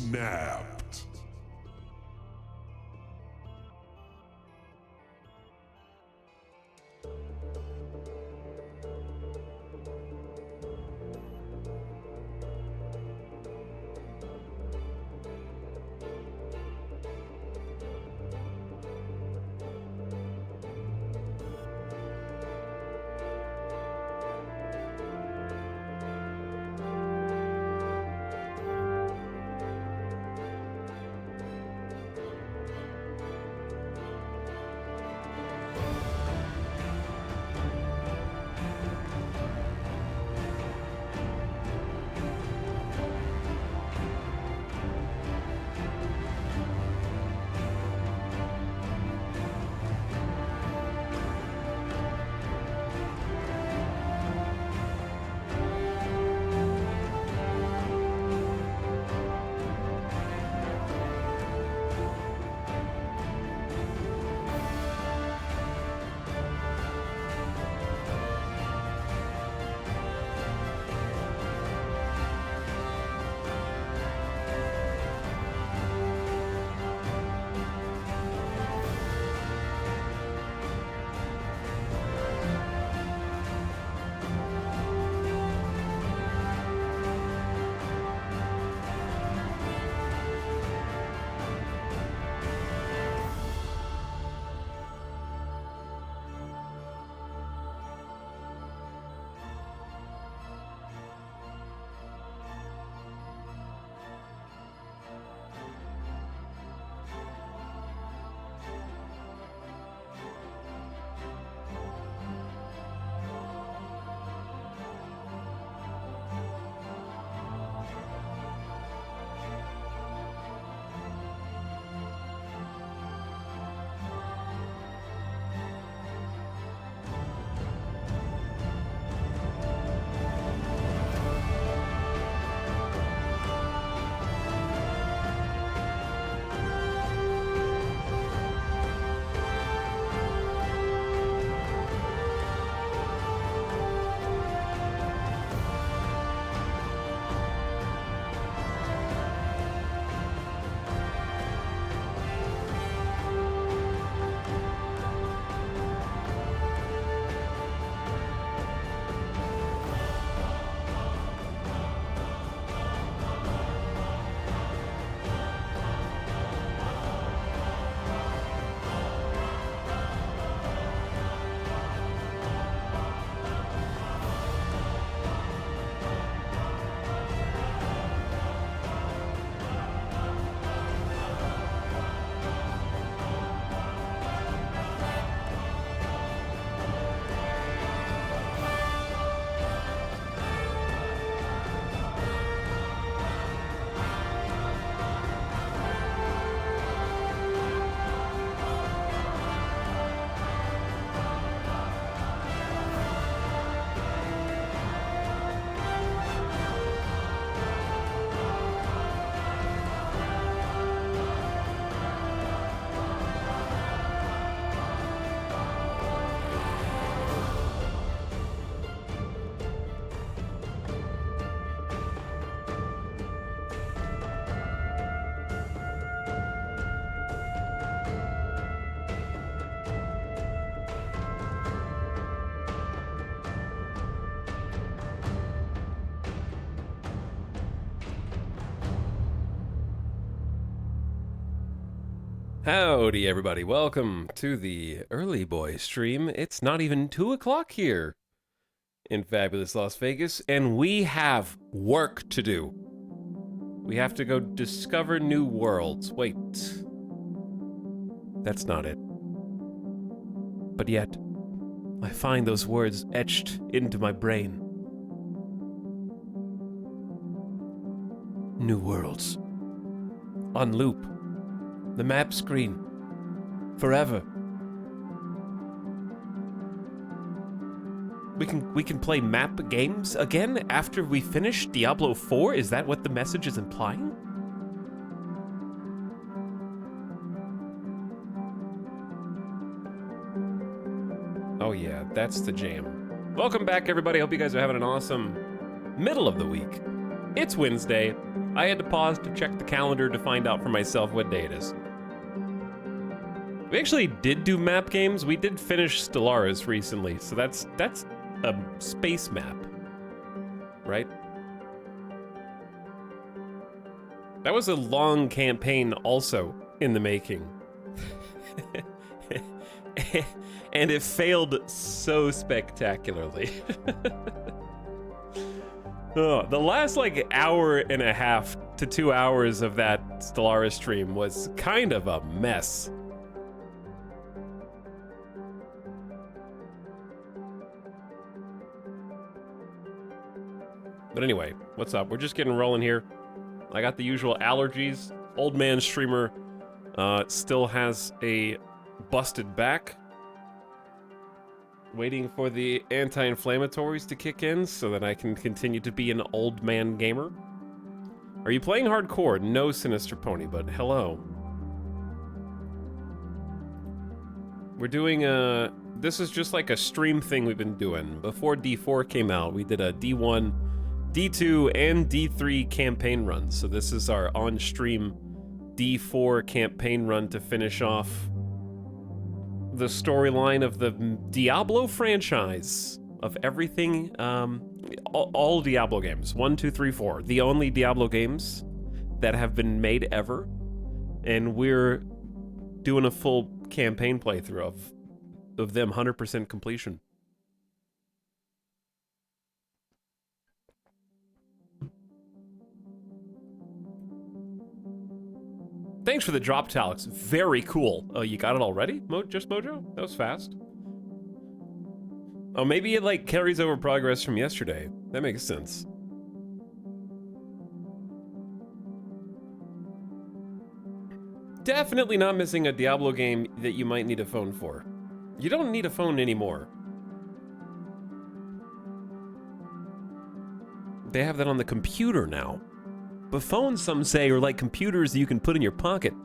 snapped. Howdy, everybody. Welcome to the Early Boy stream. It's not even 2 o'clock here in fabulous Las Vegas, and we have work to do. We have to go discover new worlds. Wait. That's not it. But yet, I find those words etched into my brain. New worlds. On loop. The map screen. Forever. We can play map games again after we finish Diablo 4? Is that what the message is implying? Oh yeah, that's the jam. Welcome back, everybody. Hope you guys are having an awesome middle of the week. It's Wednesday. I had to pause to check the calendar to find out for myself what day it is. We actually did do map games. We did finish Stellaris recently, so that's a space map, right? That was a long campaign also in the making. And it failed so spectacularly. Oh, the last like hour and a half to 2 hours of that Stellaris stream was kind of a mess. But anyway, what's up? We're just getting rolling here. I got the usual allergies. Old man streamer still has a busted back. Waiting for the anti-inflammatories to kick in so that I can continue to be an old man gamer. Are you playing hardcore? No, Sinister Pony, but hello. We're doing this is just like a stream thing we've been doing. Before D4 came out, we did a D1, D2, and D3 campaign runs. So this is our on-stream D4 campaign run to finish off the storyline of the Diablo franchise, of everything, all Diablo games, 1, 2, 3, 4, the only Diablo games that have been made ever, and we're doing a full campaign playthrough of them, 100% completion. Thanks for the drop, Talix. Very cool. Oh, you got it already? Just Mojo? That was fast. Oh, maybe it like carries over progress from yesterday. That makes sense. Definitely not missing a Diablo game that you might need a phone for. You don't need a phone anymore. They have that on the computer now. But phones, some say, are like computers that you can put in your pocket.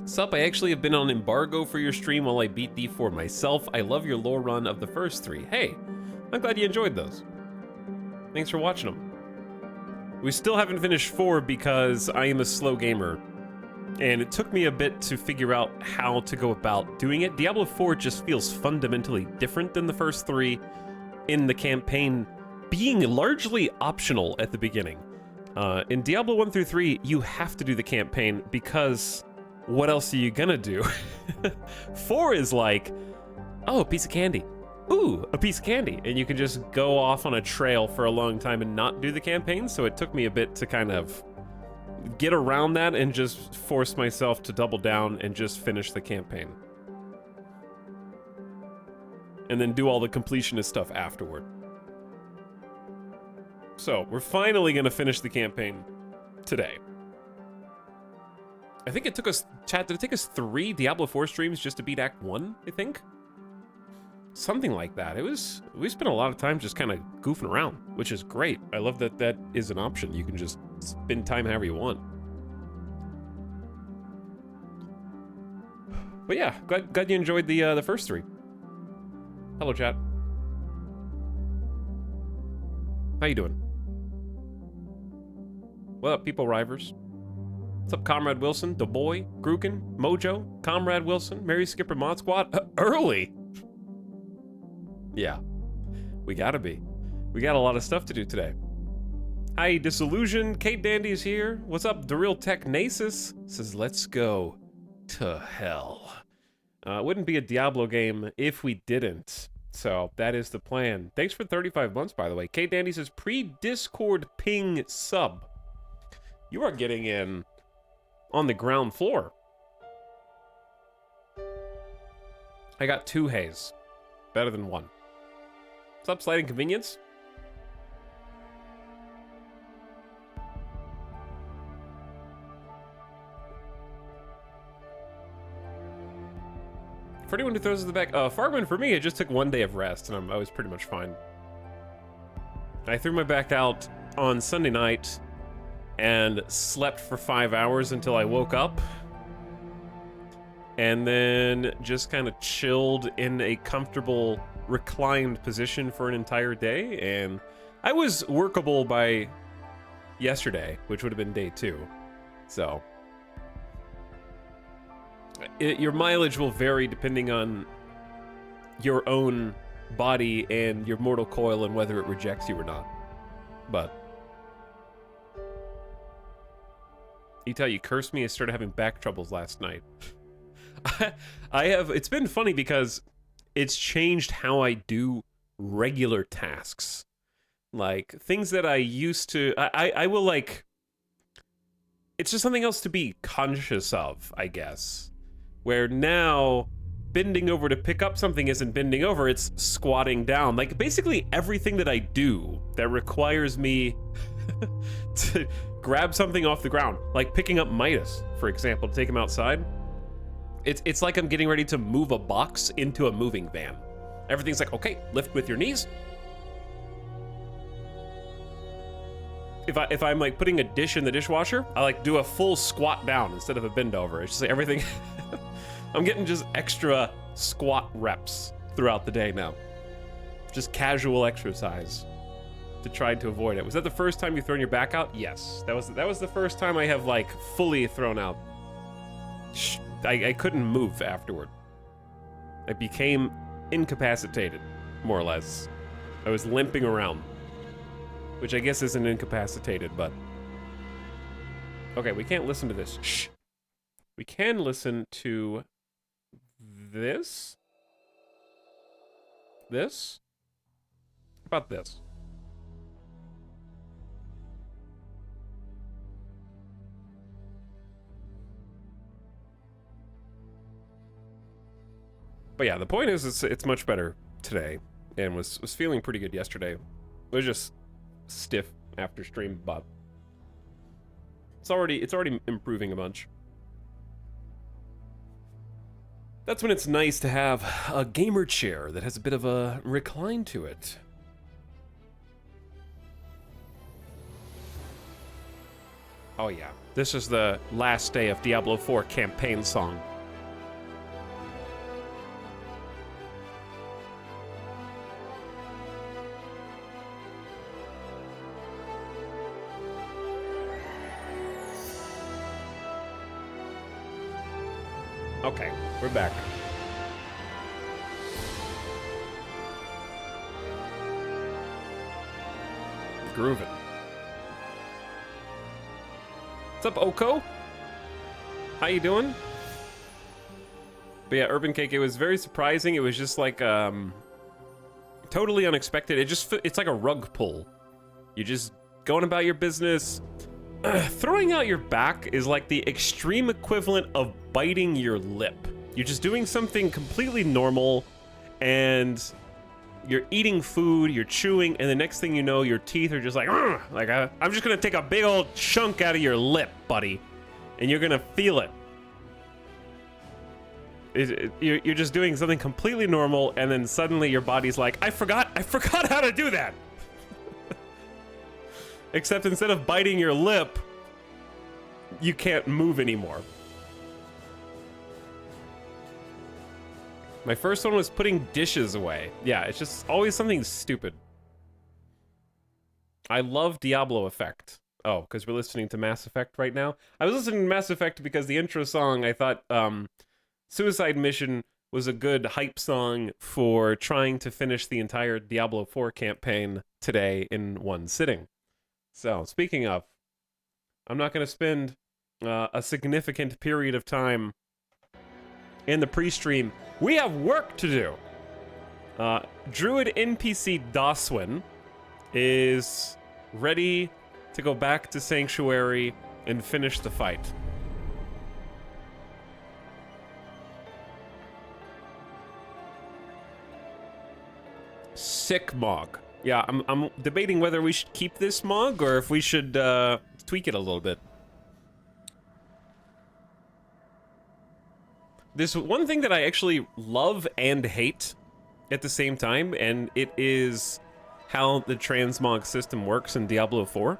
Sup, I actually have been on embargo for your stream while I beat D4 myself. I love your lore run of the first 3. Hey, I'm glad you enjoyed those. Thanks for watching them. We still haven't finished 4 because I am a slow gamer. And it took me a bit to figure out how to go about doing it. Diablo 4 just feels fundamentally different than the first 3. In the campaign being largely optional at the beginning. In Diablo 1 through 3, you have to do the campaign because what else are you gonna do? 4 is like, oh, a piece of candy. Ooh, a piece of candy. And you can just go off on a trail for a long time and not do the campaign, so it took me a bit to kind of get around that and just force myself to double down and just finish the campaign. And then do all the completionist stuff afterward. So, we're finally gonna finish the campaign today. I think it took us, chat, did it take us 3 Diablo 4 streams just to beat Act 1, I think? Something like that. We spent a lot of time just kind of goofing around, which is great. I love that that is an option. You can just spend time however you want. But yeah, glad you enjoyed the first 3. Hello, chat. How you doing? What up, people rivers? What's up, Comrade Wilson, the boy, Gruken, Mojo, Comrade Wilson, Mary Skipper Mod Squad? Early! Yeah, we gotta be. We got a lot of stuff to do today. Hi, Disillusion, Kate Dandy's here. What's up, The Real Tech Nasus? Says, let's go to hell. It wouldn't be a Diablo game if we didn't. So that is the plan. Thanks for 35 months, by the way. Kate Dandy says, pre-Discord ping sub. You are getting in on the ground floor. I got 2 haze. Better than 1. What's up, Slight Inconvenience? For anyone who throws it the back, Farman, for me, it just took 1 day of rest, and I was pretty much fine. I threw my back out on Sunday night and slept for 5 hours until I woke up. and then just kind of chilled in a comfortable reclined position for an entire day, and I was workable by yesterday, which would have been day 2. So your mileage will vary depending on your own body and your mortal coil and whether it rejects you or not. But you cursed me. I started having back troubles last night. It's been funny because it's changed how I do regular tasks. Like, things that I used to, I will, like, it's just something else to be conscious of, I guess. Where now, bending over to pick up something isn't bending over, it's squatting down. Like, basically everything that I do that requires me to grab something off the ground, like picking up Midas, for example, to take him outside. It's like I'm getting ready to move a box into a moving van. Everything's like, okay, lift with your knees. If I'm like putting a dish in the dishwasher, I like do a full squat down instead of a bend over. It's just like everything. I'm getting just extra squat reps throughout the day now. Just casual exercise to try to avoid it. Was that the first time you've thrown your back out? Yes. That was the first time I have like fully thrown out. I couldn't move afterward. I became incapacitated, more or less. I was limping around, which I guess isn't incapacitated, but... Okay, we can't listen to this. Shh. We can listen to this. This? How about this? But yeah, the point is, it's much better today, and was feeling pretty good yesterday. It was just stiff after stream, but it's already improving a bunch. That's when it's nice to have a gamer chair that has a bit of a recline to it. Oh yeah, this is the last day of Diablo 4 campaign song. Okay, we're back. Groovin'. What's up, Oko? How you doing? But yeah, Urban Cake, it was very surprising. It was just like, totally unexpected. It's like a rug pull. You're just going about your business. Throwing out your back is like the extreme equivalent of biting your lip. You're just doing something completely normal, and you're eating food, you're chewing, and the next thing you know, your teeth are just like, I'm just gonna take a big old chunk out of your lip, buddy, and you're gonna feel it. You're just doing something completely normal, and then suddenly your body's like, I forgot how to do that. Except instead of biting your lip, you can't move anymore. My first one was putting dishes away. Yeah, it's just always something stupid. I love Diablo Effect. Oh, because we're listening to Mass Effect right now? I was listening to Mass Effect because the intro song, I thought, Suicide Mission was a good hype song for trying to finish the entire Diablo 4 campaign today in one sitting. So, speaking of, I'm not going to spend a significant period of time in the pre-stream. We have work to do. Druid NPC Doswin is ready to go back to Sanctuary and finish the fight. Sick Mog. Yeah, I'm debating whether we should keep this Mog or if we should tweak it a little bit. There's one thing that I actually love and hate at the same time, and it is how the transmog system works in Diablo 4.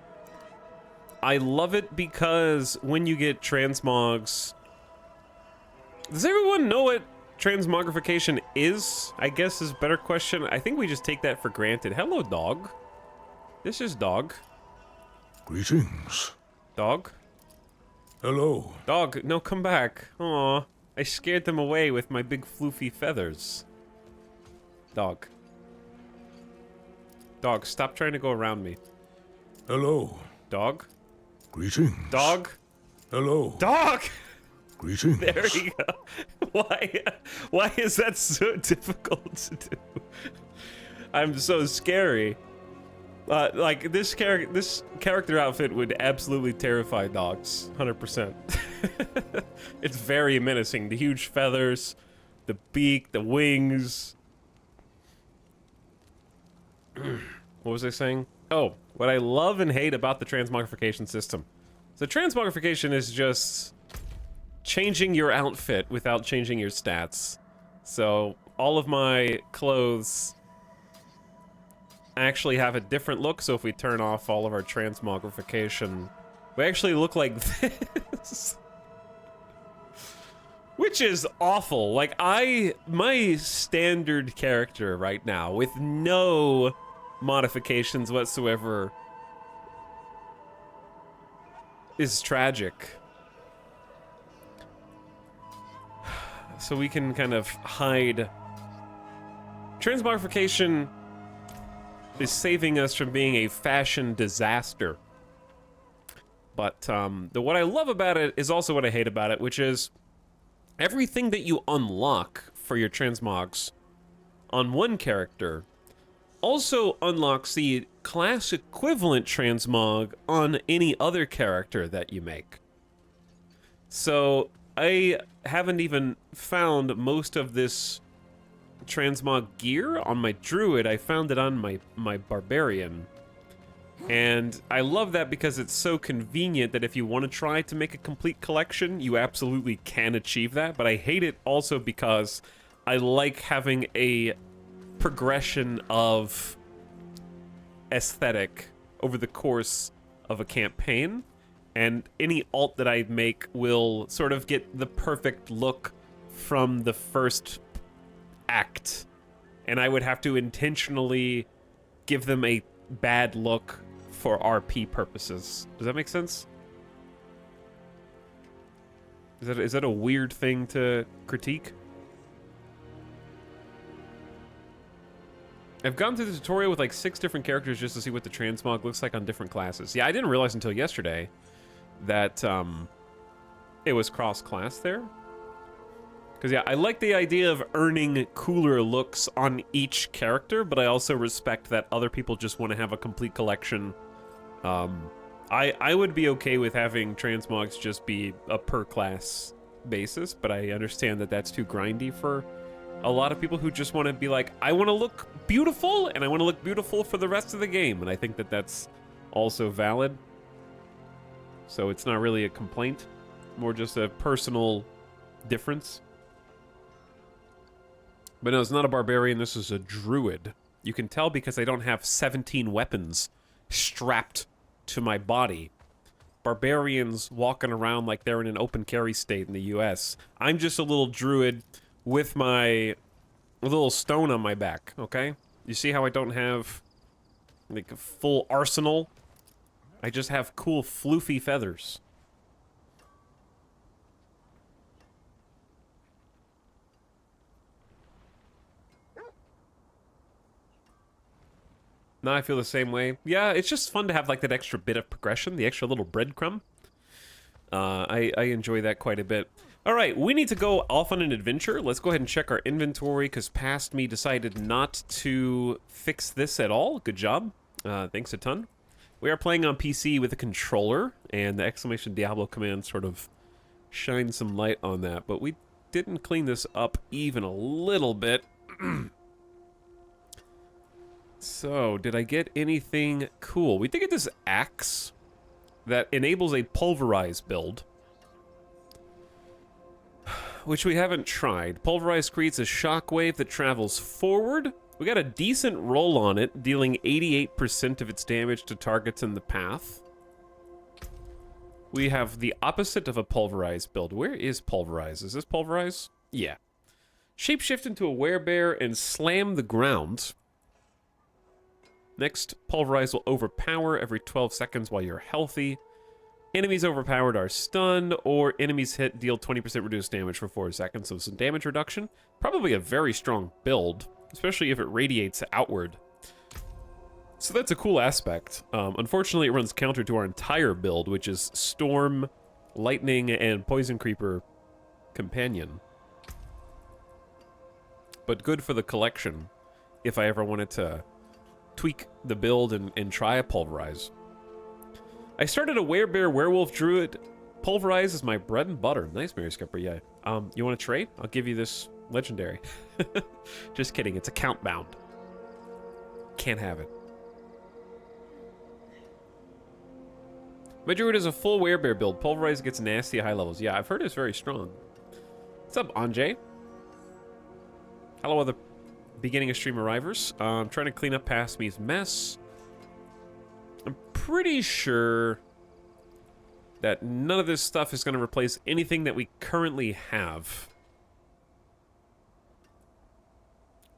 I love it because when you get transmogs, Does everyone know what transmogrification is? I guess is a better question. I think we just take that for granted. Hello, dog. This is dog. Greetings. Dog? Hello. Dog, no, come back. Aw, I scared them away with my big floofy feathers. Dog. Dog, stop trying to go around me. Hello. Dog? Greetings. Dog? Hello. Dog! Greetings. There you go. Why is that so difficult to do? I'm so scary. Like, this character outfit would absolutely terrify dogs. 100%. It's very menacing. The huge feathers, the beak, the wings. What was I saying? Oh, what I love and hate about the transmogrification system. So transmogrification is just changing your outfit without changing your stats. So all of my clothes actually have a different look, so if we turn off all of our transmogrification, we actually look like this. Which is awful. Like, my standard character right now, with no modifications whatsoever, is tragic. So we can kind of hide. Transmogrification is saving us from being a fashion disaster. But what I love about it is also what I hate about it, which is everything that you unlock for your transmogs on one character also unlocks the class equivalent transmog on any other character that you make. So I haven't even found most of this transmog gear on my druid. I found it on my barbarian. And I love that because it's so convenient that if you want to try to make a complete collection, you absolutely can achieve that. But I hate it also because I like having a progression of aesthetic over the course of a campaign. And any alt that I make will sort of get the perfect look from the first act. And I would have to intentionally give them a bad look for RP purposes. Does that make sense? Is that a weird thing to critique? I've gone through the tutorial with like 6 different characters just to see what the transmog looks like on different classes. Yeah, I didn't realize until yesterday that it was cross-class there. Because yeah, I like the idea of earning cooler looks on each character, but I also respect that other people just want to have a complete collection. I would be okay with having transmogs just be a per-class basis, but I understand that that's too grindy for a lot of people who just want to be like, I want to look beautiful, and I want to look beautiful for the rest of the game, and I think that that's also valid. So it's not really a complaint, more just a personal difference. But no, it's not a barbarian, this is a druid. You can tell because I don't have 17 weapons strapped to my body. Barbarians walking around like they're in an open carry state in the US. I'm just a little druid with my little stone on my back, okay? You see how I don't have like a full arsenal? I just have cool floofy feathers. Now I feel the same way. Yeah, it's just fun to have like that extra bit of progression, the extra little breadcrumb. I enjoy that quite a bit. All right, we need to go off on an adventure. Let's go ahead and check our inventory because past me decided not to fix this at all. Good job. Thanks a ton. We are playing on PC with a controller, and the exclamation Diablo command sort of shines some light on that, but we didn't clean this up even a little bit. So, did I get anything cool? We did get this axe that enables a pulverize build, which we haven't tried. Pulverize creates a shockwave that travels forward. We got a decent roll on it, dealing 88% of its damage to targets in the path. we have the opposite of a pulverize build. Where is pulverize? Is this pulverize? Yeah. Shapeshift into a werebear and slam the ground. Next, pulverize will overpower every 12 seconds while you're healthy. Enemies overpowered are stunned, or enemies hit deal 20% reduced damage for 4 seconds, so some damage reduction. Probably a very strong build, especially if it radiates outward. So that's a cool aspect. Unfortunately, it runs counter to our entire build, which is Storm, Lightning, and Poison Creeper Companion. But good for the collection, if I ever wanted to tweak the build and try a pulverize. I started a werebear werewolf druid. Pulverize is my bread and butter. Nice, Mary Skipper, yeah. You want to trade? I'll give you this legendary. Just kidding, it's account bound. Can't have it. My druid is a full werebear build. Pulverize gets nasty at high levels. Yeah, I've heard it's very strong. What's up, Anjay? Hello, other beginning of stream arrivers. I'm trying to clean up past me's mess. I'm pretty sure that none of this stuff is going to replace anything that we currently have.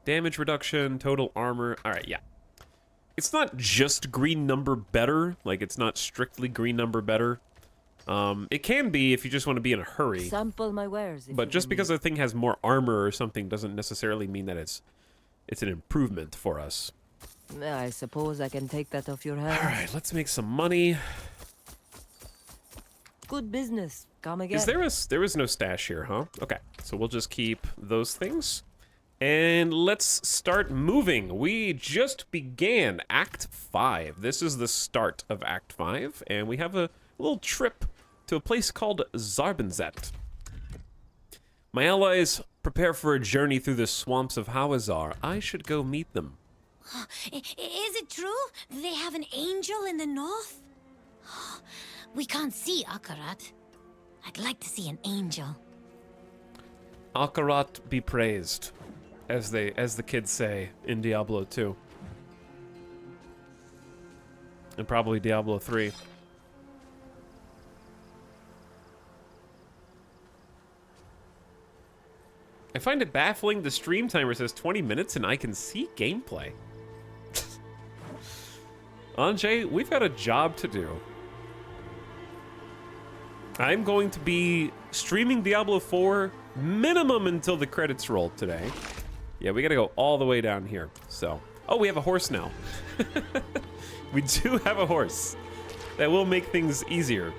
Damage reduction, total armor. All right, yeah. It's not just green number better. Like, it's not strictly green number better. It can be if you just want to be in a hurry. Sample my wares. But just because a thing has more armor or something doesn't necessarily mean that it's an improvement for us. I suppose I can take that off your hands. All right, let's make some money. Good business. Come again. There is no stash here, huh? Okay, so we'll just keep those things. And let's start moving. We just began Act 5. This is the start of Act 5, and we have a little trip to a place called Zarbenzet. My allies prepare for a journey through the swamps of Hawazar. I should go meet them. Is it true? They have an angel in the north? We can't see Akarat. I'd like to see an angel. Akarat be praised, as the kids say in Diablo 2. And probably Diablo 3. I find it baffling the stream timer says 20 minutes and I can see gameplay. Anjay, we've got a job to do. I'm going to be streaming Diablo 4 minimum until the credits roll today. Yeah, we gotta go all the way down here. So, oh, we have a horse now. We do have a horse. That will make things easier.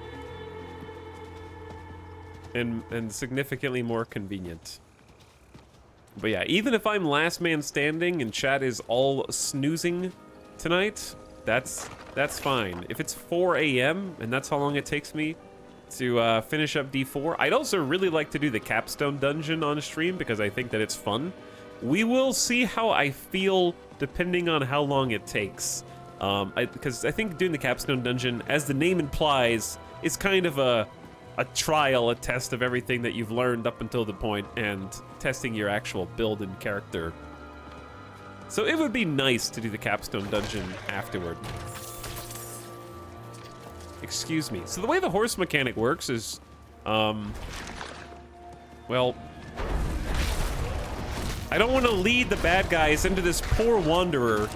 And significantly more convenient. But yeah, even if I'm last man standing and chat is all snoozing tonight, that's fine. If it's 4 a.m. and that's how long it takes me to finish up D4, I'd also really like to do the capstone dungeon on stream because I think that it's fun. We will see how I feel depending on how long it takes. Because I think doing the capstone dungeon, as the name implies, is kind of a trial, a test of everything that you've learned up until the point, and testing your actual build and character. So it would be nice to do the capstone dungeon afterward. Excuse me. So the way the horse mechanic works is, well, I don't want to lead the bad guys into this poor wanderer.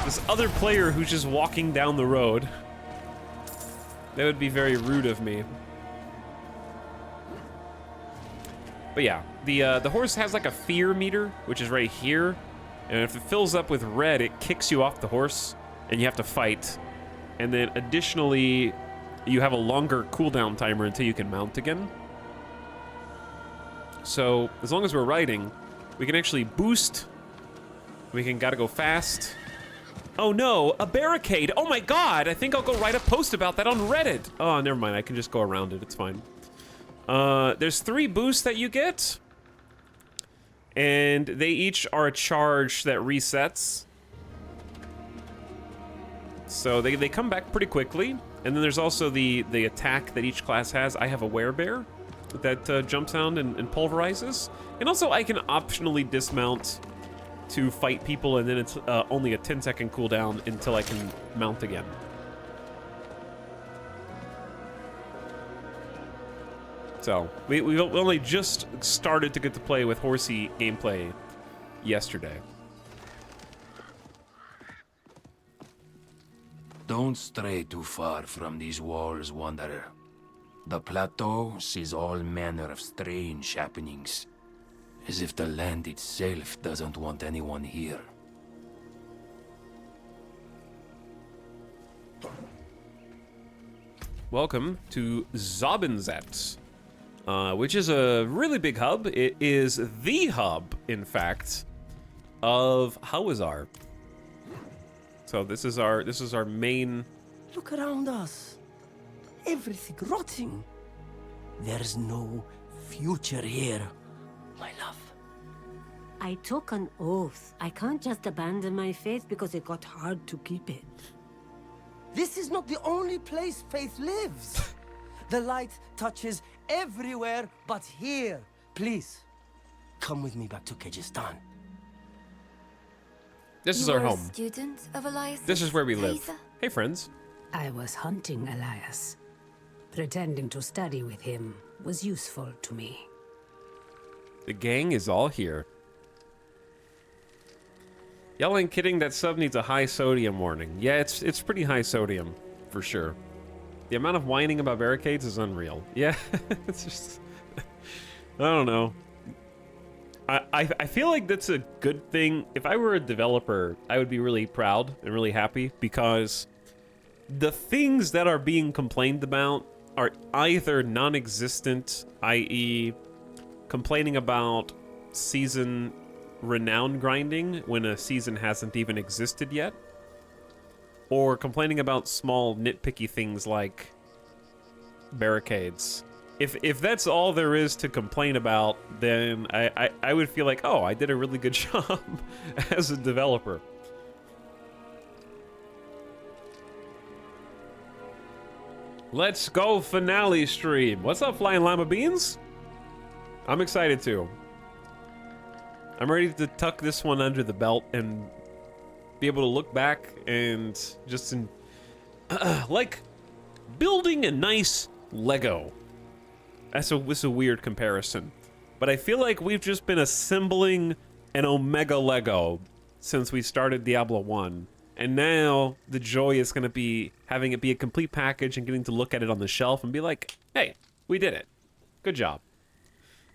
This other player who's just walking down the road. That would be very rude of me. But yeah, the horse has like a fear meter, which is right here. And if it fills up with red, it kicks you off the horse, and you have to fight. And then additionally, you have a longer cooldown timer until you can mount again. So as long as we're riding, we can actually boost. We can gotta go fast. Oh no, a barricade. Oh my god, I think I'll go write a post about that on Reddit. Oh, never mind, I can just go around it, it's fine. There's 3 boosts that you get. And they each are a charge that resets. So they come back pretty quickly. And then there's also the attack that each class has. I have a werebear that jumps down and pulverizes. And also I can optionally dismount to fight people, and then it's only a 10-second cooldown until I can mount again. So we only just started to get to play with horsey gameplay yesterday. Don't stray too far from these walls, wanderer. The plateau sees all manner of strange happenings, as if the land itself doesn't want anyone here. Welcome to Zabenzet, which is a really big hub. It is the hub, in fact, of Hawazar. So this is our main. Look around us. Everything rotting. There's no future here, my love. I took an oath. I can't just abandon my faith because it got hard to keep it. This is not the only place faith lives. The light touches everywhere but here. Please, come with me back to Kyrgyzstan. This is our home. Student of Elias. This is where we live. Hey, friends. I was hunting Elias. Pretending to study with him was useful to me. The gang is all here. Yelling, kidding, that sub needs a high sodium warning. Yeah, it's pretty high sodium, for sure. The amount of whining about barricades is unreal. Yeah, it's just... I don't know. I feel like that's a good thing. If I were a developer, I would be really proud and really happy, because the things that are being complained about are either non-existent, i.e. complaining about season renown grinding when a season hasn't even existed yet, or complaining about small nitpicky things like barricades. If that's all there is to complain about, then I would feel like, oh, I did a really good job as a developer. Let's go finale stream. What's up, Flying Llama Beans? I'm excited too. I'm ready to tuck this one under the belt and be able to look back and just like building a nice Lego. That's a weird comparison, but I feel like we've just been assembling an Omega Lego since we started Diablo 1, and now the joy is going to be having it be a complete package and getting to look at it on the shelf and be like, hey, we did it. Good job.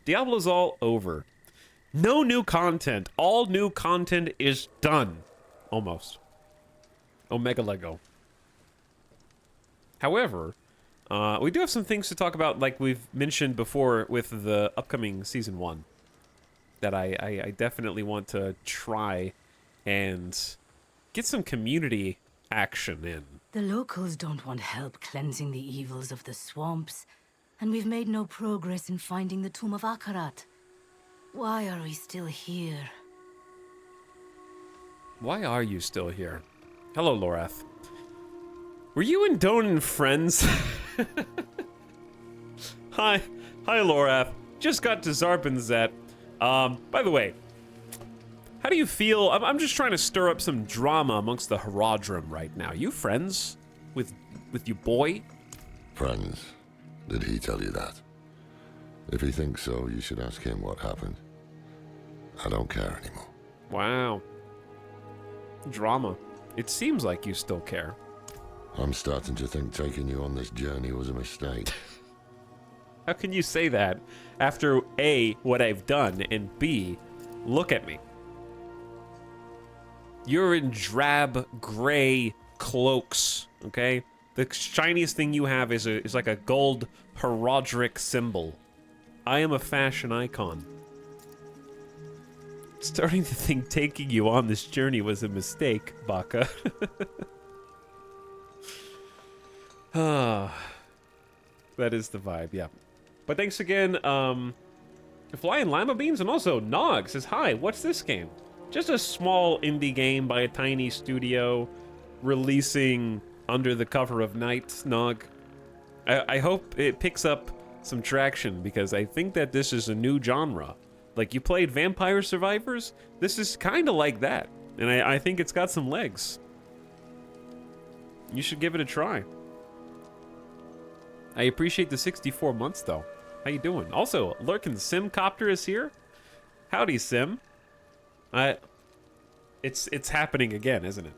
Diablo's all over. No new content. All new content is done. Almost. Omega Lego. However, we do have some things to talk about, like we've mentioned before with the upcoming Season 1, that I definitely want to try and get some community action in. The locals don't want help cleansing the evils of the swamps, and we've made no progress in finding the Tomb of Akarat. Why are we still here? Why are you still here? Hello, Lorath. Were you and Donan friends? Hi, Lorath. Just got to Zarbanzet. By the way, how do you feel? I'm just trying to stir up some drama amongst the Haradrim right now. You friends with your boy? Friends? Did he tell you that? If he thinks so, you should ask him what happened. I don't care anymore. Wow. Drama. It seems like you still care. I'm starting to think taking you on this journey was a mistake. How can you say that after A, what I've done, and B, look at me. You're in drab, gray cloaks, okay? The shiniest thing you have is like a gold heraldric symbol. I am a fashion icon. Starting to think taking you on this journey was a mistake, Baka. Ah, that is the vibe, yeah. But thanks again, Flying Lima Beans, and also Nog says, hi, what's this game? Just a small indie game by a tiny studio releasing under the cover of night, Nog. I hope it picks up some traction, because I think that this is a new genre. Like, you played Vampire Survivors? This is kind of like that, and I think it's got some legs. You should give it a try. I appreciate the 64 months, though. How you doing? Also, Lurkin Simcopter is here. Howdy, Sim. It's happening again, isn't it?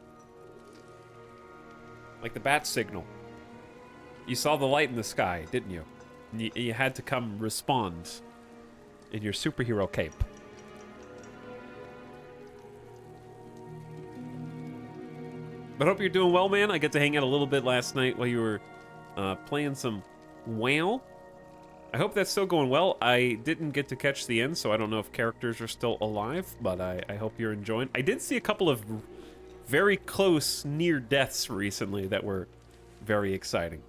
Like the bat signal. You saw the light in the sky, didn't you? And you had to come respond in your superhero cape. But hope you're doing well, man. I got to hang out a little bit last night while you were playing some WoW. I hope that's still going well. I didn't get to catch the end, so I don't know if characters are still alive, but I hope you're enjoying. I did see a couple of very close near deaths recently that were very exciting.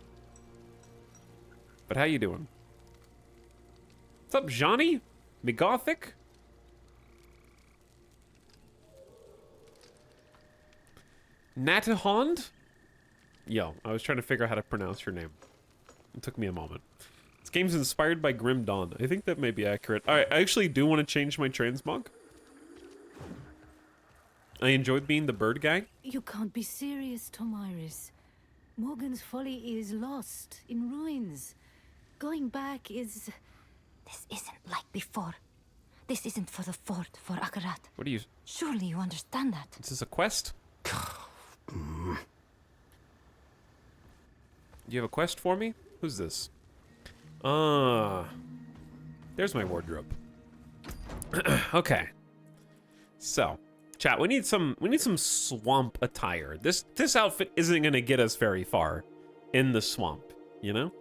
But how you doing? What's up, Johnny? Megothic? Natahond? Yo, I was trying to figure out how to pronounce your name. It took me a moment. This game's inspired by Grim Dawn. I think that may be accurate. Alright, I actually do want to change my transmog. I enjoyed being the bird guy. You can't be serious, Tomiris. Morgan's Folly is lost, in ruins. Going back is... This isn't like before. This isn't for the fort, for Akarat. What are you... Surely you understand that. Is this a quest? Do you have a quest for me? Who's this? There's my wardrobe. Okay. So, chat, we need some swamp attire. This outfit isn't gonna get us very far in the swamp, you know?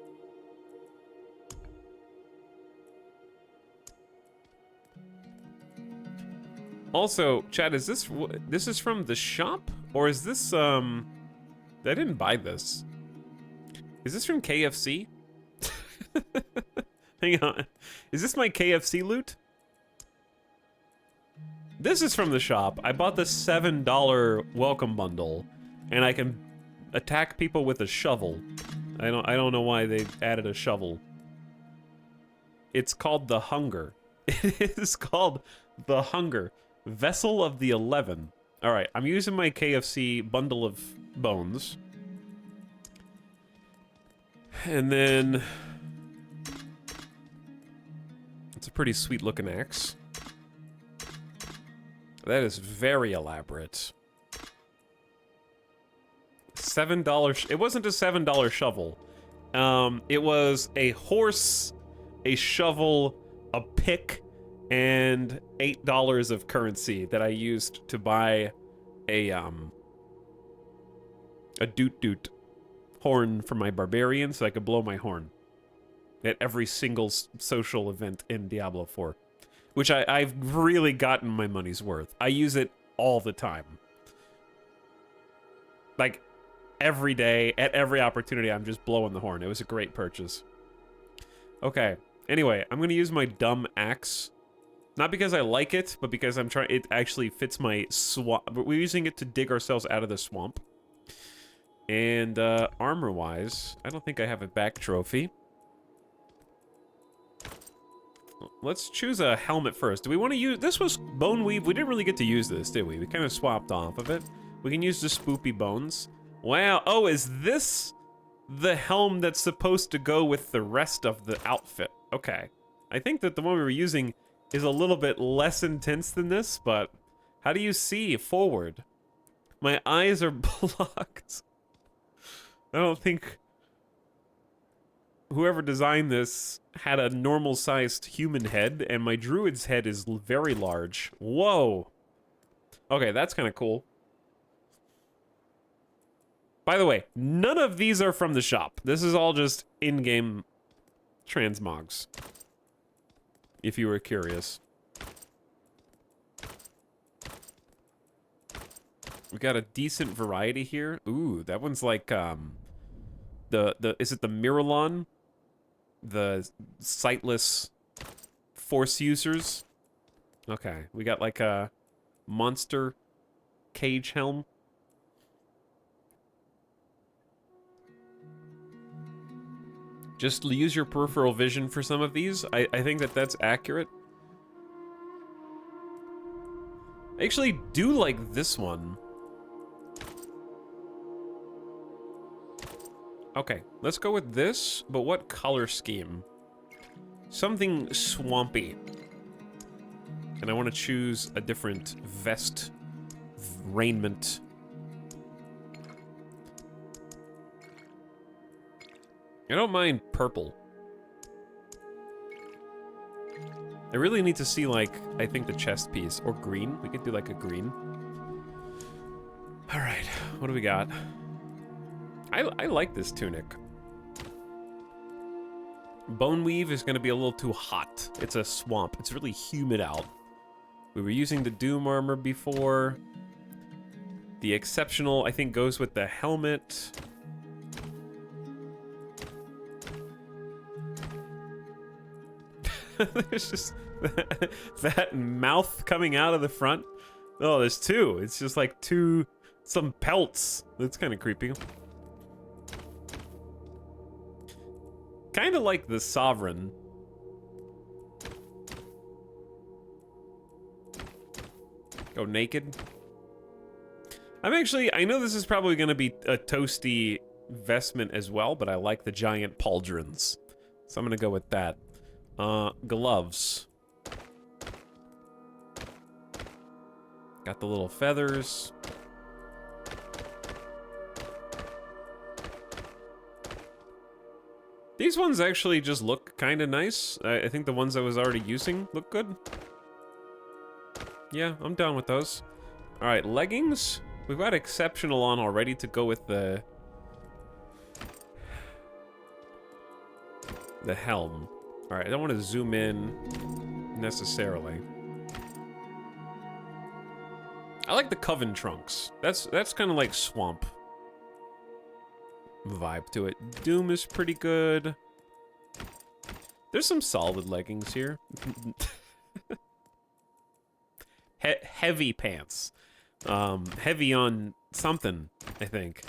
Also, chat, is this is from the shop, or is this I didn't buy this. Is this from KFC? Hang on. Is this my KFC loot? This is from the shop. I bought the $7 welcome bundle, and I can attack people with a shovel. I don't know why they added a shovel. It's called the Hunger. It is called the Hunger. Vessel of the 11. All right, I'm using my KFC bundle of bones. And then it's a pretty sweet looking axe. That is very elaborate. $7. It wasn't a $7 shovel. It was a horse, a shovel, a pick, and $8 of currency that I used to buy a doot horn for my barbarian so I could blow my horn at every single social event in Diablo 4. Which I've really gotten my money's worth. I use it all the time. Like, every day, at every opportunity, I'm just blowing the horn. It was a great purchase. Okay, anyway, I'm gonna use my dumb axe. Not because I like it, but because I'm trying. It actually fits my swamp. But we're using it to dig ourselves out of the swamp. And armor-wise, I don't think I have a back trophy. Let's choose a helmet first. Do we want to use... This was bone weave. We didn't really get to use this, did we? We kind of swapped off of it. We can use the spoopy bones. Wow. Oh, is this the helm that's supposed to go with the rest of the outfit? Okay. I think that the one we were using is a little bit less intense than this, but how do you see forward? My eyes are blocked. I don't think whoever designed this had a normal-sized human head, and my druid's head is very large. Whoa. Okay, that's kind of cool. By the way, none of these are from the shop. This is all just in-game transmogs, if you were curious. We got a decent variety here. Ooh, that one's like, is it the Miralon? The sightless force users? Okay, we got like a monster cage helm. Just use your peripheral vision for some of these. I think that that's accurate. I actually do like this one. Okay, let's go with this, but what color scheme? something swampy. And I want to choose a different vest raiment. I don't mind purple. I really need to see, like, I think the chest piece. Or green. We could do, like, a green. Alright, what do we got? I like this tunic. Bone weave is going to be a little too hot. It's a swamp. It's really humid out. We were using the Doom armor before. The exceptional, I think, goes with the helmet. There's just that mouth coming out of the front. Oh, there's two. It's just like some pelts. That's kind of creepy. Kind of like the Sovereign. Go naked. I know this is probably going to be a toasty vestment as well, but I like the giant pauldrons. So I'm going to go with that. Gloves. Got the little feathers. These ones actually just look kind of nice. I think the ones I was already using look good. Yeah, I'm down with those. Alright, leggings. We've got exceptional on already to go with the helm. Alright, I don't want to zoom in necessarily. I like the Coven trunks. That's kind of like swamp vibe to it. Doom is pretty good. There's some solid leggings here. Heavy pants. Heavy on something, I think.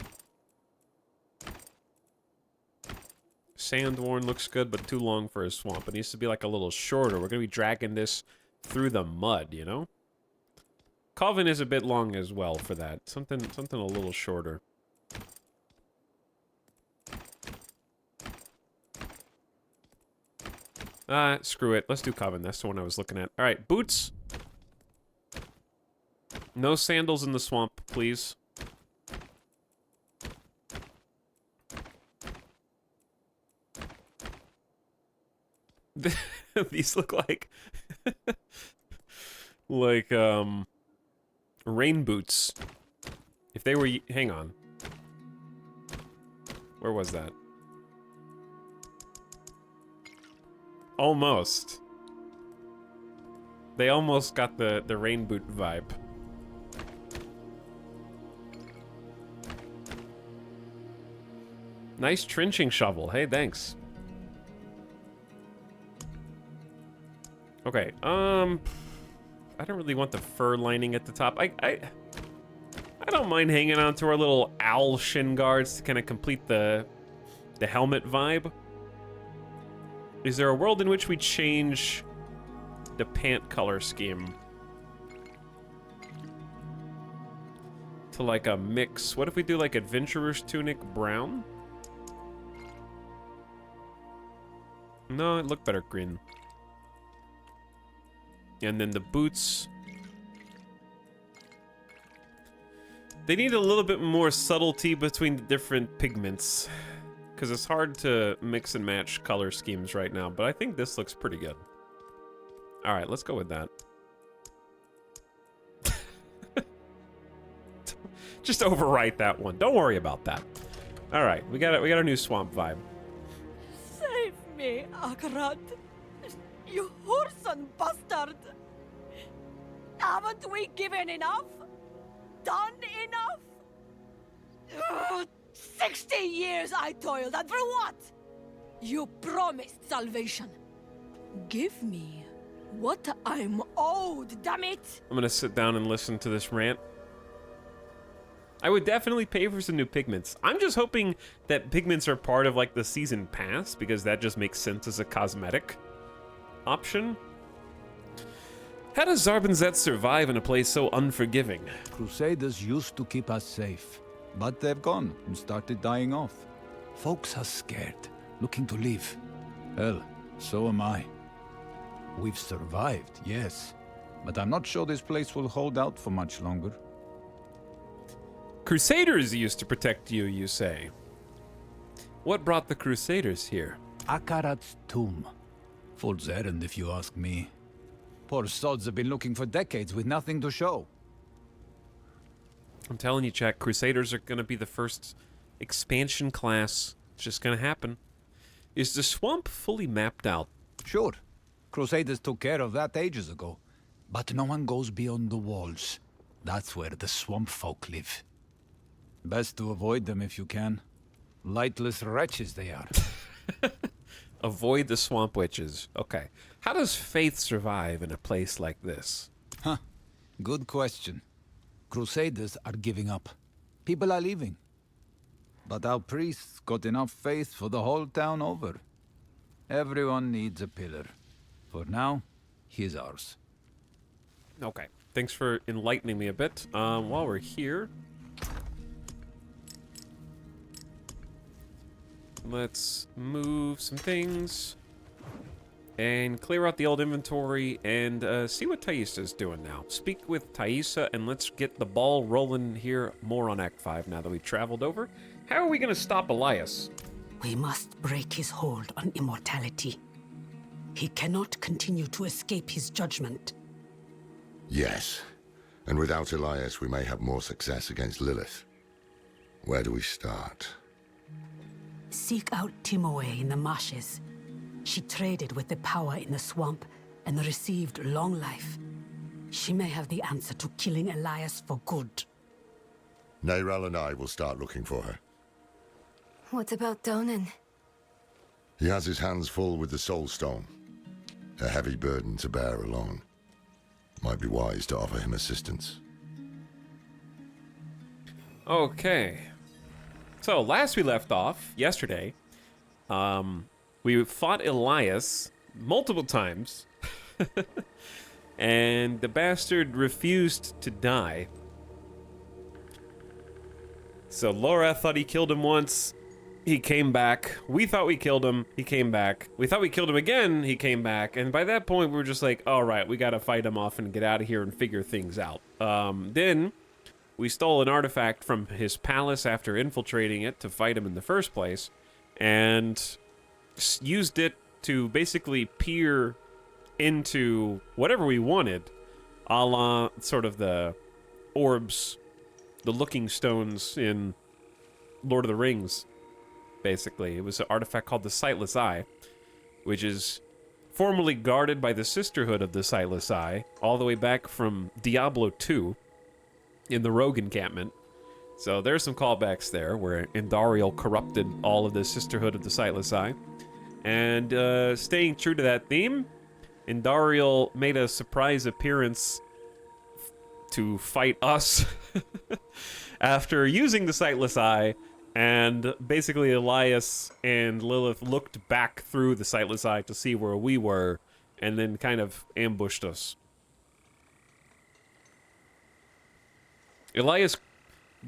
Sandworn looks good, but too long for a swamp. It needs to be like a little shorter. We're gonna be dragging this through the mud, you know? Coven is a bit long as well for that. Something a little shorter. Screw it. Let's do Coven. That's the one I was looking at. Alright, boots. No sandals in the swamp, please. These look like... like, rain boots. If they were... Hang on. Where was that? Almost. They almost got the rain boot vibe. Nice trenching shovel. Hey, thanks. Okay, I don't really want the fur lining at the top. I don't mind hanging on to our little owl shin guards to kind of complete the helmet vibe. Is there a world in which we change the pant color scheme to like a mix? What if we do like adventurer's tunic brown? No, it looked better green. And then the boots. They need a little bit more subtlety between the different pigments, because it's hard to mix and match color schemes right now, but I think this looks pretty good. All right, let's go with that. Just overwrite that one. Don't worry about that. All right, we got our new swamp vibe. Save me, Akarat. You whoreson bastard! Haven't we given enough? Done enough? Ugh, 60 years I toiled, and for what? You promised salvation. Give me what I'm owed, damn it! I'm gonna sit down and listen to this rant. I would definitely pay for some new pigments. I'm just hoping that pigments are part of like the season pass, because that just makes sense as a cosmetic option. How does Zarbinzet survive in a place so unforgiving? Crusaders used to keep us safe, but they've gone and started dying off. Folks are scared, looking to leave. Hell, so am I. We've survived, yes. But I'm not sure this place will hold out for much longer. Crusaders used to protect you, you say. What brought the Crusaders here? Akarat's tomb. Fool's errand, if you ask me. Poor sods have been looking for decades with nothing to show. I'm telling you, Jack, Crusaders are going to be the first expansion class. It's just going to happen. Is the swamp fully mapped out? Sure. Crusaders took care of that ages ago. But no one goes beyond the walls. That's where the swamp folk live. Best to avoid them if you can. Lightless wretches they are. Avoid the swamp witches. Okay. How does faith survive in a place like this? Huh. Good question. Crusaders are giving up. People are leaving. But our priests got enough faith for the whole town over. Everyone needs a pillar. For now, he's ours. Okay. Thanks for enlightening me a bit. While we're here, let's move some things and clear out the old inventory and see what Thaisa's doing now. Speak with Thaisa and let's get the ball rolling here more on Act 5 now that we've traveled over. How are we going to stop Elias? We must break his hold on immortality. He cannot continue to escape his judgment. Yes. And without Elias, we may have more success against Lilith. Where do we start? Seek out Timoe in the marshes. She traded with the power in the swamp and received long life. She may have the answer to killing Elias for good. Neyral and I will start looking for her. What about Donan? He has his hands full with the Soul Stone. A heavy burden to bear alone. Might be wise to offer him assistance. Okay. So, last we left off, yesterday, we fought Elias multiple times, and the bastard refused to die. So Laura thought he killed him once, he came back. We thought we killed him, he came back. We thought we killed him again, he came back. And by that point, we were just like, all right, we gotta fight him off and get out of here and figure things out. Then we stole an artifact from his palace after infiltrating it to fight him in the first place, and used it to basically peer into whatever we wanted, a la sort of the orbs, the looking stones in Lord of the Rings, basically. It was an artifact called the Sightless Eye, which is formerly guarded by the Sisterhood of the Sightless Eye, all the way back from Diablo 2 in the Rogue encampment. So there's some callbacks there, where Indariel corrupted all of the Sisterhood of the Sightless Eye. And staying true to that theme, Indariel made a surprise appearance to fight us after using the Sightless Eye, and basically Elias and Lilith looked back through the Sightless Eye to see where we were, and then kind of ambushed us. Elias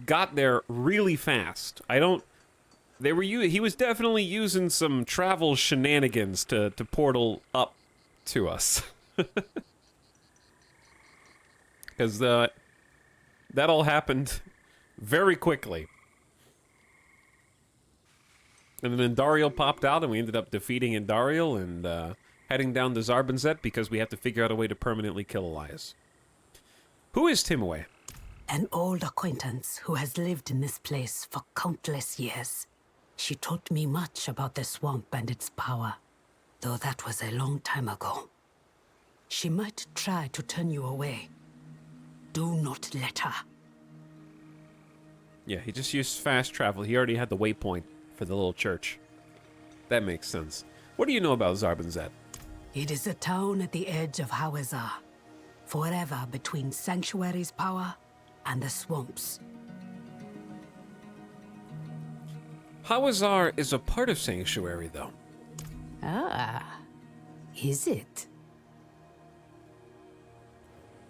got there really fast. He was definitely using some travel shenanigans to portal up to us. Because that all happened very quickly. And then Indariel popped out, and we ended up defeating Indariel and heading down to Zarbinzet because we have to figure out a way to permanently kill Elias. Who is Timoe? An old acquaintance who has lived in this place for countless years. She taught me much about the swamp and its power, though that was a long time ago. She might try to turn you away. Do not let her. Yeah, he just used fast travel. He already had the waypoint for the little church. That makes sense. What do you know about Zarbinzet? It is a town at the edge of Hawazar, forever between Sanctuary's power and the swamps. Hawazar is a part of Sanctuary, though. Ah, is it?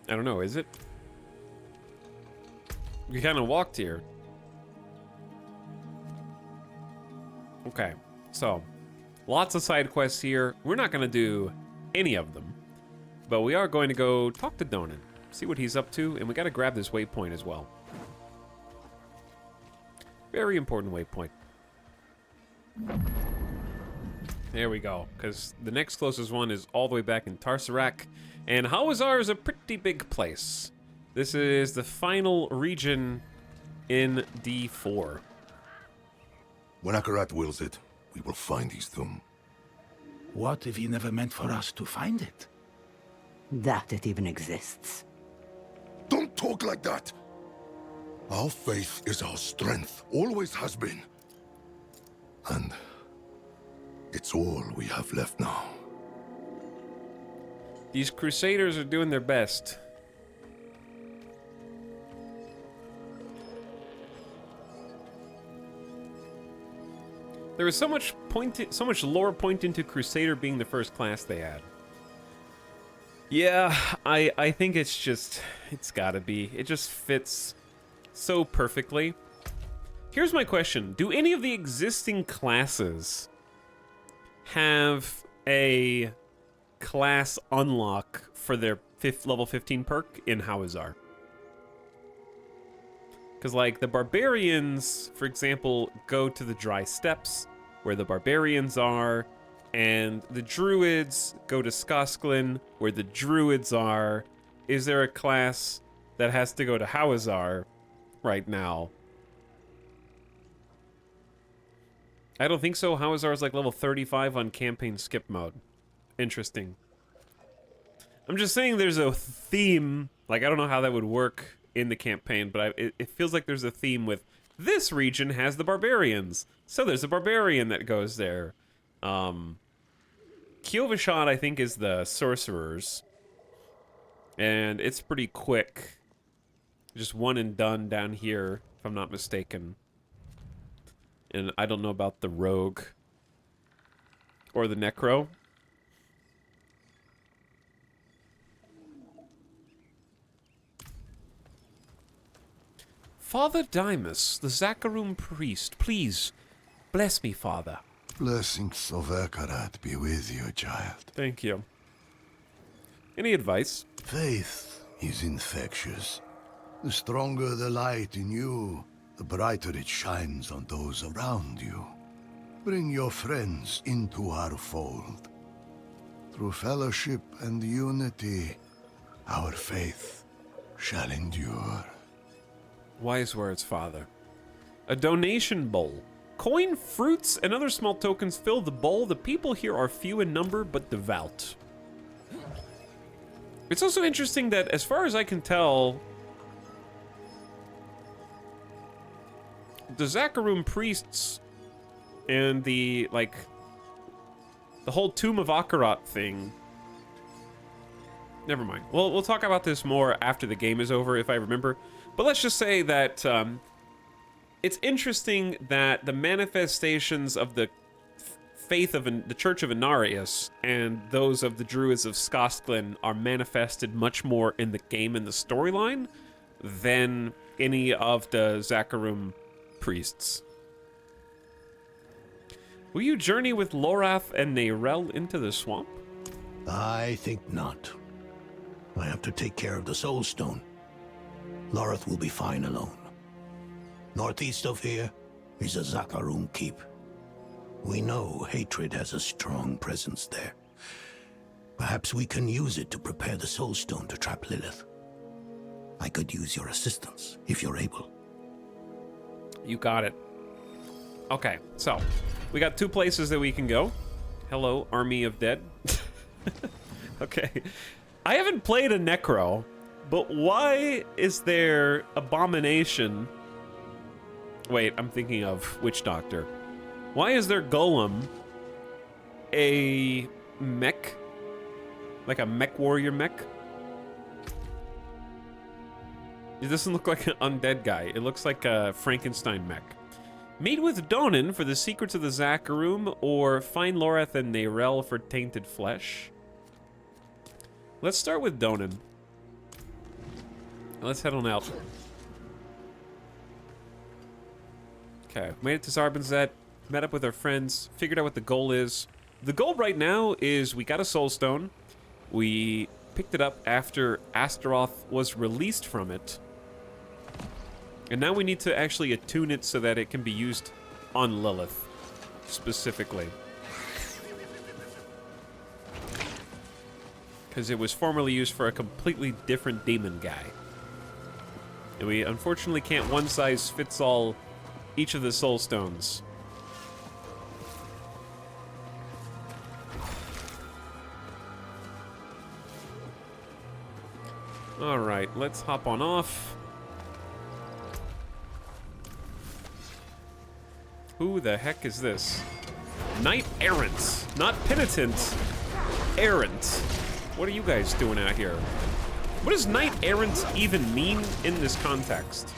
I don't know, is it? We kind of walked here. Okay, so lots of side quests here. We're not going to do any of them. But we are going to go talk to Donan, see what he's up to, and we got to grab this waypoint as well. Very important waypoint. There we go, because the next closest one is all the way back in Tarsarak, and Hawazar is a pretty big place. This is the final region in D4. When Akarat wills it, we will find his tomb. What if he never meant for us to find it? That it even exists. Don't talk like that! Our faith is our strength, always has been. And it's all we have left now. These Crusaders are doing their best. There was so much lore pointing to Crusader being the first class they had. Yeah, I think it's gotta be. It just fits so perfectly. Here's my question. Do any of the existing classes have a class unlock for their level 15 perk in Hawazar? Because, like, the Barbarians, for example, go to the Dry Steppes, where the Barbarians are, and the Druids go to Skosklin, where the Druids are. Is there a class that has to go to Hawazar right now? I don't think so. Hawazar is like level 35 on campaign skip mode. Interesting. I'm just saying there's a theme. Like, I don't know how that would work in the campaign, but it feels like there's a theme with this region has the Barbarians. So there's a Barbarian that goes there. Kiovashad, I think, is the Sorcerers. And it's pretty quick. Just one and done down here, if I'm not mistaken. And I don't know about the Rogue. Or the Necro. Father Dymas, the Zakarum priest, please, bless me, Father. Blessings of Akarat be with you, child. Thank you. Any advice? Faith is infectious. The stronger the light in you, the brighter it shines on those around you. Bring your friends into our fold. Through fellowship and unity, our faith shall endure. Wise words, Father. A donation bowl. Coin, fruits, and other small tokens fill the bowl. The people here are few in number, but devout. It's also interesting that, as far as I can tell, the Zakarum priests and the whole Tomb of Akarat thing. Never mind. Well, we'll talk about this more after the game is over, if I remember. But let's just say that it's interesting that the manifestations of the faith of the Church of Inarius and those of the Druids of Skosklin are manifested much more in the game and the storyline than any of the Zakarum priests. Will you journey with Lorath and Neyrel into the swamp? I think not. I have to take care of the Soul Stone. Lorath will be fine alone. Northeast of here is a Zakarum keep. We know hatred has a strong presence there. Perhaps we can use it to prepare the Soul Stone to trap Lilith. I could use your assistance, if you're able. You got it. Okay, so we got two places that we can go. Hello, Army of Dead. Okay. I haven't played a Necro, but why is there Abomination? Wait, I'm thinking of Witch Doctor. Why is there Golem a mech? Like a mech warrior mech? It doesn't look like an undead guy. It looks like a Frankenstein mech. Meet with Donan for the secrets of the Zakarum, or find Lorath and Neyrel for tainted flesh. Let's start with Donan. Let's head on out. Okay, made it to Zarbinzet, met up with our friends, figured out what the goal is. The goal right now is we got a Soul Stone. We picked it up after Astaroth was released from it. And now we need to actually attune it so that it can be used on Lilith, specifically. Because it was formerly used for a completely different demon guy. And we unfortunately can't one-size-fits-all each of the soul stones. Alright, let's hop on off. Who the heck is this? Knight Errant, not penitent. Errant. What are you guys doing out here? What does Knight Errant even mean in this context?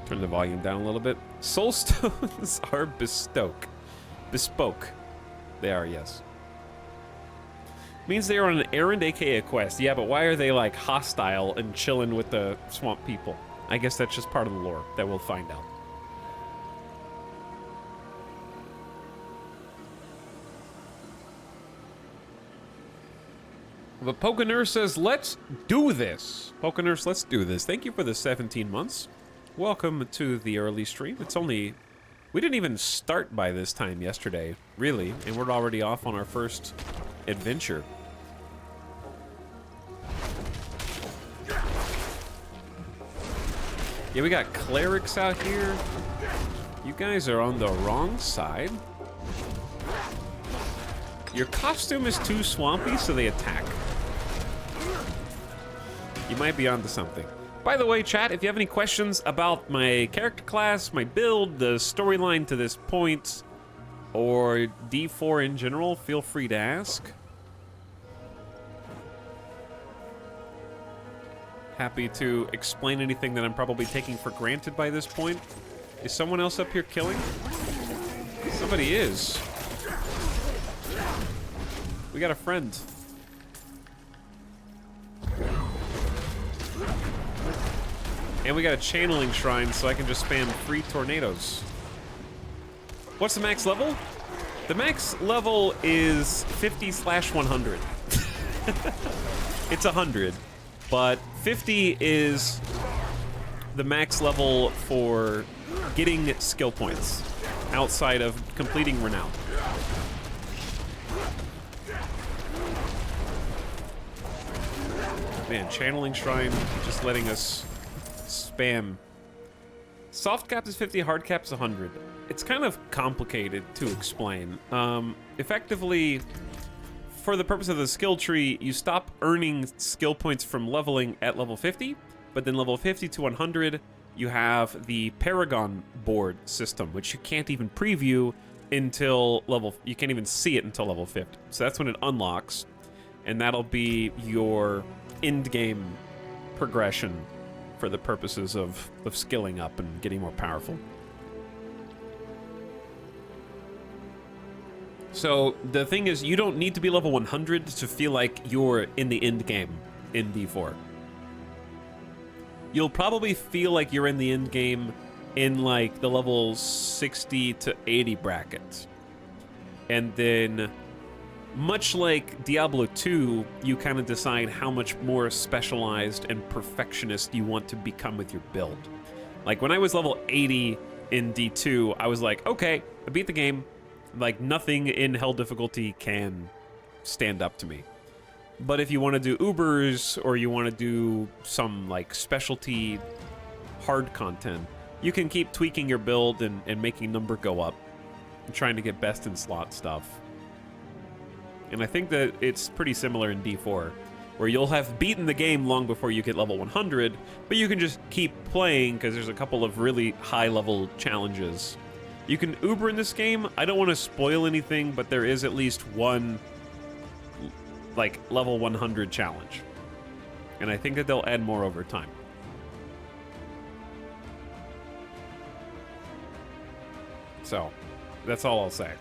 Turn the volume down a little bit. Soul stones are bespoke. Bespoke. They are, yes. Means they are on an errand, aka a quest. Yeah, but why are they like hostile and chilling with the swamp people? I guess that's just part of the lore that we'll find out. But Pokenurse says, let's do this. Pokenurse, let's do this. Thank you for the 17 months. Welcome to the early stream. It's only... We didn't even start by this time yesterday, really. And we're already off on our first adventure. Yeah, we got clerics out here. You guys are on the wrong side. Your costume is too swampy, so they attack. You might be onto something. By the way, chat, if you have any questions about my character class, my build, the storyline to this point, or D4 in general, feel free to ask. Happy to explain anything that I'm probably taking for granted by this point. Is someone else up here killing? Somebody is. We got a friend. And we got a channeling shrine, so I can just spam free tornadoes. What's the max level? The max level is 50/100. It's 100, but 50 is the max level for getting skill points outside of completing Renown. Man, channeling shrine just letting us spam. Soft cap is 50, hard cap is 100. It's kind of complicated to explain. Effectively, for the purpose of the skill tree, you stop earning skill points from leveling at level 50, but then level 50 to 100, you have the Paragon board system, which you can't even preview until level, you can't even see it until level 50. So that's when it unlocks, and that'll be your end game progression for the purposes of skilling up and getting more powerful. So the thing is, you don't need to be level 100 to feel like you're in the end game in D4. You'll probably feel like you're in the end game in like the level 60 to 80 brackets. And then, much like Diablo 2, you kind of decide how much more specialized and perfectionist you want to become with your build. Like when I was level 80 in D2, I was like, okay, I beat the game. Like nothing in hell difficulty can stand up to me. But if you want to do Ubers or you want to do some like specialty hard content, you can keep tweaking your build and making number go up and trying to get best in slot stuff. And I think that it's pretty similar in D4, where you'll have beaten the game long before you get level 100, but you can just keep playing because there's a couple of really high level challenges. You can Uber in this game. I don't want to spoil anything, but there is at least one like level 100 challenge. And I think that they'll add more over time. So, that's all I'll say.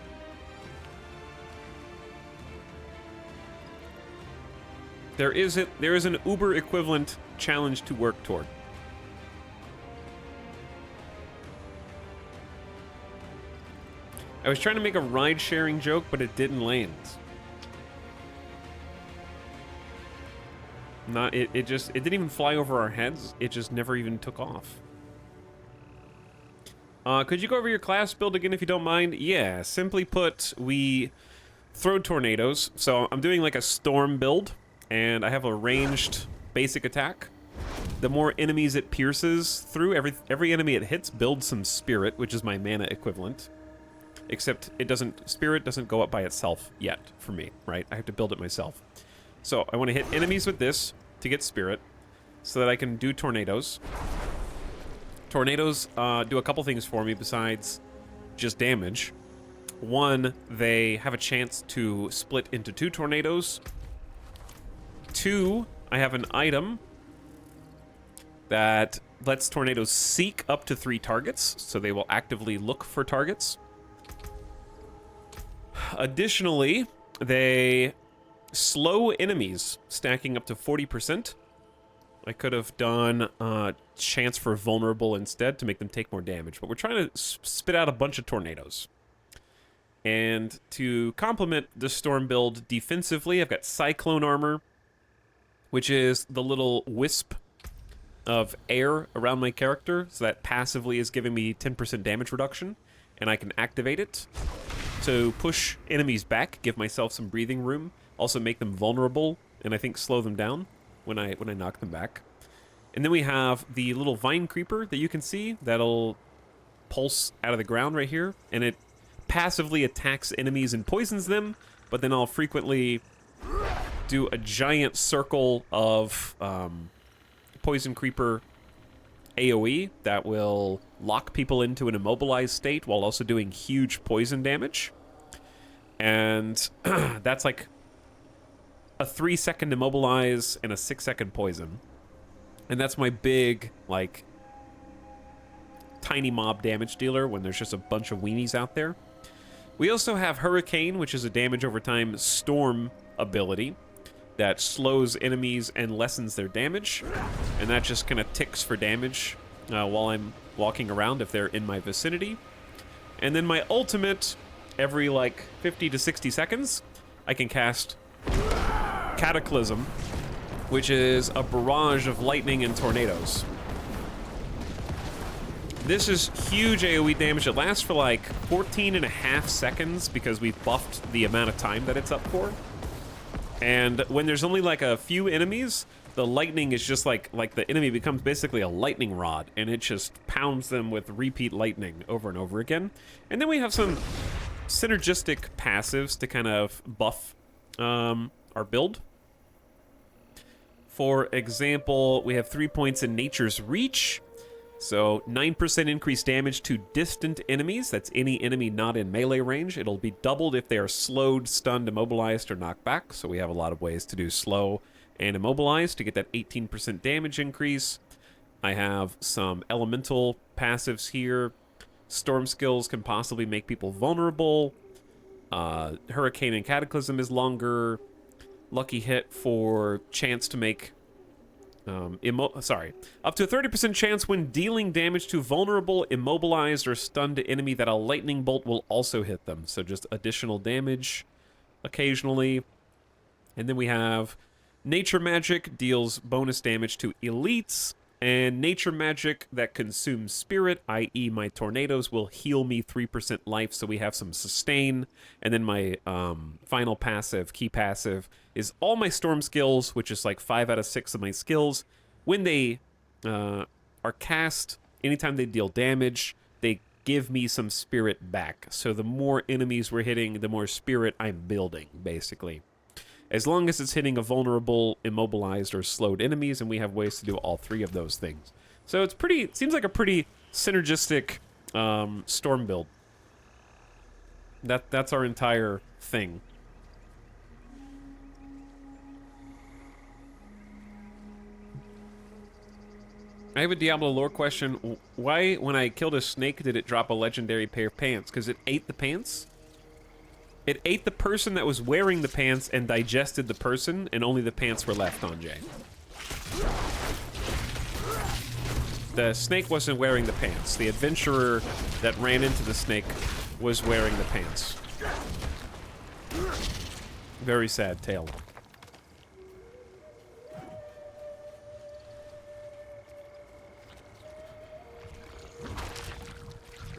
There is an Uber equivalent challenge to work toward. I was trying to make a ride-sharing joke, but it didn't land. It didn't even fly over our heads. It just never even took off. Could you go over your class build again if you don't mind? Yeah, simply put, we throw tornadoes. So I'm doing like a storm build, and I have a ranged basic attack. The more enemies it pierces through, every enemy it hits builds some spirit, which is my mana equivalent. Except spirit doesn't go up by itself yet for me, right? I have to build it myself. So I want to hit enemies with this to get spirit so that I can do tornadoes. Tornadoes do a couple things for me besides just damage. One, they have a chance to split into 2 tornadoes. 2, I have an item that lets tornadoes seek up to 3 targets, so they will actively look for targets. Additionally, they slow enemies, stacking up to 40%. I could have done chance for vulnerable instead to make them take more damage, but we're trying to spit out a bunch of tornadoes. And to complement the storm build defensively, I've got cyclone armor, which is the little wisp of air around my character, so that passively is giving me 10% damage reduction, and I can activate it to push enemies back, give myself some breathing room, also make them vulnerable, and I think slow them down when I knock them back. And then we have the little vine creeper that you can see that'll pulse out of the ground right here, and it passively attacks enemies and poisons them, but then I'll frequently do a giant circle of poison creeper AoE that will lock people into an immobilized state while also doing huge poison damage. And that's like a 3-second immobilize and a 6-second poison. And that's my big, like, tiny mob damage dealer when there's just a bunch of weenies out there. We also have Hurricane, which is a damage over time storm ability that slows enemies and lessens their damage. And that just kind of ticks for damage while I'm walking around if they're in my vicinity. And then my ultimate, every like 50 to 60 seconds, I can cast Cataclysm, which is a barrage of lightning and tornadoes. This is huge AoE damage. It lasts for like 14.5 seconds because we've buffed the amount of time that it's up for. And when there's only like a few enemies, the lightning is just like the enemy becomes basically a lightning rod, and it just pounds them with repeat lightning over and over again. And then we have some synergistic passives to kind of buff our build. For example, we have 3 points in Nature's Reach. So 9% increased damage to distant enemies. That's any enemy not in melee range. It'll be doubled if they are slowed, stunned, immobilized, or knocked back. So we have a lot of ways to do slow and immobilized to get that 18% damage increase. I have some elemental passives here. Storm skills can possibly make people vulnerable. Hurricane and Cataclysm is longer. Lucky Hit for chance to make up to a 30% chance when dealing damage to vulnerable, immobilized, or stunned enemy that a lightning bolt will also hit them. So just additional damage occasionally. And then we have Nature Magic, deals bonus damage to elites, and Nature Magic that consumes spirit, i.e. my tornadoes, will heal me 3% life, so we have some sustain. And then my final passive, key passive, is all my storm skills, which is like 5 out of 6 of my skills. When they are cast, anytime they deal damage, they give me some spirit back. So the more enemies we're hitting, the more spirit I'm building, basically. As long as it's hitting a vulnerable, immobilized, or slowed enemies, and we have ways to do all 3 of those things. So it seems like a pretty synergistic storm build. That's our entire thing. I have a Diablo lore question. Why, when I killed a snake, did it drop a legendary pair of pants? Because it ate the pants? It ate the person that was wearing the pants and digested the person, and only the pants were left on Jay. The snake wasn't wearing the pants. The adventurer that ran into the snake was wearing the pants. Very sad tale.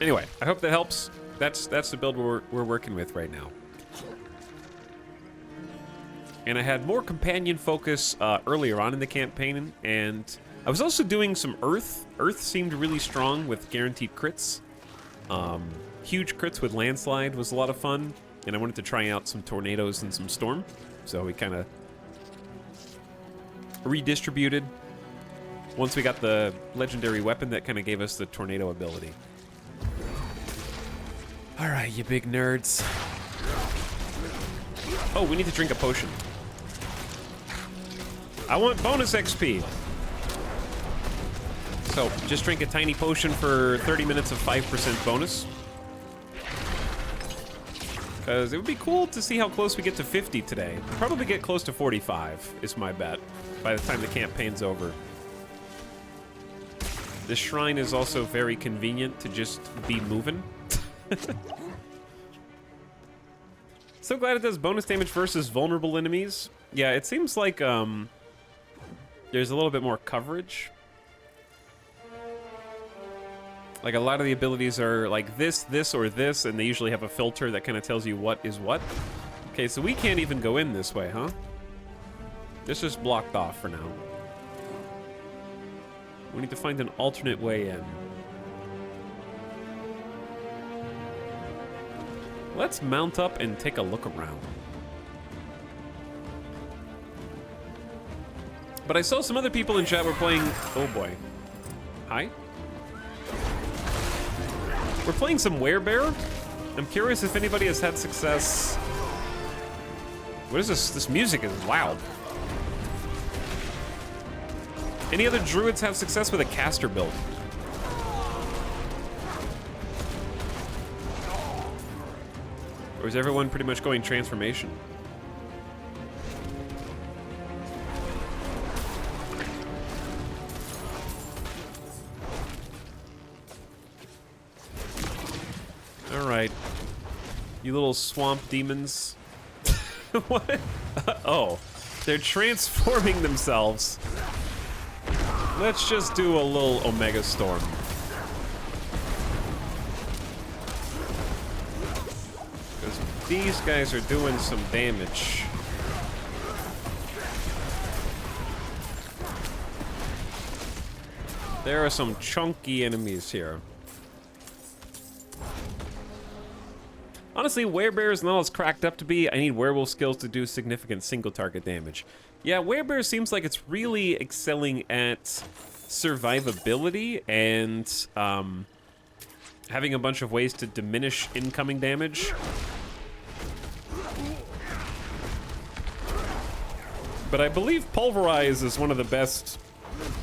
Anyway, I hope that helps. That's the build we're working with right now. And I had more companion focus earlier on in the campaign, and I was also doing some Earth. Earth seemed really strong with guaranteed crits. Huge crits with Landslide was a lot of fun, and I wanted to try out some Tornadoes and some Storm, so we kind of redistributed. Once we got the legendary weapon, that kind of gave us the Tornado ability. All right, you big nerds. Oh, we need to drink a potion. I want bonus XP. So, just drink a tiny potion for 30 minutes of 5% bonus. Because it would be cool to see how close we get to 50 today. Probably get close to 45, is my bet, by the time the campaign's over. This shrine is also very convenient to just be moving. So glad it does bonus damage versus vulnerable enemies. Yeah, it seems like there's a little bit more coverage. Like a lot of the abilities are like this, or this, and they usually have a filter that kind of tells you what is what. Okay, so we can't even go in this way, huh? This is blocked off for now. We need to find an alternate way in. Let's mount up and take a look around. But I saw some other people in chat were playing... Oh boy. Hi? We're playing some Werebear. I'm curious if anybody has had success... What is this? This music is loud. Any other druids have success with a caster build? Or is everyone pretty much going transformation? Alright. You little swamp demons. What? Oh. They're transforming themselves. Let's just do a little Omega Storm. Because these guys are doing some damage. There are some chunky enemies here. Honestly, Werebear is not as cracked up to be. I need werewolf skills to do significant single target damage. Yeah, Werebear seems like it's really excelling at survivability and having a bunch of ways to diminish incoming damage. But I believe Pulverize is one of the best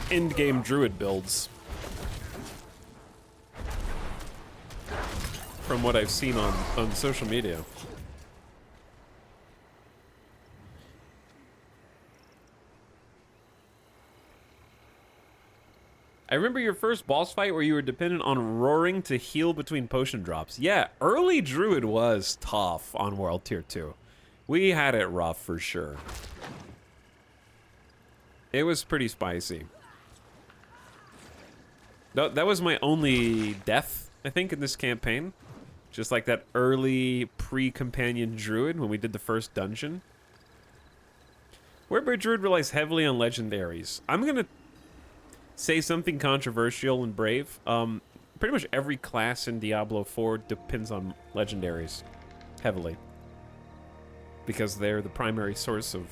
end-game druid builds. From what I've seen on social media. I remember your first boss fight where you were dependent on roaring to heal between potion drops. Yeah, early druid was tough on World Tier 2. We had it rough for sure. It was pretty spicy. That was my only death, I think, in this campaign. Just like that early pre-companion druid when we did the first dungeon. Werebear druid relies heavily on legendaries. I'm gonna say something controversial and brave. Pretty much every class in Diablo 4 depends on legendaries. Heavily. Because they're the primary source of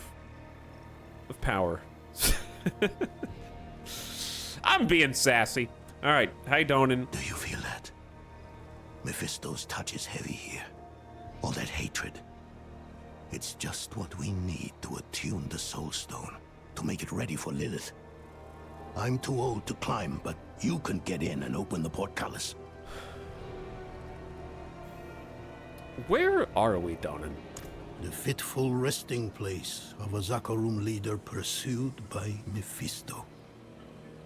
power. I'm being sassy. Alright, hi Donan. Do you feel that? Mephisto's touch is heavy here. All that hatred. It's just what we need to attune the Soul Stone, to make it ready for Lilith. I'm too old to climb, but you can get in and open the portcullis. Where are we, Donan? The fitful resting place of a Zakarum leader pursued by Mephisto.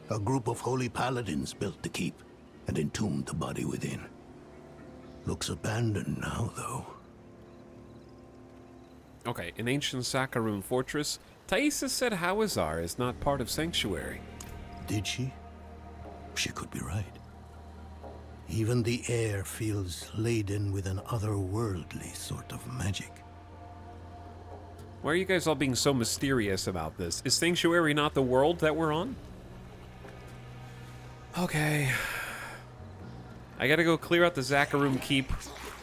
A group of holy paladins built the keep and entombed the body within. Looks abandoned now, though. Okay, in ancient Sakarum fortress, Thaisa said Hawazar is not part of Sanctuary. Did she? She could be right. Even the air feels laden with an otherworldly sort of magic. Why are you guys all being so mysterious about this? Is Sanctuary not the world that we're on? Okay. I gotta go clear out the Zakarum Keep.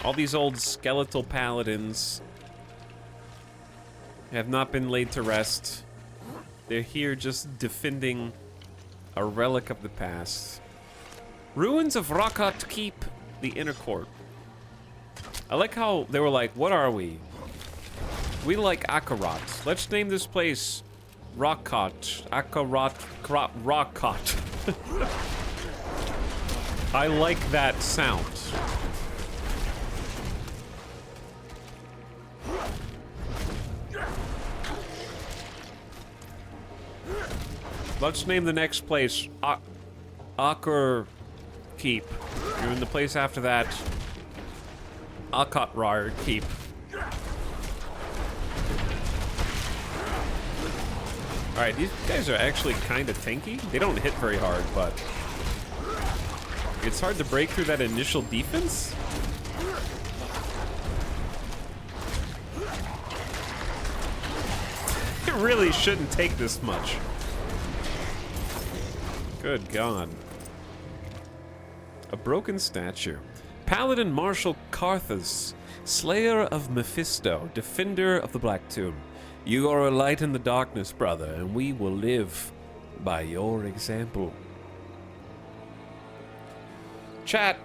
All these old skeletal paladins have not been laid to rest. They're here just defending a relic of the past. Ruins of Rakat Keep, the inner court. I like how they were like, what are we? We like Akarat. Let's name this place Rakat. Rakat. I like that sound. Let's name the next place Akar Keep. And the place after that, Akatrar Keep. Alright, these guys are actually kind of tanky. They don't hit very hard, but it's hard to break through that initial defense. It really shouldn't take this much. Good God. A broken statue. Paladin Marshal Karthus, Slayer of Mephisto, Defender of the Black Tomb. You are a light in the darkness, brother, and we will live by your example. Chat,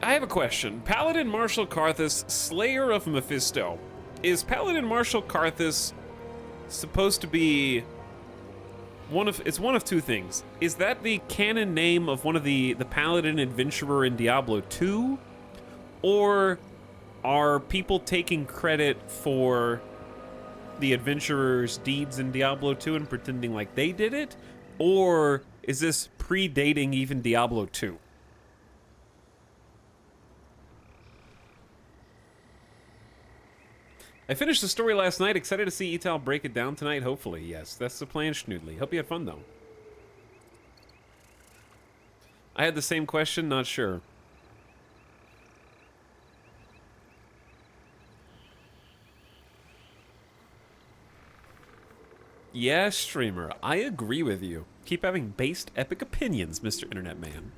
I have a question. Paladin Marshal Karthus, Slayer of Mephisto. Is Paladin Marshal Karthus supposed to be it's one of two things. Is that the canon name of one of the Paladin adventurer in Diablo 2? Or are people taking credit for the adventurer's deeds in Diablo 2 and pretending like they did it? Or is this predating even Diablo 2? I finished the story last night. Excited to see Etal break it down tonight, hopefully. Yes, that's the plan, Schnoodly. Hope you had fun, though. I had the same question, not sure. Yeah, streamer, I agree with you. Keep having based epic opinions, Mr. Internet Man.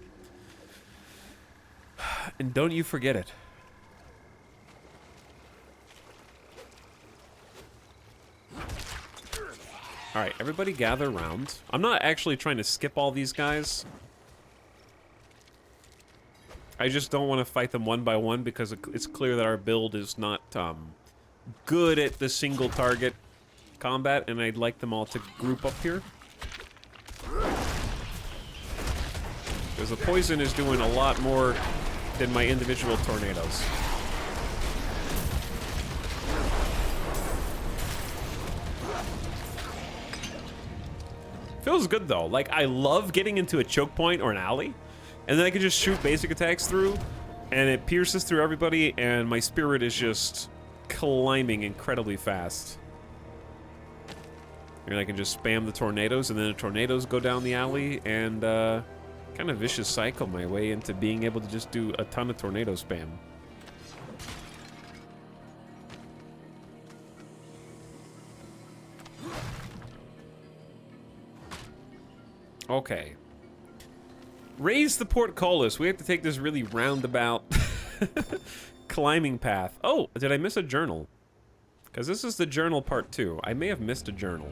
And don't you forget it. Alright, everybody gather around. I'm not actually trying to skip all these guys. I just don't want to fight them one by one because it's clear that our build is not good at the single target combat, and I'd like them all to group up here. Because the poison is doing a lot more than my individual tornadoes. Feels good though. Like, I love getting into a choke point or an alley, and then I can just shoot basic attacks through, and it pierces through everybody, and my spirit is just climbing incredibly fast. And I can just spam the tornadoes, and then the tornadoes go down the alley, and kind of vicious cycle my way into being able to just do a ton of tornado spam. Okay. Raise the portcullis. We have to take this really roundabout climbing path. Oh, did I miss a journal? Because this is the journal part 2. I may have missed a journal.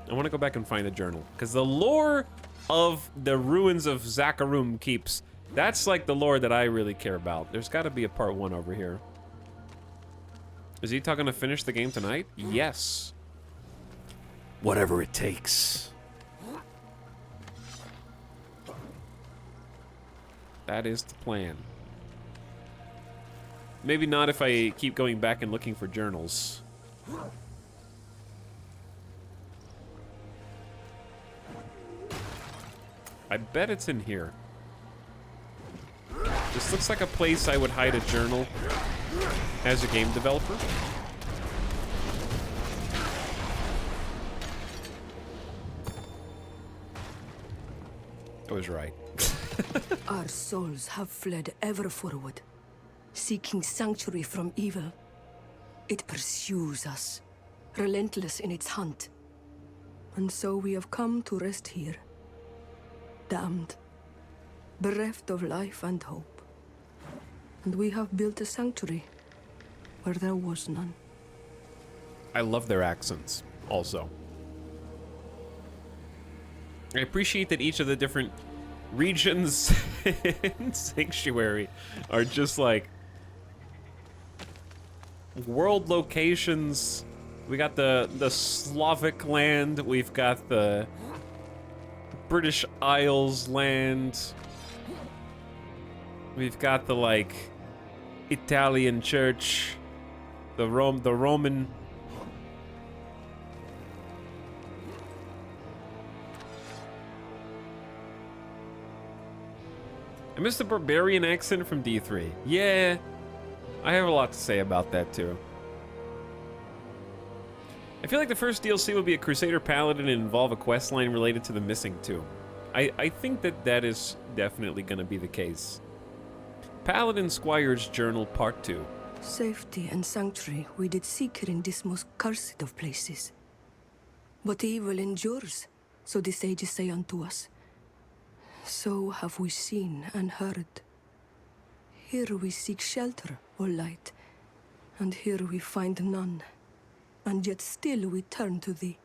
I want to go back and find a journal. Because the lore of the ruins of Zakarum Keeps, that's like the lore that I really care about. There's got to be a part 1 over here. Is Etal going to finish the game tonight? Yes. Whatever it takes. That is the plan. Maybe not if I keep going back and looking for journals. I bet it's in here. This looks like a place I would hide a journal as a game developer. I was right. Our souls have fled ever forward, seeking sanctuary from evil. It pursues us, relentless in its hunt. And so we have come to rest here, damned, bereft of life and hope. And we have built a sanctuary where there was none. I love their accents, also. I appreciate that each of the different regions in Sanctuary are just like world locations. We got the Slavic land, we've got the British Isles land, we've got the like Italian church, the Roman. I miss the barbarian accent from D3. Yeah, I have a lot to say about that too. I feel like the first DLC will be a Crusader Paladin and involve a questline related to the missing tomb. I think that is definitely going to be the case. Paladin Squire's Journal Part 2. Safety and sanctuary we did seek in this most cursed of places. But evil endures, so the sages say unto us. So have we seen and heard. Here we seek shelter or light, and here we find none. And yet still we turn to thee.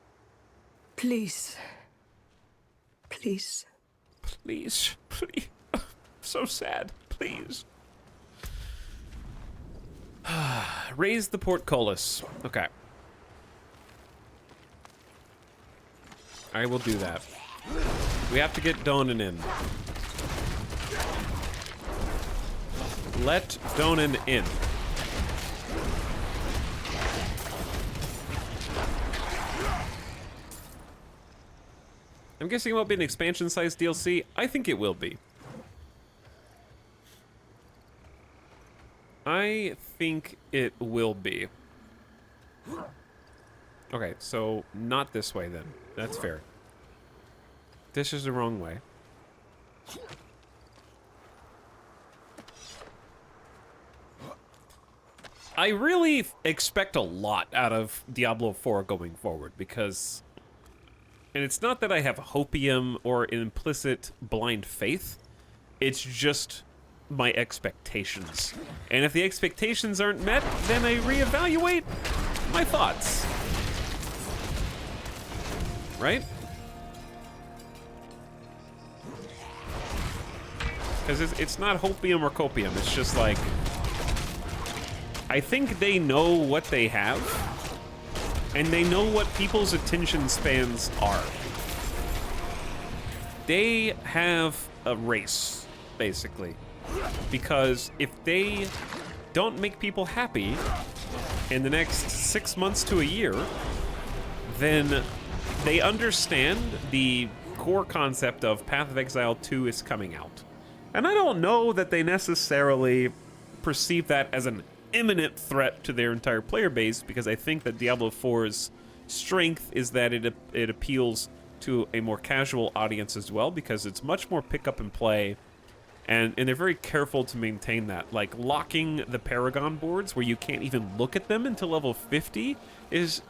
Please. Please. Please. Please. So sad. Please. Raise the portcullis. Okay. I will do that. We have to get Donan in. Let Donan in. I'm guessing it won't be an expansion-sized DLC. I think it will be. I think it will be. Okay, so not this way then. That's fair. This is the wrong way. I really expect a lot out of Diablo 4 going forward because... And it's not that I have hopium or an implicit blind faith. It's just my expectations. And if the expectations aren't met, then I reevaluate my thoughts. Right? Because it's not hopium or copium. It's just like... I think they know what they have. And they know what people's attention spans are. They have a race, basically. Because if they don't make people happy in the next 6 months to a year, then they understand the core concept of Path of Exile 2 is coming out. And I don't know that they necessarily perceive that as an imminent threat to their entire player base, because I think that Diablo 4's strength is that it appeals to a more casual audience as well, because it's much more pick up and play, and they're very careful to maintain that. Like locking the Paragon boards where you can't even look at them until level 50 is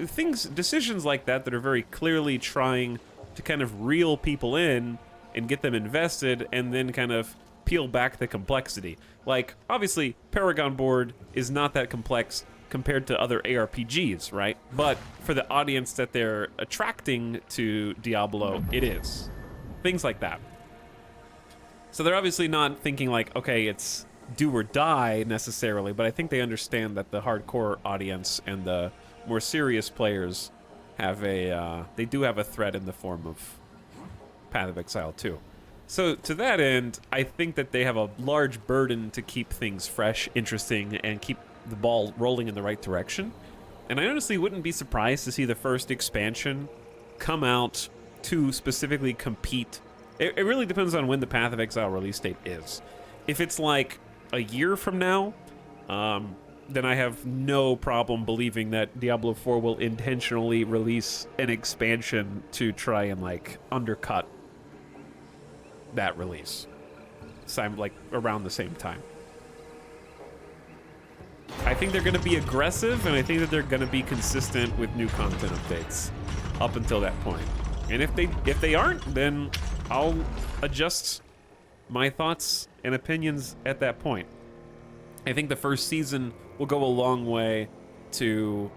decisions like that that are very clearly trying to kind of reel people in and get them invested, and then kind of peel back the complexity. Like, obviously, Paragon board is not that complex compared to other ARPGs, right? But for the audience that they're attracting to Diablo, it is. Things like that. So they're obviously not thinking like, okay, it's do or die necessarily, but I think they understand that the hardcore audience and the more serious players have they do have a threat in the form of Path of Exile 2. So to that end, I think that they have a large burden to keep things fresh, interesting, and keep the ball rolling in the right direction. And I honestly wouldn't be surprised to see the first expansion come out to specifically compete. It really depends on when the Path of Exile release date is. If it's like a year from now, then I have no problem believing that Diablo 4 will intentionally release an expansion to try and, like, undercut that release. Like, around the same time. I think they're going to be aggressive, and I think that they're going to be consistent with new content updates up until that point. And if they aren't, then I'll adjust my thoughts and opinions at that point. I think the first season will go a long way to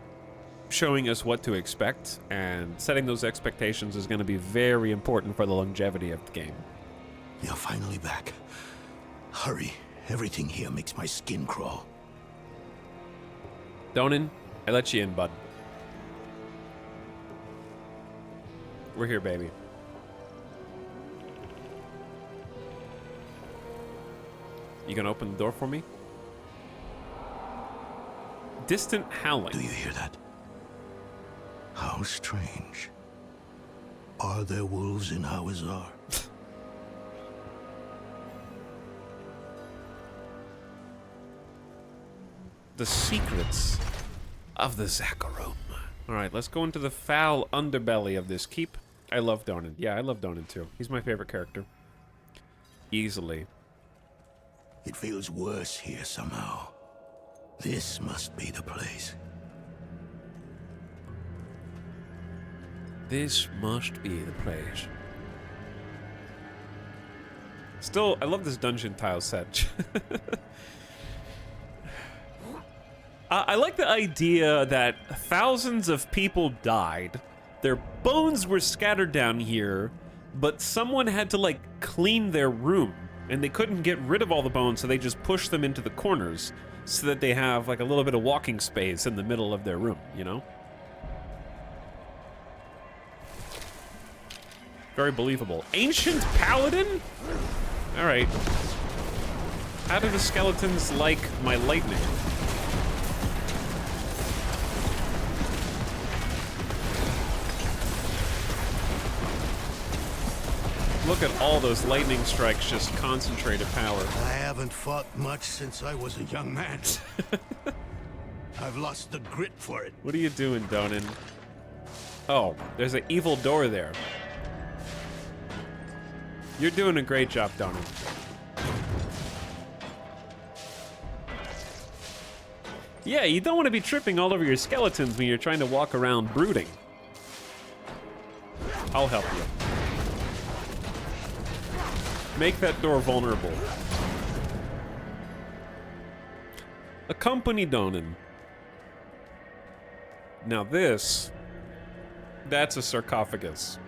showing us what to expect, and setting those expectations is going to be very important for the longevity of the game. You're finally back. Hurry. Everything here makes my skin crawl. Donan, I let you in, bud. We're here, baby. You gonna open the door for me? Distant howling. Do you hear that? How strange. Are there wolves in Hawazar? The secrets of the Zakharum. All right, let's go into the foul underbelly of this keep. I love Donan. Yeah, I love Donan too. He's my favorite character. Easily. It feels worse here somehow. This must be the place. This must be the place. Still, I love this dungeon tile set. I like the idea that thousands of people died, their bones were scattered down here, but someone had to, like, clean their room, and they couldn't get rid of all the bones, so they just pushed them into the corners so that they have, like, a little bit of walking space in the middle of their room, you know? Very believable. Ancient Paladin? Alright. How do the skeletons like my lightning? Look at all those lightning strikes, just concentrated power. I haven't fought much since I was a young man. I've lost the grit for it. What are you doing, Donan? Oh, there's an evil door there. You're doing a great job, Donan. Yeah, you don't want to be tripping all over your skeletons when you're trying to walk around brooding. I'll help you. Make that door vulnerable. Accompany Donan. Now this, that's a sarcophagus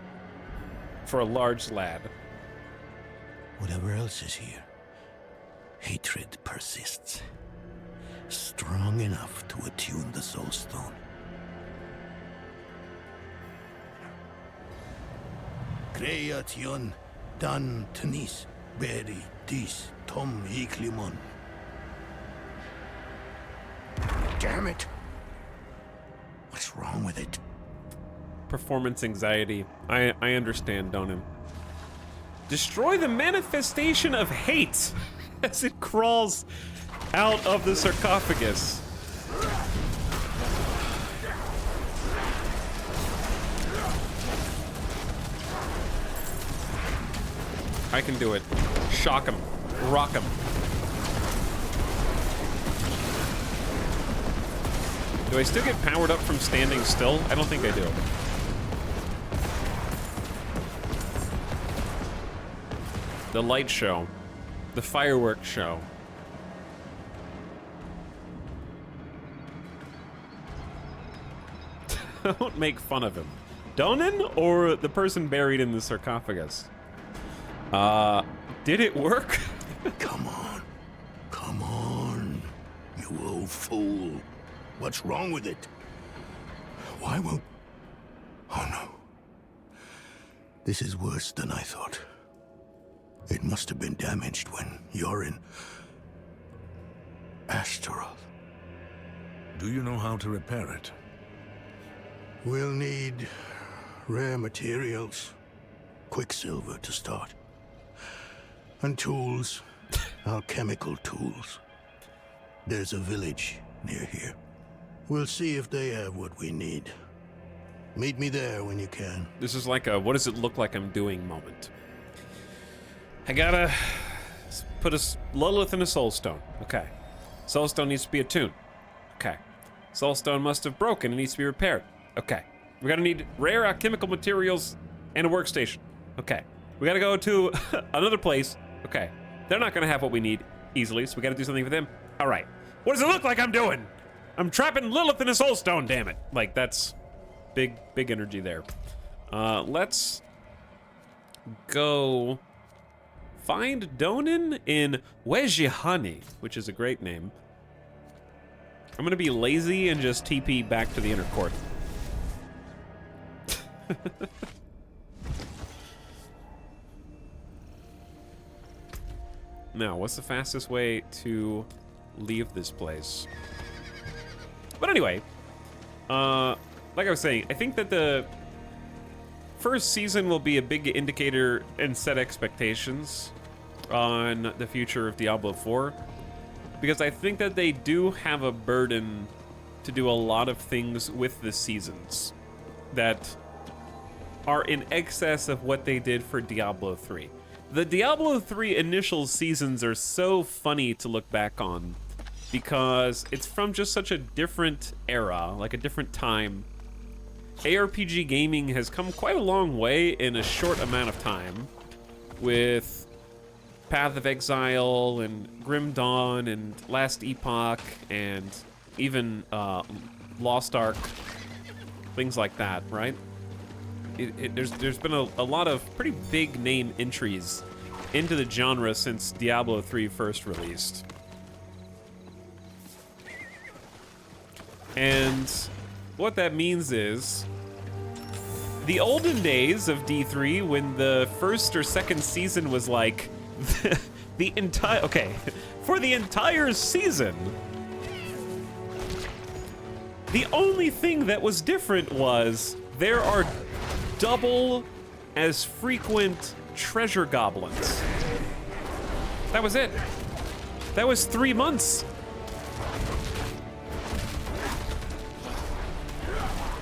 for a large lad. Whatever else is here, hatred persists. Strong enough to attune the Soul Stone. Creation dan tenis beri dis tom iklimon. Damn it! What's wrong with it? Performance anxiety. I understand, Donan. Destroy the manifestation of hate as it crawls out of the sarcophagus. I can do it. Shock him. Rock him. Do I still get powered up from standing still? I don't think I do. The light show. The fireworks show. Don't make fun of him. Donan or the person buried in the sarcophagus? Did it work? Come on. Come on, you old fool. What's wrong with it? Why won't... Oh no. This is worse than I thought. It must have been damaged when you're in Astaroth. Do you know how to repair it? We'll need rare materials. Quicksilver to start. And tools. alchemical tools. There's a village near here. We'll see if they have what we need. Meet me there when you can. This is like a what does it look like I'm doing moment. I gotta put a Lilith in a soul stone. Okay. Soul stone needs to be attuned. Okay. Soul stone must have broken. It needs to be repaired. Okay. We're gonna need rare alchemical materials and a workstation. Okay. We gotta go to another place. Okay. They're not gonna have what we need easily, so we gotta do something for them. All right. What does it look like I'm doing? I'm trapping Lilith in a soul stone, damn it. Like, that's big energy there. Let's go find Donan in Wejihani, which is a great name. I'm gonna be lazy and just TP back to the inner court. Now, what's the fastest way to leave this place? But anyway, like I was saying, I think that the first season will be a big indicator and set expectations on the future of Diablo 4, because I think that they do have a burden to do a lot of things with the seasons that are in excess of what they did for Diablo 3. The Diablo 3 initial seasons are so funny to look back on because it's from just such a different era, like a different time. ARPG gaming has come quite a long way in a short amount of time, with Path of Exile and Grim Dawn and Last Epoch and even Lost Ark, things like that, right? There's been a lot of pretty big name entries into the genre since Diablo 3 first released. And what that means is the olden days of D3, when the first or second season was like the entire, okay, for the entire season, the only thing that was different was there are double as frequent treasure goblins. That was it. That was 3 months.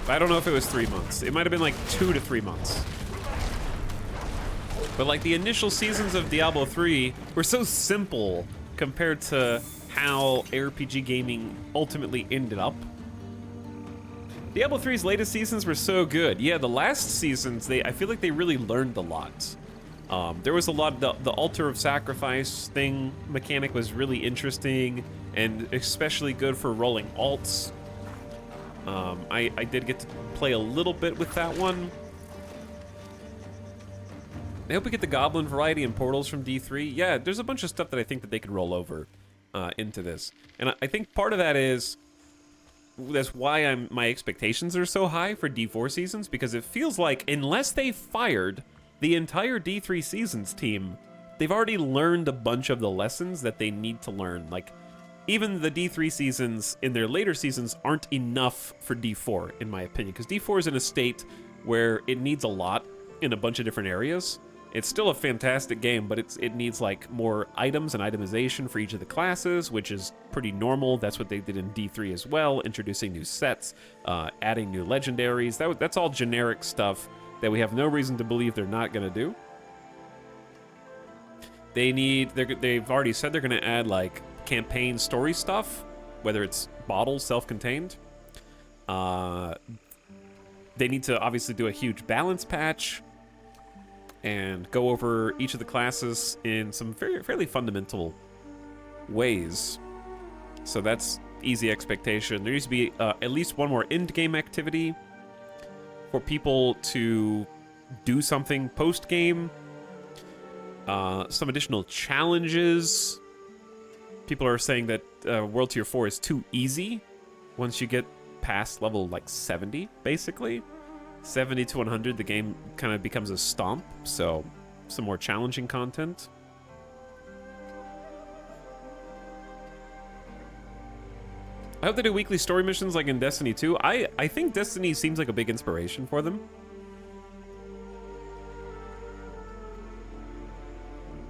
I don't know if it was 3 months. It might have been like 2 to 3 months. But like the initial seasons of Diablo 3 were so simple compared to how ARPG gaming ultimately ended up. Diablo 3's latest seasons were so good. Yeah, the last seasons, I feel like they really learned a lot. There was a lot, the altar of sacrifice thing mechanic was really interesting and especially good for rolling alts. I did get to play a little bit with that one. I hope we get the goblin variety and portals from D3. Yeah, there's a bunch of stuff that I think that they could roll over into this. And I think part of that is, that's why my expectations are so high for D4 seasons, because it feels like unless they fired the entire D3 seasons team, they've already learned a bunch of the lessons that they need to learn. Like, even the D3 seasons in their later seasons aren't enough for D4, in my opinion, because D4 is in a state where it needs a lot in a bunch of different areas. It's still a fantastic game, but it needs like more items and itemization for each of the classes, which is pretty normal. That's what they did in D3 as well, introducing new sets, adding new legendaries. That's all generic stuff that we have no reason to believe they're not going to do. They've already said they're going to add like campaign story stuff, whether it's bottles, self-contained. They need to obviously do a huge balance patch and go over each of the classes in some fairly fundamental ways. So that's easy expectation. There needs to be at least one more end-game activity for people to do something post-game. Some additional challenges. People are saying that World Tier 4 is too easy once you get past level like 70, basically. 70 to 100, the game kind of becomes a stomp, so some more challenging content. I hope they do weekly story missions like in Destiny 2. I think Destiny seems like a big inspiration for them.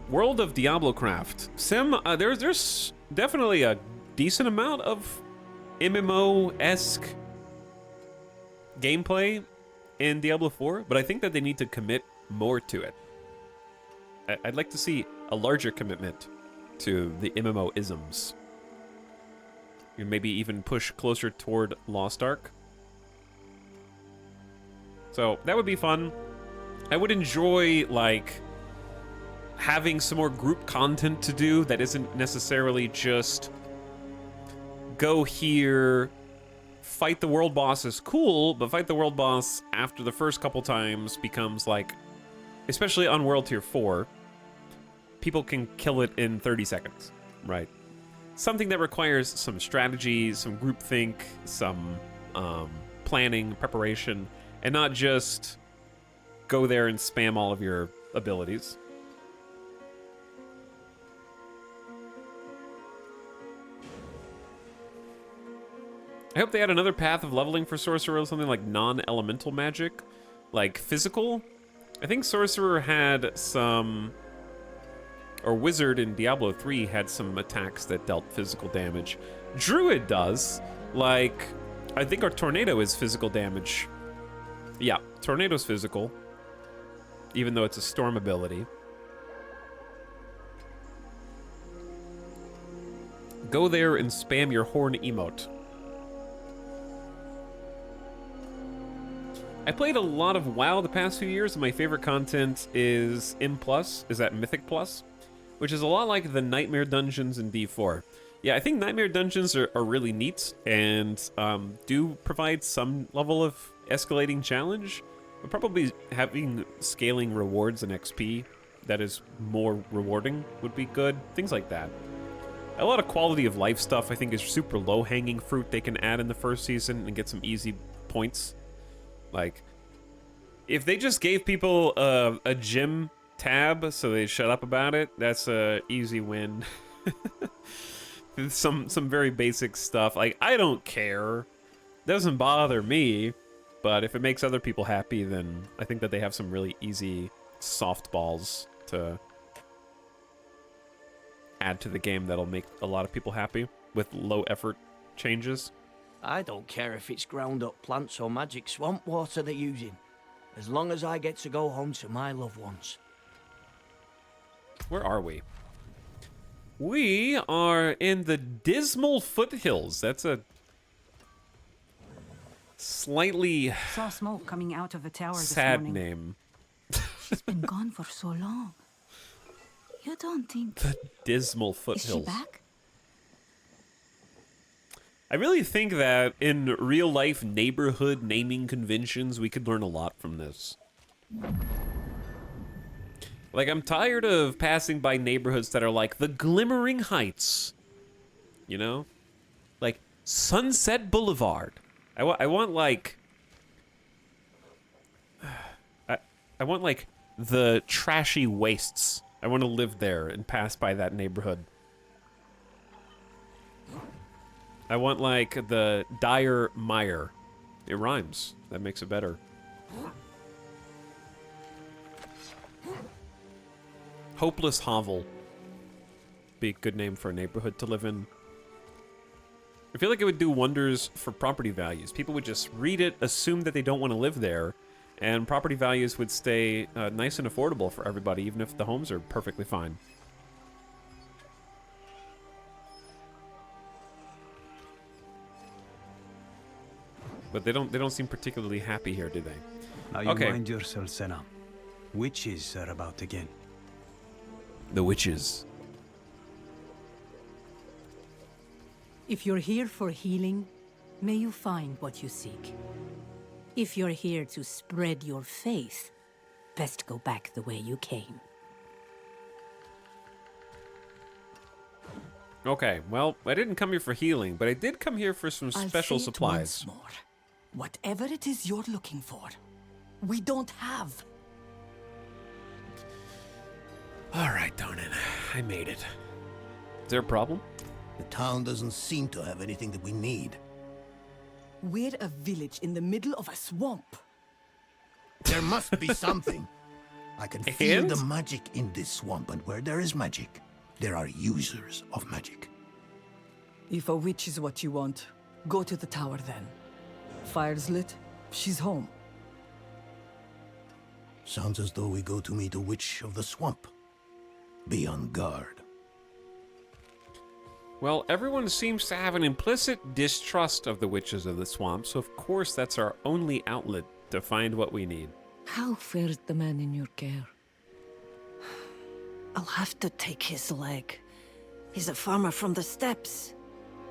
World of Diablo craft. Sim, there's definitely a decent amount of MMO-esque gameplay in Diablo 4, but I think that they need to commit more to it. I'd like to see a larger commitment to the MMO-isms. You maybe even push closer toward Lost Ark. So that would be fun. I would enjoy, like, having some more group content to do that isn't necessarily just go here, fight the world boss is cool, but fight the world boss after the first couple times becomes like, especially on World Tier 4, people can kill it in 30 seconds, right? Something that requires some strategy, some groupthink, some planning, preparation, and not just go there and spam all of your abilities. I hope they had another path of leveling for Sorcerer, something like non-elemental magic, like physical. I think Sorcerer had some, or Wizard in Diablo 3 had some attacks that dealt physical damage. Druid does, like, I think our Tornado is physical damage. Yeah, Tornado's physical, even though it's a storm ability. Go there and spam your horn emote. I played a lot of WoW the past few years, and my favorite content is M+, is that Mythic+, which is a lot like the Nightmare Dungeons in D4. Yeah, I think Nightmare Dungeons are really neat, and do provide some level of escalating challenge, but probably having scaling rewards and XP that is more rewarding would be good, things like that. A lot of quality of life stuff I think is super low-hanging fruit they can add in the first season and get some easy points. Like, if they just gave people a gym tab so they shut up about it, that's a easy win. some very basic stuff. Like, I don't care. Doesn't bother me, but if it makes other people happy, then I think that they have some really easy softballs to add to the game that'll make a lot of people happy with low effort changes. I don't care if it's ground up plants or magic swamp water they're using, as long as I get to go home to my loved ones. Where are we? We are in the Dismal Foothills. That's a slightly Saw smoke coming out of a tower this sad morning. name. She's been gone for so long. You don't think... The Dismal Is Foothills. she back? I really think that in real life neighborhood naming conventions, we could learn a lot from this. Like, I'm tired of passing by neighborhoods that are like the Glimmering Heights, you know? Like Sunset Boulevard. I want like... I want like the trashy wastes. I want to live there and pass by that neighborhood. I want, like, the dire mire. It rhymes. That makes it better. Hopeless Hovel. Be a good name for a neighborhood to live in. I feel like it would do wonders for property values. People would just read it, assume that they don't want to live there, and property values would stay nice and affordable for everybody, even if the homes are perfectly fine. But they don't seem particularly happy here, do they? Now you Okay. mind yourself, Senna. Witches are about again. The witches. If you're here for healing, may you find what you seek. If you're here to spread your faith, best go back the way you came. Okay, well, I didn't come here for healing, but I did come here for some I'll special say it supplies. once more. Whatever it is you're looking for, we don't have. All right, Donan, I made it. Is there a problem? The town doesn't seem to have anything that we need. We're a village in the middle of a swamp. There must be something. I can feel the magic in this swamp, and where there is magic, there are users of magic. If a witch is what you want, go to the tower then. Fire's lit, she's home. Sounds as though we go to meet a witch of the swamp. Be on guard. Well, everyone seems to have an implicit distrust of the witches of the swamp, so of course that's our only outlet to find what we need. How fares the man in your care? I'll have to take his leg. He's a farmer from the steppes.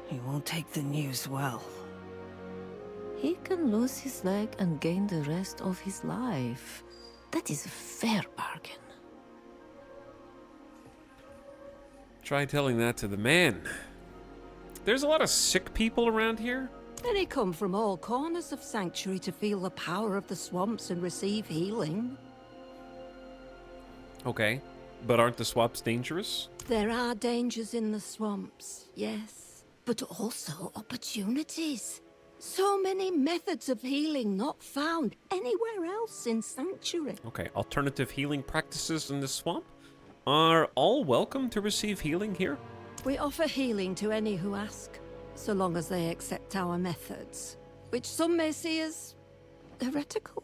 He won't take the news well. He can lose his leg and gain the rest of his life. That is a fair bargain. Try telling that to the man. There's a lot of sick people around here. Many come from all corners of Sanctuary to feel the power of the swamps and receive healing. Okay, but aren't the swamps dangerous? There are dangers in the swamps, yes, but also opportunities. So many methods of healing not found anywhere else in Sanctuary. Okay, alternative healing practices in the swamp? Are all welcome to receive healing here? We offer healing to any who ask, so long as they accept our methods, which some may see as heretical.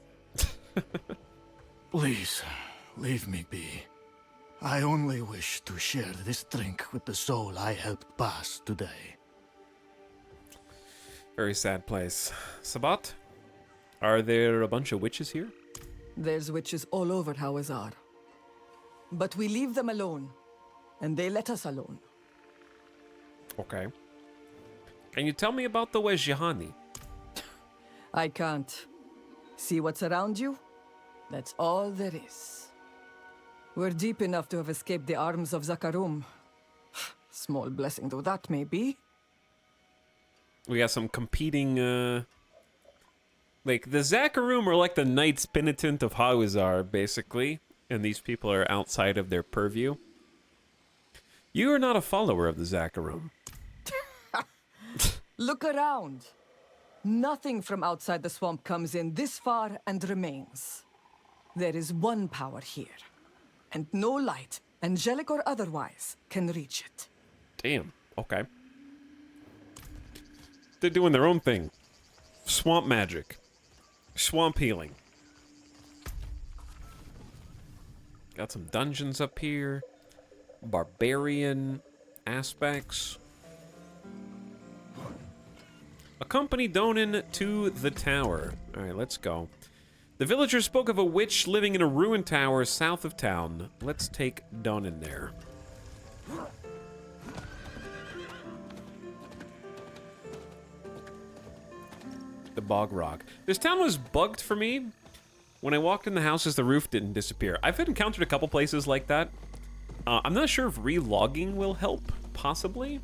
Please, leave me be. I only wish to share this drink with the soul I helped pass today. Very sad place. Sabat, are there a bunch of witches here? There's witches all over Hawazar. But we leave them alone, and they let us alone. Okay. Can you tell me about the Wejihani? I can't. See what's around you? That's all there is. We're deep enough to have escaped the arms of Zakarum. Small blessing though that may be. We got some competing, like, the Zakarum are like the Knights Penitent of Hawazar, basically. And these people are outside of their purview. You are not a follower of the Zakarum. Look around. Nothing from outside the swamp comes in this far and remains. There is one power here, and no light, angelic or otherwise, can reach it. Damn, okay. They're doing their own thing. Swamp magic. Swamp healing. Got some dungeons up here. Barbarian aspects. Accompany Donan to the tower. Alright, let's go. The villagers spoke of a witch living in a ruined tower south of town. Let's take Donan there. The Bog Rock. This town was bugged for me. When I walked in the houses, the roof didn't disappear. I've encountered a couple places like that. I'm not sure if re-logging will help, possibly.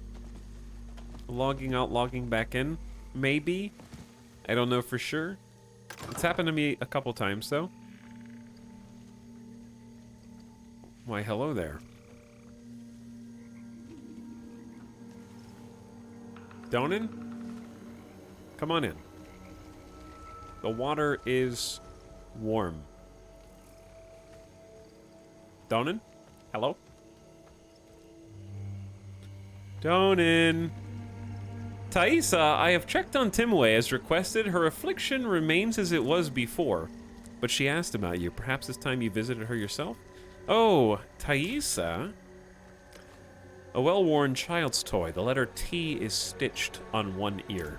Logging out, logging back in, maybe. I don't know for sure. It's happened to me a couple times, though. Why, hello there. Donan? Come on in. The water is warm. Donan? Hello? Donan. Thaisa, I have checked on Timway as requested. Her affliction remains as it was before. But she asked about you. Perhaps it's time you visited her yourself? Oh, Thaisa? A well-worn child's toy. The letter T is stitched on one ear.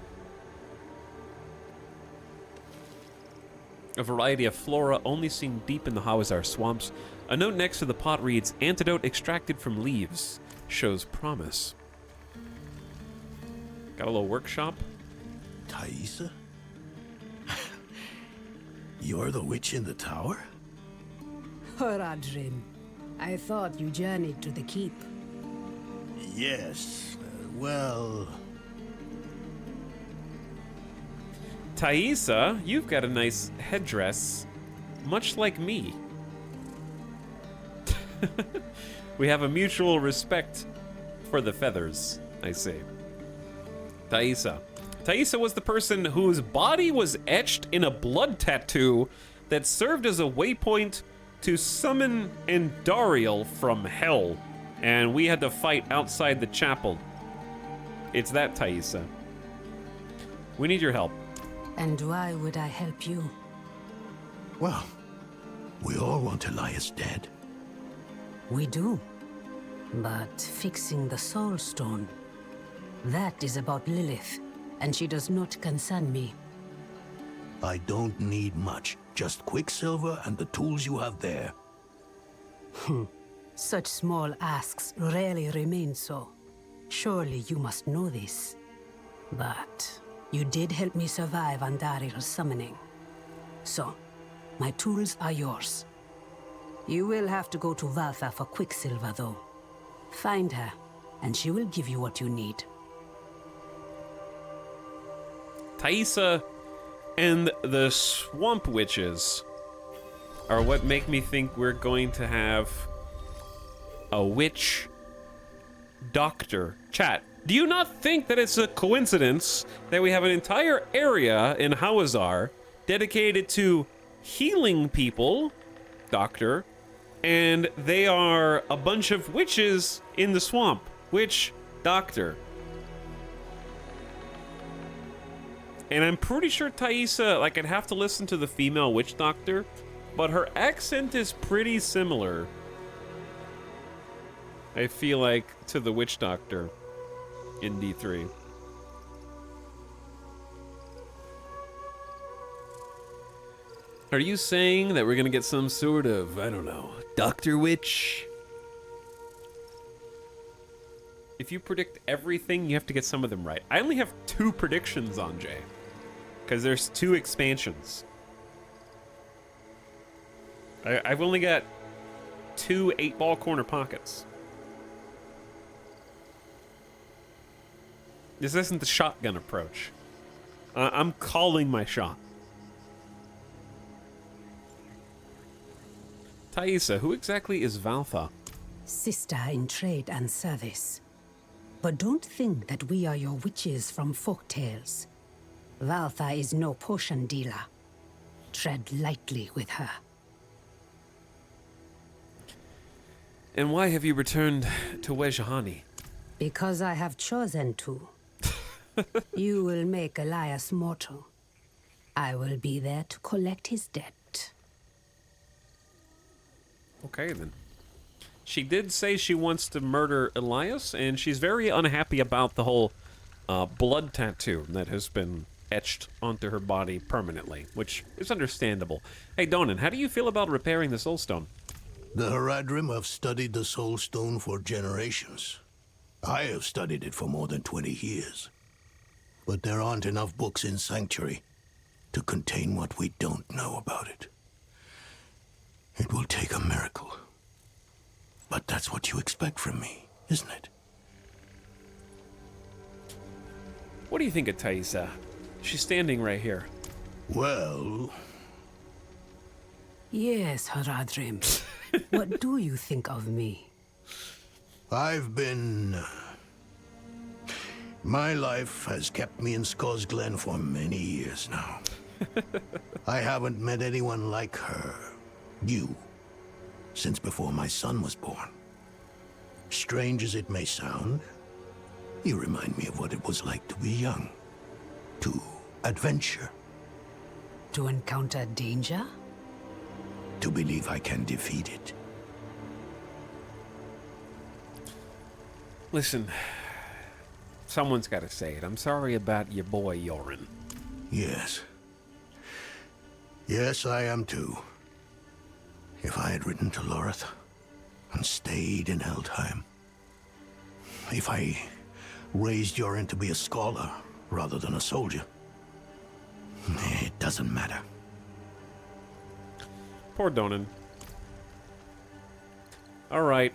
A variety of flora only seen deep in the Hawazar swamps. A note next to the pot reads, antidote extracted from leaves. Shows promise. Got a little workshop. Thaisa? You're the witch in the tower? Horadrim, I thought you journeyed to the keep. Yes, well... Thaisa, you've got a nice headdress, much like me. We have a mutual respect for the feathers, I say. Thaisa. Thaisa was the person whose body was etched in a blood tattoo that served as a waypoint to summon Andariel from hell, and we had to fight outside the chapel. It's that, Thaisa. We need your help. And why would I help you? Well, we all want Elias dead. We do. But fixing the Soul Stone, that is about Lilith, and she does not concern me. I don't need much. Just Quicksilver and the tools you have there. Such small asks rarely remain so. Surely you must know this. But you did help me survive Andariel's summoning. So, my tools are yours. You will have to go to Valtha for Quicksilver, though. Find her, and she will give you what you need. Thaisa and the Swamp Witches are what make me think we're going to have a witch doctor. Chat, do you not think that it's a coincidence that we have an entire area in Hawazar dedicated to healing people, doctor, and they are a bunch of witches in the swamp? Witch doctor. And I'm pretty sure Thaisa, like, I'd have to listen to the female witch doctor, but her accent is pretty similar, I feel like, to the witch doctor in D3. Are you saying that we're gonna get some sort of, I don't know, Doctor Witch? If you predict everything, you have to get some of them right. I only have 2 predictions on Jay, because there's 2 expansions. I've only got 2 8-ball corner pockets. This isn't the shotgun approach. I'm calling my shot. Thaisa, who exactly is Valtha? Sister in trade and service. But don't think that we are your witches from folktales. Valtha is no potion dealer. Tread lightly with her. And why have you returned to Wejahani? Because I have chosen to. You will make Elias mortal. I will be there to collect his debt. Okay, then. She did say she wants to murder Elias, and she's very unhappy about the whole blood tattoo that has been etched onto her body permanently, which is understandable. Hey, Donan, how do you feel about repairing the Soulstone? The Haradrim have studied the Soul Stone for generations. I have studied it for more than 20 years. But there aren't enough books in Sanctuary to contain what we don't know about it. It will take a miracle. But that's what you expect from me, isn't it? What do you think of Thaisa? She's standing right here. Well... Yes, Haradrim. What do you think of me? I've been... My life has kept me in Scott's Glen for many years now. I haven't met anyone like her, you, since before my son was born. Strange as it may sound, you remind me of what it was like to be young, to adventure. To encounter danger? To believe I can defeat it. Listen, someone's got to say it. I'm sorry about your boy, Yoren. Yes. Yes, I am too. If I had written to Lorith and stayed in Helheim. If I raised Yoren to be a scholar rather than a soldier. It doesn't matter. Poor Donan. Alright.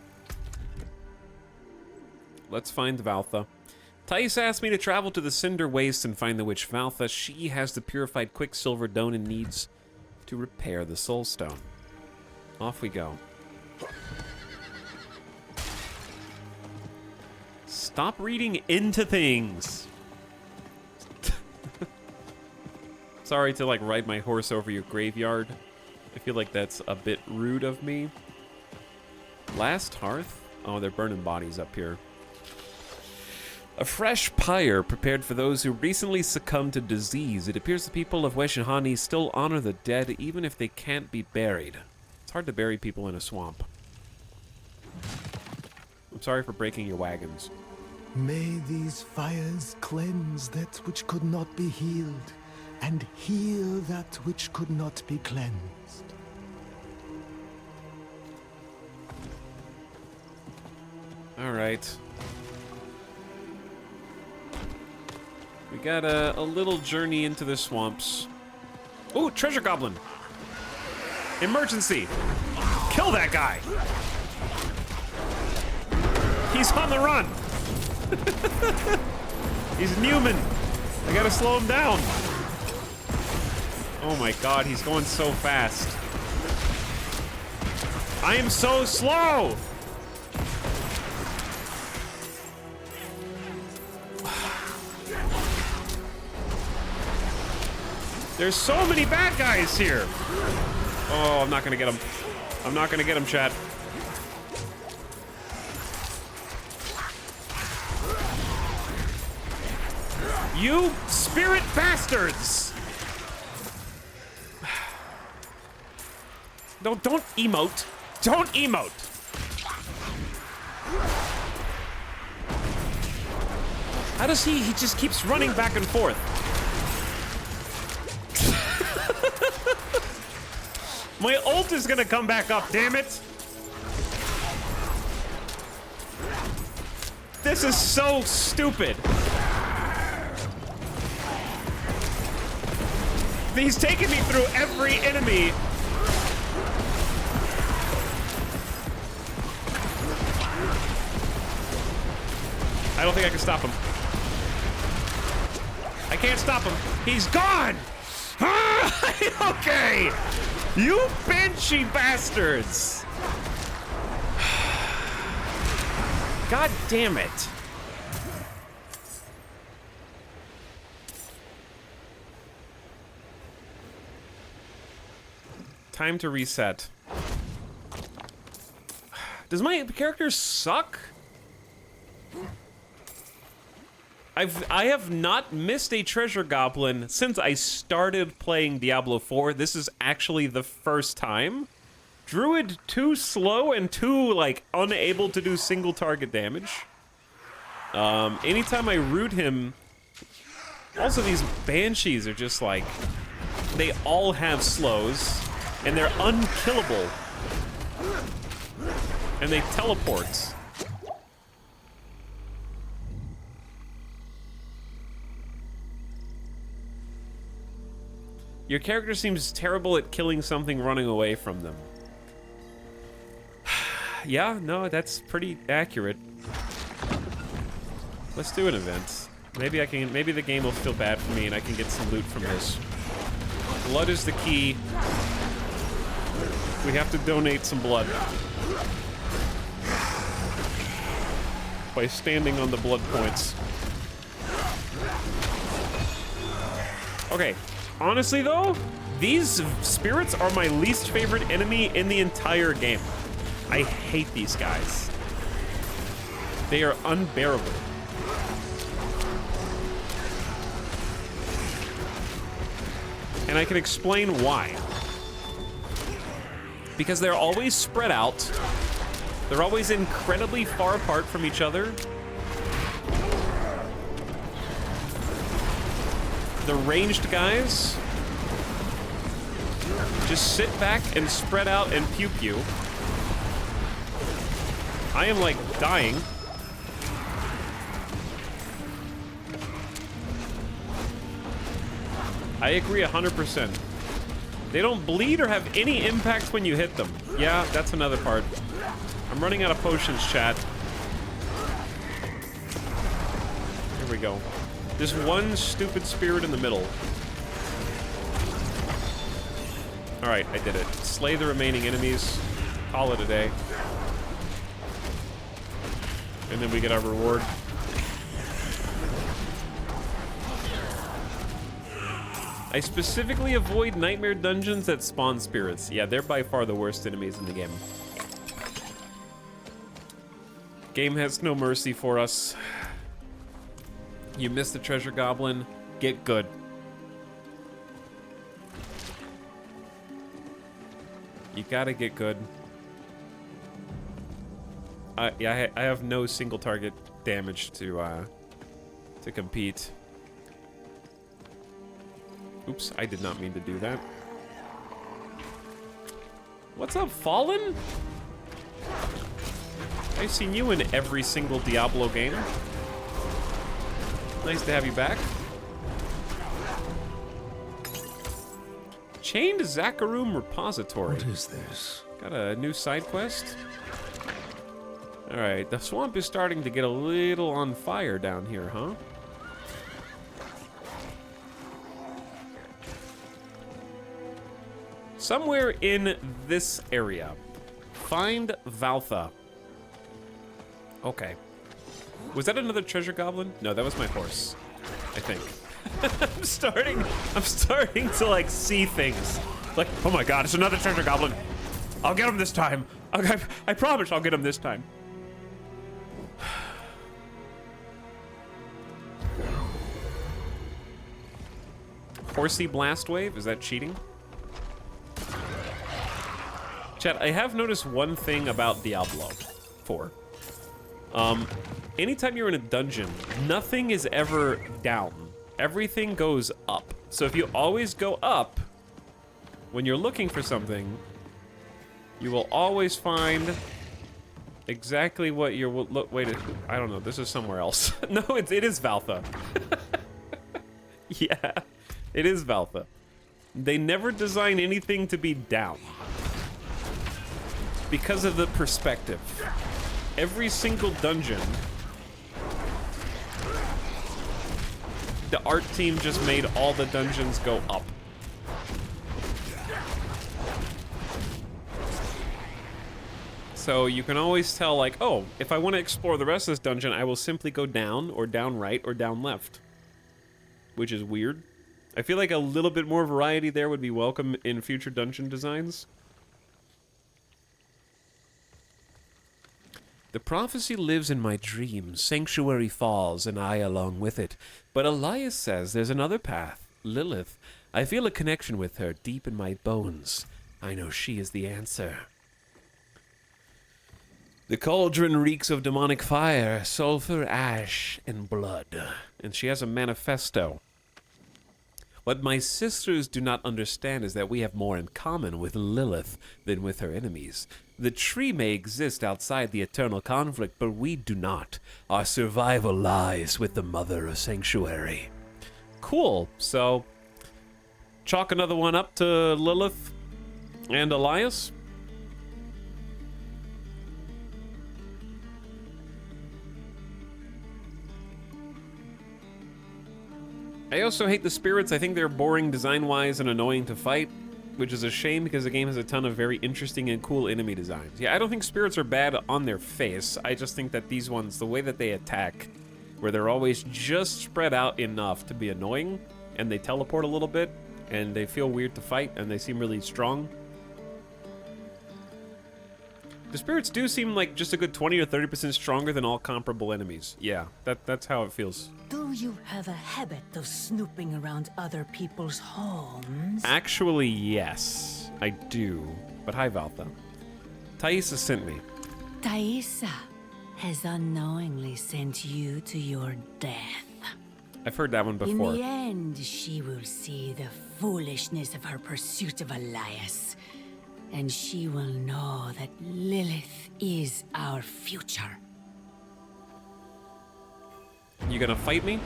Let's find Valtha. Thais asked me to travel to the Cinder Waste and find the witch Valtha. She has the purified quicksilver Donan needs to repair the Soul Stone. Off we go. Stop reading into things. Sorry to, like, ride my horse over your graveyard. I feel like that's a bit rude of me. Last hearth? Oh, they're burning bodies up here. A fresh pyre prepared for those who recently succumbed to disease. It appears the people of Weshihani still honor the dead even if they can't be buried. It's hard to bury people in a swamp. I'm sorry for breaking your wagons. May these fires cleanse that which could not be healed, and heal that which could not be cleansed. All right. We got a little journey into the swamps. Ooh, treasure goblin! Emergency! Kill that guy! He's on the run! He's Newman! I gotta slow him down! Oh my god, he's going so fast. I am so slow! There's so many bad guys here. Oh, I'm not gonna get him. I'm not gonna get him, chat. You spirit bastards! No, don't emote. Don't emote. How does he just keeps running back and forth. My ult is gonna come back up, damn it! This is so stupid. He's taking me through every enemy. I don't think I can stop him. I can't stop him. He's gone! Okay! You banshee bastards! God damn it. Time to reset. Does my character suck? I have not missed a treasure goblin since I started playing Diablo 4. This is actually the first time. Druid too slow and too, like, unable to do single target damage. Anytime I root him... Also, these banshees are just like... They all have slows, and they're unkillable. And they teleport. Your character seems terrible at killing something running away from them. Yeah, no, that's pretty accurate. Let's do an event. Maybe I can. Maybe the game will feel bad for me and I can get some loot from this. Blood is the key. We have to donate some blood. By standing on the blood points. Okay. Honestly, though, these spirits are my least favorite enemy in the entire game. I hate these guys. They are unbearable. And I can explain why. Because they're always spread out. They're always incredibly far apart from each other. The ranged guys just sit back and spread out and puke you. I am like dying. I agree 100%. They don't bleed or have any impact when you hit them. Yeah, that's another part. I'm running out of potions, chat. Here we go. There's one stupid spirit in the middle. Alright, I did it. Slay the remaining enemies. Call it a day. And then we get our reward. I specifically avoid nightmare dungeons that spawn spirits. Yeah, they're by far the worst enemies in the game. Game has no mercy for us. You missed the treasure goblin. Get good. You gotta get good. Yeah, I have no single target damage to compete. Oops, I did not mean to do that. What's up, Fallen? I've seen you in every single Diablo game. Nice to have you back. Chained Zakarum Repository. What is this? Got a new side quest. Alright, the swamp is starting to get a little on fire down here, huh? Somewhere in this area. Find Valtha. Okay. Was that another treasure goblin? No, that was my horse, I think. I'm starting to like see things. Like, oh my god, it's another treasure goblin. I'll get him this time. I promise I'll get him this time. Horsey Blast Wave, is that cheating? Chat, I have noticed one thing about Diablo 4. Anytime you're in a dungeon, nothing is ever down. Everything goes up. So if you always go up, when you're looking for something, you will always find exactly what you're... Look, wait, I don't know, this is somewhere else. No, it is Valtha. Yeah, it is Valtha. They never design anything to be down. Because of the perspective. Every single dungeon, the art team just made all the dungeons go up. So you can always tell, like, oh, if I want to explore the rest of this dungeon, I will simply go down, or down right, or down left. Which is weird. I feel like a little bit more variety there would be welcome in future dungeon designs. The prophecy lives in my dreams. Sanctuary falls, and I along with it. But Elias says there's another path. Lilith. I feel a connection with her deep in my bones. I know she is the answer. The cauldron reeks of demonic fire, sulfur, ash, and blood. And she has a manifesto. What my sisters do not understand is that we have more in common with Lilith than with her enemies. The tree may exist outside the eternal conflict, but we do not. Our survival lies with the Mother of Sanctuary. Cool. So, chalk another one up to Lilith and Elias. I also hate the spirits. I think they're boring design-wise and annoying to fight, which is a shame because the game has a ton of very interesting and cool enemy designs. Yeah, I don't think spirits are bad on their face. I just think that these ones, the way that they attack, where they're always just spread out enough to be annoying, and they teleport a little bit, and they feel weird to fight, and they seem really strong. The spirits do seem like just a good 20 or 30% stronger than all comparable enemies. Yeah, that's how it feels. Do you have a habit of snooping around other people's homes? Actually, yes, I do. But hi, Valtha. Thaisa sent me. Thaisa has unknowingly sent you to your death. I've heard that one before. In the end, she will see the foolishness of her pursuit of Elias. And she will know that Lilith is our future. You gonna fight me?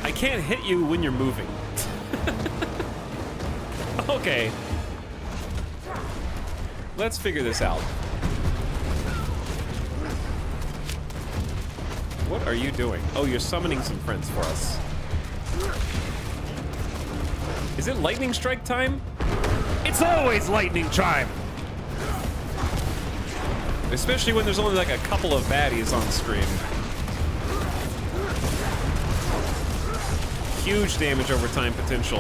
I can't hit you when you're moving. Okay. Let's figure this out. What are you doing? Oh, you're summoning some friends for us. Is it lightning strike time? It's always lightning time! Especially when there's only like a couple of baddies on screen. Huge damage over time potential.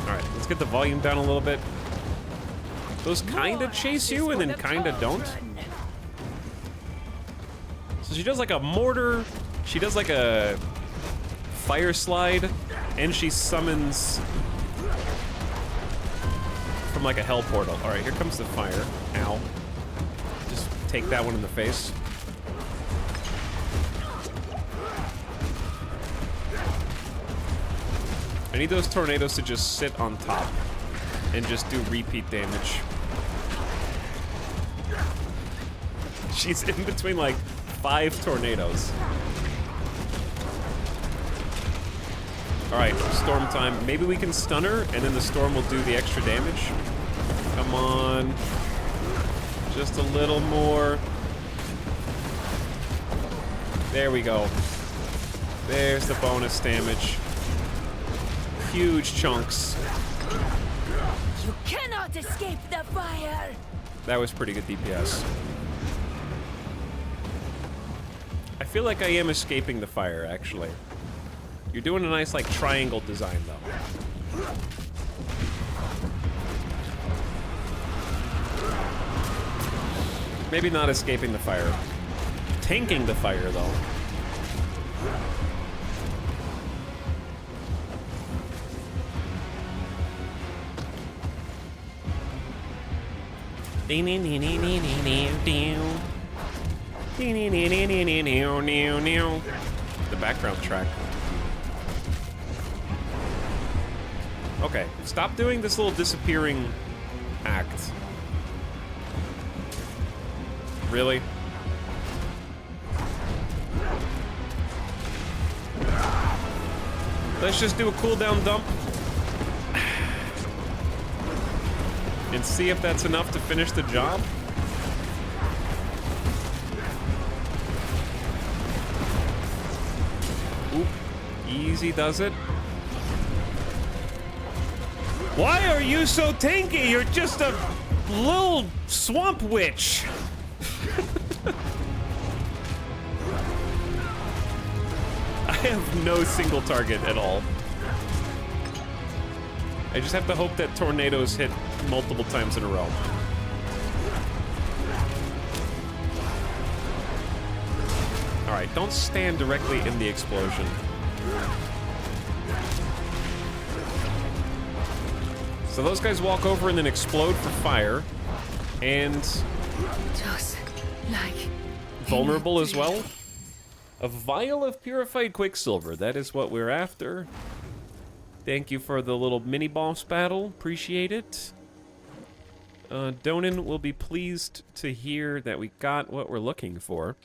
Alright, let's get the volume down a little bit. Those kinda chase you and then kinda don't. So she does like a mortar, she does like a fire slide, and she summons from like a hell portal. Alright, here comes the fire. Ow. Just take that one in the face. I need those tornadoes to just sit on top and just do repeat damage. She's in between like 5 tornadoes. Alright, storm time. Maybe we can stun her and then the storm will do the extra damage. Come on. Just a little more. There we go. There's the bonus damage. Huge chunks. You cannot escape the fire. That was pretty good DPS. I feel like I am escaping the fire, actually. You're doing a nice, like, triangle design, though. Maybe not escaping the fire. Tanking the fire, though. The background track. Okay, stop doing this little disappearing act. Really? Let's just do a cooldown dump. And see if that's enough to finish the job. Oop. Easy does it. Why are you so tanky? You're just a little swamp witch. I have no single target at all. I just have to hope that tornadoes hit multiple times in a row. Alright, don't stand directly in the explosion. So those guys walk over and then explode for fire. And Just like vulnerable as well. A vial of purified quicksilver. That is what we're after. Thank you for the little mini boss battle. Appreciate it. Donan will be pleased to hear that we got what we're looking for.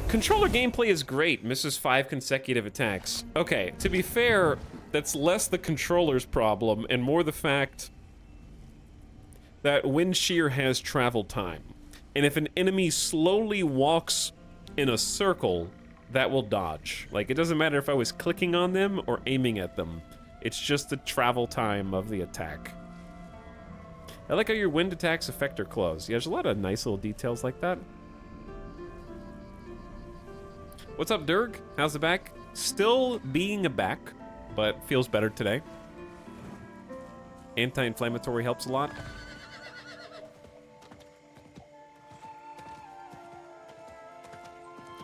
Controller gameplay is great. Misses 5 consecutive attacks. Okay, to be fair, that's less the controller's problem and more the fact that Wind Shear has travel time. And if an enemy slowly walks in a circle, that will dodge. Like, it doesn't matter if I was clicking on them or aiming at them. It's just the travel time of the attack. I like how your wind attacks affect her clothes. Yeah, there's a lot of nice little details like that. What's up, Durg? How's the back? Still being a back, but feels better today. Anti-inflammatory helps a lot.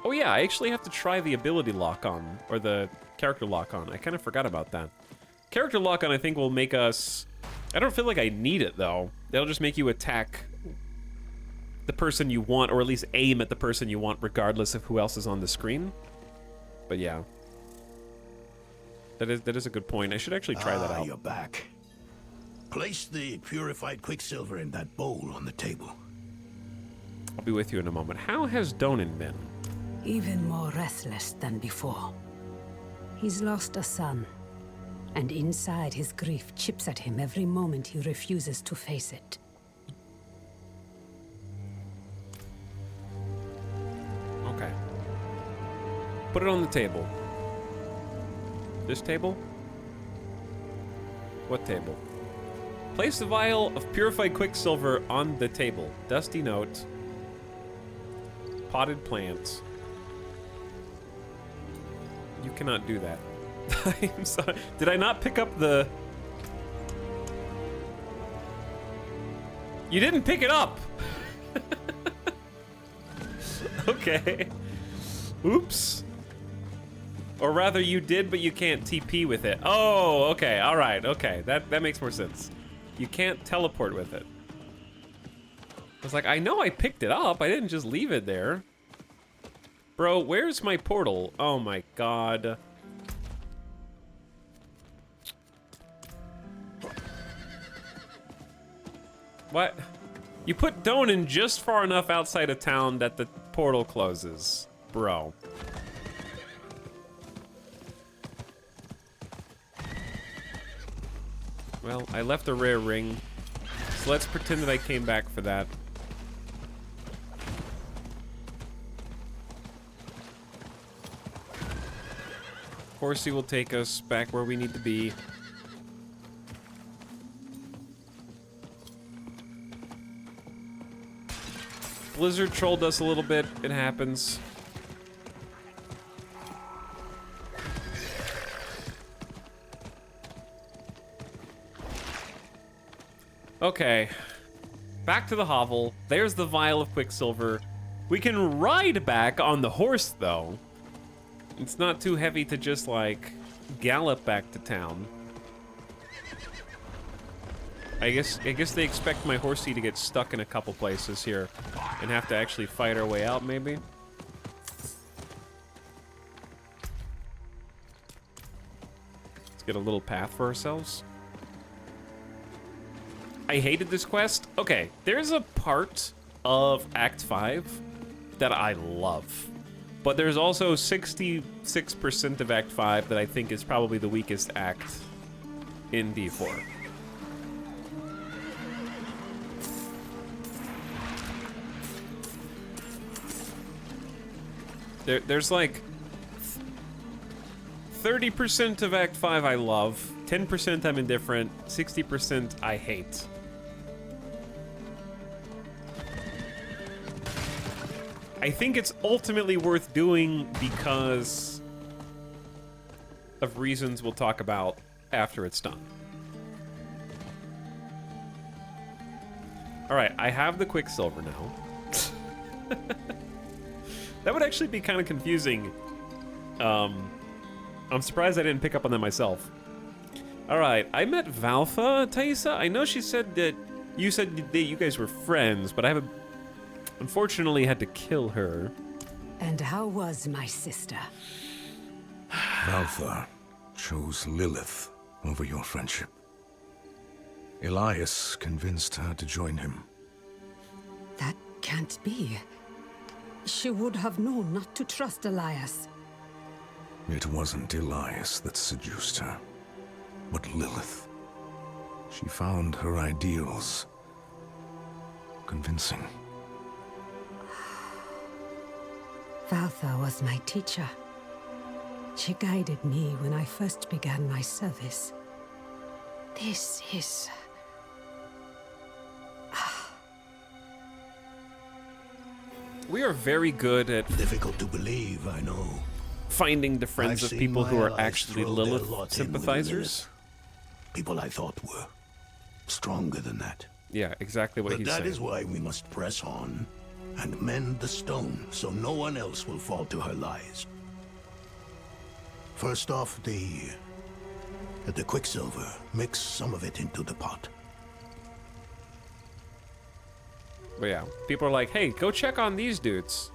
Oh yeah, I actually have to try the ability lock-on, or the character lock-on. I kind of forgot about that. Character lock-on, I think, will make us... I don't feel like I need it, though. That'll just make you attack the person you want, or at least aim at the person you want, regardless of who else is on the screen. But yeah. That is a good point. I should actually try that out. You're back. Place the purified quicksilver in that bowl on the table. I'll be with you in a moment. How has Donan been? Even more restless than before. He's lost a son, and inside his grief chips at him every moment he refuses to face it. Okay. Put it on the table. This table? What table? Place the vial of purified quicksilver on the table. Dusty note. potted plants. You cannot do that. I'm sorry. Did I not pick up the... You didn't pick it up! Okay. Oops. Or rather, you did, but you can't TP with it. Oh, okay, alright, okay. That makes more sense. You can't teleport with it. I was like, I know I picked it up. I didn't just leave it there. Bro, where's my portal? Oh my god. What? You put Donan just far enough outside of town that the portal closes. Bro. Well, I left a rare ring, so let's pretend that I came back for that. Horsey will take us back where we need to be. Blizzard trolled us a little bit. It happens. Okay. Back to the hovel. There's the vial of Quicksilver. We can ride back on the horse, though. It's not too heavy to just, like, gallop back to town. I guess they expect my horsey to get stuck in a couple places here and have to actually fight our way out, maybe. Let's get a little path for ourselves. I hated this quest. Okay, there's a part of Act 5 that I love. But there's also 66% of Act 5 that I think is probably the weakest act in D4. There's like 30% of Act 5 I love, 10% I'm indifferent, 60% I hate. I think it's ultimately worth doing because of reasons we'll talk about after it's done. All right, I have the Quicksilver now. That would actually be kind of confusing. I'm surprised I didn't pick up on that myself. All right, I met Valfa, Thaisa. I know she said that you said that you guys were friends, but I haven't. Unfortunately, had to kill her. And how was my sister? Valfa chose Lilith over your friendship. Elias convinced her to join him. That can't be. She would have known not to trust Elias. It wasn't Elias that seduced her, but Lilith. She found her ideals convincing. Valtha was my teacher. She guided me when I first began my service. This is... We are very good at... Difficult to believe, I know. Finding the friends I've of people seen who my are allies actually throw their Lilith lot in with sympathizers. Lilith. People I thought were stronger than that. Yeah, exactly what But he's that saying. is why we must press on and mend the stone so no one else will fall to her lies. First off, the Quicksilver. Mix some of it into the pot. But yeah, people are like, hey, go check on these dudes.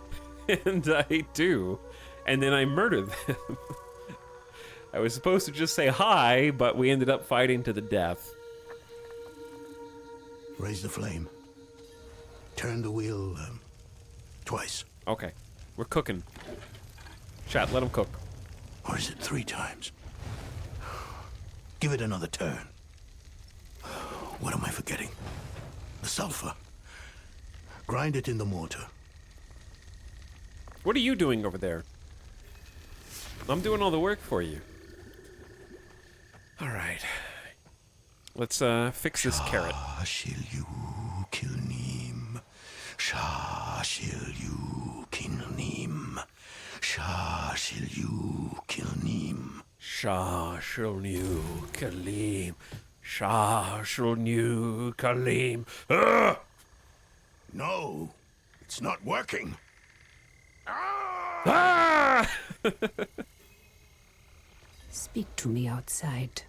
And I do. And then I murder them. I was supposed to just say hi, but we ended up fighting to the death. Raise the flame. Turn the wheel twice. Okay, we're cooking. Chat, let him cook. Or is it 3 times? Give it another turn. What am I forgetting? The sulfur. Grind it in the mortar. What are you doing over there? I'm doing all the work for you. All right. Let's fix this carrot. Shall you kill Neem? Shall you Kilnim. Shah Shilyu Kilnim. Shah Shulnu Kalim. Shah Shulnu Kalim. No, it's not working. Ah! Speak to me outside.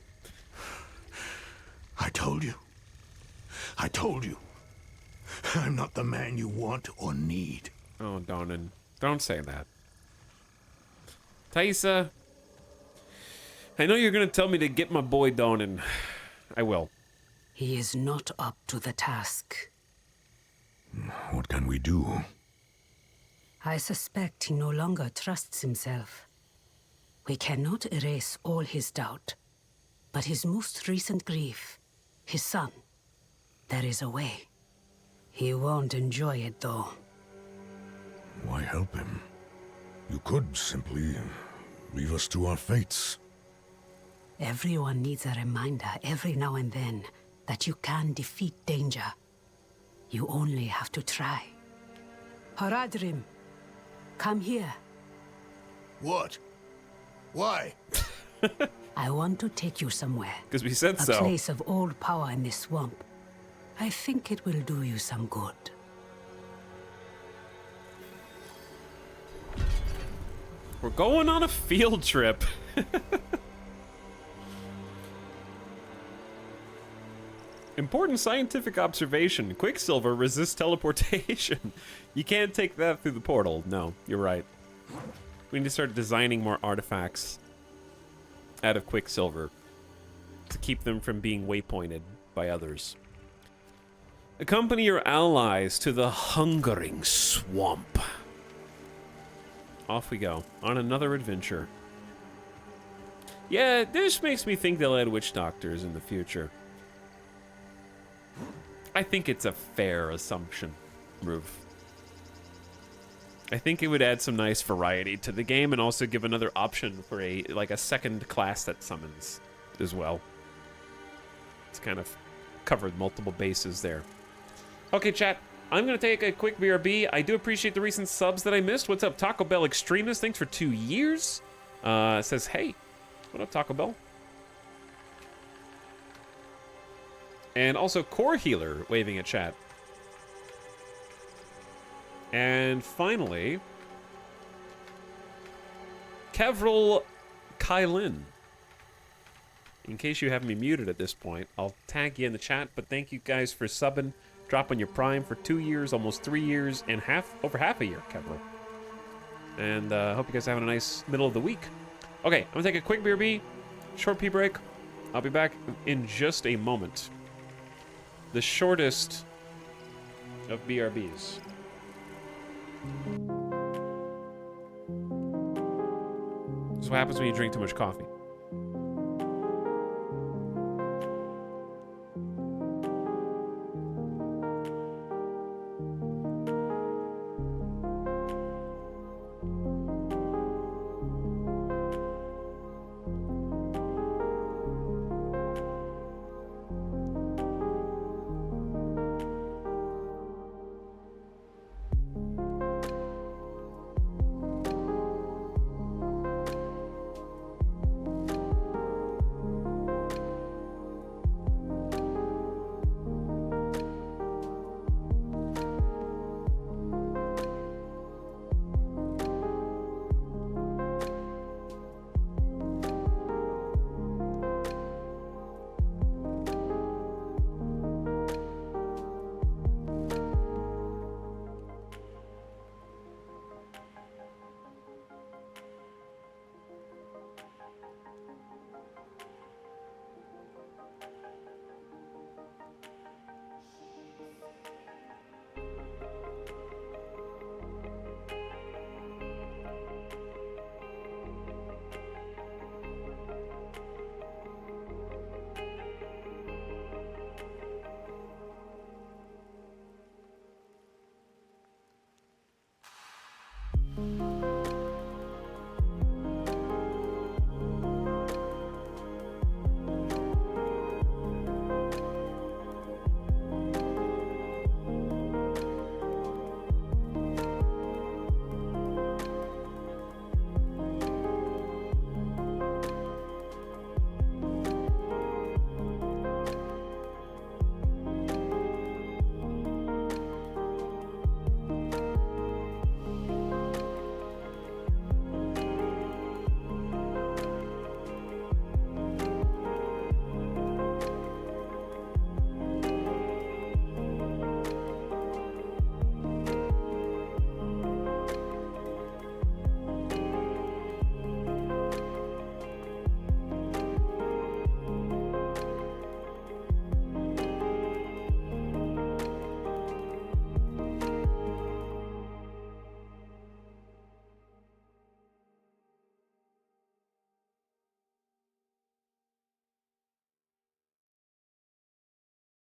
I told you. I told you. I'm not the man you want or need. Oh, Donan. Don't say that. Thaisa, I know you're gonna tell me to get my boy Donan. I will. He is not up to the task. What can we do? I suspect he no longer trusts himself. We cannot erase all his doubt, but his most recent grief, his son, there is a way. He won't enjoy it, though. Why help him? You could simply leave us to our fates. Everyone needs a reminder every now and then that you can defeat danger. You only have to try. Haradrim, come here. What? Why? I want to take you somewhere. Because we said so. A place of old power in this swamp. I think it will do you some good. We're going on a field trip. Important scientific observation. Quicksilver resists teleportation. You can't take that through the portal. No, you're right. We need to start designing more artifacts out of Quicksilver to keep them from being waypointed by others. Accompany your allies to the Hungering Swamp. Off we go, on another adventure. Yeah, this makes me think they'll add witch doctors in the future. I think it's a fair assumption, Roof. I think it would add some nice variety to the game and also give another option for a second class that summons as well. It's kind of covered multiple bases there. Okay, chat. I'm going to take a quick BRB. I do appreciate the recent subs that I missed. What's up, Taco Bell Extremist? Thanks for 2 years. Says, hey, what up, Taco Bell? And also Core Healer waving at chat. And finally, Kevril Kylin. In case you have me muted at this point, I'll tag you in the chat, but thank you guys for subbing. Dropping your Prime for 2 years, almost 3 years, and over half a year, Kevril. And hope you guys are having a nice middle of the week. Okay, I'm gonna take a quick BRB, short pee break. I'll be back in just a moment. The shortest of BRBs. This is what happens when you drink too much coffee.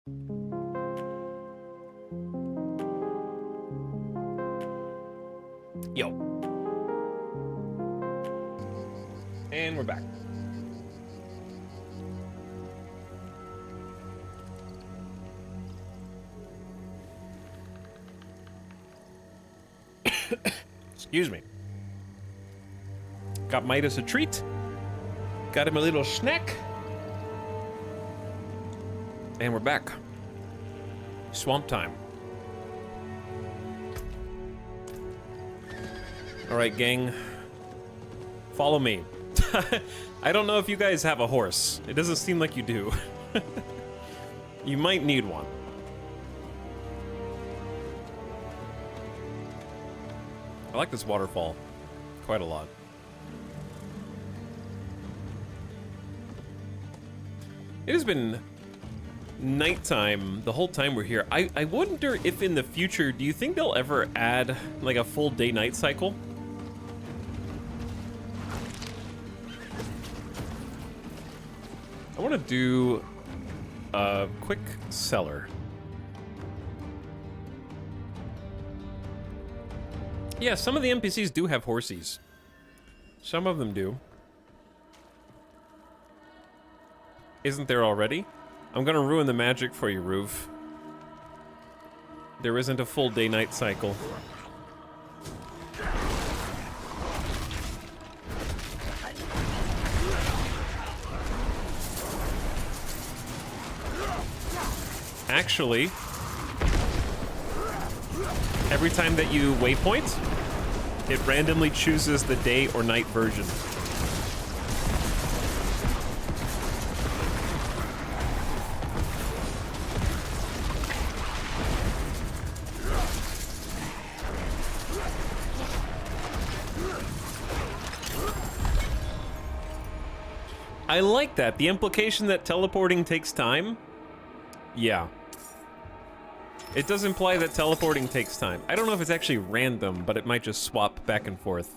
Yo. And we're back. Excuse me. Got Midas a treat. Got him a little snack. And we're back. Swamp time. Alright, gang. Follow me. I don't know if you guys have a horse. It doesn't seem like you do. You might need one. I like this waterfall quite a lot. It has been nighttime the whole time we're here. I wonder if in the future, do you think they'll ever add like a full day-night cycle? I want to do a quick cellar. Yeah, some of the NPCs do have horsies. Some of them do. Isn't there already? I'm gonna ruin the magic for you, Roof. There isn't a full day-night cycle. Actually, every time that you waypoint, it randomly chooses the day or night version. I like that. The implication that teleporting takes time. Yeah. It does imply that teleporting takes time. I don't know if it's actually random, but it might just swap back and forth.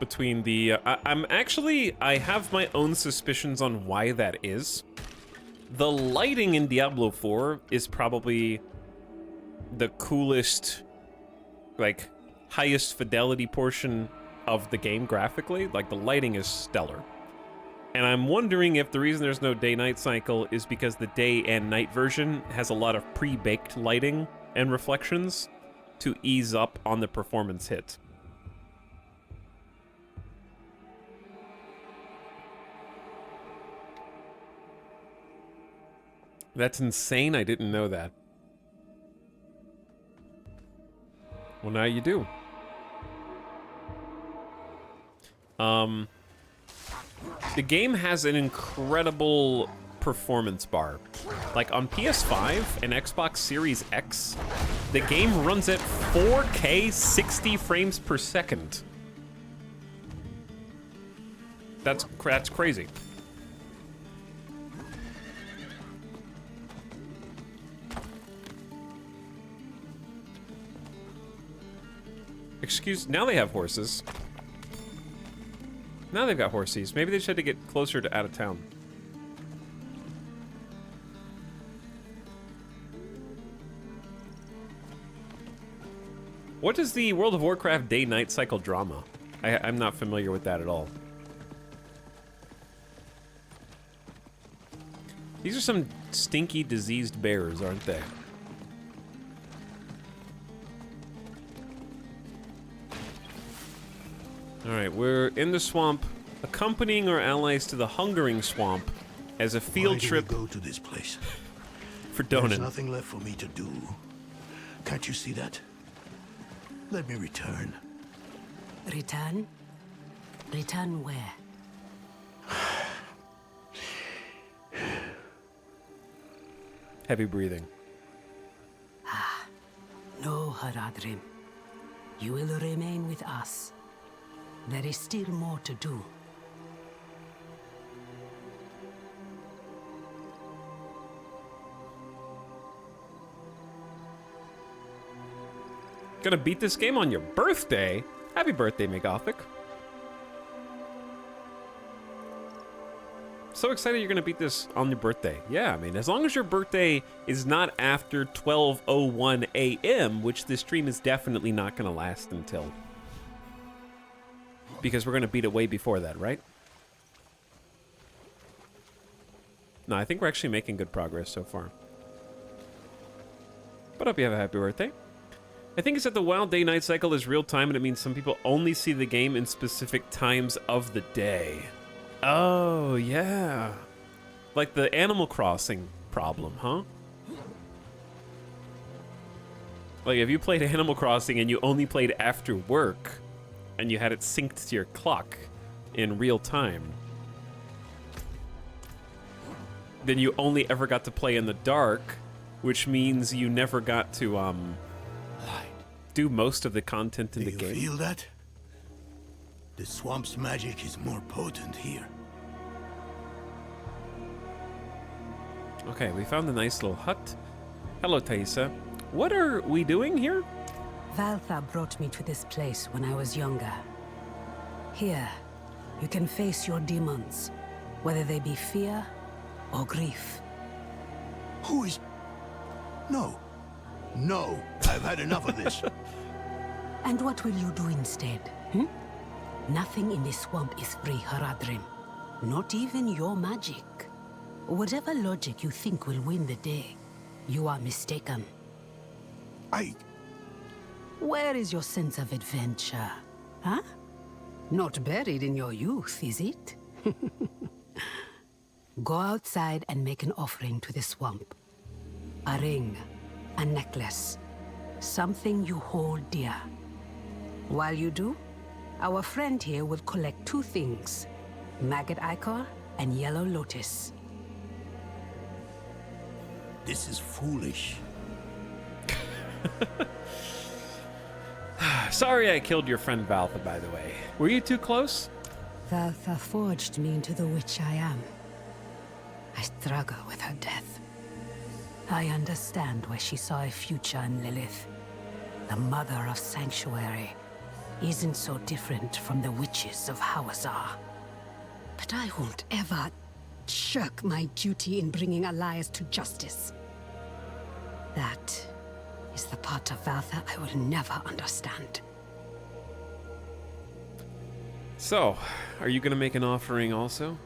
Between the... I have my own suspicions on why that is. The lighting in Diablo 4 is probably the coolest, like, highest fidelity portion of the game graphically. Like, the lighting is stellar. And I'm wondering if the reason there's no day-night cycle is because the day and night version has a lot of pre-baked lighting and reflections to ease up on the performance hit. That's insane. I didn't know that. Well, now you do. The game has an incredible performance bar. Like on PS5 and Xbox Series X, the game runs at 4K 60 frames per second. That's crazy. Now they have horses. Now they've got horses. Maybe they just had to get closer to out of town. What is the World of Warcraft day-night cycle drama? I'm not familiar with that at all. These are some stinky, diseased bears, aren't they? Alright, we're in the swamp, accompanying our allies to the Hungering Swamp as a field trip. Why do we go to this place? For Donan. There's nothing left for me to do. Can't you see that? Let me return. Return? Return where? Heavy breathing. No, Haradrim. You will remain with us. There is still more to do. Gonna beat this game on your birthday? Happy birthday, Megothic. so excited you're gonna beat this on your birthday. Yeah, I mean, as long as your birthday is not after 12:01 a.m., which this stream is definitely not gonna last until. Because we're gonna beat it way before that, right? No, I think we're actually making good progress so far. But I hope you have a happy birthday. I think it's that the WoW day-night cycle is real-time, and it means some people only see the game in specific times of the day. Oh, yeah. Like the Animal Crossing problem, huh? Like, if you played Animal Crossing and you only played after work, and you had it synced to your clock in real time, then you only ever got to play in the dark, which means you never got to, do most of the content in the game. Do you feel that? The swamp's magic is more potent here. Okay, we found a nice little hut. Hello, Thaisa. What are we doing here? Valtha brought me to this place when I was younger. Here, you can face your demons, whether they be fear or grief. Who is... No. No, I've had enough of this. And what will you do instead? Nothing in this swamp is free, Haradrim. Not even your magic. Whatever logic you think will win the day, you are mistaken. Where is your sense of adventure? Huh? Not buried in your youth, is it? Go outside and make an offering to the swamp. A ring, a necklace, something you hold dear. While you do, our friend here will collect two things, maggot ichor and yellow lotus. This is foolish. Sorry I killed your friend Valtha, by the way. Were you too close? Valtha forged me into the witch I am. I struggle with her death. I understand why she saw a future in Lilith. The mother of Sanctuary isn't so different from the witches of Hawazar. But I won't ever shirk my duty in bringing Elias to justice. That is the part of Valtha I will never understand. So, are you gonna make an offering also?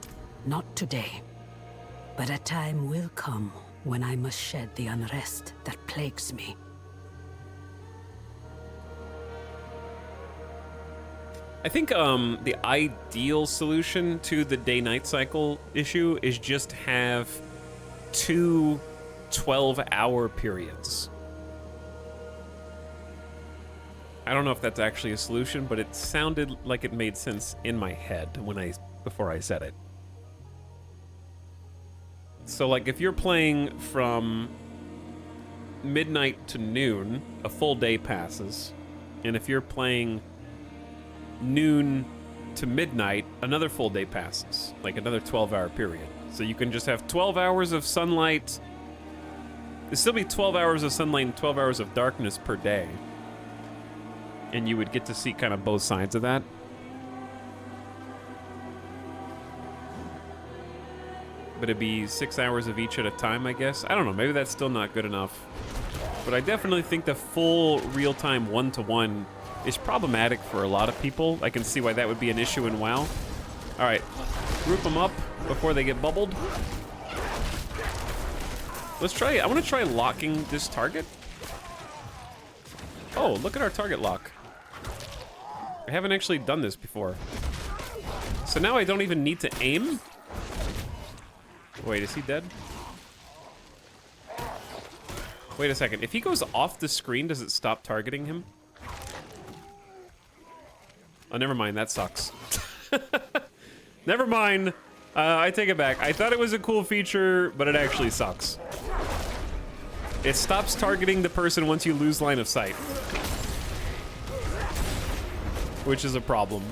Not today. But a time will come when I must shed the unrest that plagues me. I think the ideal solution to the day-night cycle issue is just have 2 12-hour periods. I don't know if that's actually a solution, but it sounded like it made sense in my head before I said it. So, like, if you're playing from midnight to noon, a full day passes. And if you're playing noon to midnight, another full day passes. Like, another 12-hour period. So you can just have 12 hours of sunlight. There'd still be 12 hours of sunlight and 12 hours of darkness per day. And you would get to see kind of both sides of that. But it'd be 6 hours of each at a time, I guess. I don't know, maybe that's still not good enough. But I definitely think the full real-time one-to-one is problematic for a lot of people. I can see why that would be an issue in WoW. All right, group them up before they get bubbled. Let's try, I want to try locking this target. Oh, look at our target lock. I haven't actually done this before. So now I don't even need to aim? Wait, is he dead? Wait a second. If he goes off the screen, does it stop targeting him? Oh, never mind. That sucks. Never mind. I take it back. I thought it was a cool feature, but it actually sucks. It stops targeting the person once you lose line of sight. Which is a problem.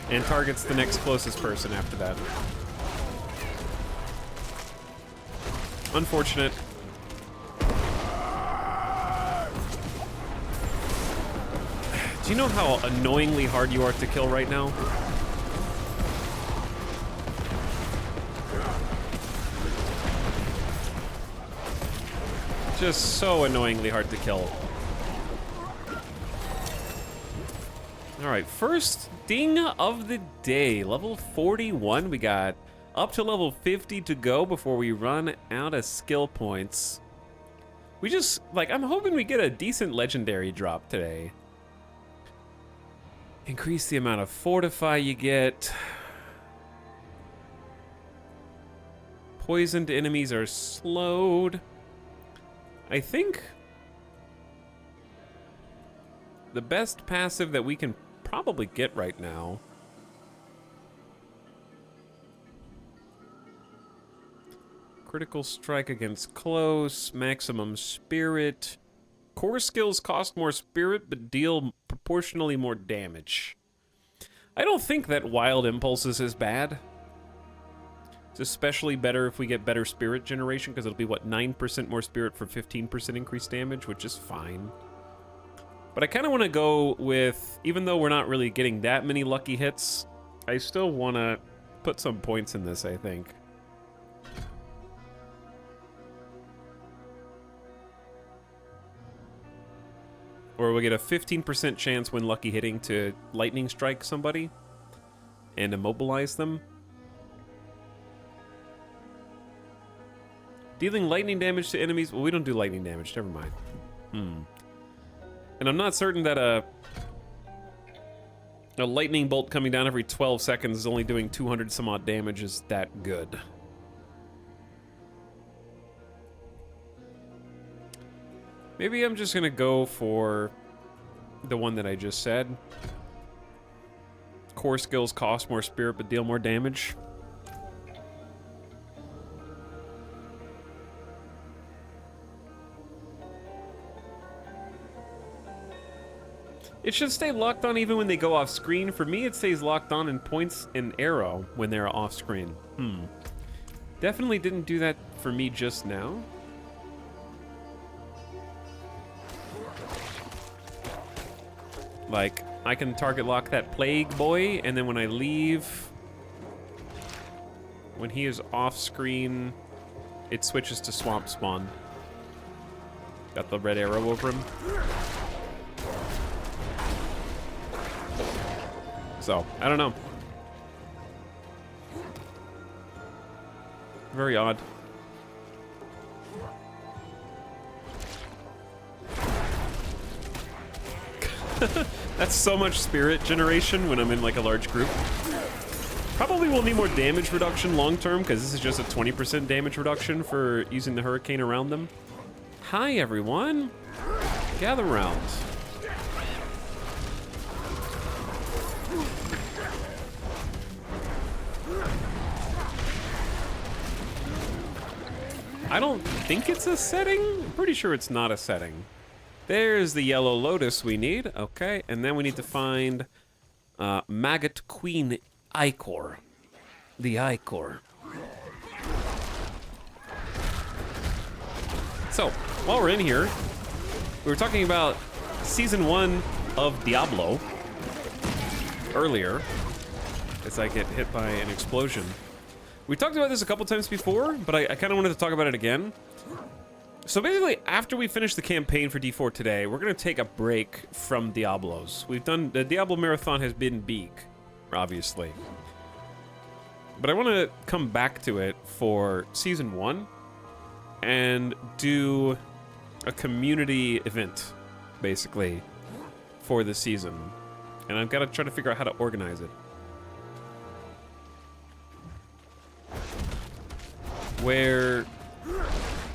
And targets the next closest person after that. Unfortunate. Do you know how annoyingly hard you are to kill right now? Just so annoyingly hard to kill. Alright, first ding of the day. Level 41. We got up to level 50 to go before we run out of skill points. We just, like, I'm hoping we get a decent legendary drop today. Increase the amount of fortify you get. Poisoned enemies are slowed. I think the best passive that we can probably get right now critical strike against close, maximum spirit. Core skills cost more spirit but deal proportionally more damage. I don't think that wild impulses is bad. It's especially better if we get better spirit generation, because it'll be, what, 9% more spirit for 15% increased damage, which is fine. But I kind of want to go with, even though we're not really getting that many lucky hits, I still want to put some points in this, I think. Or we get a 15% chance when lucky hitting to lightning strike somebody and immobilize them. Dealing lightning damage to enemies. Well, we don't do lightning damage. Never mind. And I'm not certain that a lightning bolt coming down every 12 seconds is only doing 200 some odd damage is that good. Maybe I'm just gonna go for the one that I just said. Core skills cost more spirit but deal more damage. It should stay locked on even when they go off screen. For me, it stays locked on and points an arrow when they're off screen. Definitely didn't do that for me just now. Like, I can target lock that plague boy, and then when I leave, when he is off screen, it switches to swamp spawn. Got the red arrow over him. So, I don't know. Very odd. That's so much spirit generation when I'm in like a large group. Probably will need more damage reduction long term, because this is just a 20% damage reduction for using the hurricane around them. Hi everyone. Gather round. I don't think it's a setting. I'm pretty sure it's not a setting. There's the yellow lotus we need. Okay, and then we need to find Maggot Queen Ichor. The Ichor. So, while we're in here, we were talking about Season 1 of Diablo earlier, as I get hit by an explosion. We talked about this a couple times before, but I kind of wanted to talk about it again. So basically, after we finish the campaign for D4 today, we're going to take a break from Diablos. We've done, the Diablo Marathon has been big, obviously. But I want to come back to it for Season 1 and do a community event, basically, for the season. And I've got to try to figure out how to organize it. Where,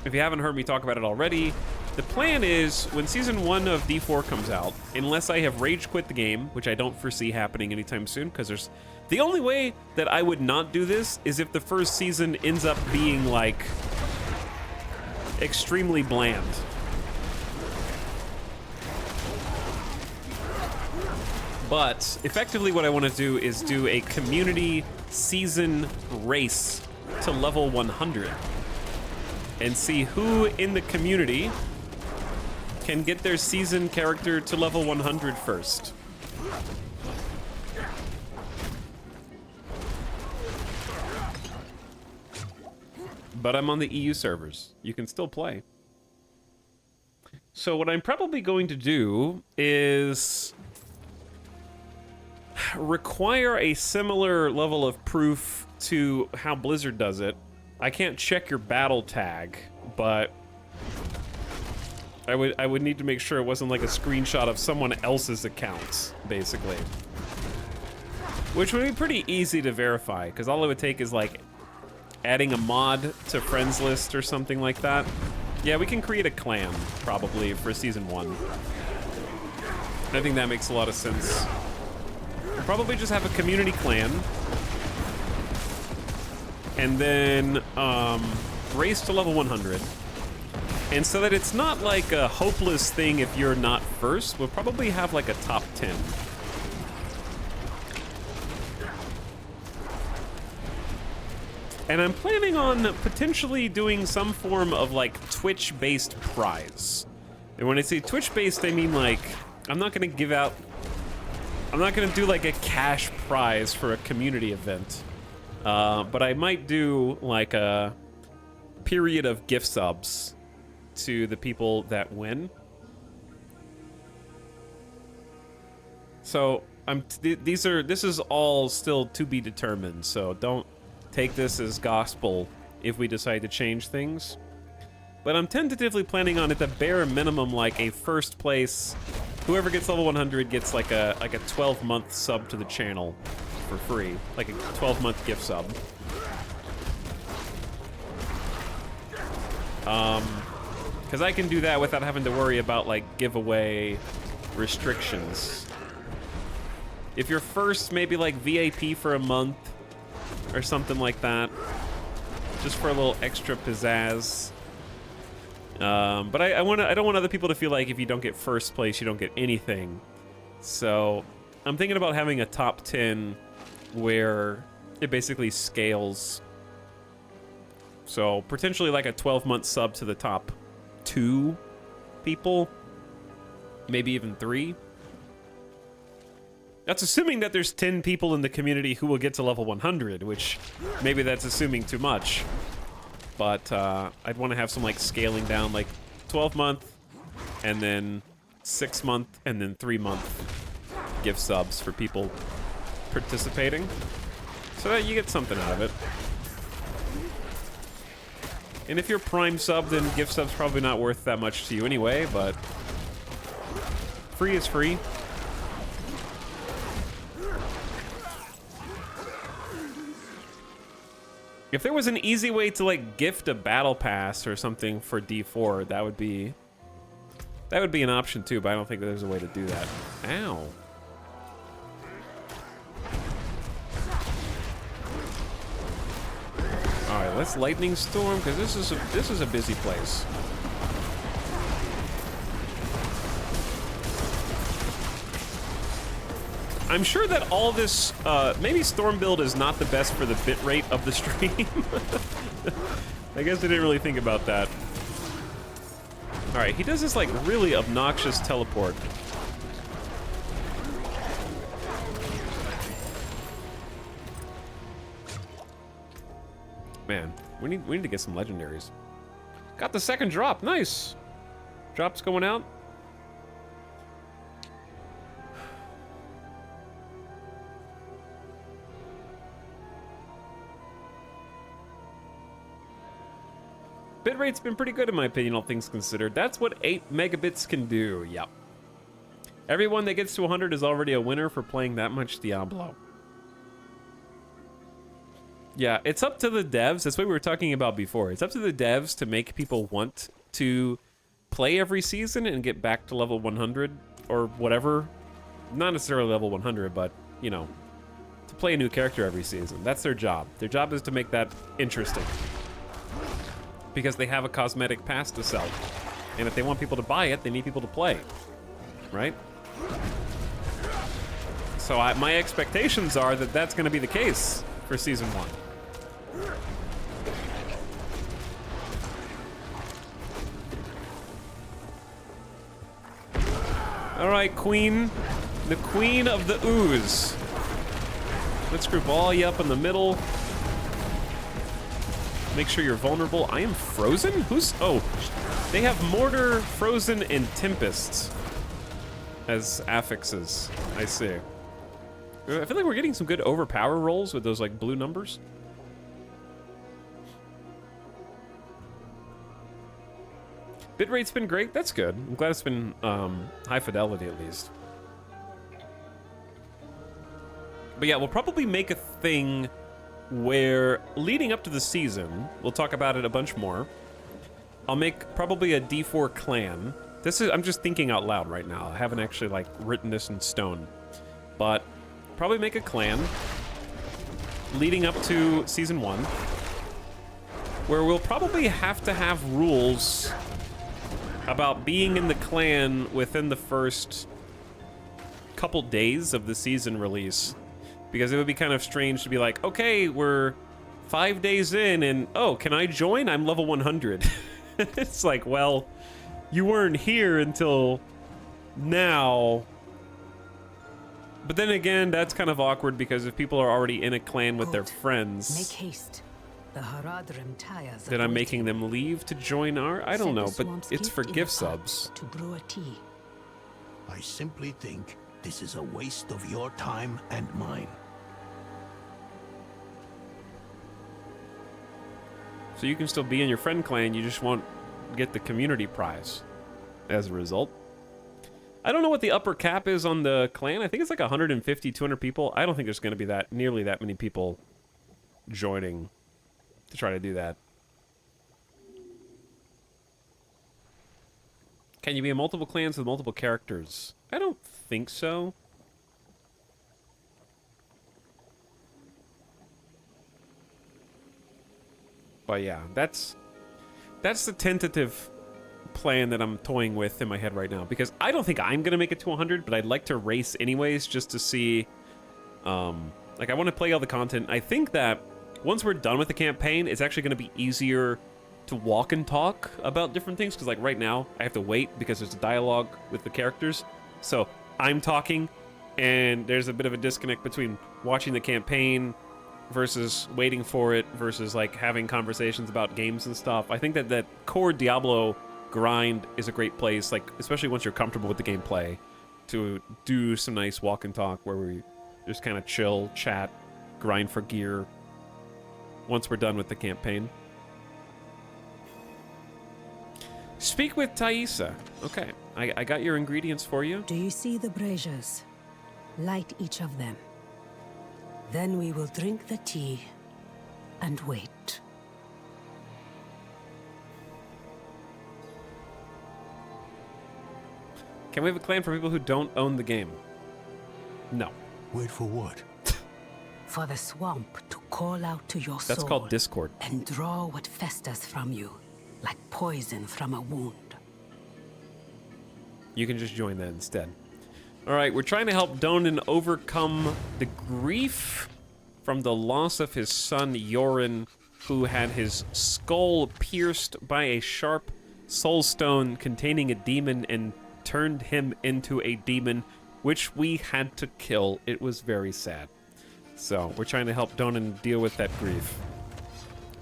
if you haven't heard me talk about it already, the plan is when Season 1 of D4 comes out, unless I have rage quit the game, which I don't foresee happening anytime soon, because there's... The only way that I would not do this is if the first season ends up being, like, extremely bland. But, effectively what I want to do is do a community season race to level 100 and see who in the community can get their season character to level 100 first. But I'm on the EU servers. You can still play. So what I'm probably going to do is require a similar level of proof to how Blizzard does it. I can't check your battle tag, but I would need to make sure it wasn't like a screenshot of someone else's accounts, basically. Which would be pretty easy to verify, because all it would take is like adding a mod to friends list or something like that. Yeah, we can create a clan, probably, for Season 1. I think that makes a lot of sense. We'll probably just have a community clan. And then, race to level 100. And so that it's not like a hopeless thing if you're not first, we'll probably have like a top 10. And I'm planning on potentially doing some form of like Twitch-based prize. And when I say Twitch-based, I mean like, I'm not gonna do like a cash prize for a community event. But I might do like a period of gift subs to the people that win. So this is all still to be determined, so don't take this as gospel if we decide to change things. But I'm tentatively planning on, at the bare minimum, like a first place. Whoever gets level 100 gets like a 12-month sub to the channel for free, like a 12-month gift sub. Because I can do that without having to worry about like giveaway restrictions. If you're first, maybe like VIP for a month or something like that, just for a little extra pizzazz. But I don't want other people to feel like if you don't get first place, you don't get anything. So I'm thinking about having a top 10 where it basically scales. So potentially like a 12-month sub to the top 2 people, maybe even 3. That's assuming that there's 10 people in the community who will get to level 100, which maybe that's assuming too much. But I'd want to have some like scaling down, like 12-month, and then 6-month, and then 3-month gift subs for people participating, so that you get something out of it. And if you're Prime sub, then gift sub's probably not worth that much to you anyway, but free is free. If there was an easy way to like gift a battle pass or something for D4, that would be an option too, but I don't think there's a way to do that. Ow. All right, let's lightning storm, because this is a busy place. I'm sure that all this, maybe storm build is not the best for the bitrate of the stream. I guess I didn't really think about that. All right, he does this like really obnoxious teleport. Man, we need to get some legendaries. Got the second drop, nice. Drop's going out. Bitrate's been pretty good in my opinion, all things considered. That's what 8 megabits can do, yep. Everyone that gets to 100 is already a winner for playing that much Diablo. Yeah, it's up to the devs, that's what we were talking about before. It's up to the devs to make people want to play every season and get back to level 100 or whatever. Not necessarily level 100, but, you know, to play a new character every season. That's their job. Their job is to make that interesting, because they have a cosmetic pass to sell. And if they want people to buy it, they need people to play, right? So my expectations are that that's gonna be the case for Season 1. All right, Queen, The Queen of the Ooze. Let's group all you up in the middle. Make sure you're vulnerable. I am frozen? Who's... Oh, they have Mortar, Frozen, and Tempest as affixes. I see. I feel like we're getting some good overpower rolls with those, like, blue numbers. Bitrate's been great. That's good. I'm glad it's been high fidelity at least. But yeah, we'll probably make a thing where leading up to the season, we'll talk about it a bunch more. I'll make probably a D4 clan. I'm just thinking out loud right now. I haven't actually like written this in stone. But probably make a clan leading up to season 1 where we'll probably have to have rules about being in the clan within the first couple days of the season release. Because it would be kind of strange to be like, okay, we're 5 days in and, oh, can I join? I'm level 100. It's like, well, you weren't here until now. But then again, that's kind of awkward because if people are already in a clan with their friends, make haste. The Haradrim tires. Then I'm making them leave to join our... I don't know, but it's for gift subs. To brew a tea. I simply think this is a waste of your time and mine. So you can still be in your friend clan, you just won't get the community prize as a result. I don't know what the upper cap is on the clan. I think it's like 150, 200 people. I don't think there's going to be nearly that many people joining to try to do that. Can you be in multiple clans with multiple characters? I don't think so. But yeah, that's the tentative plan that I'm toying with in my head right now, because I don't think I'm gonna make it to 100, but I'd like to race anyways just to see. Like, I want to play all the content. I think that once we're done with the campaign, it's actually gonna be easier to walk and talk about different things, because like right now I have to wait because there's a dialogue with the characters, so I'm talking and there's a bit of a disconnect between watching the campaign versus waiting for it versus like having conversations about games and stuff. I think that core Diablo grind is a great place, like especially once you're comfortable with the gameplay, to do some nice walk and talk where we just kind of chill, chat, grind for gear once we're done with the campaign. Speak with Thaisa. Okay, I got your ingredients for you. Do you see the braziers? Light each of them. Then we will drink the tea and wait. Can we have a clan for people who don't own the game? No. Wait for what? For the swamp to call out to your soul. That's called Discord. And draw what festers from you, like poison from a wound. You can just join that instead. All right, we're trying to help Donan overcome the grief from the loss of his son Yorin, who had his skull pierced by a sharp soul stone containing a demon and turned him into a demon, which we had to kill. It was very sad. So we're trying to help Donan deal with that grief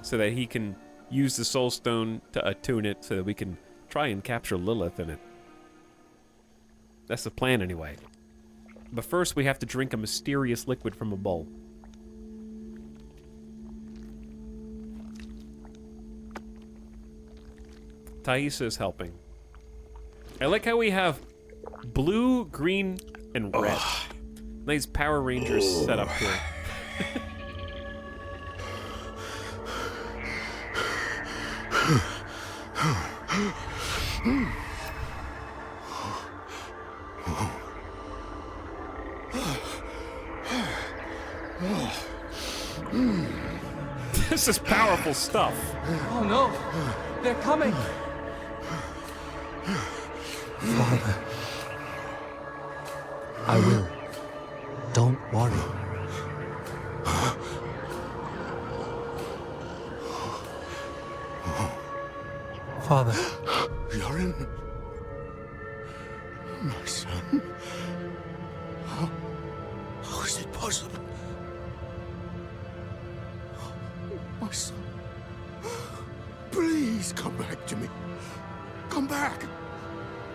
so that he can use the soul stone to attune it so that we can try and capture Lilith in it. That's the plan anyway. But first we have to drink a mysterious liquid from a bowl. Thaisa is helping. I like how we have blue, green, and red. Nice Power Rangers set up here. This is powerful stuff. Oh no! They're coming! Father, I will. Don't worry. Father. Yorin? My son? impossible. My son. Please come back to me. Come back.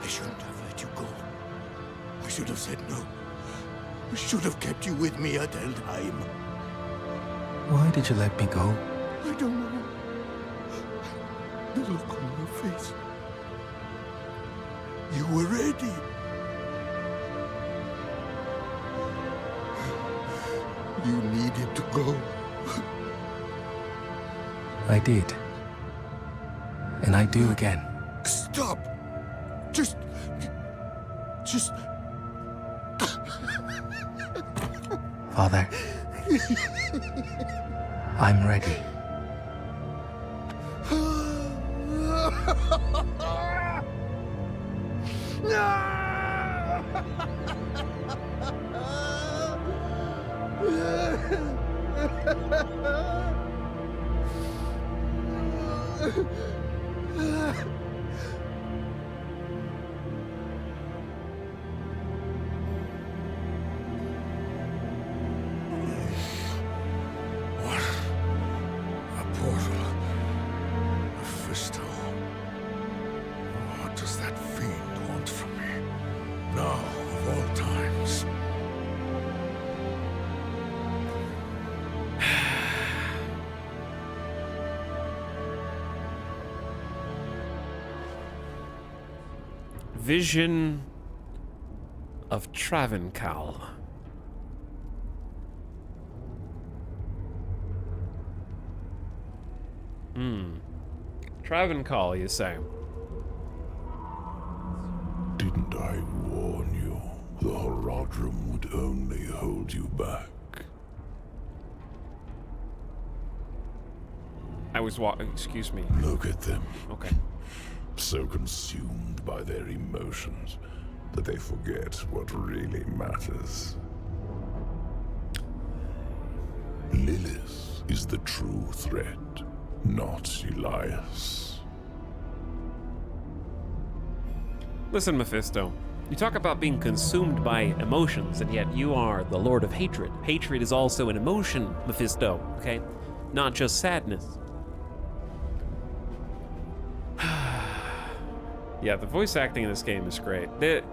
I shouldn't have let you go. I should have said no. I should have kept you with me at Eldheim. Why did you let me go? I don't know. The look on your face. You were ready. You needed to go. I did. And I do again. Stop! Just... Father, I'm ready. Mephisto. What does that fiend want from me? Now, of all times. Vision of Travancal. Travancal, you say? Didn't I warn you? The Horadrim would only hold you back. I was excuse me. Look at them. Okay. So consumed by their emotions that they forget what really matters. Lilith is the true threat, not Elias. Listen, Mephisto. You talk about being consumed by emotions, and yet you are the Lord of Hatred. Hatred is also an emotion, Mephisto, okay? Not just sadness. Yeah, the voice acting in this game is great. The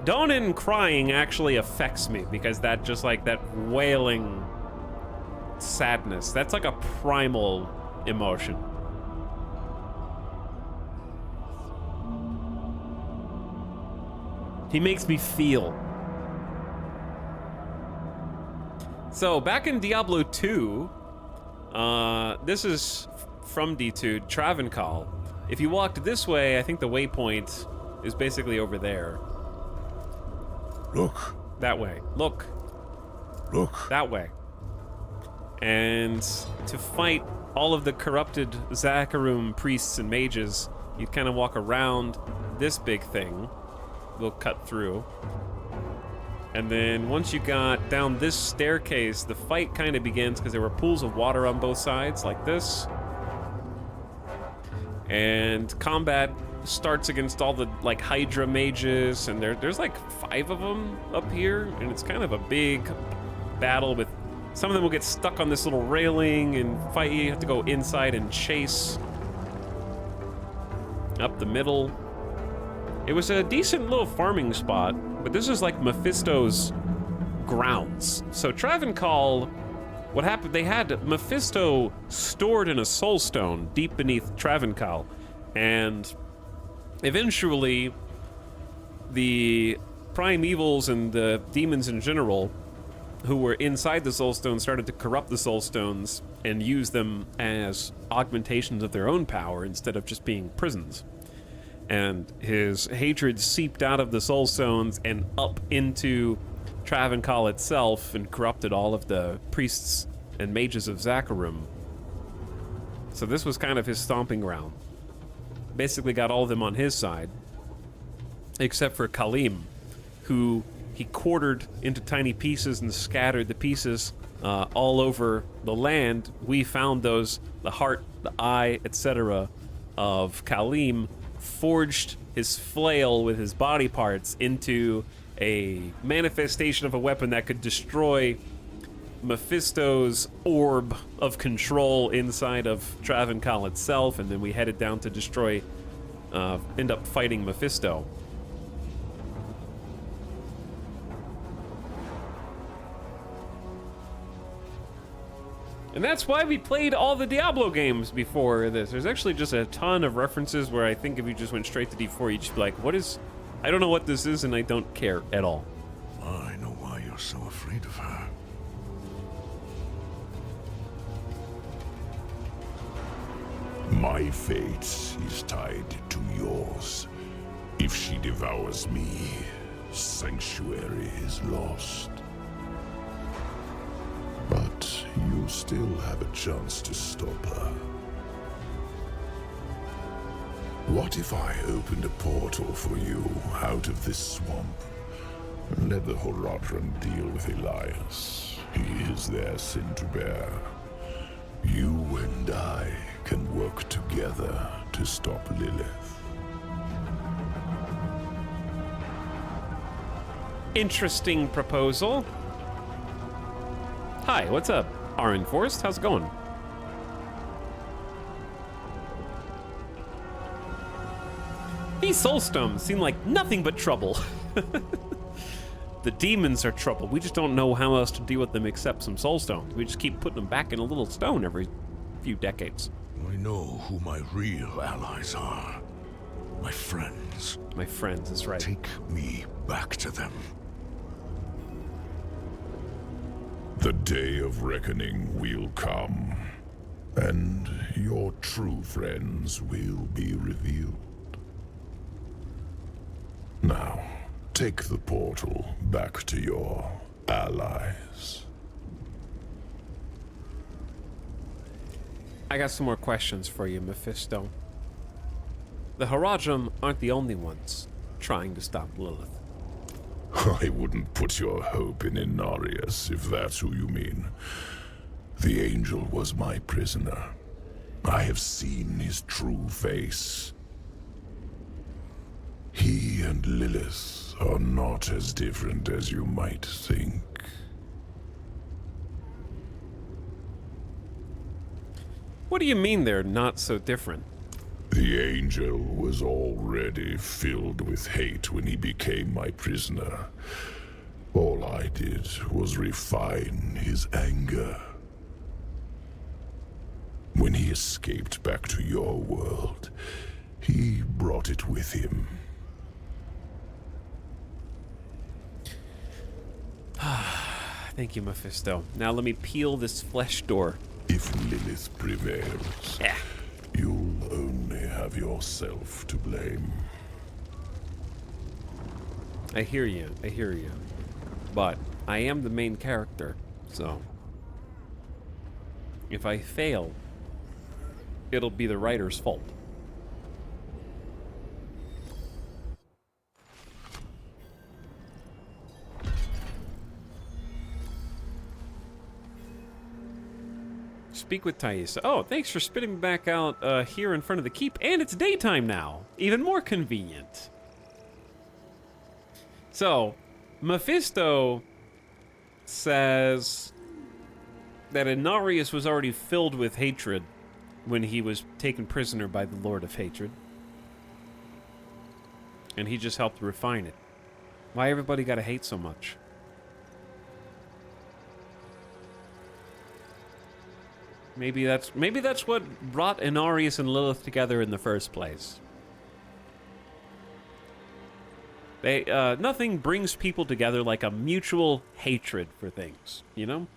Donan crying actually affects me because that just like that wailing sadness. That's like a primal emotion. He makes me feel. So back in Diablo 2, this is from D2, Travancal. If you walked this way, I think the waypoint is basically over there. Look. That way. Look. Look. That way. And to fight all of the corrupted Zakarum priests and mages, you'd kind of walk around this big thing. We'll cut through. And then once you got down this staircase, the fight kind of begins because there were pools of water on both sides, like this. And combat starts against all the like Hydra mages, and there's like 5 of them up here, and it's kind of a big battle with some of them will get stuck on this little railing and fight you. You have to go inside and chase up the middle. It was a decent little farming spot, but this is like Mephisto's grounds. So Travancal, what happened, they had Mephisto stored in a soul stone deep beneath Travancal, and eventually the primevals and the demons in general who were inside the soul stone started to corrupt the soul stones and use them as augmentations of their own power instead of just being prisons. And his hatred seeped out of the soul stones and up into Travancal itself and corrupted all of the priests and mages of Zakarum. So this was kind of his stomping ground. Basically got all of them on his side, except for Kalim, who he quartered into tiny pieces and scattered the pieces all over the land. We found those, the heart, the eye, etc. of Kalim, forged his flail with his body parts into a manifestation of a weapon that could destroy Mephisto's orb of control inside of Travancore itself, and then we headed down to destroy, end up fighting Mephisto. And that's why we played all the Diablo games before this. There's actually just a ton of references where I think if you just went straight to D4, you'd just be like, what is... I don't know what this is, and I don't care at all. I know why you're so afraid of her. My fate is tied to yours. If she devours me, Sanctuary is lost. But you still have a chance to stop her. What if I opened a portal for you out of this swamp? Let the Horadrim deal with Elias. He is their sin to bear. You and I can work together to stop Lilith. Interesting proposal. Hi, what's up? Arin Forrest, how's it going? These soulstones seem like nothing but trouble. The demons are trouble. We just don't know how else to deal with them except some soulstones. We just keep putting them back in a little stone every few decades. I know who my real allies are. My friends. My friends, that's right. Take me back to them. The day of reckoning will come, and your true friends will be revealed. Now, take the portal back to your allies. I got some more questions for you, Mephisto. The Horadrim aren't the only ones trying to stop Lilith. I wouldn't put your hope in Inarius, if that's who you mean. The angel was my prisoner. I have seen his true face. He and Lilith are not as different as you might think. What do you mean they're not so different? The angel was already filled with hate when he became my prisoner. All I did was refine his anger. When he escaped back to your world, he brought it with him. Thank you, Mephisto. Now let me peel this flesh door. If Lilith prevails, you'll only have yourself to blame. I hear you, but I am the main character, so if I fail, it'll be the writer's fault. Speak with Thaisa. Oh, thanks for spitting me back out here in front of the keep, and it's daytime now. Even more convenient. So, Mephisto says that Inarius was already filled with hatred when he was taken prisoner by the Lord of Hatred. And he just helped refine it. Why everybody gotta hate so much? Maybe that's what brought Inarius and Lilith together in the first place. Nothing brings people together like a mutual hatred for things, you know?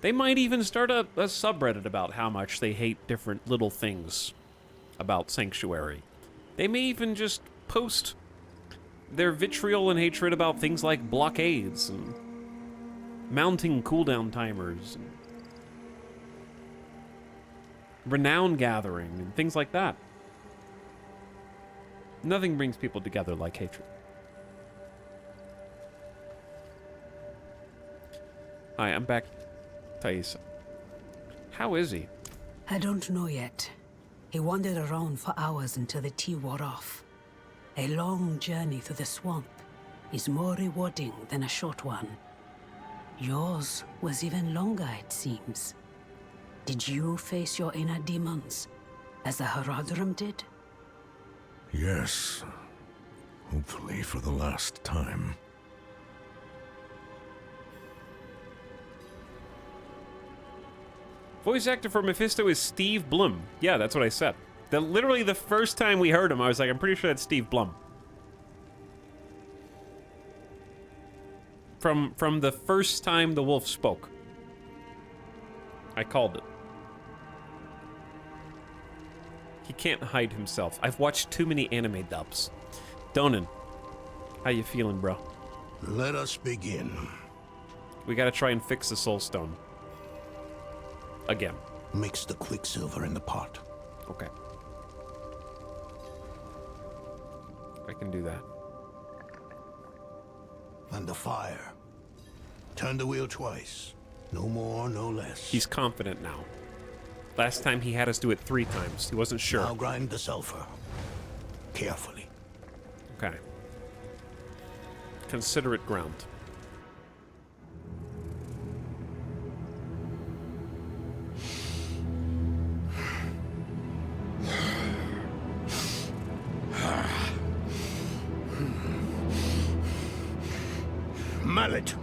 They might even start a subreddit about how much they hate different little things about Sanctuary. They may even just post their vitriol and hatred about things like blockades and mounting cooldown timers and renown gathering and things like that. Nothing brings people together like hatred. Hi, I'm back. Thaisa. How is he? I don't know yet. He wandered around for hours until the tea wore off. A long journey through the swamp, is more rewarding than a short one. Yours was even longer, it seems. Did you face your inner demons, as the Haradrim did? Yes. Hopefully for the last time. Voice actor for Mephisto is Steve Blum. Yeah, that's what I said. Literally the first time we heard him, I was like, I'm pretty sure that's Steve Blum. From the first time the wolf spoke. I called it. He can't hide himself. I've watched too many anime dubs. Donan, how you feeling, bro? Let us begin. We gotta try and fix the soul stone. Again. Mix the quicksilver in the pot. Okay. I can do that. And the fire. Turn the wheel twice. No more, no less. He's confident now. Last time he had us do it 3 times. He wasn't sure. Now grind the sulfur. Carefully. Okay. Consider it ground. Mallet.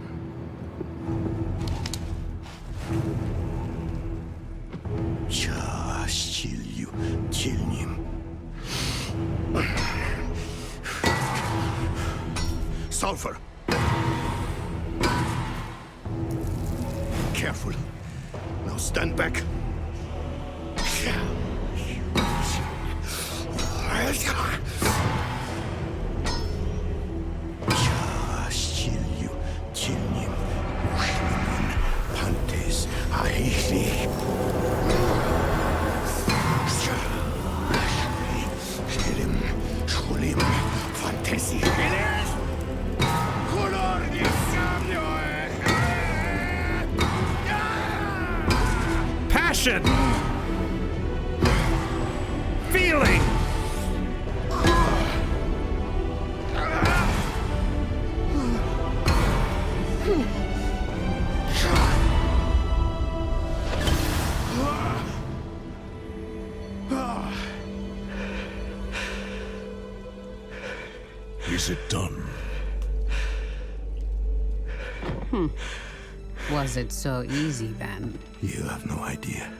Sulfur. Careful. Now stand back. Passion! Feeling! Is it done? Was it so easy then? You have no idea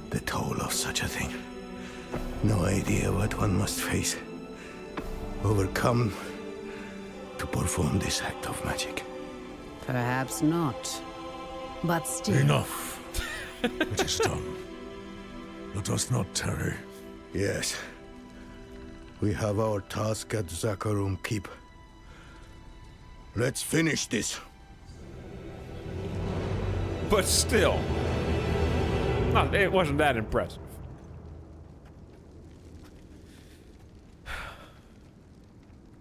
the toll of such a thing. No idea what one must face, overcome to perform this act of magic. Perhaps not. But still. Enough. It is done. Let us not tarry. Yes. We have our task at Zakarum Keep. Let's finish this. But still. It wasn't that impressive.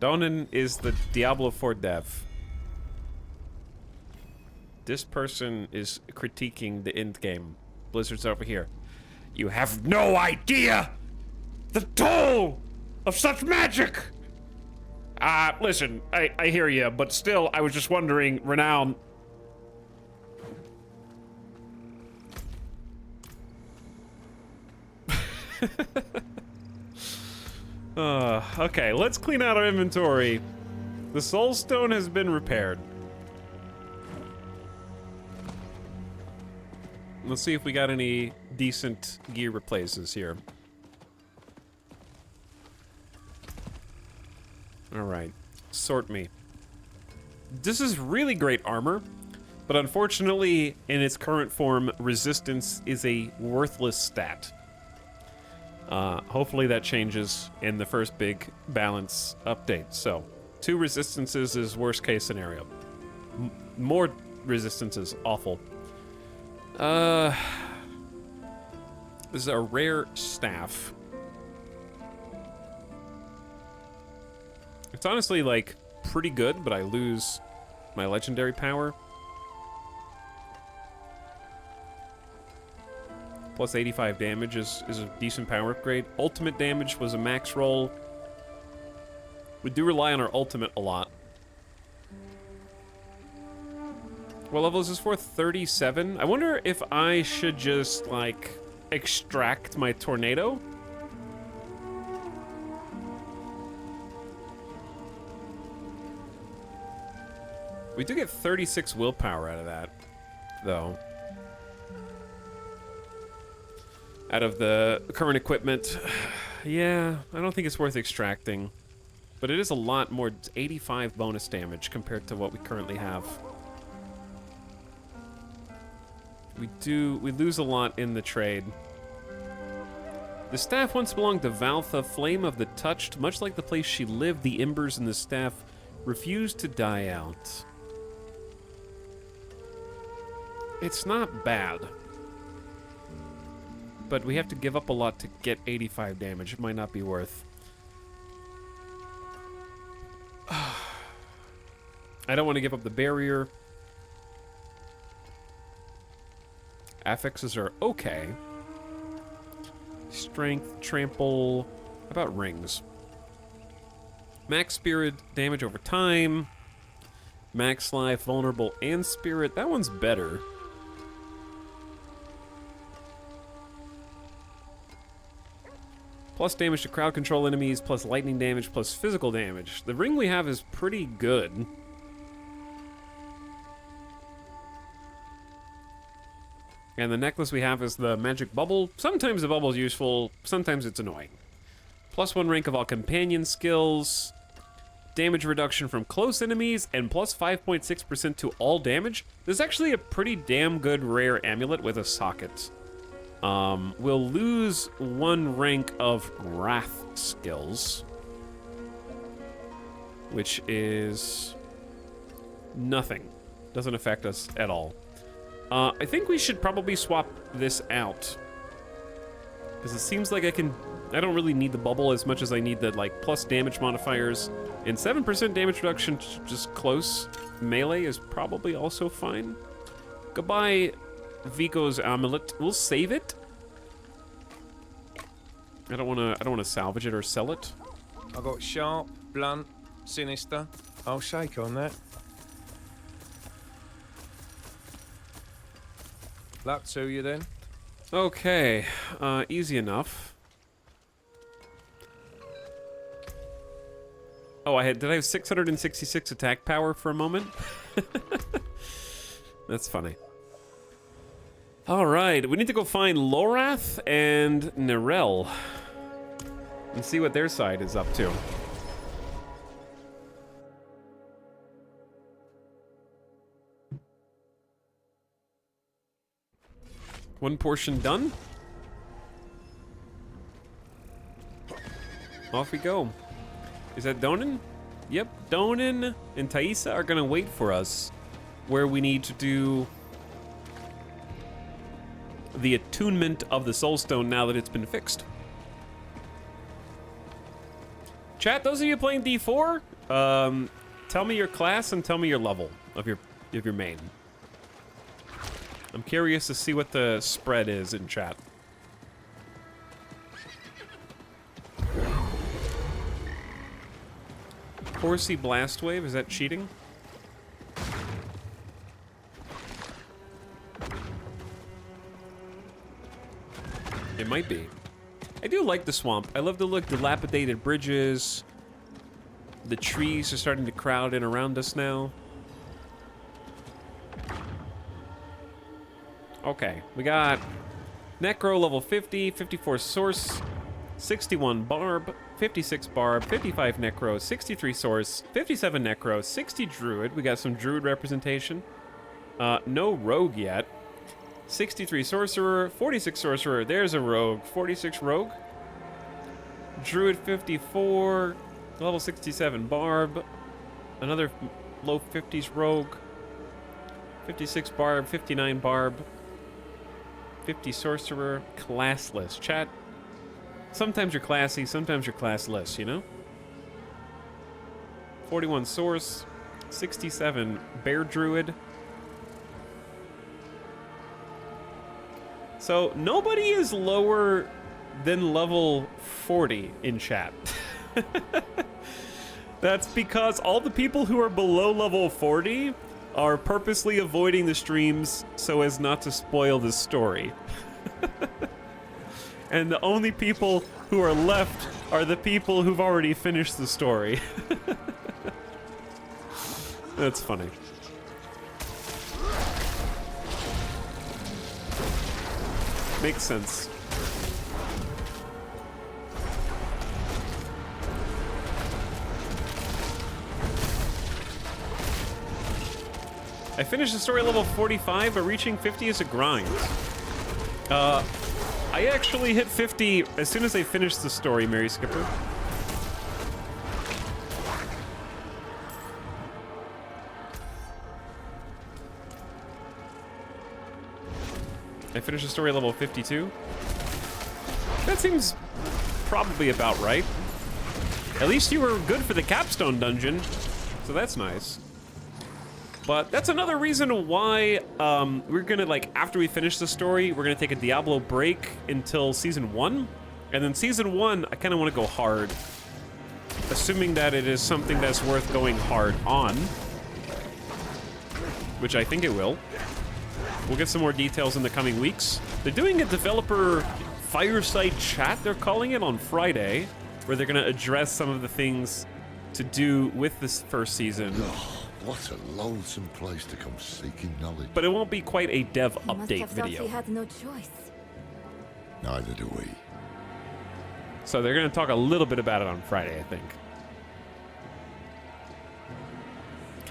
Donan is the Diablo 4 dev. This person is critiquing the end game. Blizzard's over here. You have no idea the toll of such magic! Listen, I hear you, but still, I was just wondering, Renown. Okay, let's clean out our inventory. The soul stone has been repaired. Let's see if we got any decent gear replaces here. Alright, sort me. This is really great armor, but unfortunately, in its current form, resistance is a worthless stat. Hopefully that changes in the first big balance update. So, 2 resistances is worst case scenario. More resistance is awful. This is a rare staff. It's honestly, like, pretty good, but I lose my legendary power. Plus 85 damage is a decent power upgrade. Ultimate damage was a max roll. We do rely on our ultimate a lot. What level is this for? 37? I wonder if I should just, like, extract my tornado? We do get 36 willpower out of that, though. Out of the current equipment. Yeah, I don't think it's worth extracting. But it is a lot more. It's 85 bonus damage compared to what we currently have. We lose a lot in the trade. The staff once belonged to Valtha, Flame of the Touched. Much like the place she lived, the embers in the staff refused to die out. It's not bad. But we have to give up a lot to get 85 damage. It might not be worth. I don't want to give up the barrier. Affixes are okay. Strength, trample. How about rings? Max spirit damage over time. Max life, vulnerable, and spirit. That one's better. Plus damage to crowd control enemies, plus lightning damage, plus physical damage. The ring we have is pretty good. And the necklace we have is the magic bubble. Sometimes the bubble is useful, sometimes it's annoying. Plus 1 rank of all companion skills. Damage reduction from close enemies, and plus 5.6% to all damage. This is actually a pretty damn good rare amulet with a socket. We'll lose 1 rank of Wrath skills, which is nothing. Doesn't affect us at all. I think we should probably swap this out, because it seems like I don't really need the bubble as much as I need the, like, plus damage modifiers, and 7% damage reduction to just close melee is probably also fine. Goodbye, Vico's amulet. We'll save it. I don't wanna salvage it or sell it. I got sharp, blunt, sinister. I'll shake on that. Luck to you then. Okay, easy enough. Oh, did I have 666 attack power for a moment? That's funny. All right, we need to go find Lorath and Nerel and see what their side is up to. One portion done. Off we go. Is that Donan? Yep, Donan and Thaisa are gonna wait for us where we need to do the attunement of the Soulstone now that it's been fixed. Chat, those of you playing D4, tell me your class and tell me your level of your main. I'm curious to see what the spread is in chat. Horsey Blast Wave, is that cheating? It might be. I do like the swamp. I love the look, dilapidated bridges. The trees are starting to crowd in around us now. Okay, we got Necro level 50, 54 Source, 61 Barb, 56 Barb, 55 Necro, 63 Source, 57 Necro, 60 Druid. We got some Druid representation. No Rogue yet. 63 Sorcerer, 46 Sorcerer, there's a Rogue, 46 Rogue. Druid 54, level 67 Barb, another low 50s Rogue, 56 Barb, 59 Barb, 50 Sorcerer, classless. Chat, sometimes you're classy, sometimes you're classless, you know? 41 Source, 67 Bear Druid. So nobody is lower than level 40 in chat. That's because all the people who are below level 40 are purposely avoiding the streams so as not to spoil the story. And the only people who are left are the people who've already finished the story. That's funny. Makes sense. I finished the story at level 45, but reaching 50 is a grind. I actually hit 50 as soon as I finished the story, Mary Skipper. I finished the story at level 52. That seems probably about right. At least you were good for the capstone dungeon, so that's nice. But that's another reason why we're gonna, like, after we finish the story, we're gonna take a Diablo break until Season 1. And then Season 1, I kinda wanna go hard. Assuming that it is something that's worth going hard on. Which I think it will. We'll get some more details in the coming weeks. They're doing a developer fireside chat, they're calling it, on Friday, where they're gonna address some of the things to do with this first season. What a lonesome place to come seeking knowledge. But it won't be quite a dev He must update have thought video. he had no choice. Neither do we. So they're gonna talk a little bit about it on Friday, I think.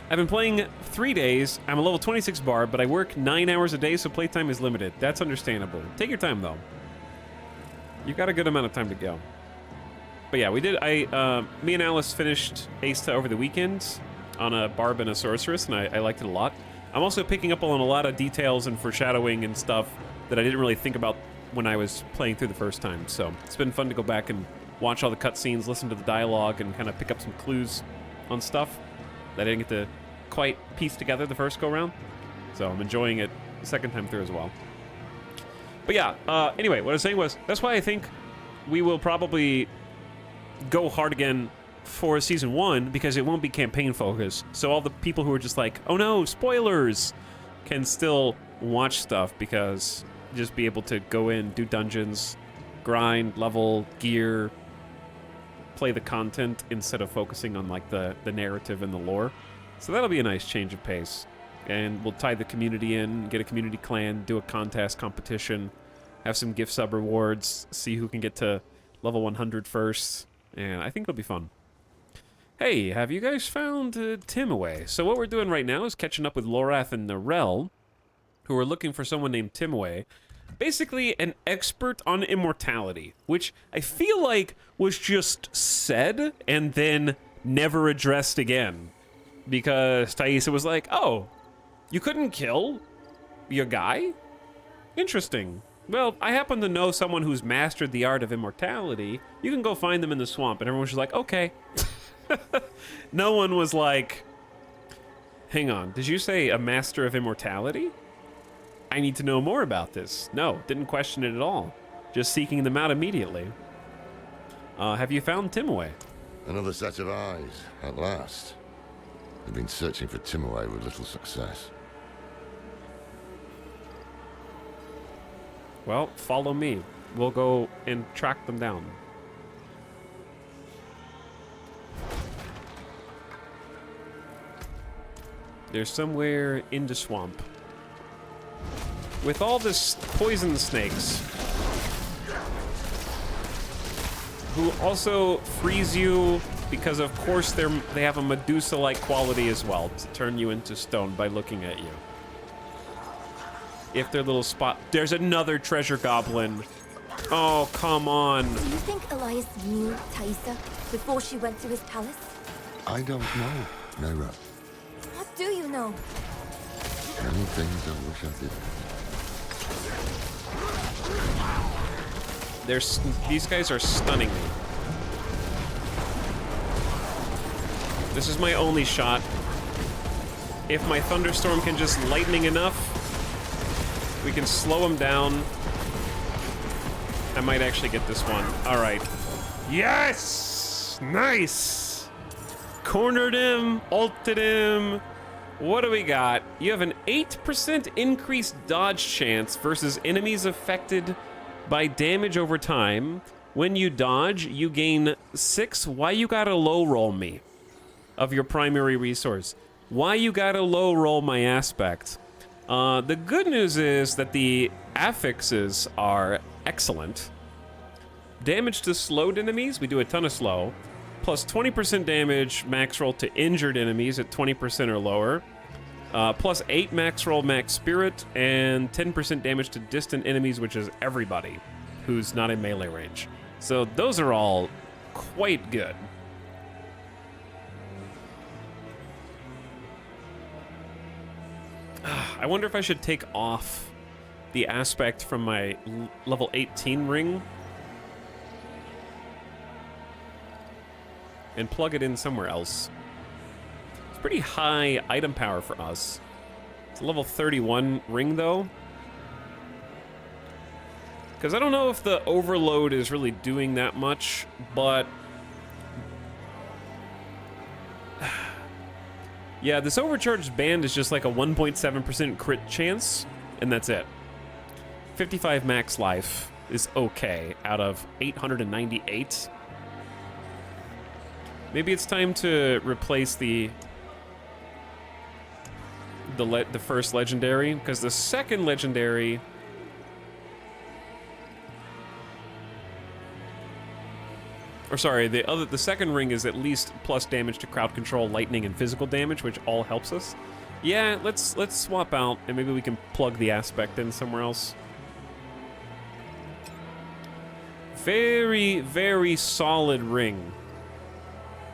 I've been playing 3 days. I'm a level 26 bard, but I work 9 hours a day, so playtime is limited. That's understandable. Take your time, though. You've got a good amount of time to go. But yeah, we did. Me and Alice finished Aista over the weekend on a barb and a sorceress, and I liked it a lot. I'm also picking up on a lot of details and foreshadowing and stuff that I didn't really think about when I was playing through the first time. So it's been fun to go back and watch all the cutscenes, listen to the dialogue, and kind of pick up some clues on stuff that I didn't get to quite piece together the first go-round. So I'm enjoying it the second time through as well. But yeah, anyway, what I was saying was, that's why I think we will probably go hard again for Season 1, because it won't be campaign focused. So all the people who are just like, oh no, spoilers, can still watch stuff, because just be able to go in, do dungeons, grind, level, gear, play the content instead of focusing on like the narrative and the lore. So that'll be a nice change of pace. And we'll tie the community in, get a community clan, do a contest competition, have some gift sub rewards, see who can get to level 100 first, and I think it'll be fun. Hey, have you guys found Timaway? So what we're doing right now is catching up with Lorath and Narelle, who are looking for someone named Timaway. Basically an expert on immortality, which I feel like was just said and then never addressed again. Because Thaisa was like, oh, you couldn't kill your guy? Interesting. Well, I happen to know someone who's mastered the art of immortality. You can go find them in the swamp. And everyone was just like, okay. No one was like, hang on, did you say a master of immortality? I need to know more about this. No, didn't question it at all. Just seeking them out immediately. Have you found Timaway? Another set of eyes, at last. They've been searching for Timaway with little success. Well, follow me. We'll go and track them down. They're somewhere in the swamp. With all this poison snakes, who also freeze you because, of course, they have a Medusa-like quality as well to turn you into stone by looking at you. If their little spot... There's another treasure goblin. Oh, come on. Do you think Elias knew Thaisa before she went to his palace? I don't know, Naira. What do you know? Many things I wish I did. These guys are stunning me. This is my only shot. If my thunderstorm can just lightning enough, we can slow him down. I might actually get this one. All right. Yes! Nice! Cornered him, ulted him, What do we got? You have an 8% increased dodge chance versus enemies affected by damage over time. When you dodge, you gain 6. Why you gotta low roll me of your primary resource? Why you gotta low roll my aspect? The good news is that the affixes are excellent. Damage to slowed enemies, we do a ton of slow. Plus 20% damage max roll to injured enemies at 20% or lower. Plus 8 max roll max spirit, and 10% damage to distant enemies, which is everybody who's not in melee range. So those are all quite good. I wonder if I should take off the aspect from my level 18 ring and plug it in somewhere else. It's pretty high item power for us. It's a level 31 ring though. Because I don't know if the overload is really doing that much, but yeah, this overcharged band is just like a 1.7% crit chance, and that's it. 55 max life is okay out of 898. Maybe it's time to replace the first legendary, because the second legendary the second ring is at least plus damage to crowd control, lightning, and physical damage, which all helps us. Yeah, let's swap out, and maybe we can plug the aspect in somewhere else. Very, very solid ring.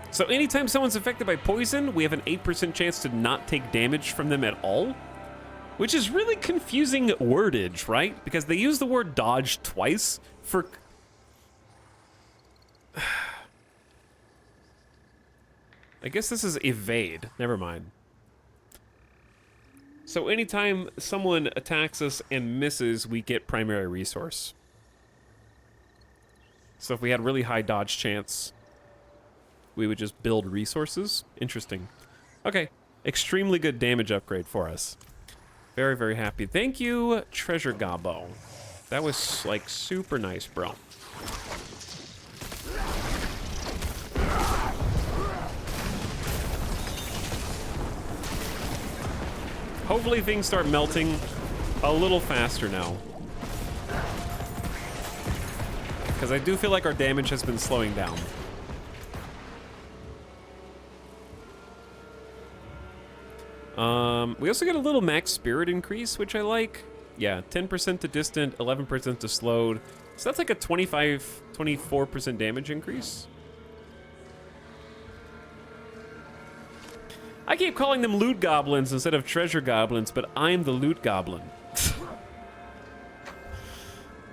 So anytime someone's affected by poison, we have an 8% chance to not take damage from them at all, which is really confusing wordage, right? Because they use the word dodge twice for... I guess this is evade. Never mind. So anytime someone attacks us and misses, we get primary resource. So if we had really high dodge chance, we would just build resources. Interesting. Okay. Extremely good damage upgrade for us. Very, very happy. Thank you, Treasure Gobbo. That was, like, super nice, bro. Hopefully things start melting a little faster now. Because I do feel like our damage has been slowing down. We also get a little max spirit increase, which I like. Yeah, 10% to distant, 11% to slowed. So that's like a 24% damage increase. I keep calling them loot goblins instead of treasure goblins, but I'm the loot goblin.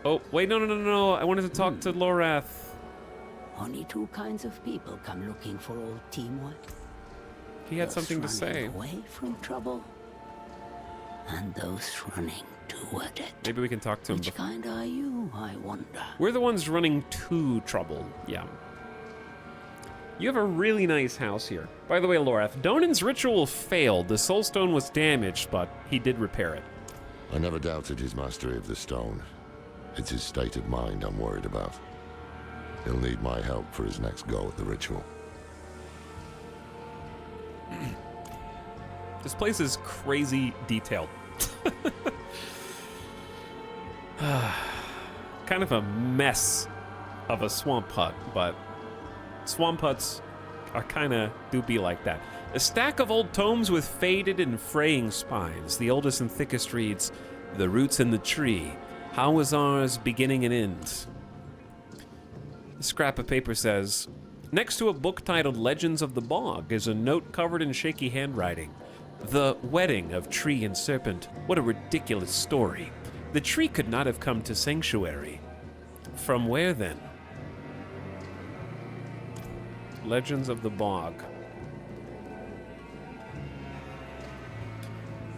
Oh, wait, no. I wanted to talk to Lorath. Only two kinds of people come looking for old teamwork. He had something to say. Away from trouble, and those running toward it. Maybe we can talk to him. Which kind are you, I wonder? We're the ones running to trouble. Yeah. You have a really nice house here. By the way, Lorath, Donan's ritual failed. The soul stone was damaged, but he did repair it. I never doubted his mastery of the stone. It's his state of mind I'm worried about. He'll need my help for his next go at the ritual. This place is crazy detailed. Kind of a mess of a swamp hut, but swamp huts are kind of do be like that. A stack of old tomes with faded and fraying spines. The oldest and thickest reads, "The roots in the tree. How was ours beginning and end?" The scrap of paper says, next to a book titled Legends of the Bog is a note covered in shaky handwriting. The wedding of tree and serpent. What a ridiculous story. The tree could not have come to sanctuary. From where then? Legends of the Bog.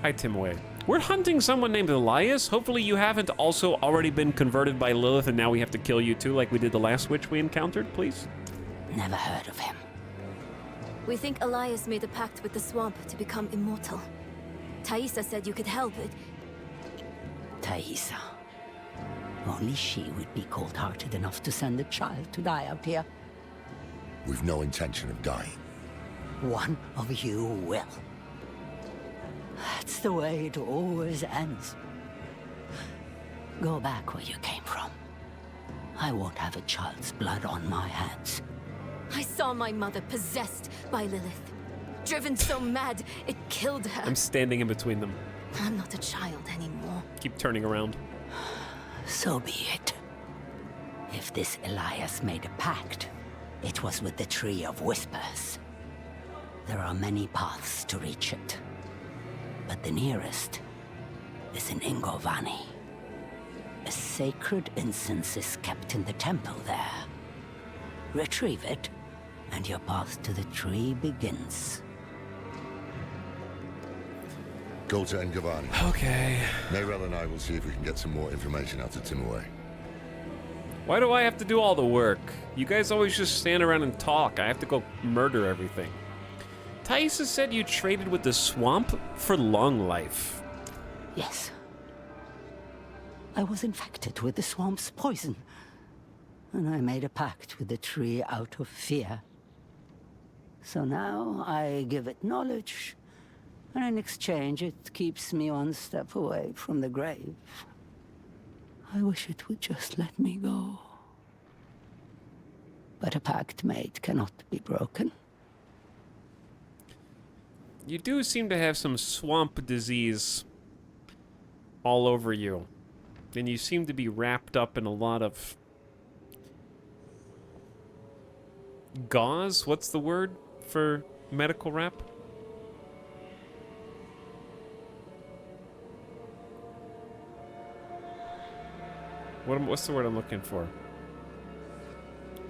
Hi, Timway. We're hunting someone named Elias. Hopefully you haven't also already been converted by Lilith and now we have to kill you too like we did the last witch we encountered, please? Never heard of him. We think Elias made a pact with the swamp to become immortal. Thaisa said you could help it. Thaisa. Only she would be cold-hearted enough to send a child to die out here. We've no intention of dying. One of you will. That's the way it always ends. Go back where you came from. I won't have a child's blood on my hands. I saw my mother possessed by Lilith. Driven so mad, it killed her. I'm standing in between them. I'm not a child anymore. Keep turning around. So be it. If this Elias made a pact, it was with the Tree of Whispers. There are many paths to reach it, but the nearest is in Ingovani. A sacred incense is kept in the temple there. Retrieve it, and your path to the tree begins. Go to Ngavani. Okay. Mayrel and I will see if we can get some more information out of Timaway. Why do I have to do all the work? You guys always just stand around and talk. I have to go murder everything. Thaisa said you traded with the swamp for long life. Yes. I was infected with the swamp's poison, and I made a pact with the tree out of fear. So now I give it knowledge, and in exchange it keeps me one step away from the grave. I wish it would just let me go. But a pact made cannot be broken. You do seem to have some swamp disease all over you. And you seem to be wrapped up in a lot of gauze? What's the word for medical wrap? What's the word I'm looking for?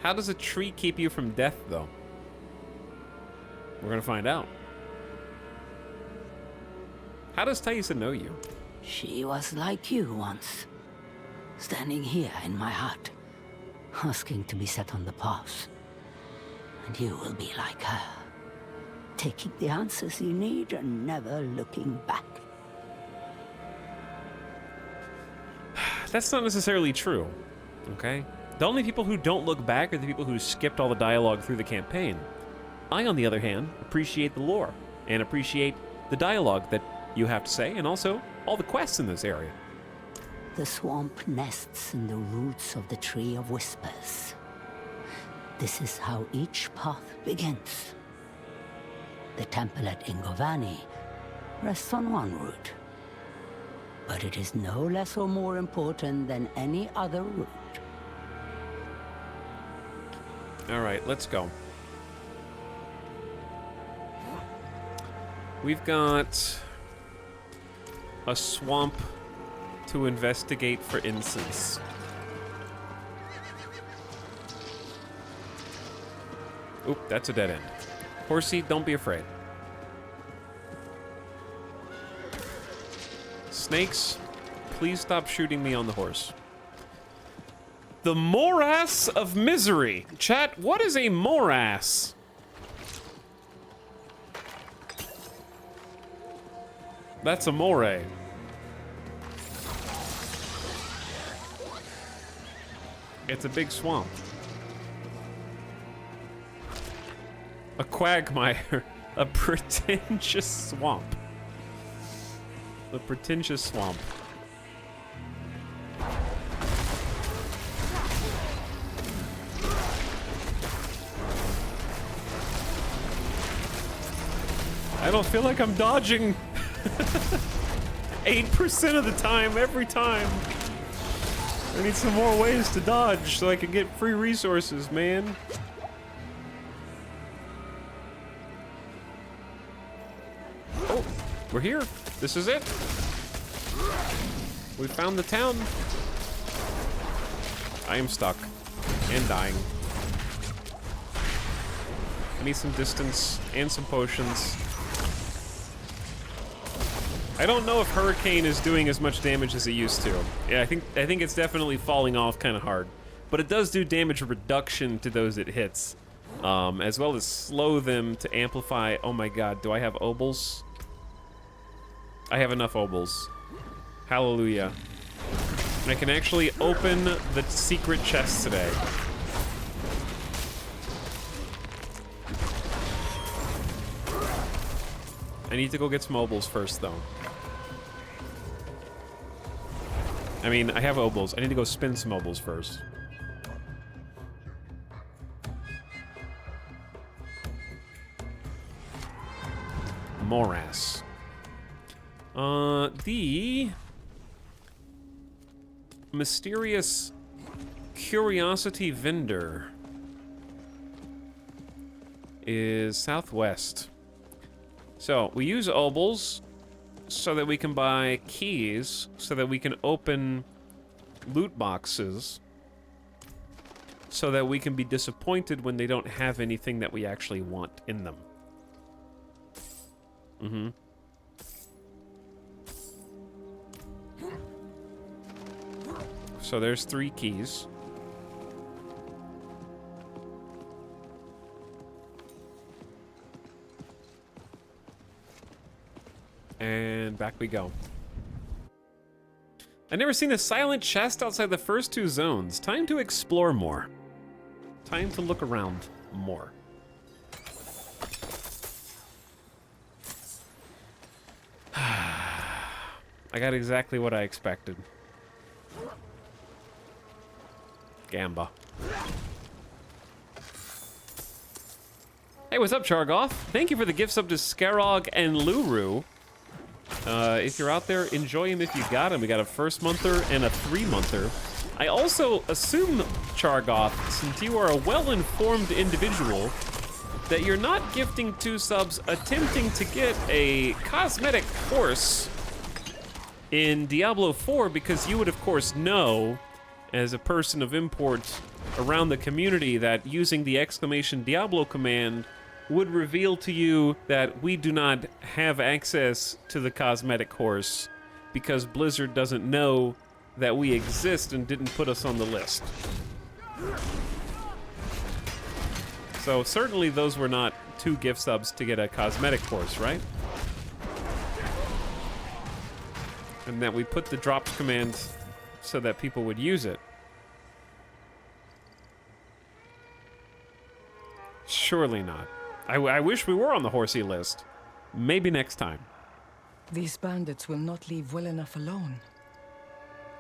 How does a tree keep you from death, though? We're gonna find out. How does Thaisa know you? She was like you once, standing here in my heart, asking to be set on the path. And you will be like her, taking the answers you need and never looking back. That's not necessarily true, okay? The only people who don't look back are the people who skipped all the dialogue through the campaign. I, on the other hand, appreciate the lore, and appreciate the dialogue that you have to say, and also all the quests in this area. The swamp nests in the roots of the Tree of Whispers. This is how each path begins. The temple at Ingovani rests on one route, but it is no less or more important than any other route. All right, let's go. We've got a swamp to investigate for incense. Oop, that's a dead end. Horsey, don't be afraid. Snakes, please stop shooting me on the horse. The Morass of Misery. Chat, what is a morass? That's a moray. It's a big swamp. A quagmire. A pretentious swamp. The pretentious swamp. I don't feel like I'm dodging. 8% of the time, every time. I need some more ways to dodge so I can get free resources, man. Oh, we're here. This is it. We found the town. I am stuck and dying. I need some distance and some potions. I don't know if Hurricane is doing as much damage as it used to. Yeah, I think it's definitely falling off kind of hard. But it does do damage reduction to those it hits. as well as slow them to amplify. Oh my god, do I have obols? I have enough obols. Hallelujah. I can actually open the secret chest today. I need to go get some obols first, though. I mean, I have obols. I need to go spin some obols first. Morass. The mysterious curiosity vendor is southwest. So we use obols so that we can buy keys, so that we can open loot boxes, so that we can be disappointed when they don't have anything that we actually want in them. Mm-hmm. So there's 3 keys. And back we go. I've never seen a silent chest outside the first 2 zones. Time to explore more. Time to look around more. I got exactly what I expected. Gamba. Hey, what's up, Chargoth? Thank you for the gifts up to Scarog and Luru. If you're out there, enjoy him if you got him. We got a 1st-monther and a 3-monther. I also assume, Chargoth, since you are a well-informed individual, that you're not gifting 2 subs attempting to get a cosmetic horse in Diablo 4, because you would, of course, know, as a person of import around the community, that using the !Diablo command would reveal to you that we do not have access to the cosmetic horse because Blizzard doesn't know that we exist and didn't put us on the list. So certainly those were not 2 gift subs to get a cosmetic horse, right? And that we put the drops command so that people would use it. Surely not. I wish we were on the horsey list. Maybe next time. These bandits will not leave well enough alone.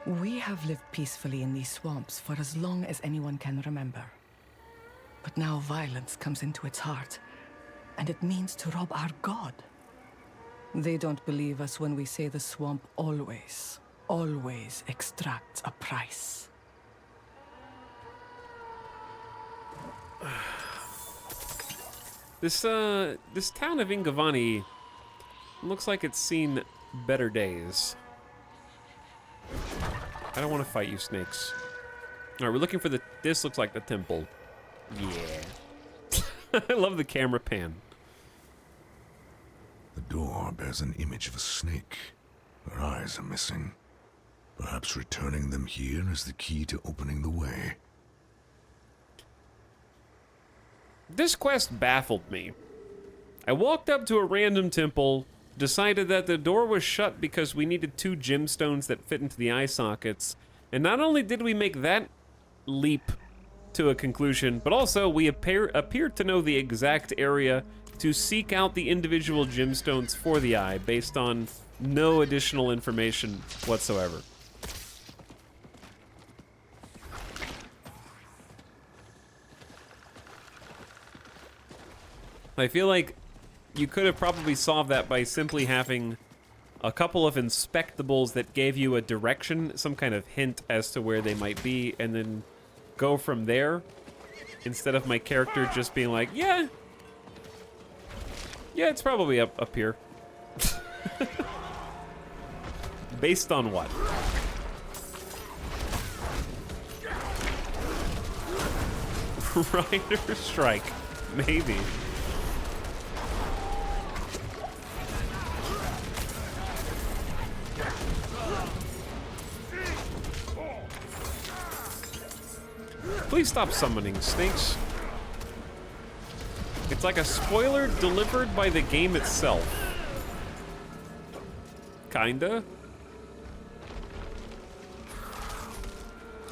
We have lived peacefully in these swamps for as long as anyone can remember. But now violence comes into its heart, and it means to rob our god. They don't believe us when we say the swamp always extracts a price. This town of Ingavani looks like it's seen better days. I don't want to fight you, snakes. All right, we're looking for this looks like the temple. Yeah. I love the camera pan. The door bears an image of a snake. Her eyes are missing. Perhaps returning them here is the key to opening the way. This quest baffled me. I walked up to a random temple, decided that the door was shut because we needed 2 gemstones that fit into the eye sockets, and not only did we make that leap to a conclusion, but also we appeared to know the exact area to seek out the individual gemstones for the eye based on no additional information whatsoever. I feel like you could have probably solved that by simply having a couple of inspectables that gave you a direction, some kind of hint as to where they might be, and then go from there, instead of my character just being like, yeah, it's probably up here. Based on what? Rider strike, maybe. Please stop summoning snakes. It's like a spoiler delivered by the game itself. Kinda.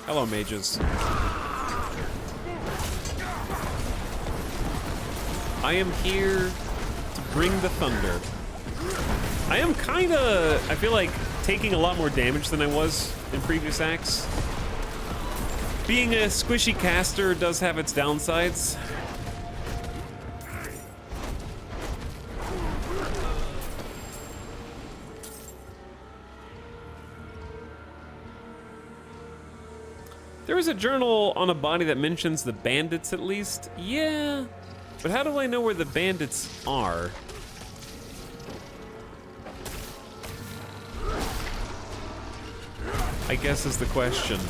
Hello, mages. I am here to bring the thunder. I am kinda, I feel like, taking a lot more damage than I was in previous acts. Being a squishy caster does have its downsides. There is a journal on a body that mentions the bandits at least. Yeah, but how do I know where the bandits are? I guess is the question.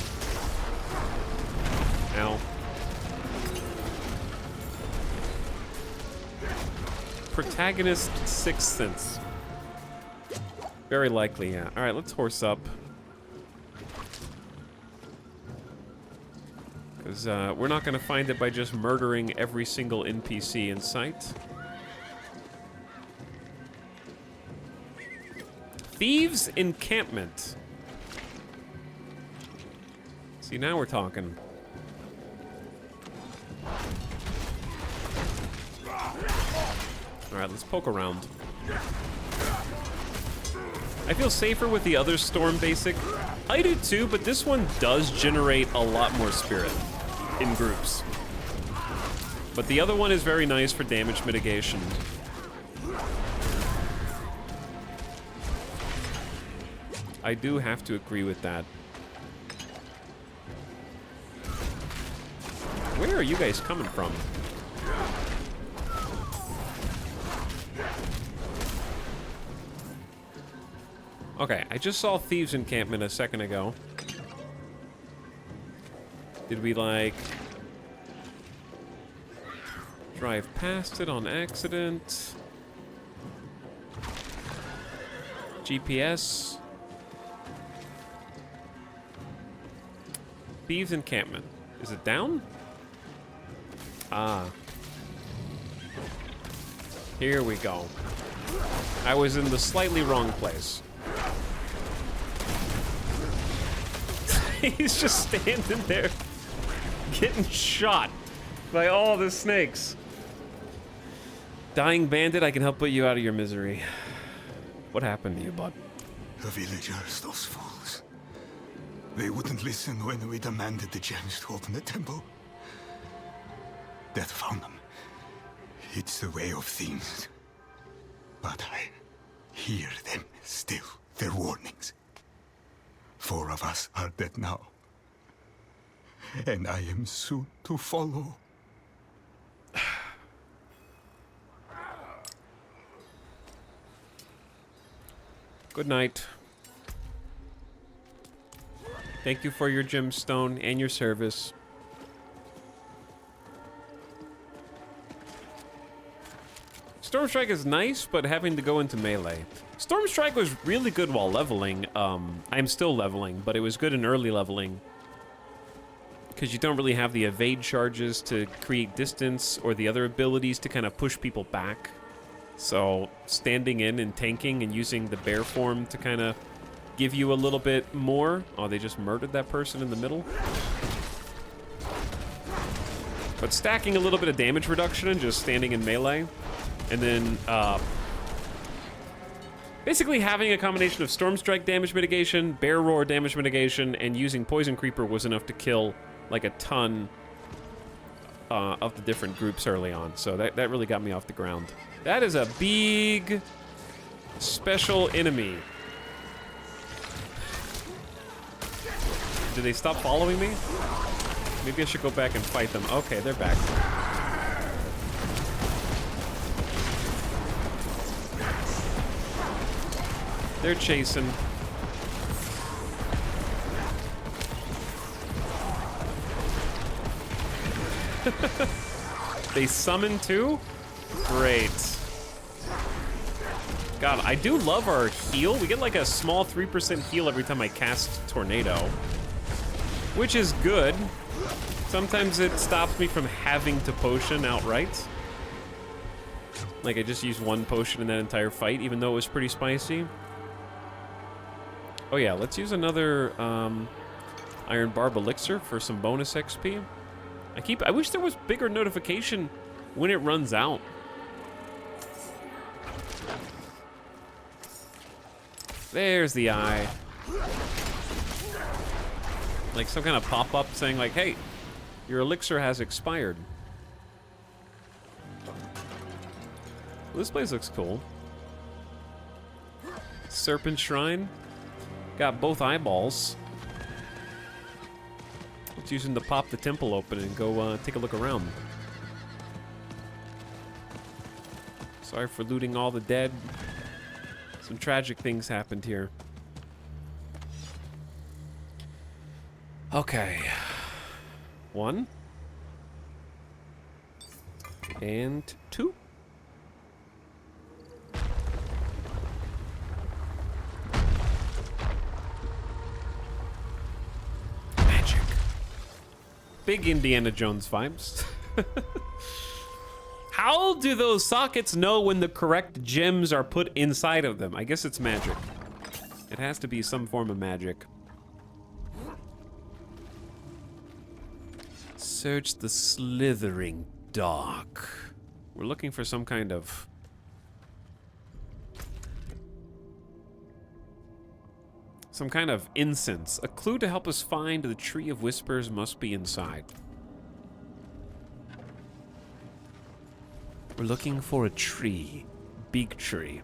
Ow. Protagonist Sixth Sense. Very likely, yeah. All right, let's horse up. Because we're not going to find it by just murdering every single NPC in sight. Thieves' Encampment. See, now we're talking. Alright, let's poke around. I feel safer with the other Storm basic. I do too, but this one does generate a lot more spirit in groups. But the other one is very nice for damage mitigation. I do have to agree with that. Where are you guys coming from? Okay, I just saw Thieves' Encampment a second ago. Did we, like, drive past it on accident? GPS? Thieves' Encampment. Is it down? Ah. Here we go. I was in the slightly wrong place. He's just standing there getting shot by all the snakes. Dying bandit, I can help put you out of your misery. What happened to you, bud? The villagers, those fools. They wouldn't listen when we demanded the gems to open the temple. Death found them. It's the way of things. But I hear them still, their warnings. 4 of us are dead now. And I am soon to follow. Good night. Thank you for your gemstone and your service. Stormstrike is nice, but having to go into melee. Stormstrike was really good while leveling. I'm still leveling, but it was good in early leveling. Because you don't really have the evade charges to create distance or the other abilities to kind of push people back. So standing in and tanking and using the bear form to kind of give you a little bit more. Oh, they just murdered that person in the middle. But stacking a little bit of damage reduction and just standing in melee. And then basically having a combination of Stormstrike damage mitigation, Bear Roar damage mitigation, and using Poison Creeper was enough to kill like a ton of the different groups early on. So that really got me off the ground. That is a big special enemy. Did they stop following me? Maybe I should go back and fight them. Okay, they're back. They're chasing. They summon too? Great. God, I do love our heal. We get like a small 3% heal every time I cast Tornado, which is good. Sometimes it stops me from having to potion outright. Like, I just used one potion in that entire fight, even though it was pretty spicy. Oh yeah, let's use another Iron Barb Elixir for some bonus XP. I wish there was bigger notification when it runs out. There's the eye. Like some kind of pop-up saying like, hey, your elixir has expired. This place looks cool. Serpent Shrine. Got both eyeballs. Let's use them to pop the temple open and go take a look around. Sorry for looting all the dead. Some tragic things happened here. Okay. 1. And 2. Magic. Big Indiana Jones vibes. How do those sockets know when the correct gems are put inside of them? I guess it's magic. It has to be some form of magic. Search the slithering dark. We're looking for some kind of... incense. A clue to help us find the Tree of Whispers must be inside. We're looking for a tree. Big tree.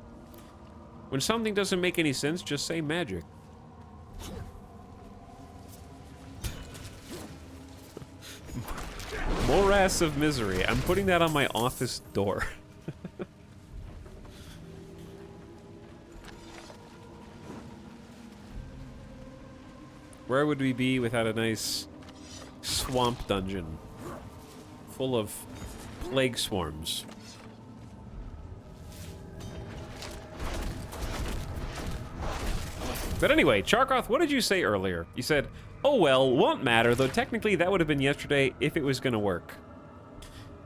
When something doesn't make any sense, just say magic. Morass of Misery. I'm putting that on my office door. Where would we be without a nice swamp dungeon full of plague swarms? But anyway, Charkoth, what did you say earlier? You said, oh well, won't matter, though technically that would have been yesterday if it was gonna work.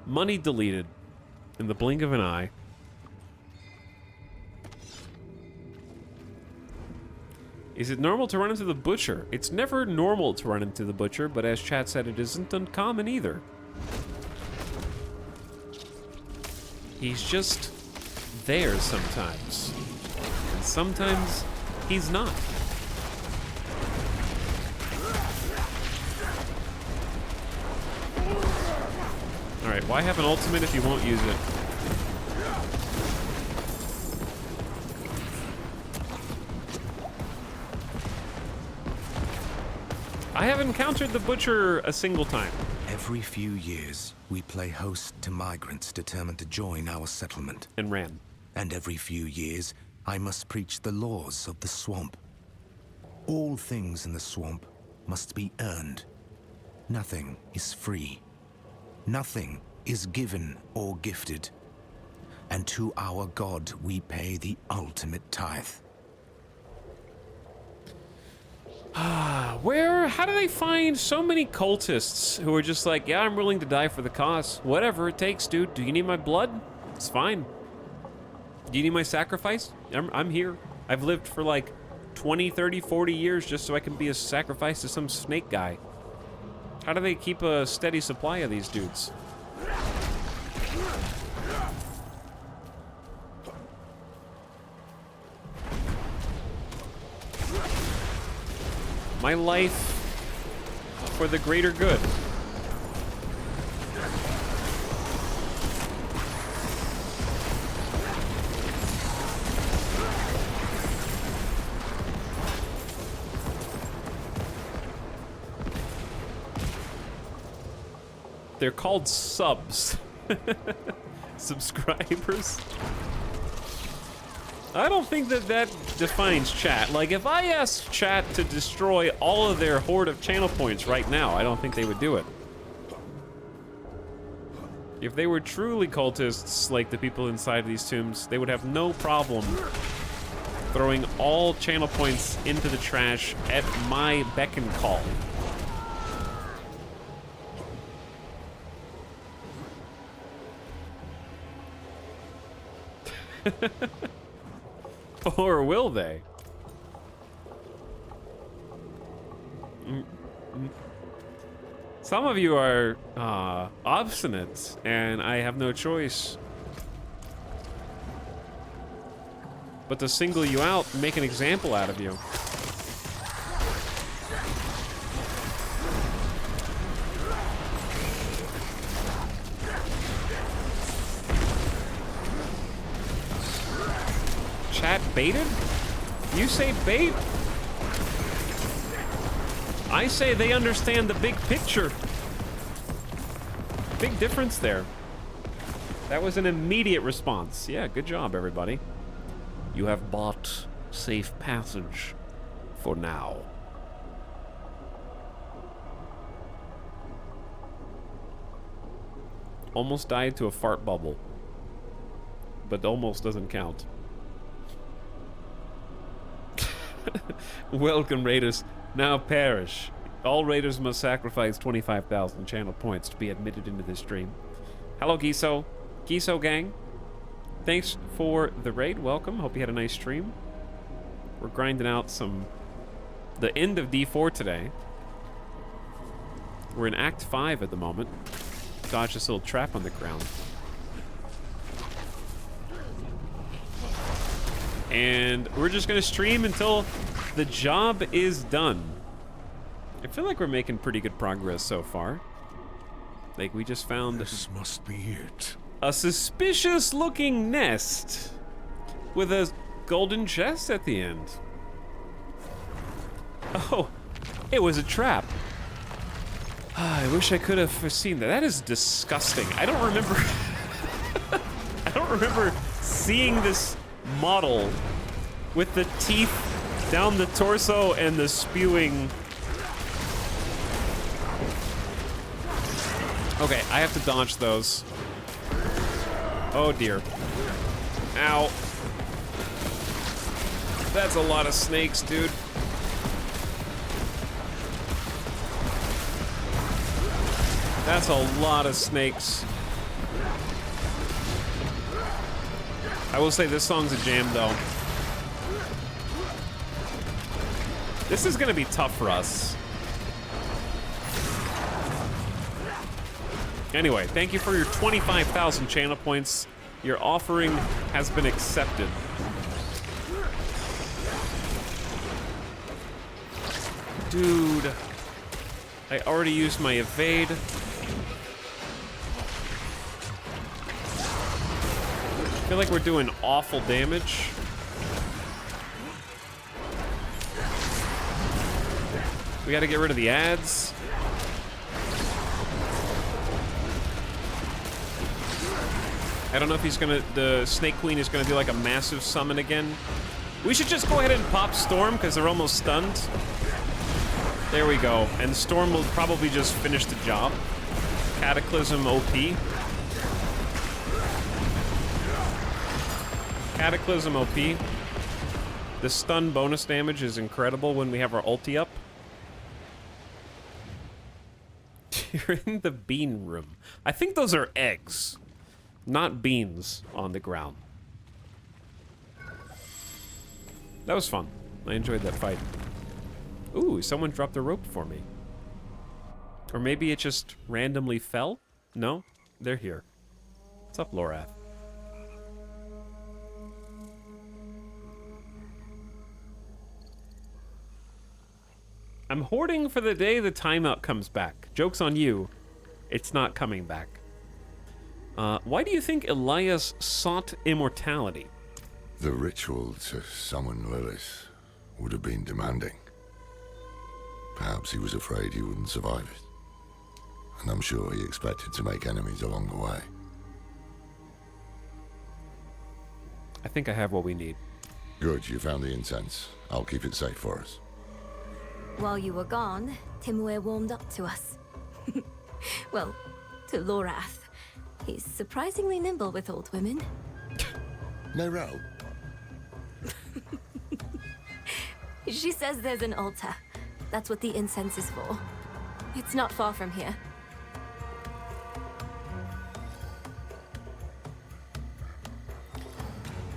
Money deleted in the blink of an eye. Is it normal to run into the butcher? It's never normal to run into the butcher, but as chat said, it isn't uncommon either. He's just there sometimes. And sometimes he's not. Alright, why have an ultimate if you won't use it? I have encountered the butcher a single time. Every few years, we play host to migrants determined to join our settlement. And ran. And every few years, I must preach the laws of the swamp. All things in the swamp must be earned. Nothing is free. Nothing is given or gifted. And to our God, we pay the ultimate tithe. How do they find so many cultists who are just like, yeah, I'm willing to die for the cause. Whatever it takes, dude. Do you need my blood? It's fine. Do you need my sacrifice? I'm here. I've lived for like 20, 30, 40 years just so I can be a sacrifice to some snake guy. How do they keep a steady supply of these dudes? My life for the greater good. They're called subs. Subscribers. I don't think that defines chat. Like, if I asked chat to destroy all of their horde of channel points right now, I don't think they would do it. If they were truly cultists, like the people inside these tombs, they would have no problem throwing all channel points into the trash at my beck and call. Or will they? Some of you are obstinate, and I have no choice but to single you out and make an example out of you. Chat baited? You say bait? I say they understand the big picture. Big difference there. That was an immediate response. Yeah, good job, everybody. You have bought safe passage for now. Almost died to a fart bubble. But almost doesn't count. Welcome, Raiders. Now perish. All Raiders must sacrifice 25,000 channel points to be admitted into this stream. Hello, Giso. Giso gang. Thanks for the raid. Welcome. Hope you had a nice stream. We're grinding out the end of D4 today. We're in Act 5 at the moment. Dodge this little trap on the ground. And we're just gonna stream until the job is done. I feel like we're making pretty good progress so far. Like, we just found... This must be it. A suspicious-looking nest with a golden chest at the end. Oh, it was a trap. I wish I could have foreseen that. That is disgusting. I don't remember... I don't remember seeing this model with the teeth down the torso and the spewing... Okay, I have to dodge those. Oh dear. Ow. That's a lot of snakes, dude. That's a lot of snakes. I will say this song's a jam, though. This is gonna be tough for us. Anyway, thank you for your 25,000 channel points. Your offering has been accepted. Dude, I already used my evade. I feel like we're doing awful damage. We gotta get rid of the ads. I don't know if he's gonna, the Snake Queen is gonna do like a massive summon again. We should just go ahead and pop Storm because they're almost stunned. There we go. And Storm will probably just finish the job. Cataclysm OP. Cataclysm OP. The stun bonus damage is incredible when we have our ulti up. You're in the bean room. I think those are eggs. Not beans on the ground. That was fun. I enjoyed that fight. Ooh, someone dropped a rope for me. Or maybe it just randomly fell? No, they're here. What's up, Lorath? I'm hoarding for the day the timeout comes back. Joke's on you. It's not coming back. Why do you think Elias sought immortality? The ritual to summon Lilith would have been demanding. Perhaps he was afraid he wouldn't survive it. And I'm sure he expected to make enemies along the way. I think I have what we need. Good, you found the incense. I'll keep it safe for us. While you were gone, Timur warmed up to us. Well, to Lorath. He's surprisingly nimble with old women. Nero. She says there's an altar. That's what the incense is for. It's not far from here.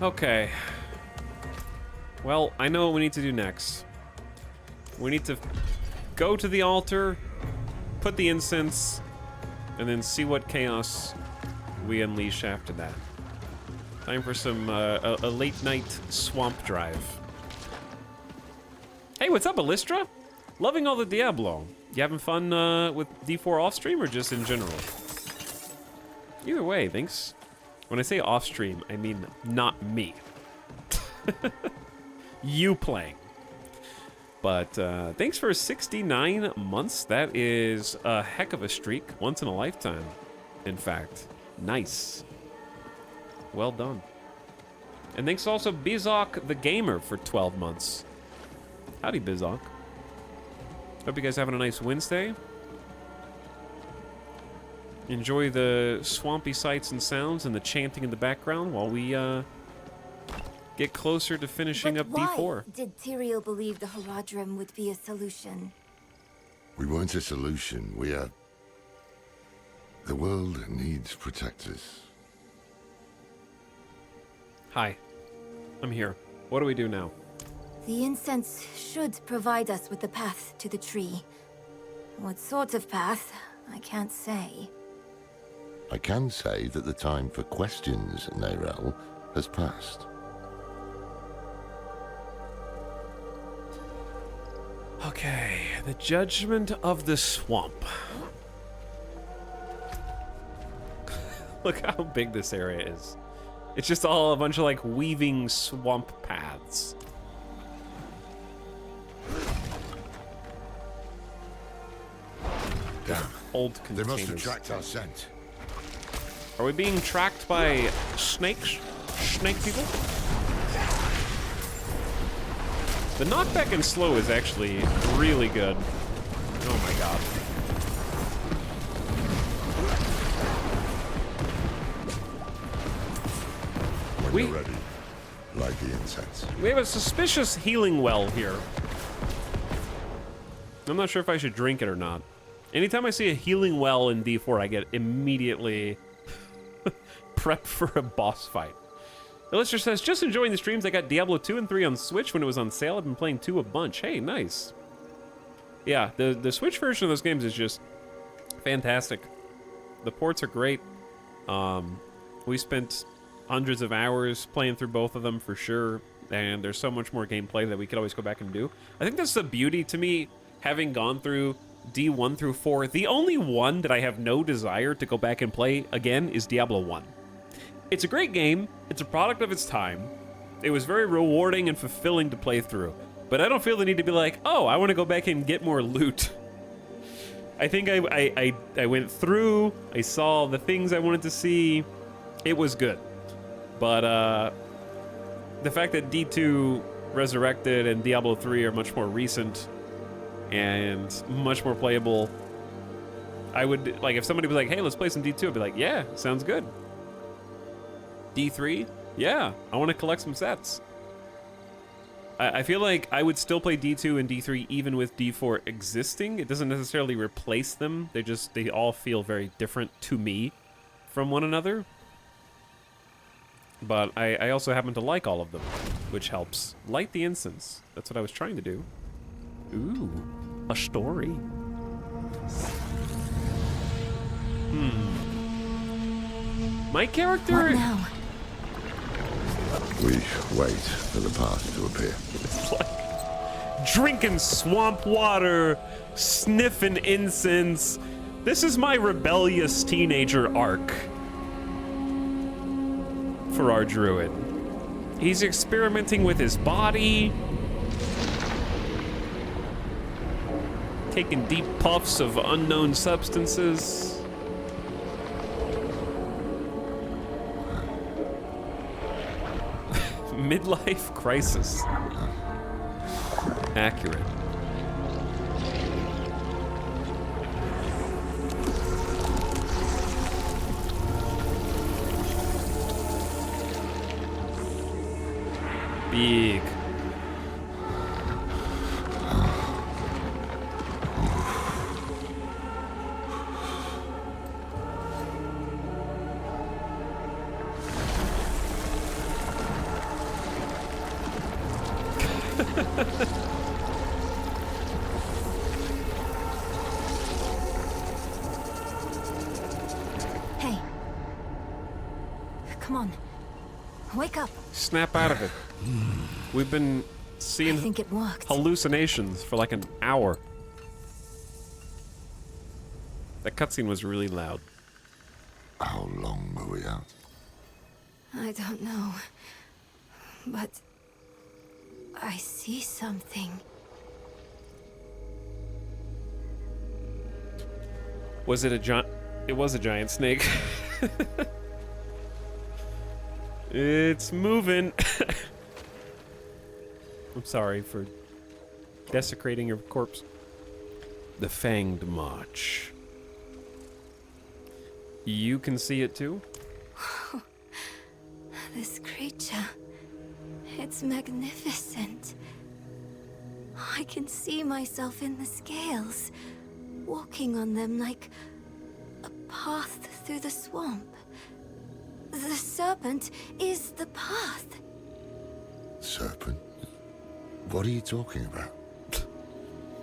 Okay. Well, I know what we need to do next. We need to go to the altar, put the incense, and then see what chaos we unleash after that. Time for some a late night swamp drive. Hey, what's up, Alystra? Loving all the Diablo. You having fun with D4 off stream or just in general? Either way, thanks. When I say off stream, I mean not me. You playing. But thanks for 69 months. That is a heck of a streak. Once in a lifetime, in fact. Nice. Well done. And thanks also Bizok the Gamer for 12 months. Howdy, Bizok. Hope you guys having a nice Wednesday. Enjoy the swampy sights and sounds and the chanting in the background while we get closer to finishing up D4. Why did Tyrael believe the Horadrim would be a solution? We weren't a solution. We are... The world needs protectors. Hi. I'm here. What do we do now? The incense should provide us with the path to the tree. What sort of path, I can't say. I can say that the time for questions, Neyrel, has passed. Okay, the Judgment of the Swamp. Look how big this area is. It's just all a bunch of like weaving swamp paths. Damn. Old They containers. must have tracked our scent. Are we being tracked by snakes? Snake people? The knockback and slow is actually really good. Oh my god. When you're ready, light the incense. We have a suspicious healing well here. I'm not sure if I should drink it or not. Anytime I see a healing well in D4, I get immediately prepped for a boss fight. Illustrator says, just enjoying the streams. I got Diablo 2 and 3 on Switch when it was on sale. I've been playing 2 a bunch. Hey, nice. Yeah, the Switch version of those games is just fantastic. The ports are great. We spent hundreds of hours playing through both of them for sure, and there's so much more gameplay that we could always go back and do. I think that's the beauty to me, having gone through D1 through 4. The only one that I have no desire to go back and play again is Diablo 1. It's a great game. It's a product of its time. It was very rewarding and fulfilling to play through. But I don't feel the need to be like, oh, I want to go back and get more loot. I think I went through, I saw the things I wanted to see. It was good. But the fact that D2 Resurrected and Diablo 3 are much more recent and much more playable, I would, like, if somebody was like, hey, let's play some D2, I'd be like, yeah, sounds good. D3? Yeah, I want to collect some sets. I feel like I would still play D2 and D3 even with D4 existing. It doesn't necessarily replace them. They all feel very different to me from one another. But I also happen to like all of them, which helps. Light the incense. That's what I was trying to do. Ooh, a story. My character... What now? We wait for the path to appear. It's like drinking swamp water, sniffing incense. This is my rebellious teenager arc for our druid. He's experimenting with his body, taking deep puffs of unknown substances. Midlife crisis. Accurate. Big. Hey. Come on. Wake up. Snap out of it. We've been seeing I think it worked. hallucinations for like an hour. That cutscene was really loud. How long were we out? I don't know. But I see something. Was it a giant? It was a giant snake. It's moving. I'm sorry for desecrating your corpse. The Fanged March. You can see it too? This creature. It's magnificent. I can see myself in the scales, walking on them like a path through the swamp. The serpent is the path. Serpent? What are you talking about?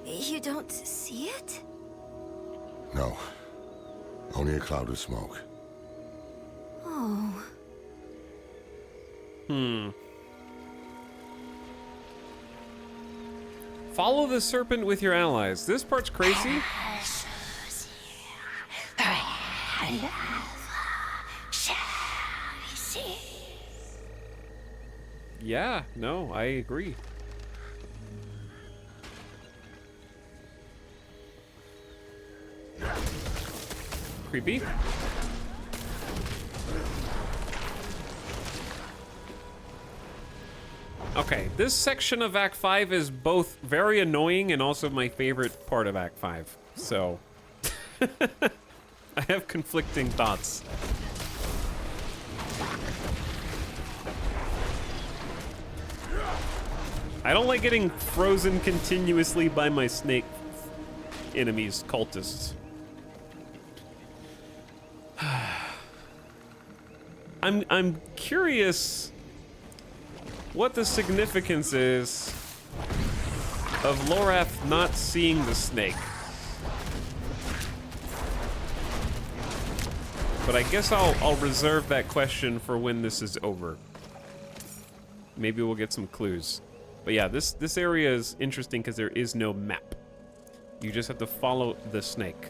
You don't see it? No. Only a cloud of smoke. Oh. Follow the serpent with your allies. This part's crazy. Yeah, no, I agree. Creepy. Okay, this section of Act 5 is both very annoying and also my favorite part of Act 5. So, I have conflicting thoughts. I don't like getting frozen continuously by my snake enemies, cultists. I'm curious what the significance is of Lorath not seeing the snake. But I guess I'll reserve that question for when this is over. Maybe we'll get some clues. But yeah, this area is interesting because there is no map. You just have to follow the snake.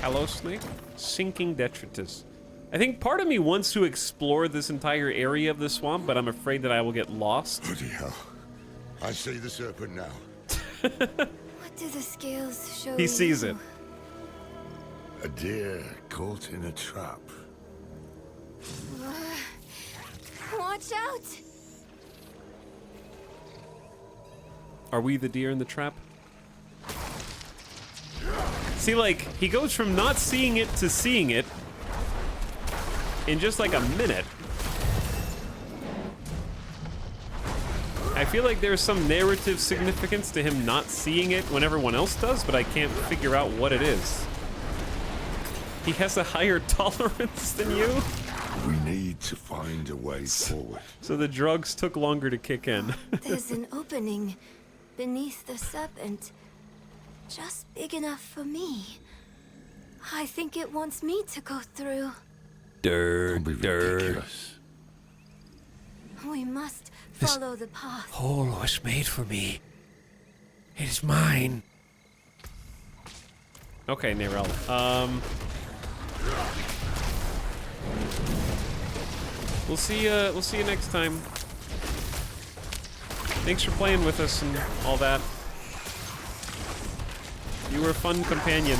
Hello, snake. Sinking detritus. I think part of me wants to explore this entire area of the swamp, but I'm afraid that I will get lost. Bloody hell. I see the serpent now. What do the scales show? He sees you? it. A deer caught in a trap. Watch out! Are we the deer in the trap? See, like, he goes from not seeing it to seeing it in just like a minute. I feel like there's some narrative significance to him not seeing it when everyone else does, but I can't figure out what it is. He has a higher tolerance than you? We need to find a way forward. So the drugs took longer to kick in. There's an opening beneath the serpent, just big enough for me. I think it wants me to go through. Don't be ridiculous. We must follow the path. Hole was made for me. It is mine. Okay, Nerel. We'll see you next time. Thanks for playing with us and all that. You were a fun companion.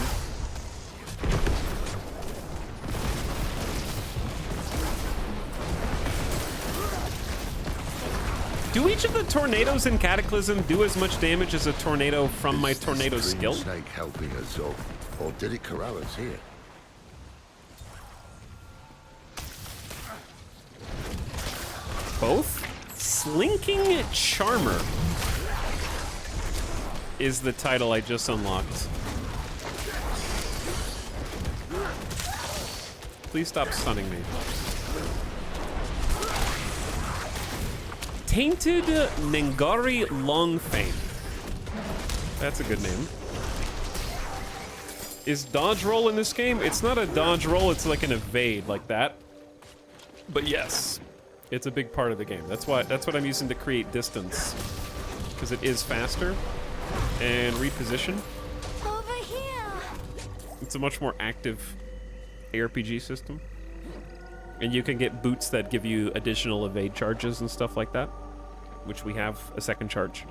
Do each of the tornadoes in Cataclysm do as much damage as a tornado from my tornado skill? Is the snake helping us or did it corral us here? Both? Slinking Charmer is the title I just unlocked. Please stop stunning me. Tainted Nengari Longfang. That's a good name. Is dodge roll in this game? It's not a dodge roll, it's like an evade, like that. But yes, it's a big part of the game. That's what I'm using to create distance. Because it is faster. And reposition. Over here. It's a much more active ARPG system. And you can get boots that give you additional evade charges and stuff like that. Which we have a second charge.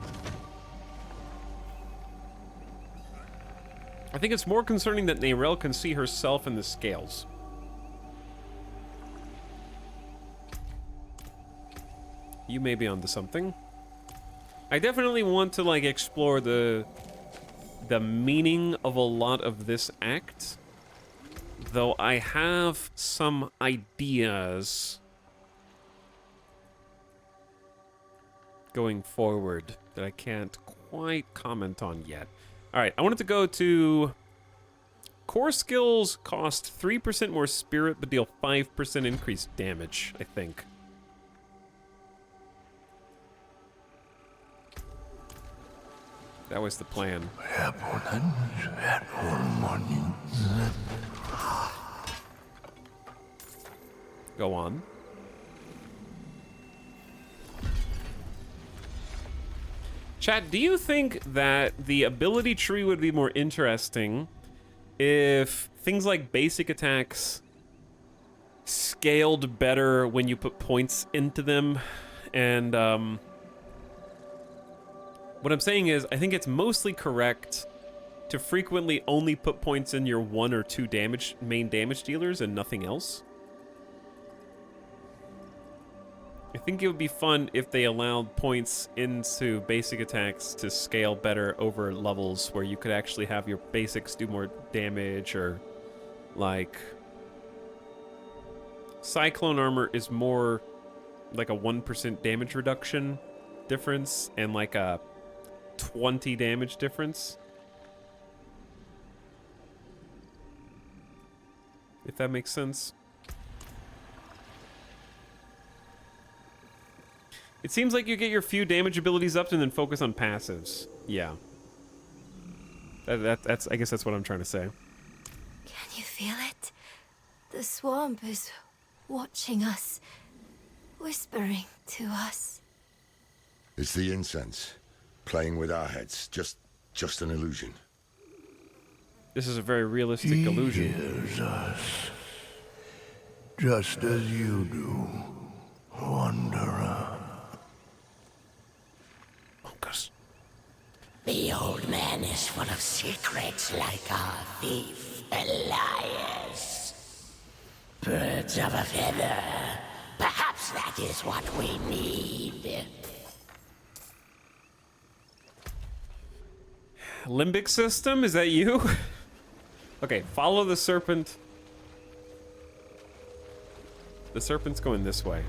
I think it's more concerning that Neyrelle can see herself in the scales. You may be onto something. I definitely want to like explore the meaning of a lot of this act, though I have some ideas going forward that I can't quite comment on yet. All right, I wanted to go to core skills cost 3% more spirit but deal 5% increased damage, I think. That was the plan. Go on. Chat, do you think that the ability tree would be more interesting if things like basic attacks scaled better when you put points into them? And what I'm saying is, I think it's mostly correct to frequently only put points in your 1 or 2 main damage dealers and nothing else. I think it would be fun if they allowed points into basic attacks to scale better over levels where you could actually have your basics do more damage, or like Cyclone Armor is more like a 1% damage reduction difference and like a 20 damage difference. If that makes sense. It seems like you get your few damage abilities up and then focus on passives. Yeah. That's I guess that's what I'm trying to say. Can you feel it? The swamp is watching us, whispering to us. It's the incense, playing with our heads. Just an illusion. This is a very realistic illusion. He hears us, just as you do, Wanderer. The old man is full of secrets like our thief, Elias. Birds of a feather. Perhaps that is what we need. Limbic system, is that you? Okay, follow the serpent. The serpent's going this way.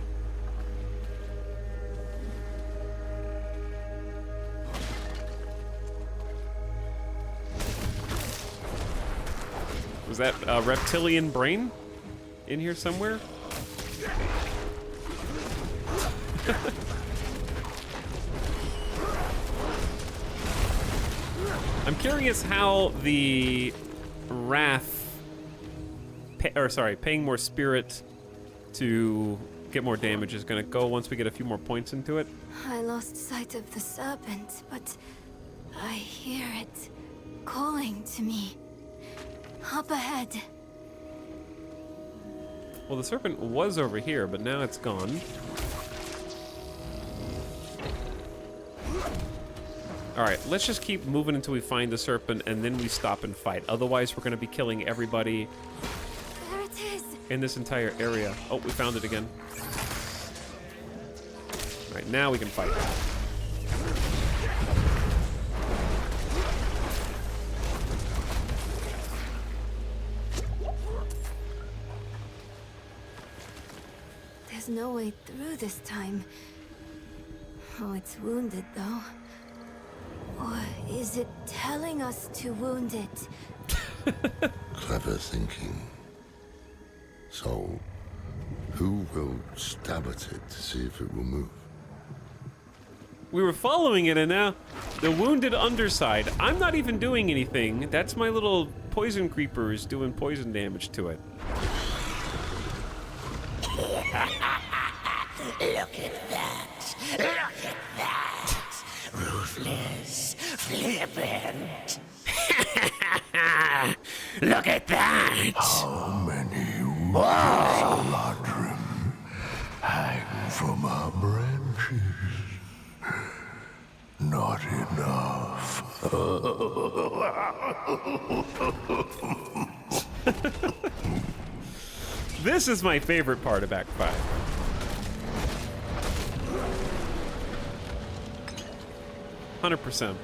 Was that a reptilian brain in here somewhere? I'm curious how the wrath, paying more spirit to get more damage is gonna go once we get a few more points into it. I lost sight of the serpent, but I hear it calling to me. Up ahead. Well, the serpent was over here, but now it's gone. Alright, let's just keep moving until we find the serpent, and then we stop and fight. Otherwise, we're going to be killing everybody There it is. in this entire area. Oh, we found it again. Alright, now we can fight. There's no way through this time. Oh, it's wounded, though. Or is it telling us to wound it? Clever thinking. So, who will stab at it to see if it will move? We were following it, and now the wounded underside. I'm not even doing anything. That's my little poison creepers doing poison damage to it. Look at that! Look at that! Ruthless, flippant. Look at that! How many witches Aladrim hang from our branches? Not enough. This is my favorite part of Act 5. %.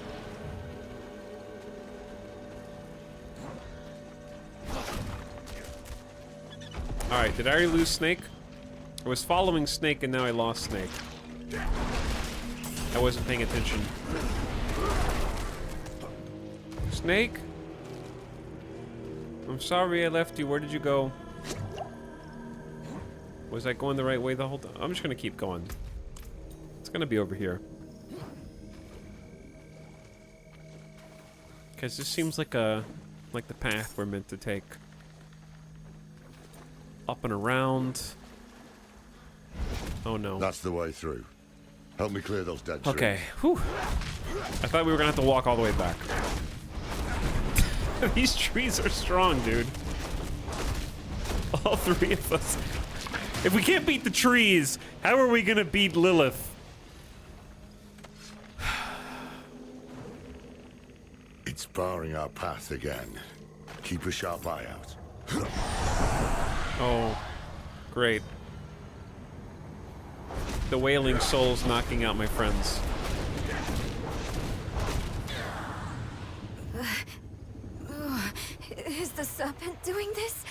Alright, did I already lose Snake? I was following Snake and now I lost Snake. I wasn't paying attention. Snake? I'm sorry I left you. Where did you go? Was I going the right way the whole time? I'm just gonna keep going. It's gonna be over here. Cause this seems like the path we're meant to take. Up and around. Oh no. That's the way through. Help me clear those dead trees. Okay. Whew. I thought we were gonna have to walk all the way back. These trees are strong, dude. All three of us. If we can't beat the trees, how are we gonna beat Lilith? It's barring our path again. Keep a sharp eye out. Oh, great. The Wailing Soul's knocking out my friends. Is the serpent doing this?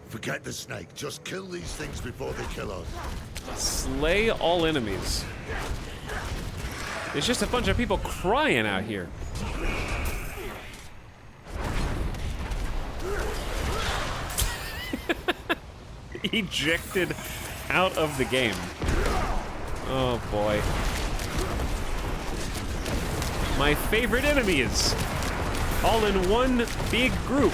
Forget the snake. Just kill these things before they kill us. Slay all enemies. There's just a bunch of people crying out here. Ejected out of the game. Oh boy. My favorite enemies. All in one big group.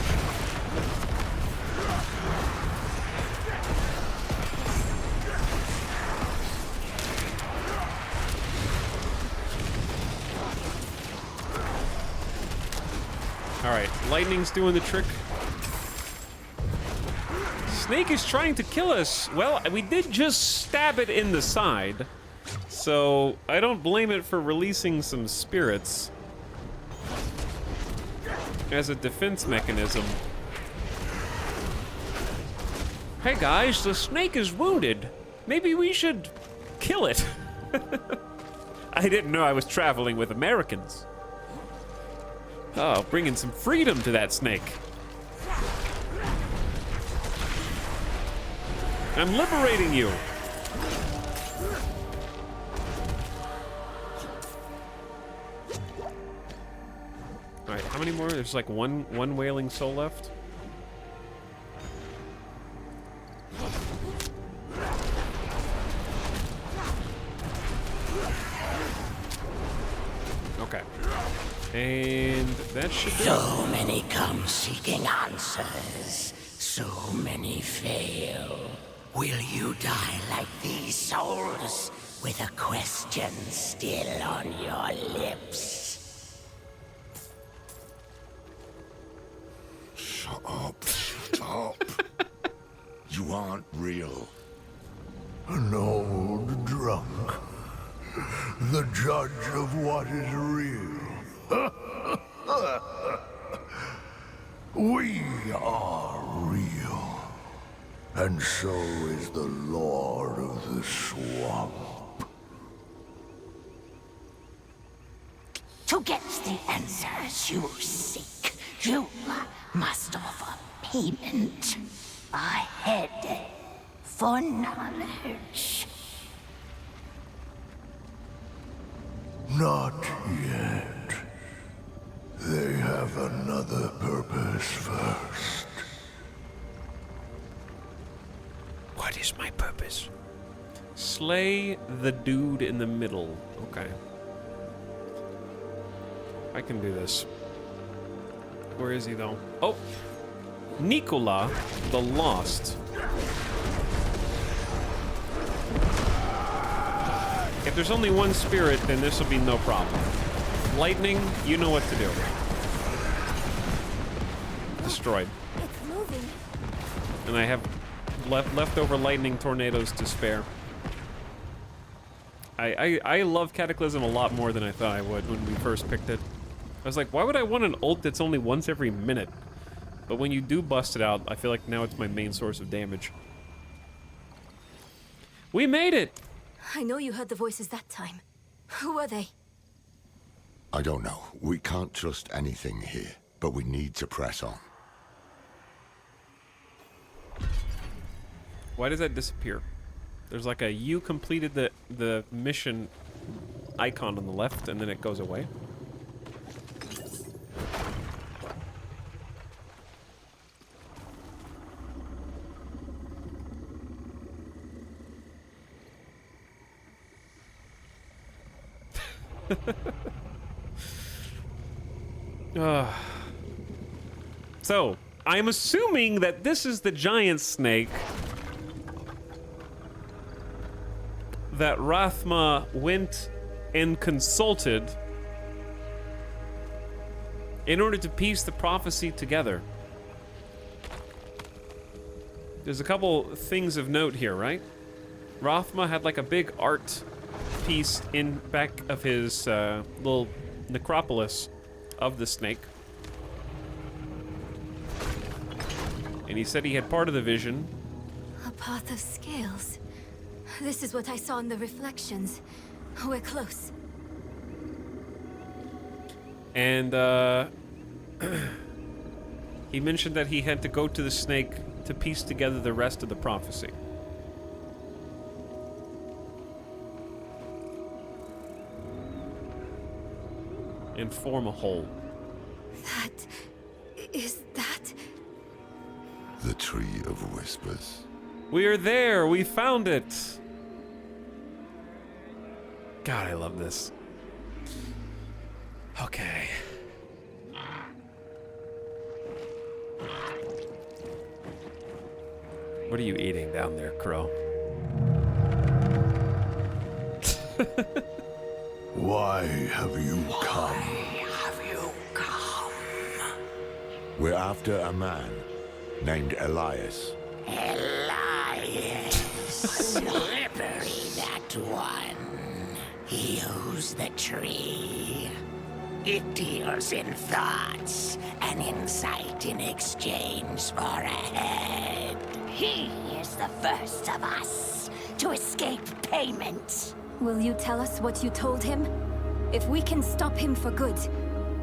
Alright, lightning's doing the trick. Snake is trying to kill us. Well, we did just stab it in the side, so I don't blame it for releasing some spirits as a defense mechanism. Hey guys, the snake is wounded. Maybe we should kill it. I didn't know I was traveling with Americans. Oh, bringing some freedom to that snake. I'm liberating you. All right, how many more? There's like one Wailing Soul left. Okay. And that should be So many come seeking answers. So many fail. Will you die like these souls, with a question still on your lips? Shut up. Shut up. You aren't real. An old drunk. The judge of what is real. We are real. And so is the Lord of the Swamp. To get the answers you seek, you must offer payment. A head for knowledge. Not yet. They have another purpose first. is my purpose. Slay the dude in the middle. Okay. I can do this. Where is he, though? Oh! Nicola the Lost. If there's only one spirit, then this will be no problem. Lightning, you know what to do. Destroyed. It's moving. And I have leftover lightning tornadoes to spare. I love Cataclysm a lot more than I thought I would when we first picked it. I was like, why would I want an ult that's only once every minute? But when you do bust it out, I feel like now it's my main source of damage. We made it! I know you heard the voices that time. Who are they? I don't know. We can't trust anything here, but we need to press on. Why does that disappear? There's like a you completed the mission icon on the left, and then it goes away. So, I'm assuming that this is the giant snake that Rathma went and consulted in order to piece the prophecy together. There's a couple things of note here, right? Rathma had like a big art piece in back of his little necropolis of the snake. And he said he had part of the vision. A path of scales. This is what I saw in the reflections. We're close. And he mentioned that he had to go to the snake to piece together the rest of the prophecy. And form a whole. Is that... The Tree of Whispers. We are there! We found it! God, I love this. Okay. What are you eating down there, Crow? Why have you come? We're after a man named Elias. Elias. Slippery, that one. He owns the tree. It deals in thoughts and insight in exchange for a head. He is the first of us to escape payment. Will you tell us what you told him? If we can stop him for good,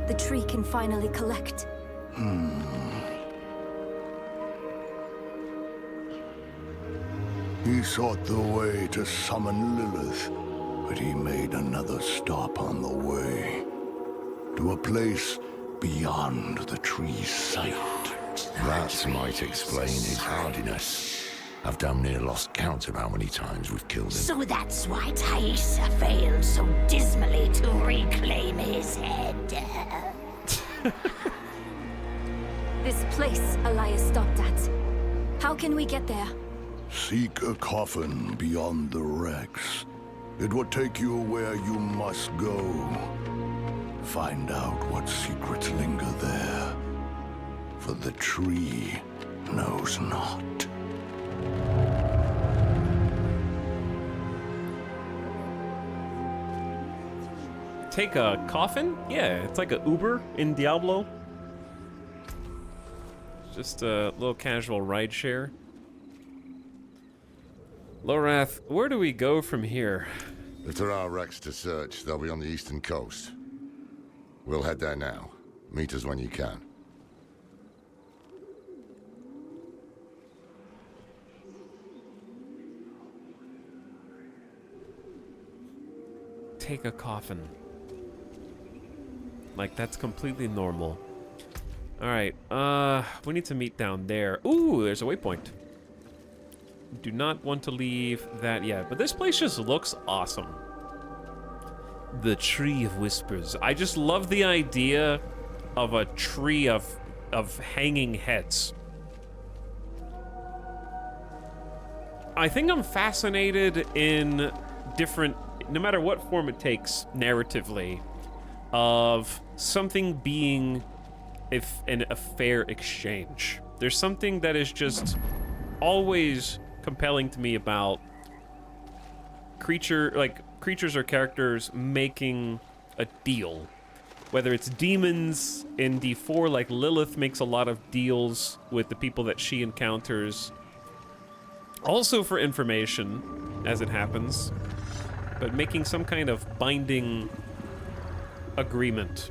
the tree can finally collect. He sought the way to summon Lilith, but he made another stop on the way. To a place beyond the tree's sight. That might explain his hardiness. I've damn near lost count of how many times we've killed him. So that's why Thaisa failed so dismally to reclaim his head. This place Elias stopped at. How can we get there? Seek a coffin beyond the wrecks. It will take you where you must go. Find out what secrets linger there. For the tree knows not. Take a coffin? Yeah, it's like a Uber in Diablo. Just a little casual ride share. Lorath, where do we go from here? If there are wrecks to search, they'll be on the eastern coast. We'll head there now. Meet us when you can. Take a coffin. Like, that's completely normal. Alright, we need to meet down there. Ooh, there's a waypoint. do not want to leave that yet. But this place just looks awesome. The Tree of Whispers. I just love the idea of a tree of hanging heads. I think I'm fascinated in different, no matter what form it takes narratively, of something being a fair exchange. There's something that is just always compelling to me about creatures or characters making a deal. Whether it's demons in D4, like Lilith makes a lot of deals with the people that she encounters. Also for information, as it happens, but making some kind of binding agreement.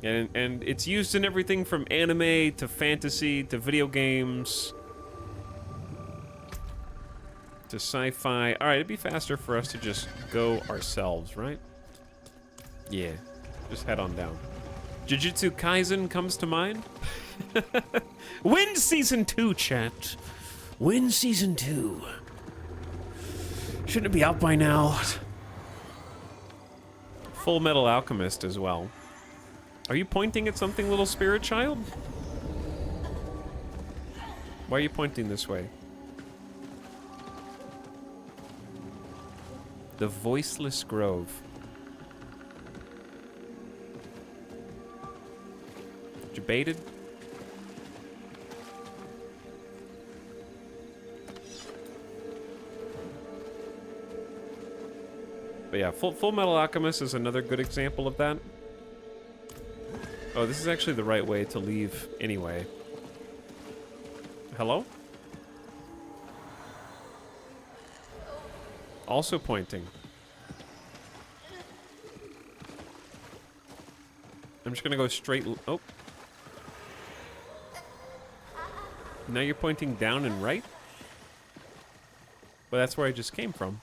And it's used in everything from anime to fantasy to video games to sci-fi. All right, it'd be faster for us to just go ourselves, right? Yeah, just head on down. Jujutsu Kaisen comes to mind. Win Season 2, chat. Win Season 2. Shouldn't it be out by now? Full Metal Alchemist as well. Are you pointing at something, little spirit child? Why are you pointing this way? The Voiceless Grove. You baited? But yeah, Full Metal Alchemist is another good example of that. Oh, this is actually the right way to leave anyway. Hello? Also pointing. I'm just gonna go straight. Oh. Now you're pointing down and right? Well, that's where I just came from.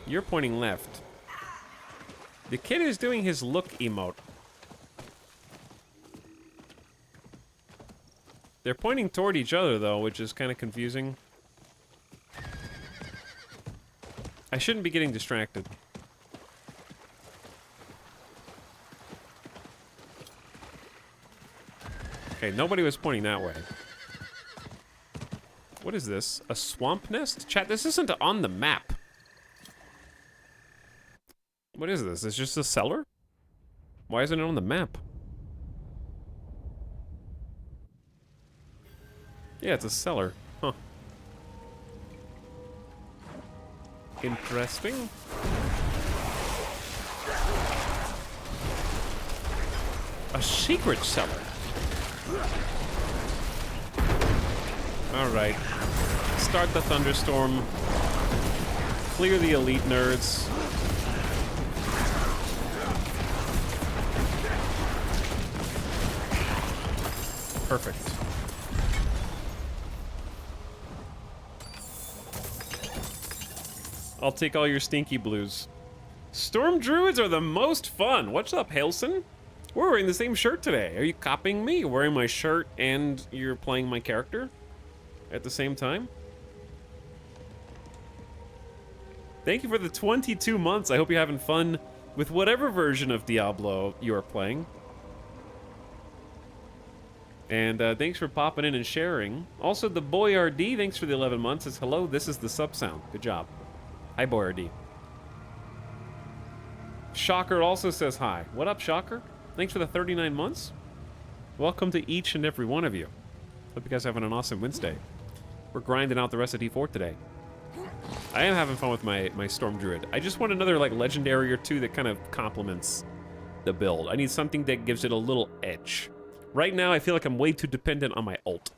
You're pointing left. The kid is doing his look emote. They're pointing toward each other, though, which is kind of confusing. I shouldn't be getting distracted. Okay, nobody was pointing that way. What is this? A swamp nest? Chat, this isn't on the map. What is this? It's just a cellar? Why isn't it on the map? Yeah, it's a cellar. Huh. Interesting. A secret cellar. Alright. Start the thunderstorm. Clear the elite nerds. Perfect. I'll take all your stinky blues. Storm druids are the most fun. What's up, Hailson? We're wearing the same shirt today. Are you copying me? You're wearing my shirt and you're playing my character at the same time? Thank you for the 22 months. I hope you're having fun with whatever version of Diablo you're playing. And thanks for popping in and sharing. Also, the Boy RD, thanks for the 11 months. Says hello, this is the sub sound. Good job. Hi, Boy RD. Shocker also says hi. What up, Shocker? Thanks for the 39 months. Welcome to each and every one of you. Hope you guys are having an awesome Wednesday. We're grinding out the rest of D4 today. I am having fun with my Storm Druid. I just want another like legendary or two that kind of complements the build. I need something that gives it a little edge. Right now, I feel like I'm way too dependent on my ult.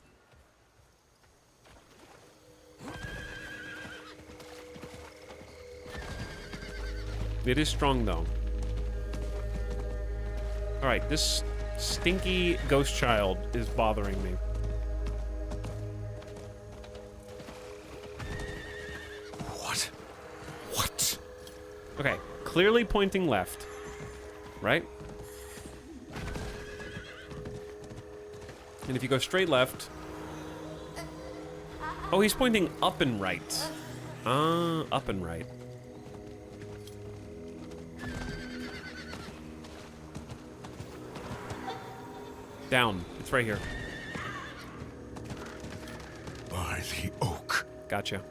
It is strong, though. Alright, this stinky ghost child is bothering me. What? Okay, clearly pointing left. right? And if you go straight left... Oh, he's pointing up and right. Up and right. Down. It's right here. By the oak. Gotcha.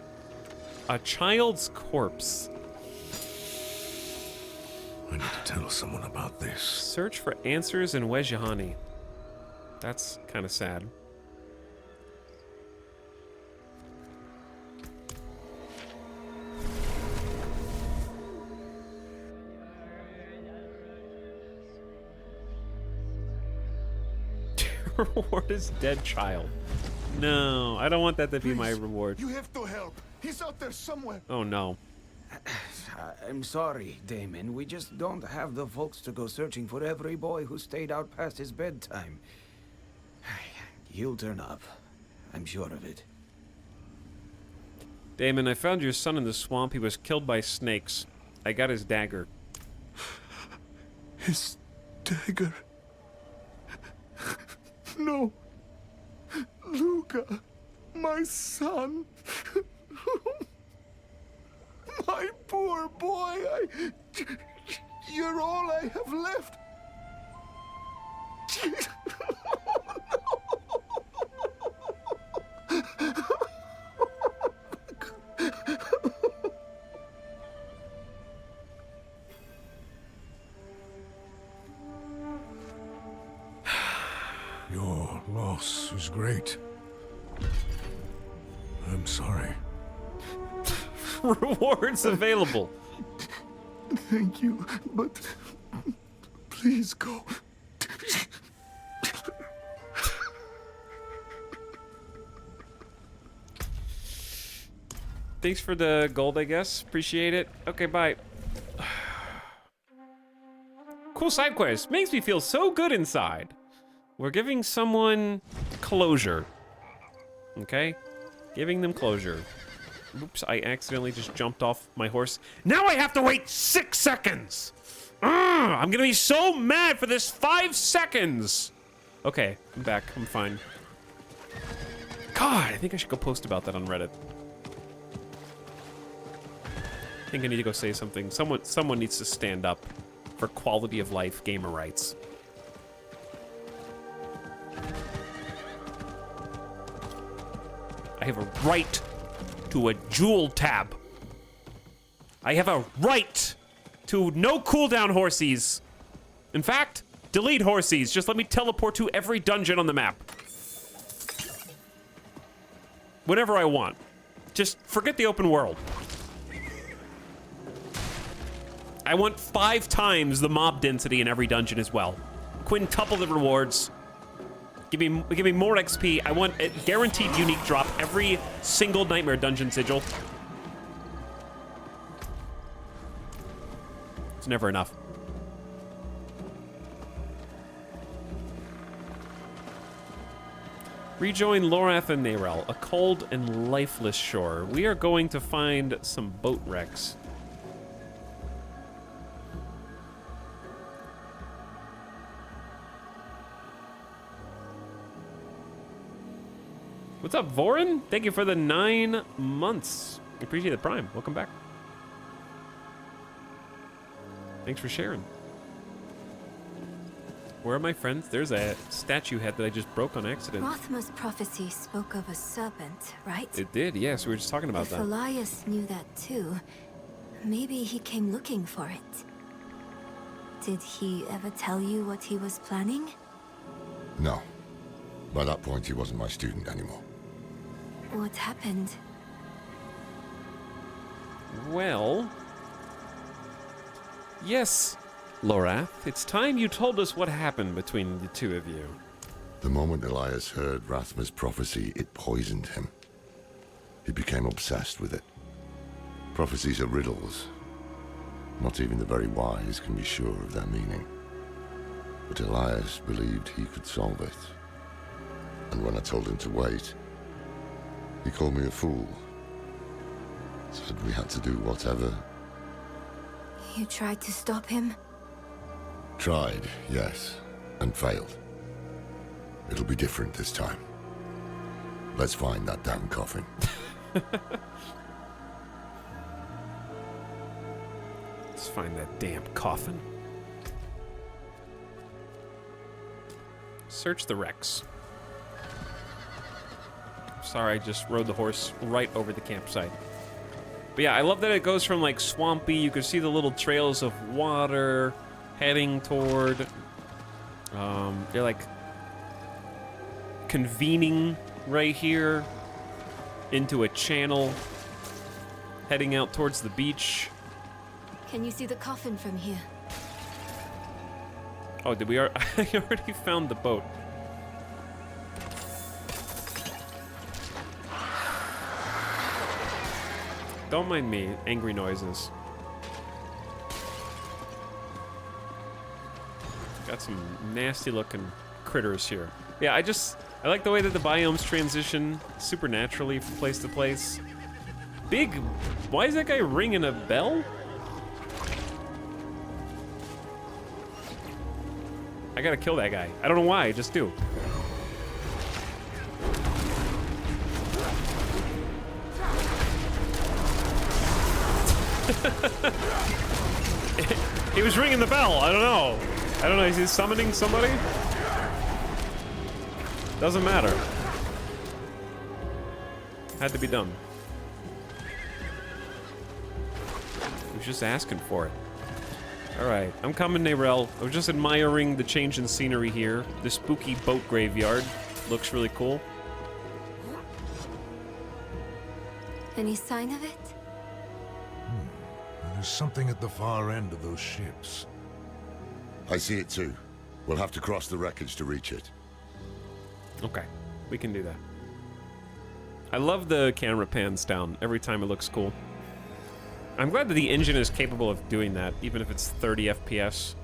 A child's corpse. I need to tell someone about this. Search for answers in Wejihani. That's kind of sad. Reward is dead child. No, I don't want that to be my reward. You have to help. He's out there somewhere. Oh no. I'm sorry, Damon. We just don't have the folks to go searching for every boy who stayed out past his bedtime. He'll turn up. I'm sure of it. Damon, I found your son in the swamp. He was killed by snakes. I got his dagger. His dagger. No. Luca, my son. My poor boy. You're all I have left. Your loss is great. I'm sorry. Rewards available. Thank you, but please go. Thanks for the gold, I guess. Appreciate it. Okay, bye. Cool side quest. Makes me feel so good inside. We're giving someone closure. Okay? Giving them closure. Oops, I accidentally just jumped off my horse. Now I have to wait 6 seconds! I'm gonna be so mad for this 5 seconds! Okay, I'm back. I'm fine. God, I think I should go post about that on Reddit. I think I need to go say something. Someone needs to stand up for quality of life gamer rights. I have a right to a jewel tab. I have a right to no cooldown horsies. In fact, delete horsies. Just let me teleport to every dungeon on the map. Whenever I want. Just forget the open world. I want 5 times the mob density in every dungeon as well. Quintuple the rewards. Give me more XP. I want a guaranteed unique drop every single Nightmare Dungeon sigil. It's never enough. Rejoin Lorath and Narel, a cold and lifeless shore. We are going to find some boat wrecks. What's up, Vorin? Thank you for the 9 months. Appreciate the Prime. Welcome back. Thanks for sharing. Where are my friends? There's a statue head that I just broke on accident. Rothma's prophecy spoke of a serpent, right? It did, yes. We were just talking about If that. Elias knew that too, maybe he came looking for it. Did he ever tell you what he was planning? No. By that point, he wasn't my student anymore. What happened? Well... Yes, Lorath. It's time you told us what happened between the two of you. The moment Elias heard Rathma's prophecy, it poisoned him. He became obsessed with it. Prophecies are riddles. Not even the very wise can be sure of their meaning. But Elias believed he could solve it. And when I told him to wait, he called me a fool. Said we had to do whatever. You tried to stop him? Tried, yes, and failed. It'll be different this time. Let's find that damn coffin. Let's find that damn coffin. Search the wrecks. Sorry, I just rode the horse right over the campsite. But yeah, I love that it goes from like swampy, you can see the little trails of water heading toward, they're like convening right here into a channel heading out towards the beach. Can you see the coffin from here? Oh, did we I already found the boat. Don't mind me, angry noises. Got some nasty looking critters here. Yeah, I like the way that the biomes transition supernaturally from place to place. Why is that guy ringing a bell? I gotta kill that guy. I don't know why, I just do. He was ringing the bell. I don't know. Is he summoning somebody? Doesn't matter. Had to be done. He was just asking for it. Alright, I'm coming, Nerel. I was just admiring the change in scenery here. The spooky boat graveyard looks really cool. Any sign of it? There's something at the far end of those ships. I see it too. We'll have to cross the wreckage to reach it. Okay, we can do that. I love the camera pans down every time. It looks cool. I'm glad that the engine is capable of doing that, even if it's 30 FPS.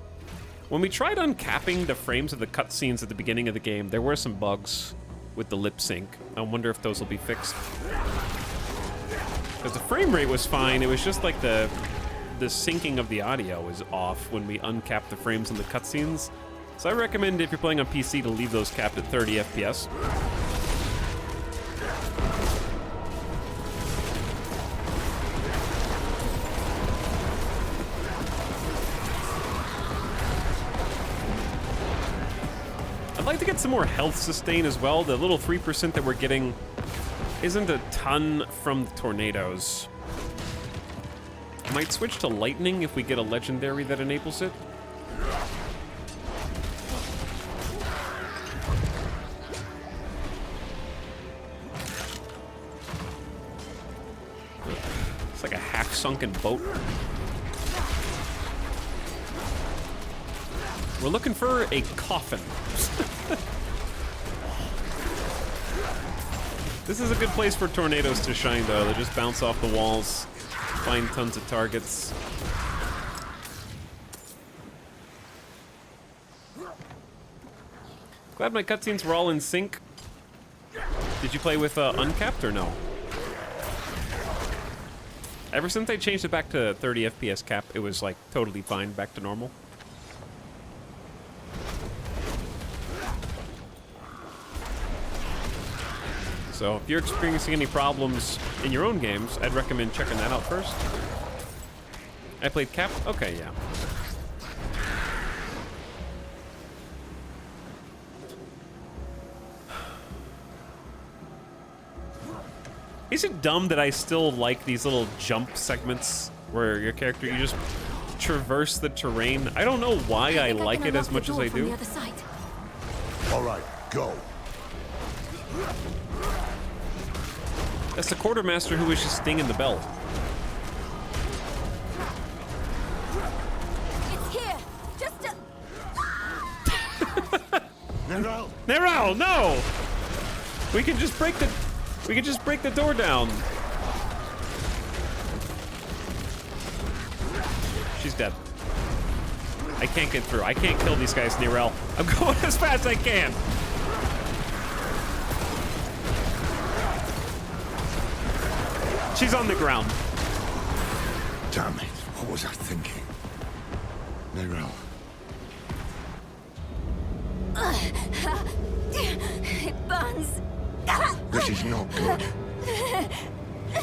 When we tried uncapping the frames of the cutscenes at the beginning of the game, there were some bugs with the lip sync. I wonder if those will be fixed. Because the frame rate was fine, it was just like the syncing of the audio was off when we uncapped the frames in the cutscenes. So I recommend if you're playing on PC to leave those capped at 30 FPS. I'd like to get some more health sustain as well. The little 3% that we're getting isn't a ton from the tornadoes. I might switch to lightning if we get a legendary that enables it. It's like a half-sunken boat. We're looking for a coffin. This is a good place for tornadoes to shine, though. They just bounce off the walls, find tons of targets. Glad my cutscenes were all in sync. Did you play with uncapped or no? Ever since I changed it back to 30 FPS cap, it was like totally fine, back to normal. So if you're experiencing any problems in your own games, I'd recommend checking that out first. I played cap? Okay, yeah. Is it dumb that I still like these little jump segments where your character, you just traverse the terrain? I don't know why I like it as much as I do. All right, go. That's the quartermaster who was just dinging the bell. It's here. Just Nerel! Nerel, no! We can just break the door down. She's dead. I can't get through. I can't kill these guys, Nerel. I'm going as fast as I can. She's on the ground. Damn it, what was I thinking? Nerel, It burns. This is not good.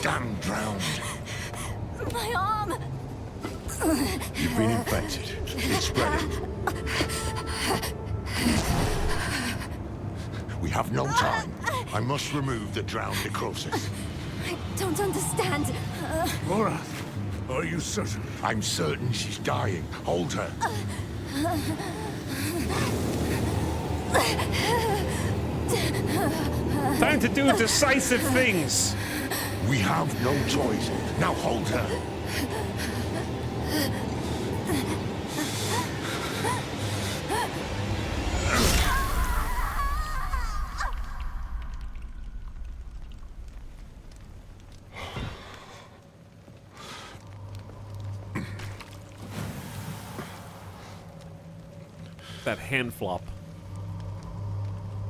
Damn drowned. My arm. You've been infected. It's spreading. We have no time. I must remove the drowned necrosis. I don't understand. Laura, are you certain? I'm certain she's dying. Hold her. Time to do decisive things. We have no choice. Now hold her. That hand flop.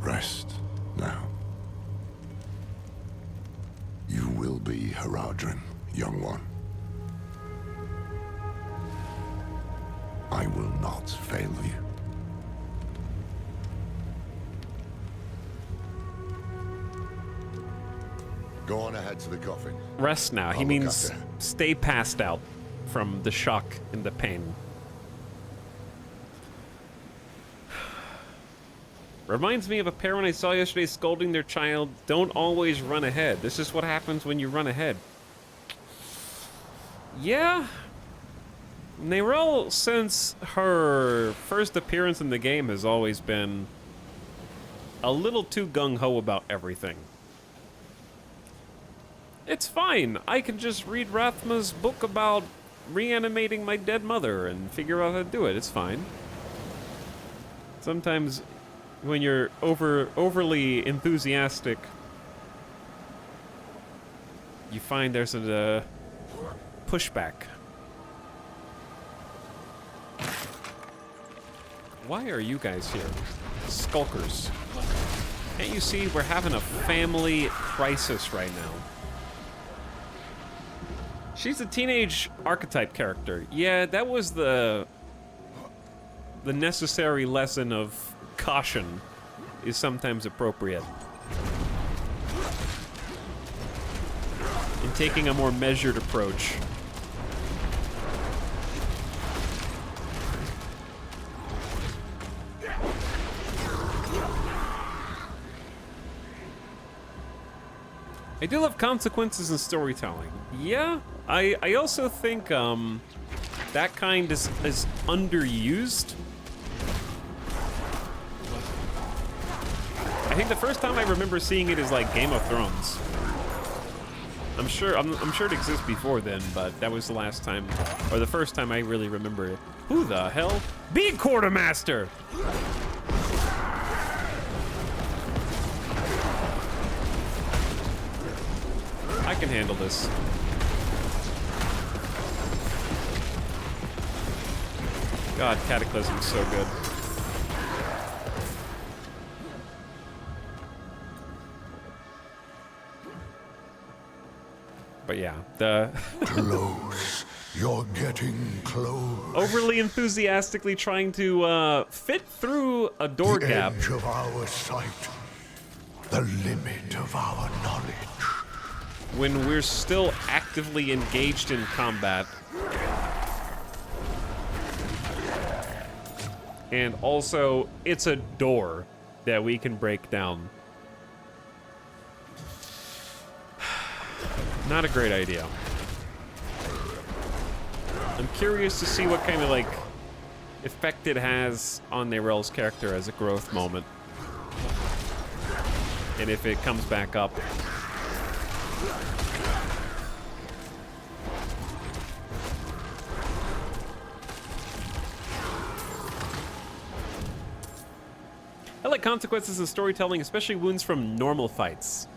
Rest now. You will be Haradrim, young one. I will not fail you. Go on ahead to the coffin. Rest now. He I'll look means after. stay passed out from the shock and the pain. Reminds me of a parent I saw yesterday scolding their child, don't always run ahead. This is what happens when you run ahead. Yeah. Neyrelle, since her first appearance in the game, has always been a little too gung-ho about everything. It's fine. I can just read Rathma's book about reanimating my dead mother and figure out how to do it. It's fine. Sometimes when you're overly enthusiastic, you find there's a pushback. Why are you guys here? Skulkers. Can't you see we're having a family crisis right now? She's a teenage archetype character. Yeah, that was the necessary lesson of caution is sometimes appropriate. In taking a more measured approach. I do love consequences in storytelling. Yeah, I also think that kind is underused. I think the first time I remember seeing it is like Game of Thrones. I'm sure it exists before then, but that was the last time, or the first time I really remember it. Who the hell? Be Quartermaster! I can handle this. God, Cataclysm's so good. But yeah, the close. You're getting close. Overly enthusiastically trying to fit through a door gap. The edge of our sight. The limit of our knowledge. When we're still actively engaged in combat. And also, it's a door that we can break down. Not a great idea. I'm curious to see what kind of, like, effect it has on Neyrelle's character as a growth moment. And if it comes back up. I like consequences in storytelling, especially wounds from normal fights.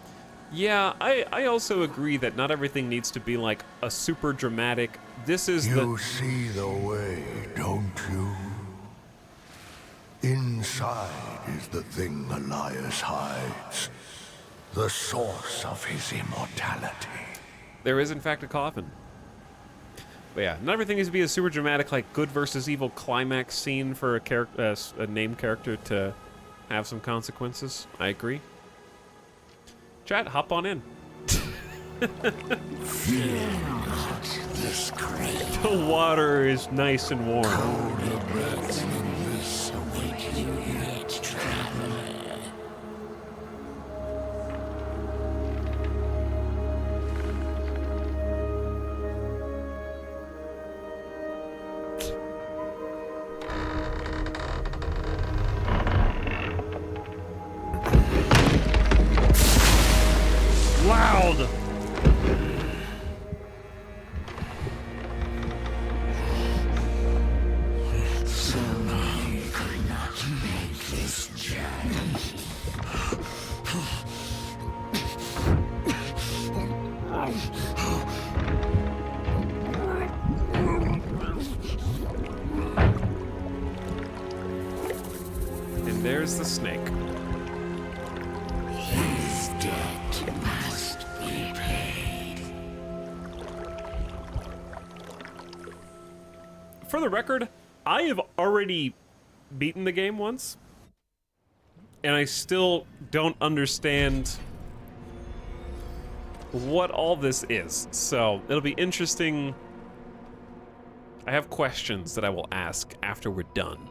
Yeah, I also agree that not everything needs to be like a super dramatic, this is You see the way, don't you? Inside is the thing Elias hides. The source of his immortality. There is in fact a coffin. But yeah, not everything needs to be a super dramatic, like good versus evil climax scene for a character, a named character to have some consequences. I agree. Chat, hop on in. Fear not this crate. The water is nice and warm. Colder breaths than this await you yet, traveler. Loud! Someone could not make this journey. And there's the snake. His debt must be paid. For the record, I have already beaten the game once, and I still don't understand what all this is. So it'll be interesting. I have questions that I will ask after we're done,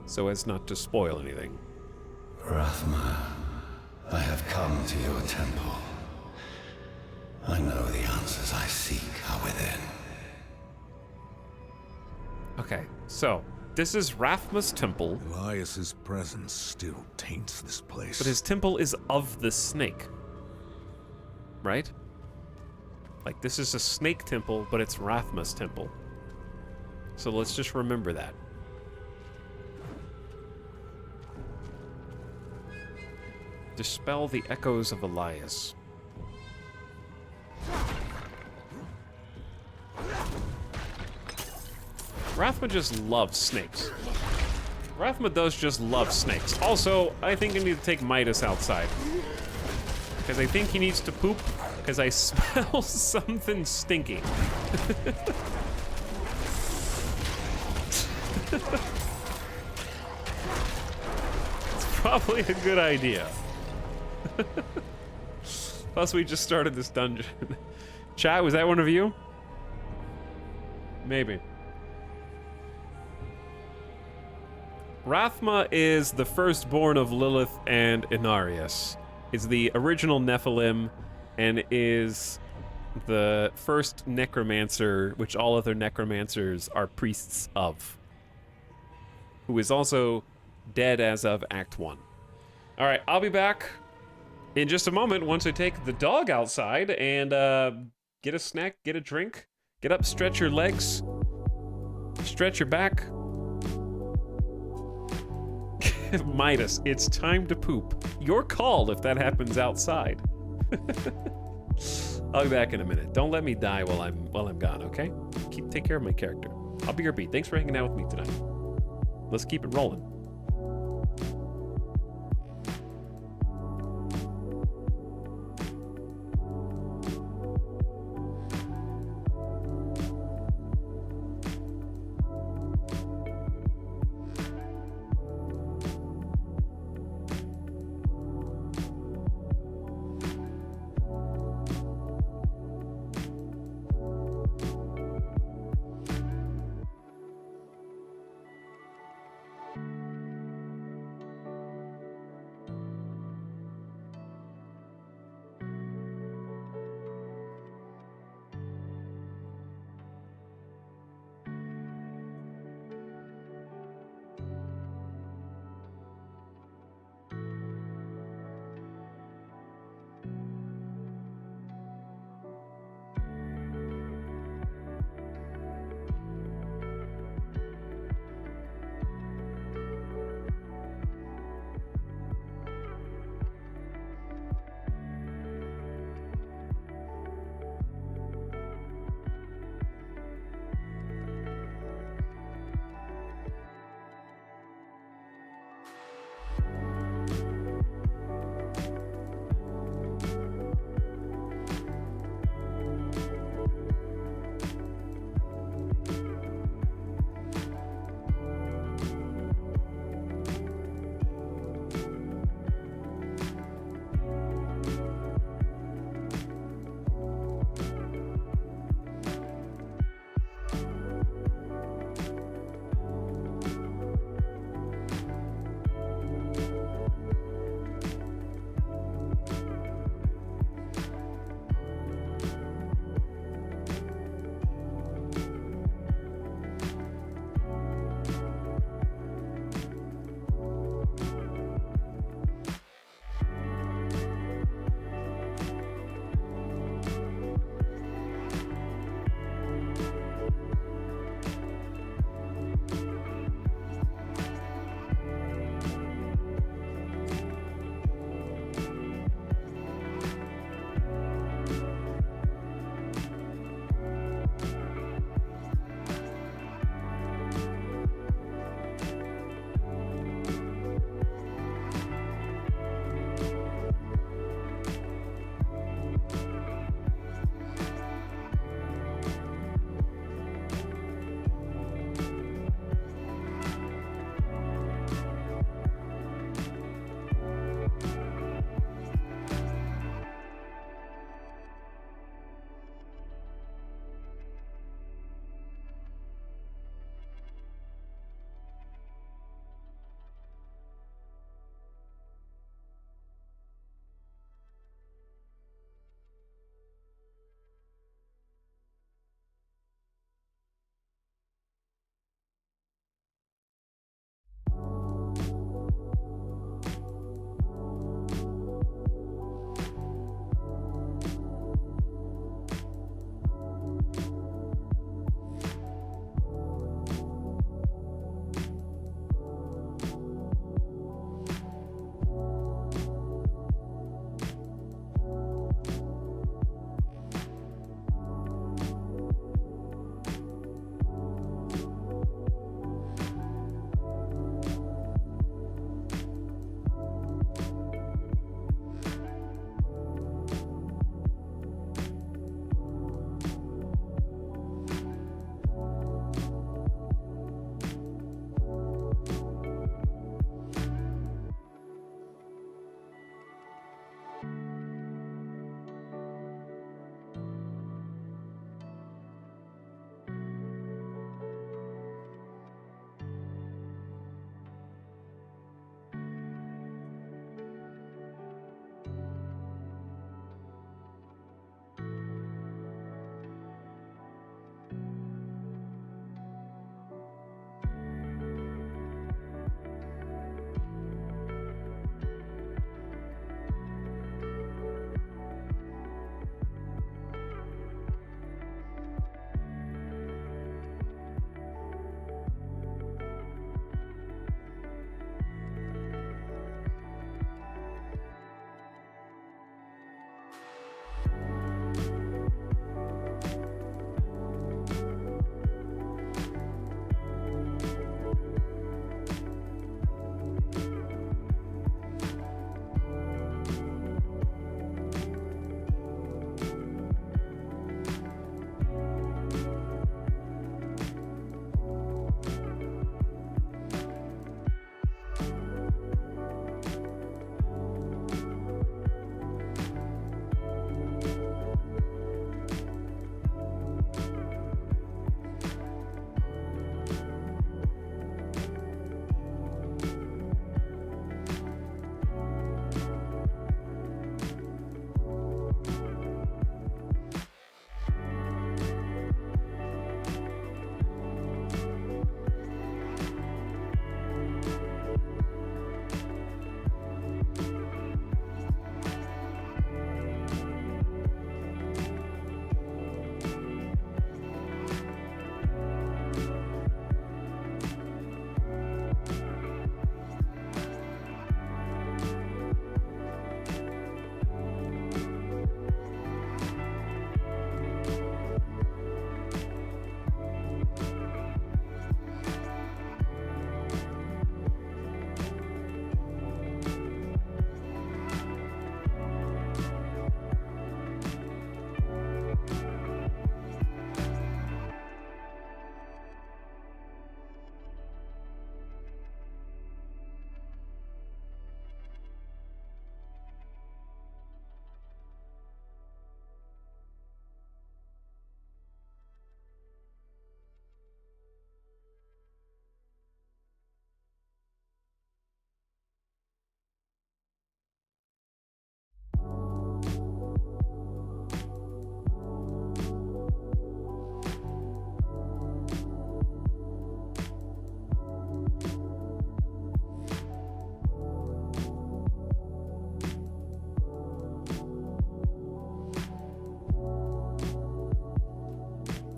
so as not to spoil anything. Rathma, I have come to your temple. I know the answers I seek are within. Okay, so this is Rathma's temple. Elias's presence still taints this place. But his temple is of the snake. Right? Like, this is a snake temple, but it's Rathma's temple. So let's just remember that. Dispel the echoes of Elias. Rathma just loves snakes. Rathma does just love snakes. Also, I think I need to take Midas outside. Because I think he needs to poop, because I smell something stinky. It's probably a good idea. Plus, we just started this dungeon. Chat, was that one of you? Maybe. Rathma is the firstborn of Lilith and Inarius. Is the original Nephilim and is the first necromancer, which all other necromancers are priests of. Who is also dead as of Act 1. Alright, I'll be back in just a moment once I take the dog outside and get a snack, get a drink, get up, stretch your legs, stretch your back. Midas, it's time to poop. Your call if that happens outside. I'll be back in a minute. Don't let me die while I'm gone, okay? Take care of my character. I'll be your beat. Thanks for hanging out with me tonight. Let's keep it rolling.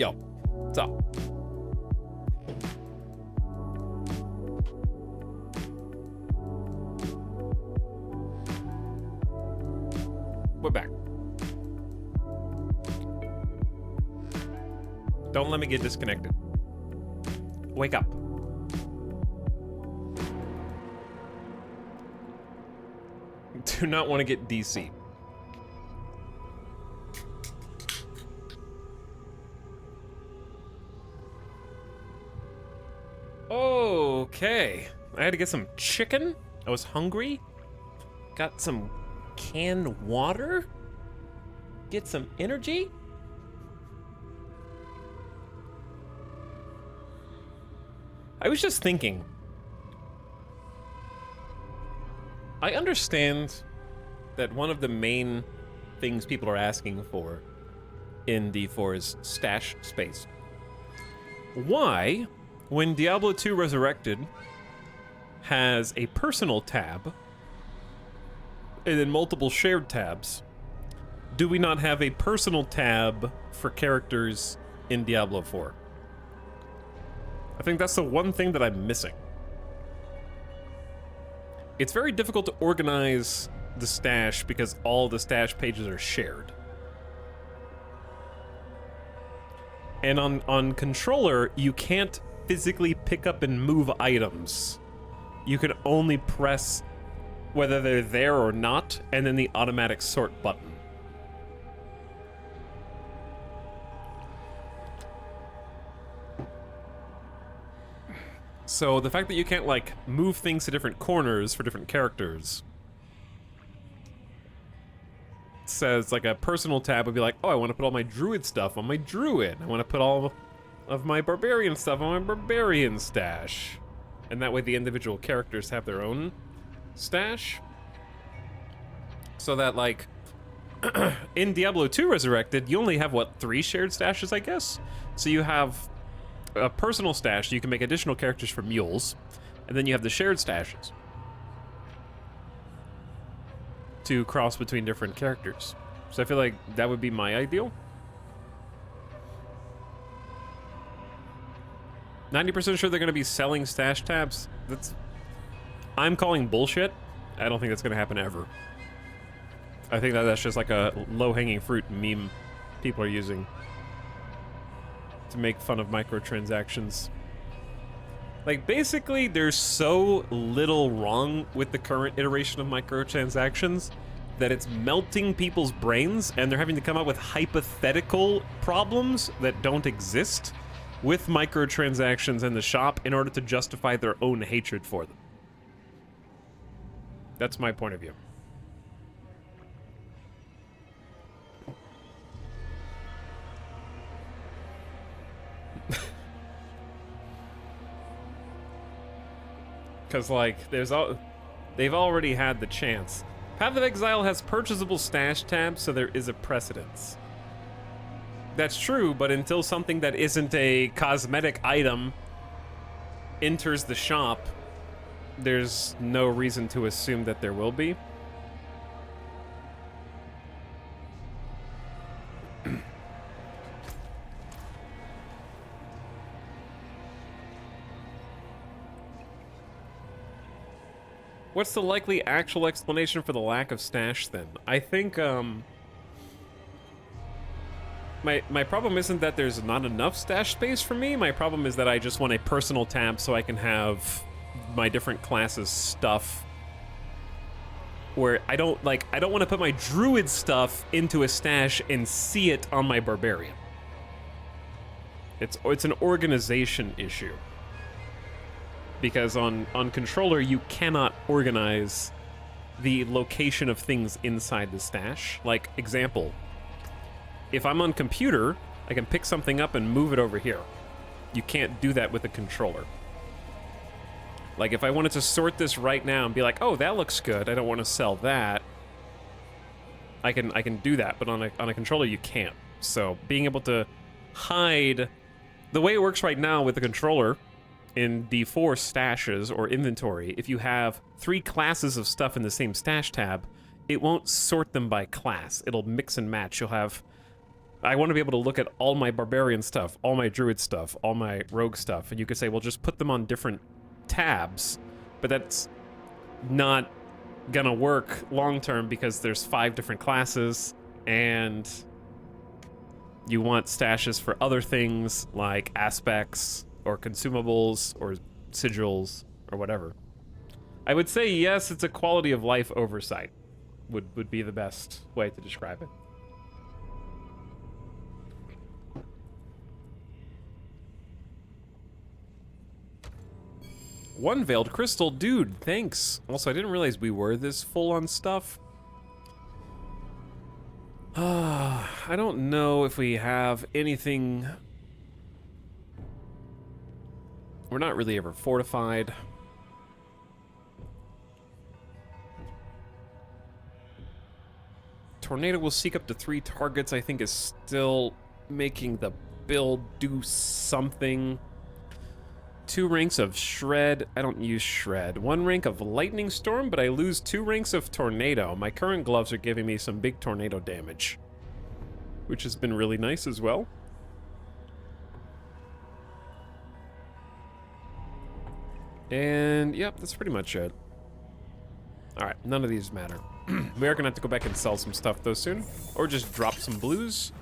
Yo, what's up? We're back. Don't let me get disconnected. Wake up. Do not want to get DC. Okay. I had to get some chicken. I was hungry. Got some canned water. Get some energy. I was just thinking. I understand that one of the main things people are asking for in D4 is stash space. Why, when Diablo 2 Resurrected has a personal tab and then multiple shared tabs, do we not have a personal tab for characters in Diablo 4? I think that's the one thing that I'm missing. It's very difficult to organize the stash because all the stash pages are shared. And on controller, you can't physically pick up and move items. You can only press whether they're there or not, and then the automatic sort button. So the fact that you can't, like, move things to different corners for different characters says, like, a personal tab would be like, oh, I want to put all my druid stuff on my druid. I want to put all of my barbarian stuff on my barbarian stash. And that way the individual characters have their own stash. So that, like, in Diablo 2 Resurrected, you only have, what, 3 shared stashes, I guess? So you have a personal stash, so you can make additional characters for mules, and then you have the shared stashes to cross between different characters. So I feel like that would be my ideal. 90% sure they're going to be selling stash tabs. I'm calling bullshit. I don't think that's going to happen ever. I think that's just like a low-hanging fruit meme people are using to make fun of microtransactions. Like, basically, there's so little wrong with the current iteration of microtransactions that it's melting people's brains, and they're having to come up with hypothetical problems that don't exist with microtransactions in the shop in order to justify their own hatred for them. That's my point of view. Because, like, they've already had the chance. Path of Exile has purchasable stash tabs, so there is a precedence. That's true, but until something that isn't a cosmetic item enters the shop, there's no reason to assume that there will be. What's the likely actual explanation for the lack of stash, then? I think, my problem isn't that there's not enough stash space for me. My problem is that I just want a personal tab so I can have my different classes' stuff where I don't want to put my druid stuff into a stash and see it on my barbarian. It's an organization issue. Because on controller, you cannot organize the location of things inside the stash. Like, example, if I'm on computer, I can pick something up and move it over here. You can't do that with a controller. Like, if I wanted to sort this right now and be like, oh, that looks good, I don't want to sell that, I can do that, but on a controller, you can't. So, being able to hide... The way it works right now with the controller, in D4 stashes or inventory, if you have 3 classes of stuff in the same stash tab, it won't sort them by class. It'll mix and match. You'll have I want to be able to look at all my barbarian stuff, all my druid stuff, all my rogue stuff, and you could say, well, just put them on different tabs, but that's not gonna work long term because there's 5 different classes, and you want stashes for other things like aspects or consumables or sigils or whatever. I would say yes, it's a quality of life oversight would be the best way to describe it. One veiled crystal, dude, thanks. Also, I didn't realize we were this full on stuff. I don't know if we have anything. We're not really ever fortified. Tornado will seek up to 3 targets, I think is still making the build do something. 2 ranks of Shred. I don't use Shred. 1 rank of Lightning Storm, but I lose 2 ranks of Tornado. My current gloves are giving me some big tornado damage, which has been really nice as well. And yep, that's pretty much it. Alright, none of these matter. We are gonna have to go back and sell some stuff though soon, or just drop some blues.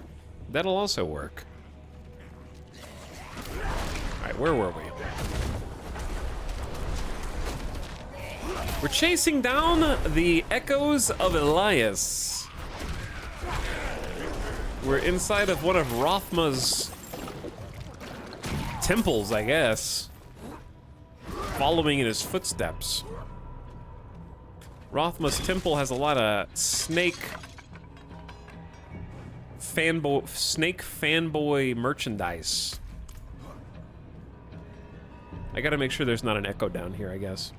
That'll also work. Alright, where were we? We're chasing down the echoes of Elias. We're inside of one of Rothma's temples, I guess. Following in his footsteps. Rothma's temple has a lot of snake fanboy merchandise. I gotta make sure there's not an echo down here, I guess.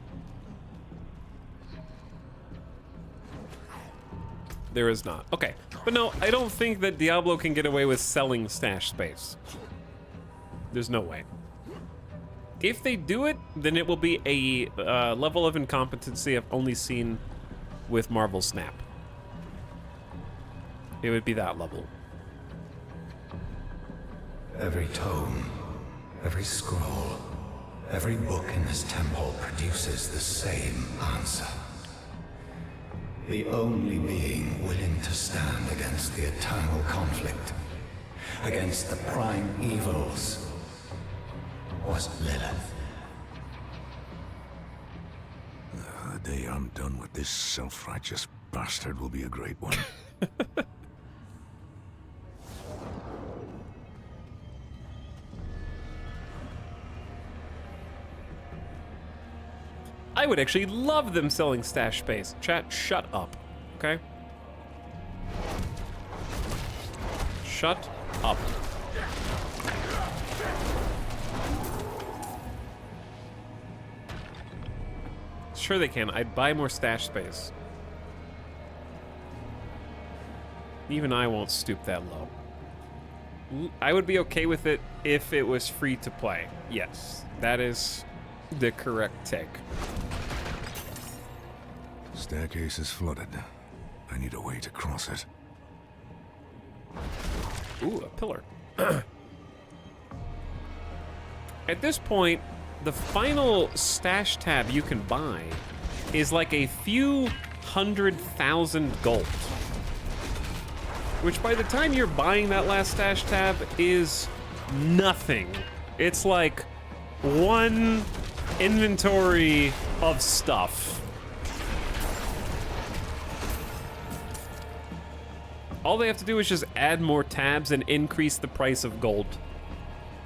There is not. Okay. But no, I don't think that Diablo can get away with selling stash space. There's no way. If they do it, then it will be a level of incompetency I've only seen with Marvel Snap. It would be that level. Every tome, every scroll, every book in this temple produces the same answer. The only being willing to stand against the eternal conflict, against the prime evils, was Lilith. The day I'm done with this self-righteous bastard will be a great one. I would actually love them selling stash space. Chat, shut up, okay? Shut up. Sure they can. I'd buy more stash space. Even I won't stoop that low. I would be okay with it if it was free to play. Yes, that is the correct take. Staircase is flooded. I need a way to cross it. Ooh, a pillar. At this point, the final stash tab you can buy is like a few 100,000 gold. Which by the time you're buying that last stash tab is nothing. It's like 1 inventory of stuff. All they have to do is just add more tabs and increase the price of gold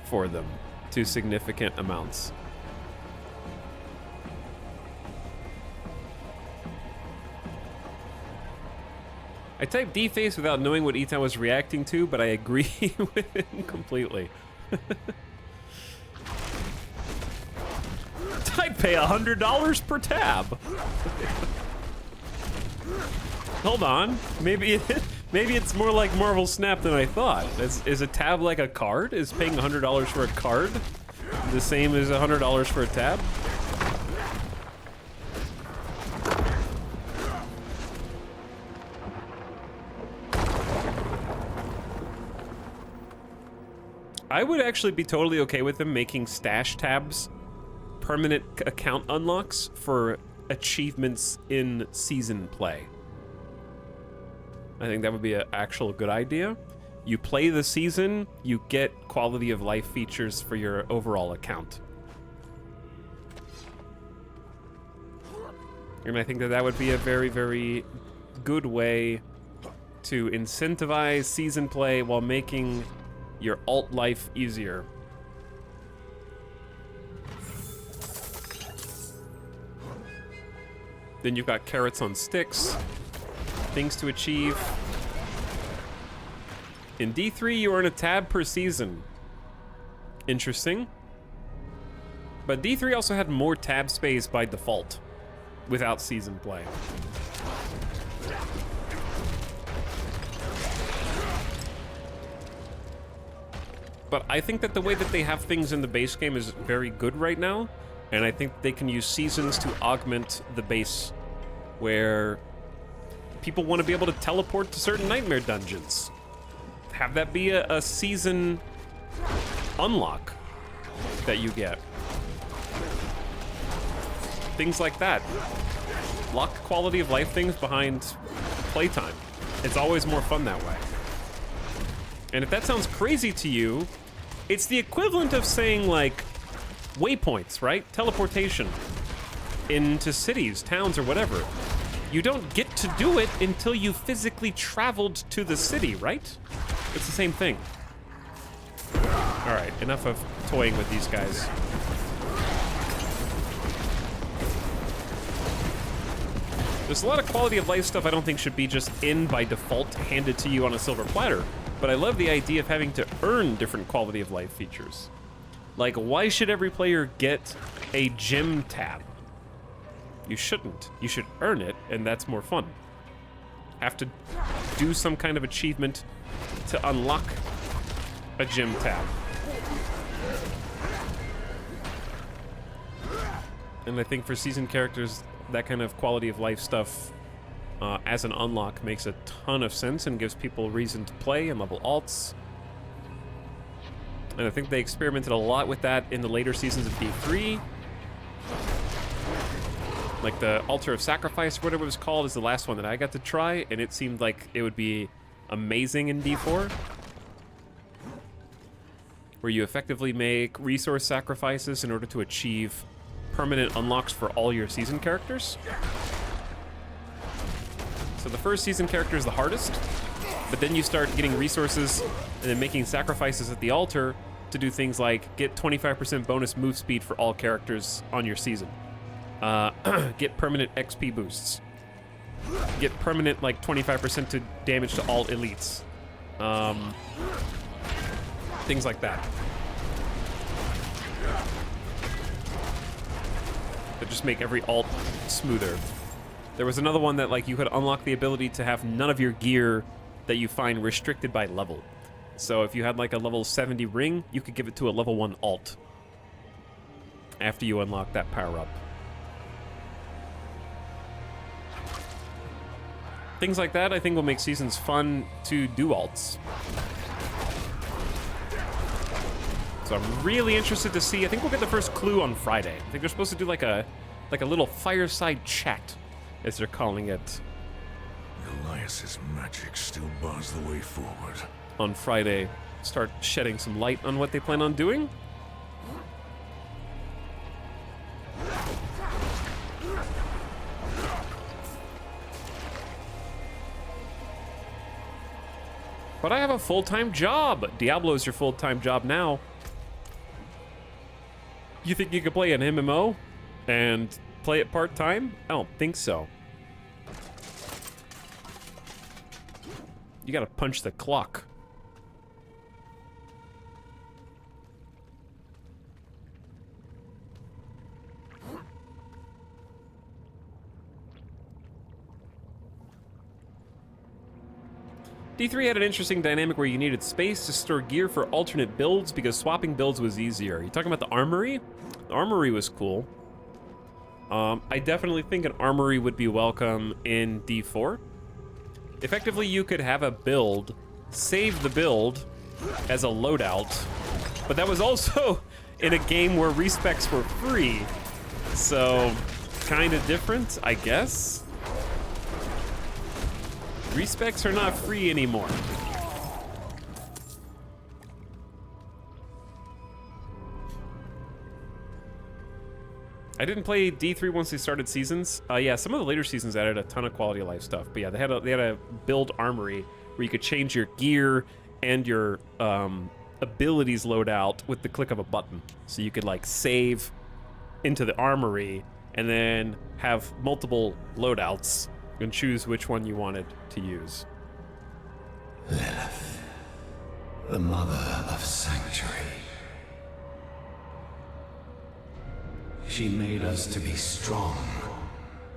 for them to significant amounts. I typed D-face without knowing what Ethan was reacting to, but I agree with him completely. I pay $100 per tab. Hold on, maybe it's more like Marvel Snap than I thought. Is a tab like a card? Is paying $100 for a card the same as $100 for a tab? I would actually be totally okay with them making stash tabs permanent account unlocks for achievements in season play. I think that would be an actual good idea. You play the season, you get quality of life features for your overall account. And I think that that would be a very, very good way to incentivize season play while making your alt life easier. Then you've got carrots on sticks, things to achieve. In D3, you earn a tab per season. Interesting. But D3 also had more tab space by default without season play. But I think that the way that they have things in the base game is very good right now, and I think they can use seasons to augment the base, where people want to be able to teleport to certain nightmare dungeons. Have that be a season unlock that you get. Things like that. Lock quality of life things behind playtime. It's always more fun that way. And if that sounds crazy to you, it's the equivalent of saying, like, waypoints, right? Teleportation into cities, towns, or whatever. You don't get to do it until you physically traveled to the city, right? It's the same thing. All right, enough of toying with these guys. There's a lot of quality of life stuff I don't think should be just in by default, handed to you on a silver platter. But I love the idea of having to earn different quality of life features. Like, why should every player get a gym tab? You shouldn't. You should earn it, and that's more fun. Have to do some kind of achievement to unlock a gym tab. And I think for seasoned characters, that kind of quality of life stuff as an unlock makes a ton of sense and gives people reason to play and level alts. And I think they experimented a lot with that in the later seasons of D3. Like the Altar of Sacrifice, whatever it was called, is the last one that I got to try, and it seemed like it would be amazing in D4. Where you effectively make resource sacrifices in order to achieve permanent unlocks for all your season characters. So the first season character is the hardest, but then you start getting resources and then making sacrifices at the altar to do things like get 25% bonus move speed for all characters on your season. Get permanent XP boosts. Get permanent, like, 25% to damage to all elites. Things like that. That just make every alt smoother. There was another one that, like, you could unlock the ability to have none of your gear that you find restricted by level. So if you had, like, a level 70 ring, you could give it to a level 1 alt after you unlock that power-up. Things like that, I think, will make seasons fun to do alts. So I'm really interested to see. I think we'll get the first clue on Friday. I think they're supposed to do like a little fireside chat, as they're calling it. Elias's magic still bars the way forward. On Friday, start shedding some light on what they plan on doing. But I have a full-time job. Diablo is your full-time job now. You think you could play an MMO and play it part-time? I don't think so. You gotta punch the clock. D3 had an interesting dynamic where you needed space to store gear for alternate builds because swapping builds was easier. You talking about the armory? The armory was cool. I definitely think an armory would be welcome in D4. Effectively, you could have a build, save the build as a loadout, But that was also in a game where respecs were free. So, kind of different, I guess. Respecs are not free anymore. I didn't play D3 once they started seasons. Yeah, some of the later seasons added a ton of quality of life stuff. But yeah, they had a build armory where you could change your gear and your abilities loadout with the click of a button. So you could like save into the armory and then have multiple loadouts and choose which one you wanted to use. Lilith, the mother of sanctuary. She made us to be strong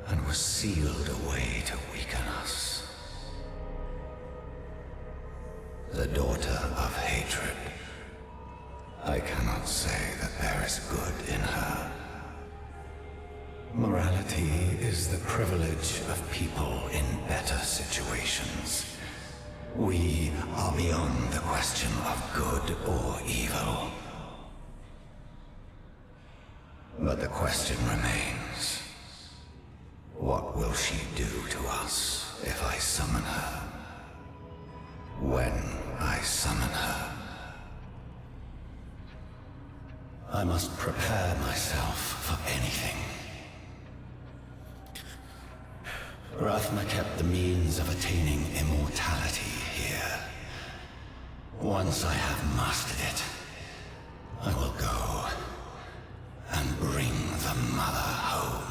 and was sealed away to weaken us. The daughter of hatred. I cannot say that there is good in her. Morality is the privilege of people in better situations. We are beyond the question of good or evil. But the question remains, what will she do to us if I summon her? When I summon her? I must prepare myself for anything. Rathma kept the means of attaining immortality here. Once I have mastered it, I will go and bring the mother home.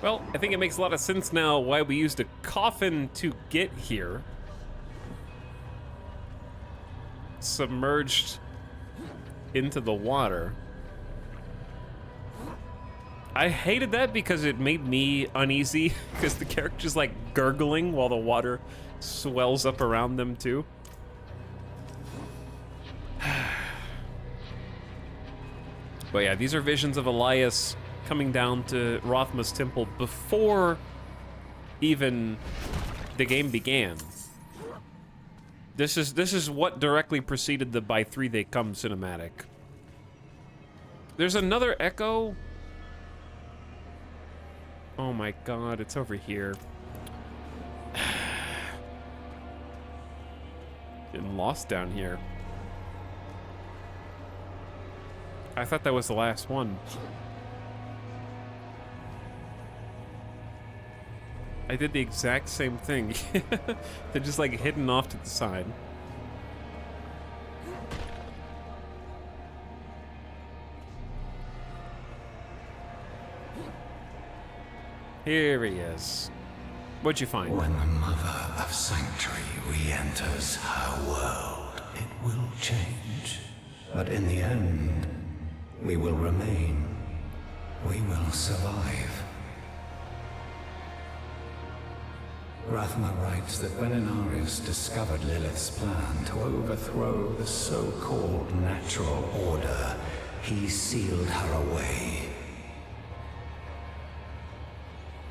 Well, I think it makes a lot of sense now why we used a coffin to get here. Submerged into the water. I hated that because it made me uneasy because the character's like gurgling while the water swells up around them too. But yeah, these are visions of Elias coming down to Rothma's temple before even the game began. This is what directly preceded the by 3 they come cinematic. There's another echo. Oh my god, it's over here. Getting lost down here. I thought that was the last one. I did the exact same thing. They're just like hidden off to the side. Here he is. What'd you find? When the mother of sanctuary re-enters her world, it will change. But in the end, we will remain. We will survive. Rathma writes that when Inarius discovered Lilith's plan to overthrow the so-called natural order, he sealed her away.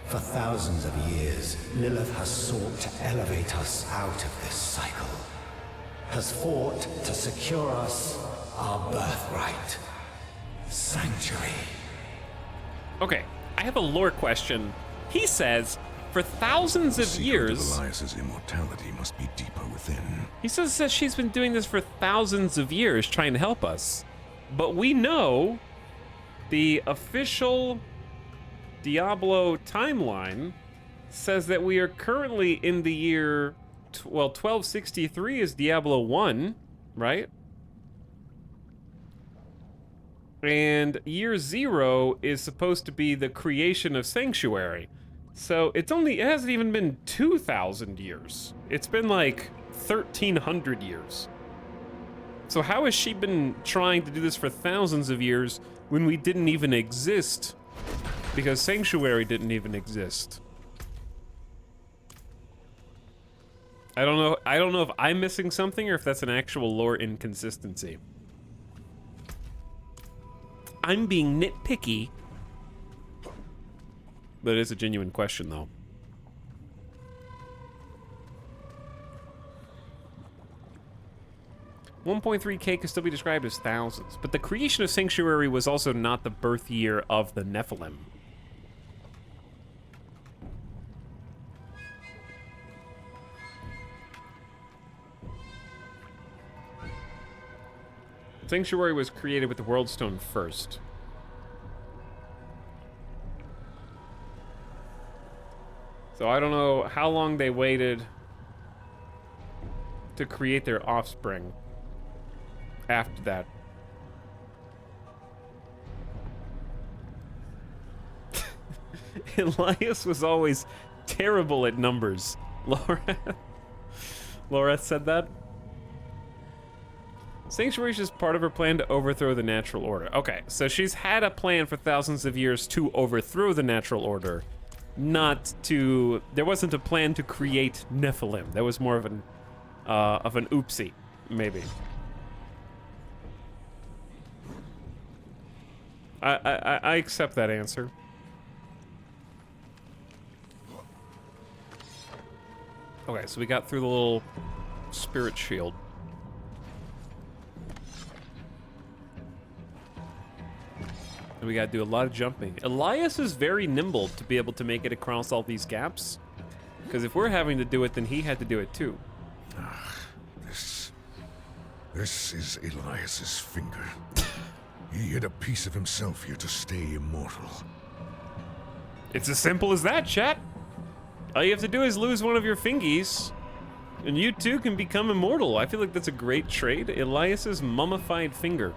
For thousands of years, Lilith has sought to elevate us out of this cycle, has fought to secure us our birthright. Sanctuary. Okay, I have a lore question. He says, for thousands of years... The Elias's immortality must be deeper within. He says that she's been doing this for thousands of years, trying to help us. But we know the official Diablo timeline says that we are currently in the year... Well, 1263 is Diablo 1, right? And year 0 is supposed to be the creation of Sanctuary. So it hasn't even been 2,000 years. It's been like 1,300 years. So how has she been trying to do this for thousands of years when we didn't even exist? Because Sanctuary didn't even exist. I don't know if I'm missing something or if that's an actual lore inconsistency. I'm being nitpicky, but it is a genuine question, though. 1.3k could still be described as thousands, but the creation of Sanctuary was also not the birth year of the Nephilim. Sanctuary was created with the World Stone first. So I don't know how long they waited to create their offspring after that. Elias was always terrible at numbers. Laura said that. Sanctuary is just part of her plan to overthrow the natural order. Okay, so she's had a plan for thousands of years to overthrow the natural order, not to... There wasn't a plan to create Nephilim. That was more of an oopsie, maybe. I accept that answer. Okay, so we got through the little spirit shield. And we gotta do a lot of jumping. Elias is very nimble to be able to make it across all these gaps. Because if we're having to do it, then he had to do it too. This is Elias's finger. He hid a piece of himself here to stay immortal. It's as simple as that, chat. All you have to do is lose one of your fingies, and you too can become immortal. I feel like that's a great trade. Elias's mummified finger.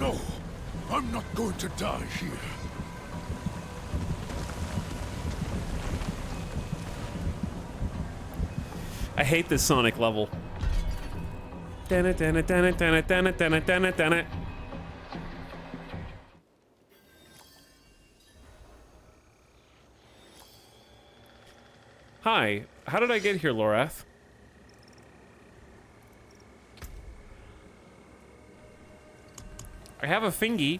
No, I'm not going to die here. I hate this Sonic level. Hi, how did I get here, Lorath? I have a fingy.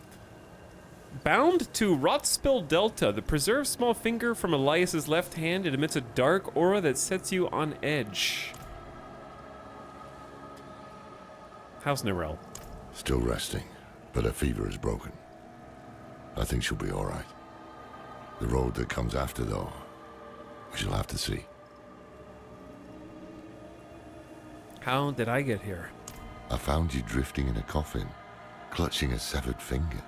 Bound to Rotspill Delta, the preserved small finger from Elias's left hand. It emits a dark aura that sets you on edge. How's Narelle? Still resting, but her fever is broken. I think she'll be all right. The road that comes after, though, we shall have to see. How did I get here? I found you drifting in a coffin, clutching a severed finger.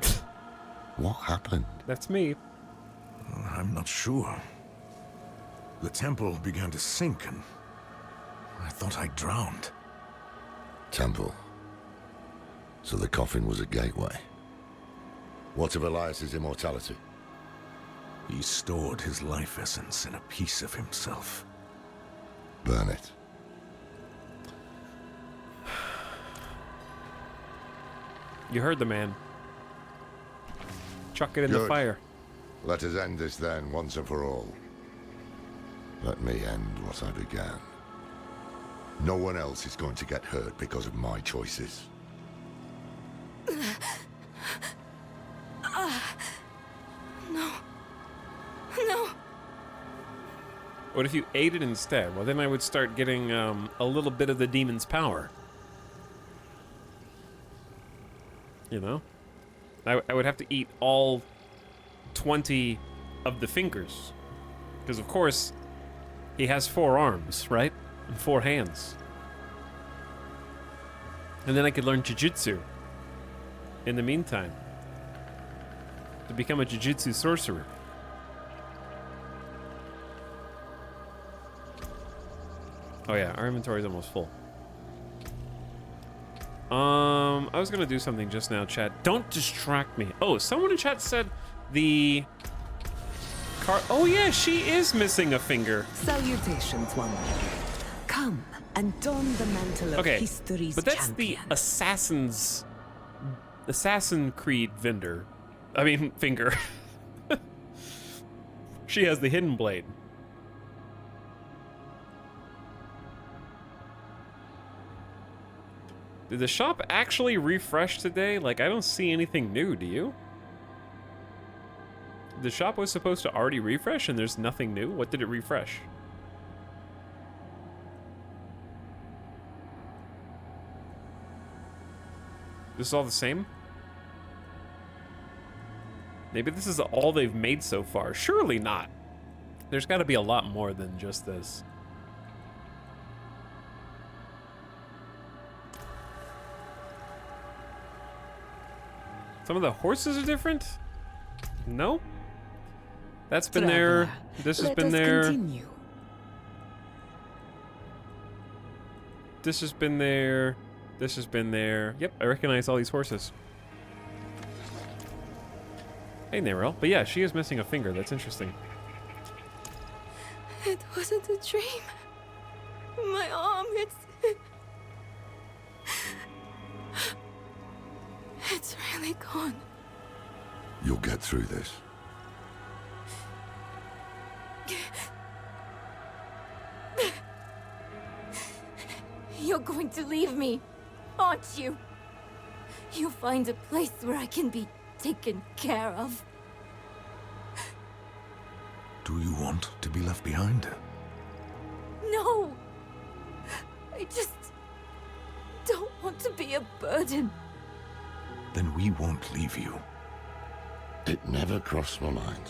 What happened? That's me. I'm not sure. The temple began to sink and I thought I drowned. Temple. So the coffin was a gateway. What of Elias's immortality? He stored his life essence in a piece of himself. Burn it. You heard the man. Chuck it in the Good. fire. Let us end this then, once and for all. Let me end what I began. No one else is going to get hurt because of my choices. No. No. What if you ate it instead? Well, then I would start getting a little bit of the demon's power. You know? I would have to eat all 20 of the fingers. Because, of course, he has 4 arms, right? And 4 hands. And then I could learn Jujutsu in the meantime. To become a Jujutsu sorcerer. Oh yeah, our inventory is almost full. I was gonna do something just now, chat. Don't distract me. Oh, someone in chat said the car. Oh yeah, she is missing a finger. Salutations, Wanderer. Come and don the mantle of history's but that's champion. the Assassin Creed vendor. I mean, finger. She has the hidden blade. Did the shop actually refresh today? Like, I don't see anything new, do you? The shop was supposed to already refresh and there's nothing new? What did it refresh? This is all the same? Maybe this is all they've made so far. Surely not. There's got to be a lot more than just this. Some of the horses are different? No? That's been there. This has been there. Continue. This has been there. This has been there. Yep, I recognize all these horses. Hey, Nerel. But yeah, she is missing a finger. That's interesting. It wasn't a dream. My arm, it's really gone. You'll get through this. You're going to leave me, aren't you? You'll find a place where I can be taken care of. Do you want to be left behind? No! I just don't want to be a burden. Then we won't leave you. It never crossed my mind.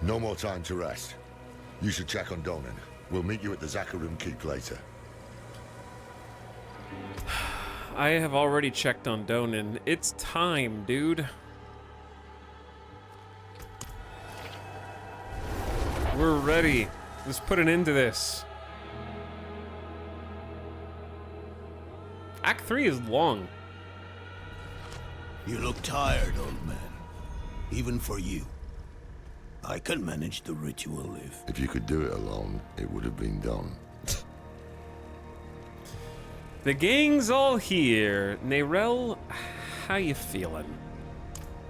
No more time to rest. You should check on Donan. We'll meet you at the Zakarum Keep later. I have already checked on Donan. It's time, dude. We're ready. Let's put an end to this. Act 3 is long. You look tired, old man. Even for you. I can manage the ritual If you could do it alone, it would have been done. The gang's all here. Nerel, how you feeling?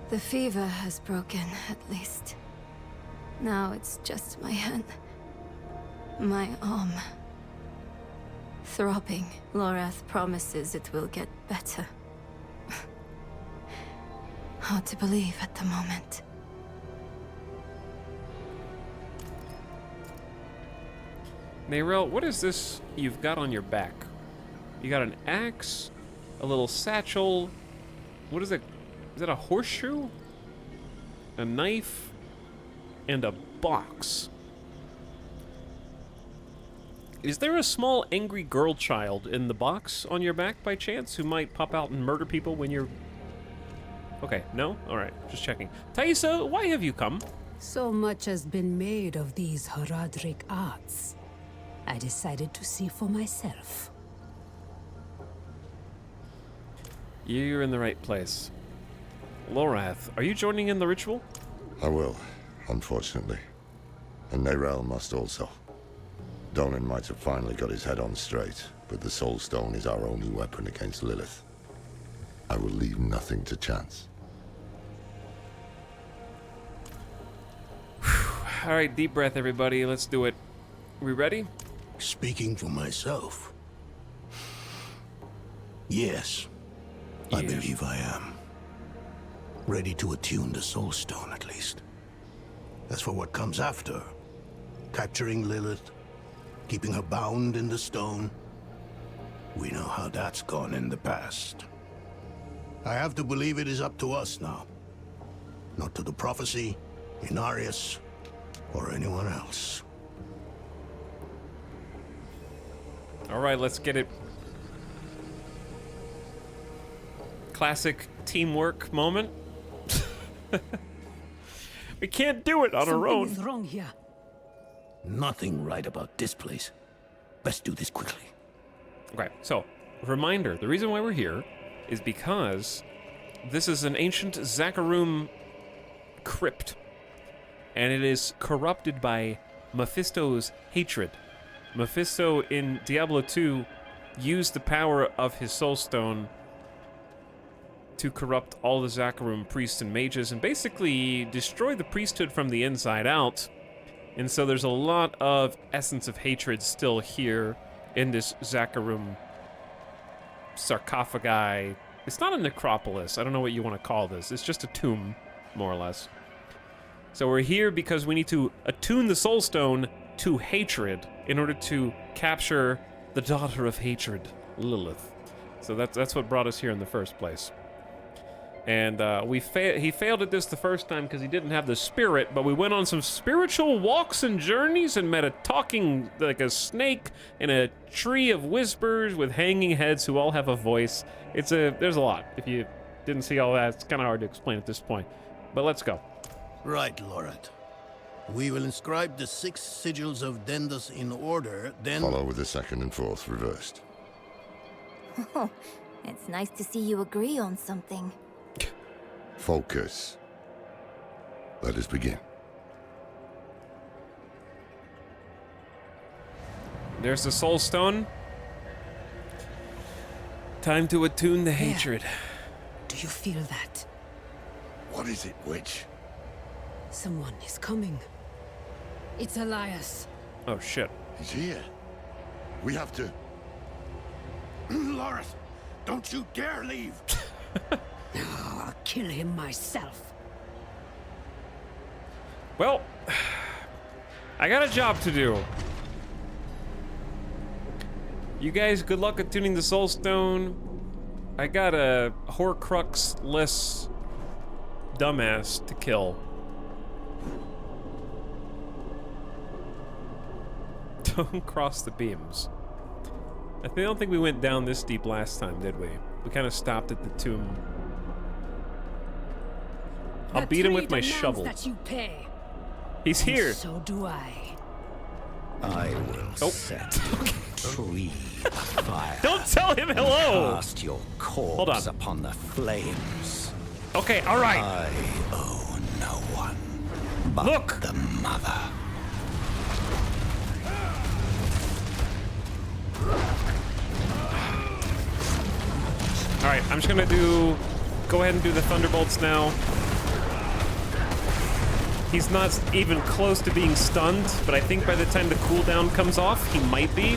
The fever has broken, at least. Now it's just my hand. My arm. Throbbing. Lorath promises it will get better. Hard to believe at the moment. Nerel, what is this you've got on your back? You got an axe, a little satchel. What is it? Is that a horseshoe? A knife? And a box. Is there a small angry girl child in the box on your back by chance who might pop out and murder people when you're... Okay, no? Alright, just checking. Thaisa, why have you come? So much has been made of these Horadric arts. I decided to see for myself. You're in the right place. Lorath, are you joining in the ritual? I will, unfortunately. And Nerel must also. Donan might have finally got his head on straight, but the Soul Stone is our only weapon against Lilith. I will leave nothing to chance. Alright, deep breath, everybody. Let's do it. We ready? Speaking for myself. Yes. I believe I am. Ready to attune the Soul Stone, at least. As for what comes after, capturing Lilith, keeping her bound in the stone, we know how that's gone in the past. I have to believe it is up to us now. Not to the prophecy, Inarius, or anyone else. Alright, let's get it. Classic teamwork moment. We can't do it on our own. Something is wrong here. Nothing right about this place. Best do this quickly. Okay, so, reminder, the reason why we're here is because this is an ancient Zakarum crypt, and it is corrupted by Mephisto's hatred. Mephisto in Diablo 2 used the power of his Soul Stone to corrupt all the Zakarum priests and mages and basically destroy the priesthood from the inside out. And so there's a lot of essence of hatred still here in this Zakarum sarcophagi. It's not a necropolis. I don't know what you want to call this. It's just a tomb, more or less. So we're here because we need to attune the Soul Stone to hatred in order to capture the daughter of hatred, Lilith. So that's what brought us here in the first place. And he failed at this the first time because he didn't have the spirit, but we went on some spiritual walks and journeys and met a talking, like a snake in a tree of whispers with hanging heads who all have a voice. There's a lot. If you didn't see all that, it's kind of hard to explain at this point. But let's go. Right, Lorat. We will inscribe the 6 sigils of Dendus in order, then... Follow with the 2nd and 4th reversed. Oh, it's nice to see you agree on something. Focus. Let us begin. There's the soul stone. Time to attune the hatred. Do you feel that? What is it, witch? Someone is coming. It's Elias. Oh, shit. He's here. We have to... Lorat, don't you dare leave! I'll kill him myself. Well, I got a job to do. You guys, good luck attuning the soul stone. I got a Horcrux-less dumbass to kill. Don't cross the beams. I don't think we went down this deep last time, did we? We kind of stopped at the tomb. I'll beat him with my shovel. That you pay. He's here. And so do I. I will set the tree afire. Don't tell him hello. Cast your corpse upon the flames. Okay, all right. I owe no one but Look. the mother. All right, I'm just gonna go ahead and do the thunderbolts now. He's not even close to being stunned, but I think by the time the cooldown comes off, he might be.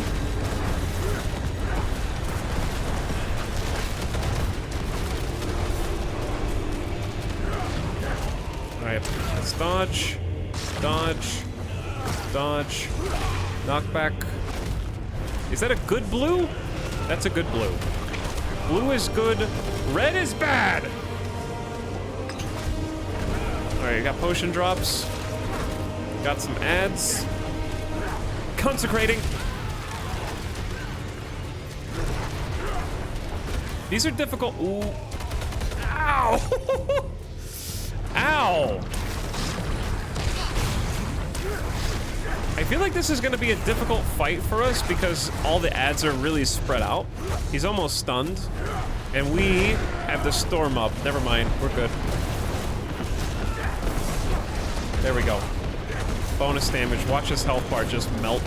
All right, let's dodge, dodge, dodge, knockback. Is that a good blue? That's a good blue. Blue is good, red is bad. All right, got potion drops. Got some ads. Consecrating. These are difficult. Ooh. Ow! Ow! I feel like this is gonna be a difficult fight for us because all the ads are really spread out. He's almost stunned. And we have the storm up. Never mind, we're good. There we go. Bonus damage. Watch his health bar just melt.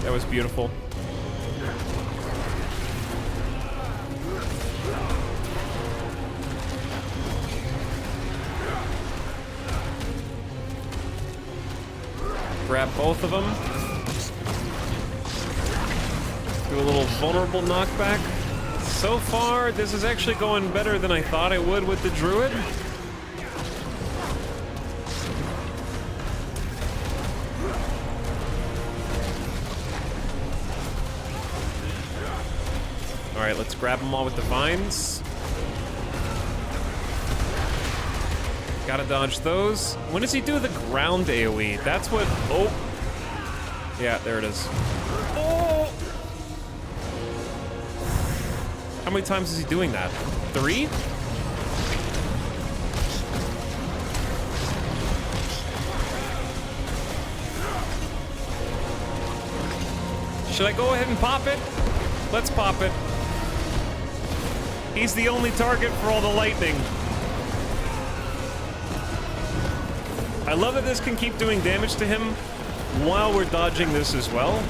That was beautiful. Grab both of them. Do a little vulnerable knockback. So far, this is actually going better than I thought it would with the druid. All right, let's grab them all with the vines. Gotta dodge those. When does he do the ground AoE? That's what... Oh. Yeah, there it is. Oh! How many times is he doing that? 3? Should I go ahead and pop it? Let's pop it. He's the only target for all the lightning. I love that this can keep doing damage to him while we're dodging this as well.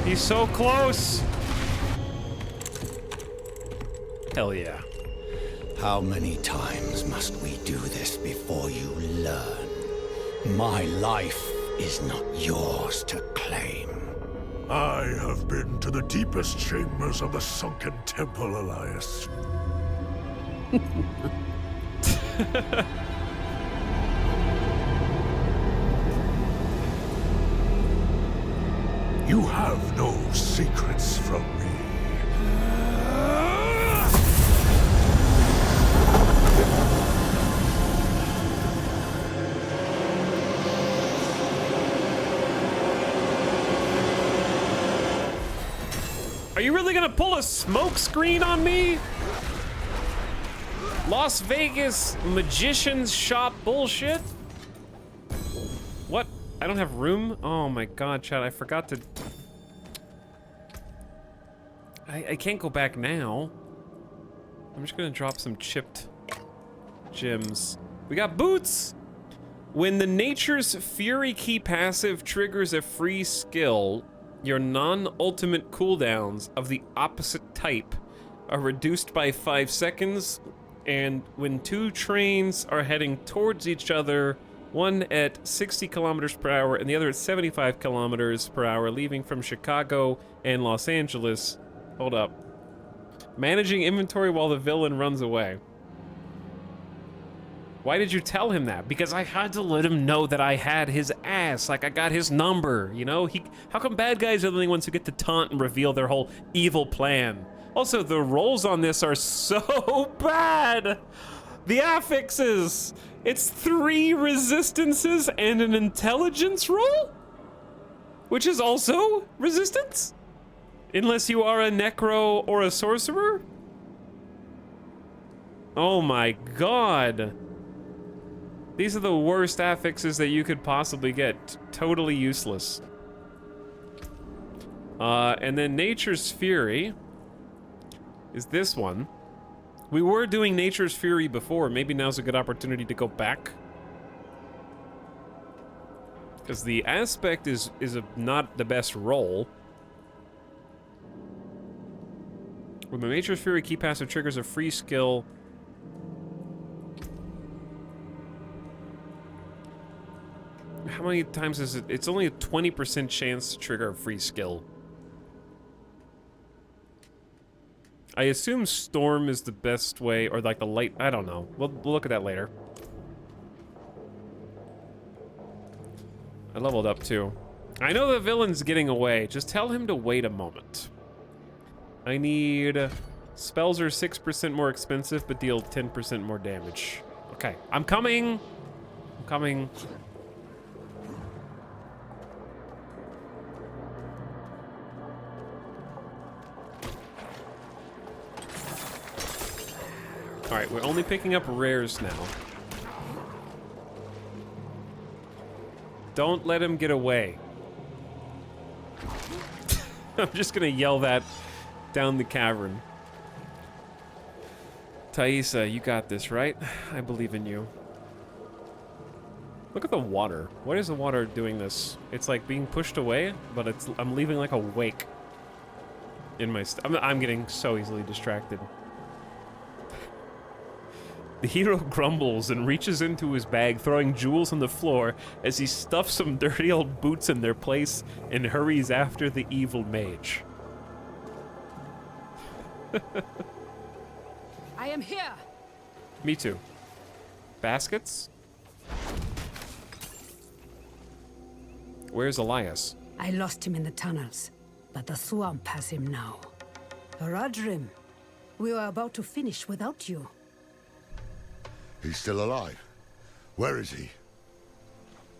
He's so close. Hell yeah. How many times must we do this before you learn? My life is not yours to claim. I have been to the deepest chambers of the sunken temple, Elias. You have no secrets from me. Are you really gonna pull a smoke screen on me? Las Vegas magician's shop bullshit? What? I don't have room? Oh my god, Chad, I forgot to... I can't go back now. I'm just gonna drop some chipped gems. We got boots! When the Nature's Fury key passive triggers a free skill, your non-ultimate cooldowns of the opposite type are reduced by 5 seconds, and when two trains are heading towards each other, one at 60 kilometers per hour and the other at 75 kilometers per hour, leaving from Chicago and Los Angeles. Hold up. Managing inventory while the villain runs away. Why did you tell him that? Because I had to let him know that I had his ass, like I got his number, you know? How come bad guys are the only ones who get to taunt and reveal their whole evil plan? Also, the rolls on this are so bad! The affixes! It's 3 resistances and an intelligence roll? Which is also resistance? Unless you are a necro or a sorcerer? Oh my god. These are the worst affixes that you could possibly get. Totally useless. And then Nature's Fury is this one. We were doing Nature's Fury before. Maybe now's a good opportunity to go back. Because the aspect is not the best roll. When the Nature's Fury key passive triggers a free skill. How many times is it? It's only a 20% chance to trigger a free skill. I assume Storm is the best way, or like the light, I don't know. We'll look at that later. I leveled up too. I know the villain's getting away. Just tell him to wait a moment. I need... Spells are 6% more expensive, but deal 10% more damage. Okay, I'm coming! I'm coming. Alright, we're only picking up rares now. Don't let him get away. I'm just gonna yell that down the cavern. Thaisa, you got this, right? I believe in you. Look at the water. Why is the water doing this? It's like being pushed away, but I'm leaving like a wake in my I'm getting so easily distracted. The hero grumbles and reaches into his bag, throwing jewels on the floor as he stuffs some dirty old boots in their place and hurries after the evil mage. I am here. Me too. Baskets? Where's Elias? I lost him in the tunnels, but the swamp has him now. Rodrim, we were about to finish without you. He's still alive. Where is he?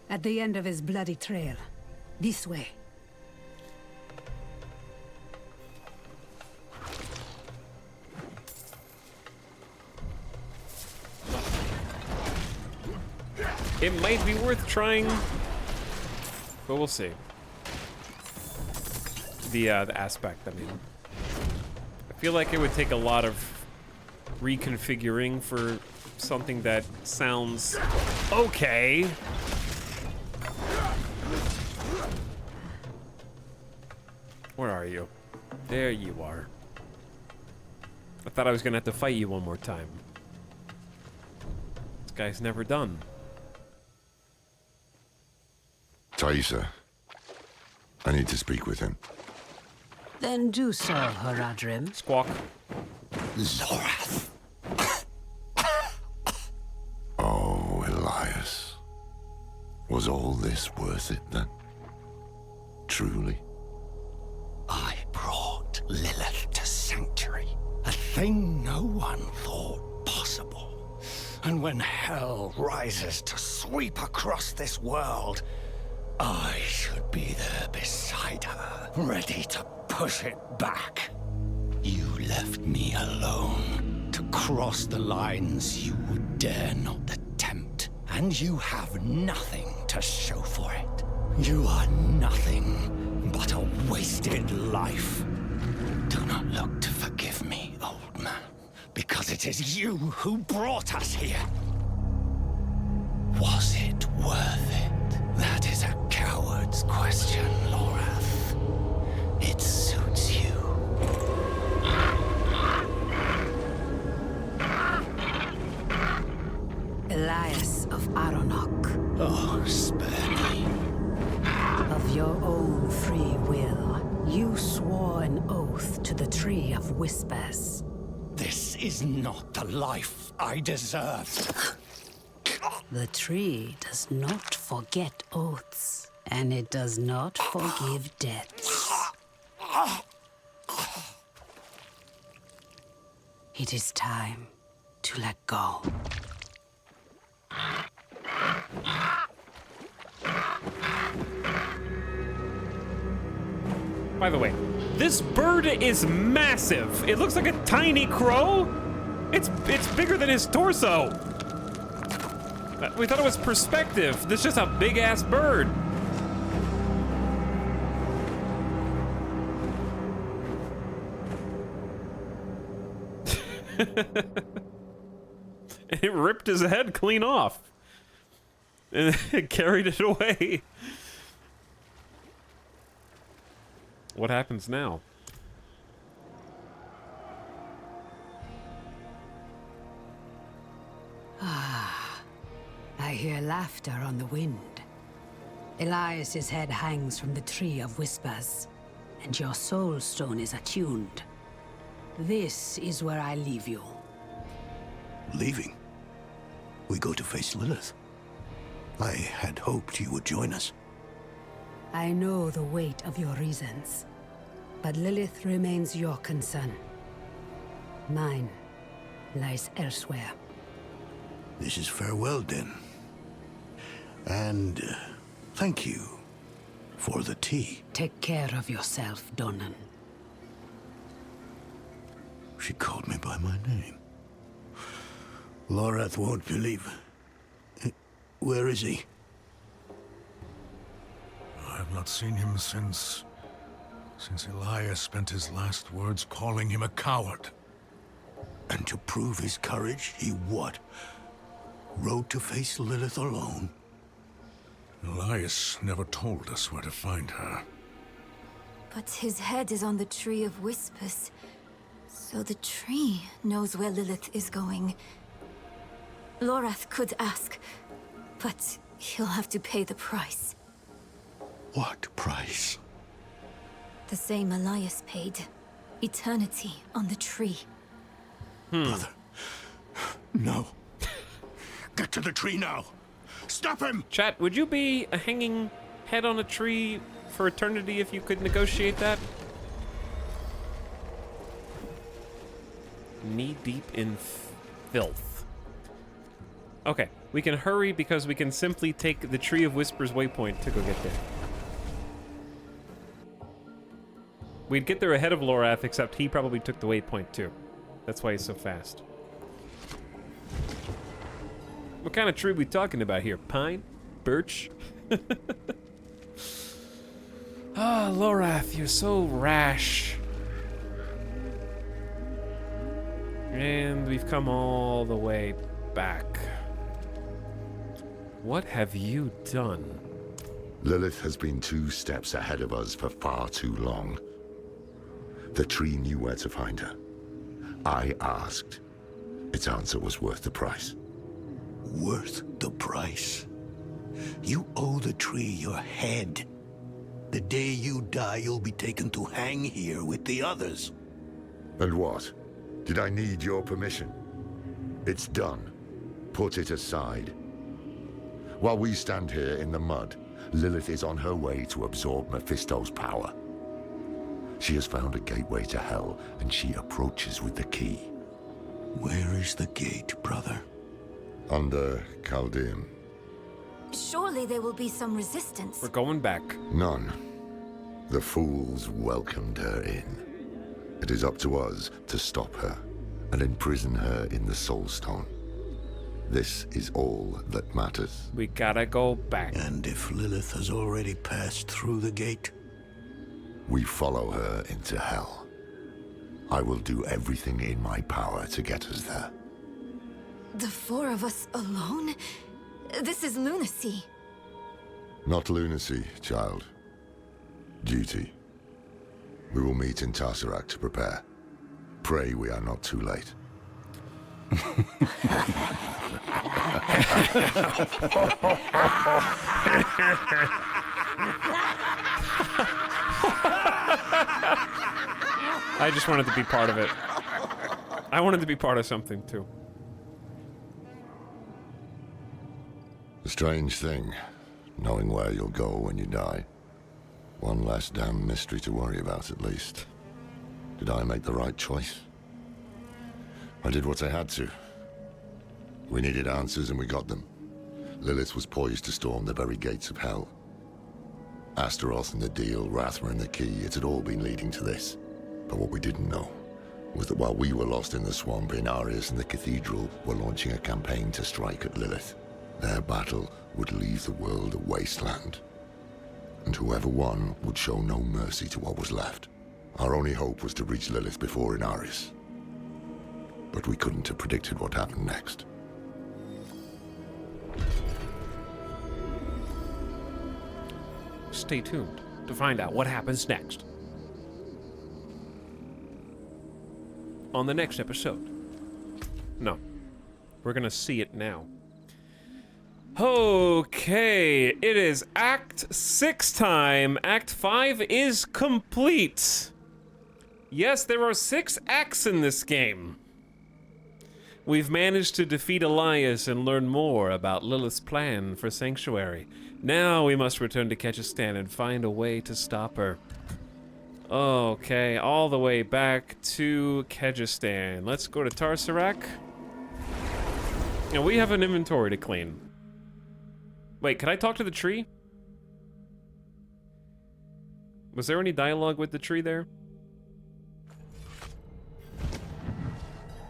At the end of his bloody trail. This way. It might be worth trying, but we'll see. The aspect, I mean. I feel like it would take a lot of reconfiguring for something that sounds okay. Where are you? There you are. I thought I was gonna have to fight you one more time. This guy's never done. Thaisa, I need to speak with him. Then do so, Horadrim. Squawk. Lorath. Oh, Elias. Was all this worth it then? Truly? I brought Lilith to Sanctuary, a thing no one thought possible. And when hell rises to sweep across this world, I should be there beside her, ready to push it back. You left me alone to cross the lines you would dare not attempt, and you have nothing to show for it. You are nothing but a wasted life. Do not look to forgive me, old man, because it is you who brought us here. Was it worth it? That is a coward's question, Lorath. It suits you. Elias of Aronok. Oh, spare me. Of your own free will, you swore an oath to the Tree of Whispers. This is not the life I deserve. The tree does not forget oaths, and it does not forgive debts. It is time to let go. By the way, this bird is massive. It looks like a tiny crow. It's bigger than his torso. We thought it was perspective. This is just a big-ass bird. It ripped his head clean off. And it carried it away. What happens now? I hear laughter on the wind. Elias's head hangs from the Tree of Whispers, and your soul stone is attuned. This is where I leave you. Leaving? We go to face Lilith. I had hoped you would join us. I know the weight of your reasons, but Lilith remains your concern. Mine lies elsewhere. This is farewell, then. And thank you for the tea. Take care of yourself, Donan. She called me by my name. Lorath won't believe. Where is he? I have not seen him since Elias spent his last words calling him a coward. And to prove his courage, he what? Rode to face Lilith alone? Elias never told us where to find her. But his head is on the Tree of Whispers, so the tree knows where Lilith is going. Lorath could ask, but he'll have to pay the price. What price? The same Elias paid. Eternity on the tree. Brother, no. Get to the tree now. Stop him! Chat, would you be a hanging head on a tree for eternity if you could negotiate that? Knee deep in filth. Okay, we can hurry because we can simply take the Tree of Whispers waypoint to go get there. We'd get there ahead of Lorath, except he probably took the waypoint too. That's why he's so fast. What kind of tree are we talking about here? Pine? Birch? Ah, Lorath, you're so rash. And we've come all the way back. What have you done? Lilith has been 2 steps ahead of us for far too long. The tree knew where to find her. I asked. Its answer was worth the price. Worth the price? You owe the tree your head. The day you die, you'll be taken to hang here with the others. And what? Did I need your permission? It's done. Put it aside. While we stand here in the mud, Lilith is on her way to absorb Mephisto's power. She has found a gateway to hell, and she approaches with the key. Where is the gate, brother? Under Chaldean. Surely there will be some resistance. We're going back. None. The fools welcomed her in. It is up to us to stop her and imprison her in the Soul Stone. This is all that matters. We gotta go back. And if Lilith has already passed through the gate? We follow her into hell. I will do everything in my power to get us there. The four of us alone? This is lunacy. Not lunacy, child. Duty. We will meet in Tarsarak to prepare. Pray we are not too late. I just wanted to be part of it. I wanted to be part of something too. A strange thing, knowing where you'll go when you die. One less damn mystery to worry about, at least. Did I make the right choice? I did what I had to. We needed answers and we got them. Lilith was poised to storm the very gates of hell. Astaroth and the deal, Rathma and the key, it had all been leading to this. But what we didn't know was that while we were lost in the swamp, Inarius and the cathedral were launching a campaign to strike at Lilith. Their battle would leave the world a wasteland. And whoever won would show no mercy to what was left. Our only hope was to reach Lilith before Inarius. But we couldn't have predicted what happened next. Stay tuned to find out what happens next. On the next episode. No. We're gonna see it now. Okay, it is Act 6 time. Act 5 is complete. Yes, there are 6 acts in this game. We've managed to defeat Elias and learn more about Lilith's plan for Sanctuary. Now we must return to Kyrgyzstan and find a way to stop her. Okay, all the way back to Kyrgyzstan. Let's go to Tarsarak. And we have an inventory to clean. Wait, can I talk to the tree? Was there any dialogue with the tree there?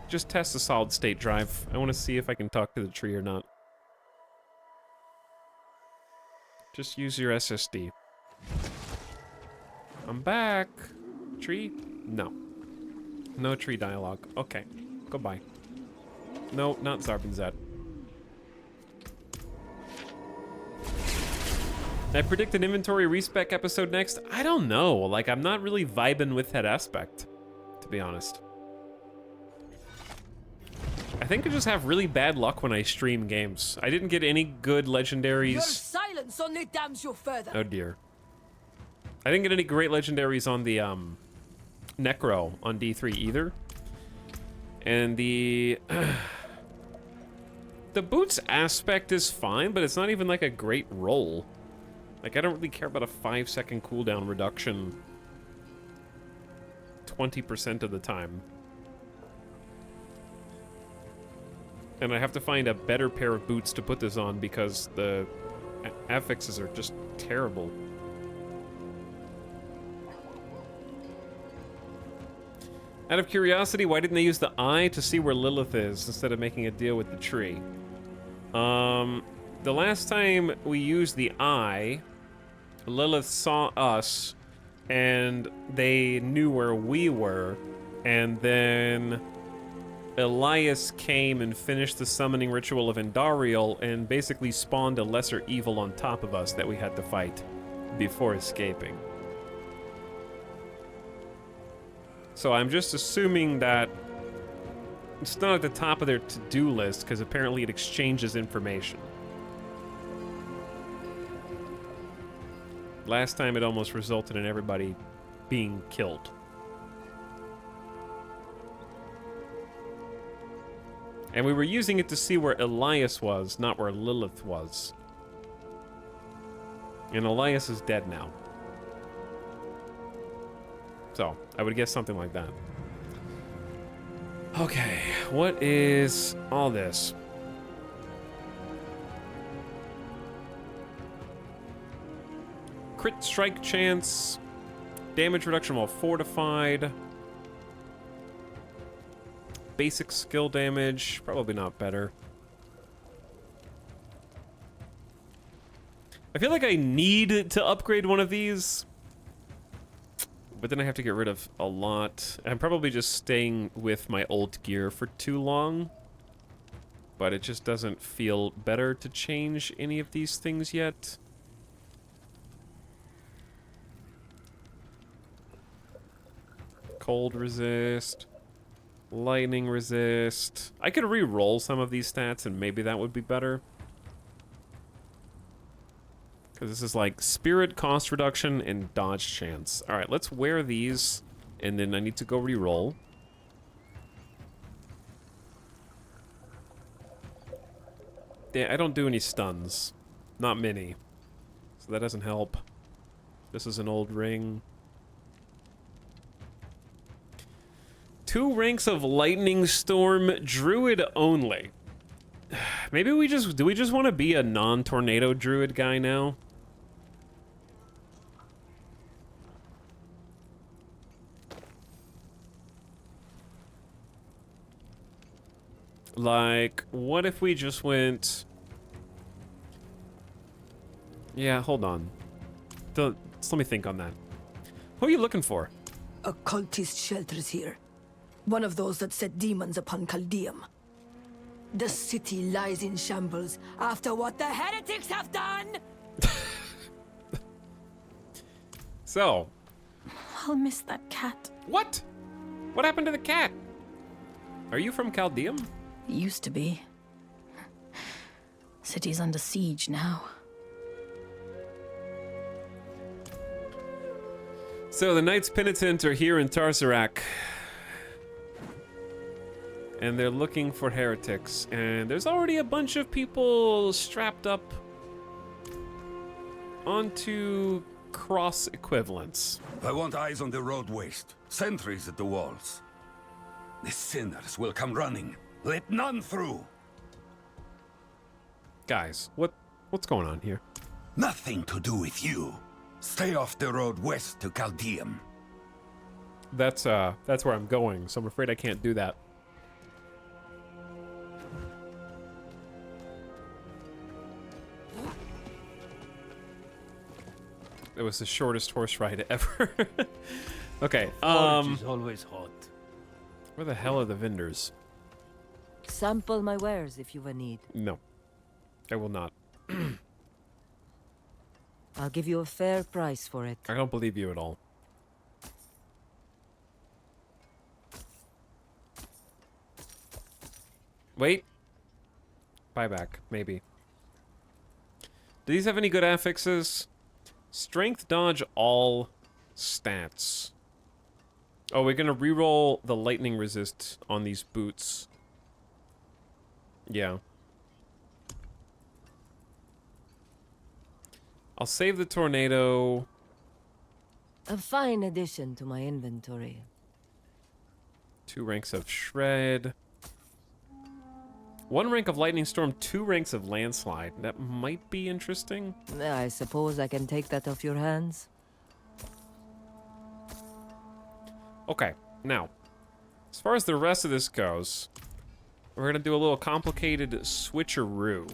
Just test the solid state drive. I want to see if I can talk to the tree or not. Just use your SSD. I'm back. Tree? No. No tree dialogue. Okay. Goodbye. No, not Zarbinzad. I predict an inventory respec episode next? I don't know. Like, I'm not really vibing with that aspect, to be honest. I think I just have really bad luck when I stream games. I didn't get any good legendaries. Your silence only damns you further. Oh dear. I didn't get any great legendaries on the Necro on D3 either. And the the boots aspect is fine, but it's not even like a great roll. Like, I don't really care about a 5-second cooldown reduction 20% of the time. And I have to find a better pair of boots to put this on because the affixes are just terrible. Out of curiosity, why didn't they use the eye to see where Lilith is instead of making a deal with the tree? The last time we used the eye, Lilith saw us, and they knew where we were, and then Elias came and finished the summoning ritual of Endariel and basically spawned a lesser evil on top of us that we had to fight before escaping. So I'm just assuming that it's not at the top of their to-do list because apparently it exchanges information. Last time it almost resulted in everybody being killed. And we were using it to see where Elias was, not where Lilith was. And Elias is dead now. So, I would guess something like that. Okay, what is all this? Crit strike chance, damage reduction while fortified, basic skill damage, probably not better. I feel like I need to upgrade one of these, but then I have to get rid of a lot. I'm probably just staying with my old gear for too long, but it just doesn't feel better to change any of these things yet. Cold resist, lightning resist. I could re-roll some of these stats and maybe that would be better. Because this is like spirit cost reduction and dodge chance. Alright, let's wear these and then I need to go re-roll. Yeah, I don't do any stuns. Not many. So that doesn't help. This is an old ring. 2 ranks of Lightning Storm, Druid only. Maybe do we just want to be a non-tornado Druid guy now? Like, what if we just went... Yeah, hold on. Just let me think on that. Who are you looking for? A cultist shelters here. One of those that set demons upon Caldeum. The city lies in shambles after what the heretics have done! So. I'll miss that cat. What? What happened to the cat? Are you from Caldeum? Used to be. City's under siege now. So the Knights Penitent are here in Tarsarak. And they're looking for heretics. And there's already a bunch of people strapped up onto cross equivalents. I want eyes on the road waste. Sentries at the walls. The sinners will come running. Let none through. Guys, what's going on here? Nothing to do with you. Stay off the road west to Caldeum. That's where I'm going, so I'm afraid I can't do that. It was the shortest horse ride ever. Okay, Forage is always hot. Where the hell are the vendors? Sample my wares if you've a need. No, I will not. I'll give you a fair price for it. I don't believe you at all. Wait. Buyback, maybe. Do these have any good affixes? Strength, dodge, all stats. Oh, we're gonna reroll the lightning resist on these boots. Yeah. I'll save the tornado. A fine addition to my inventory. 2 ranks of shred. 1 rank of lightning storm, 2 ranks of landslide. That might be interesting. I suppose I can take that off your hands. Okay, now, as far as the rest of this goes, we're gonna do a little complicated switcheroo.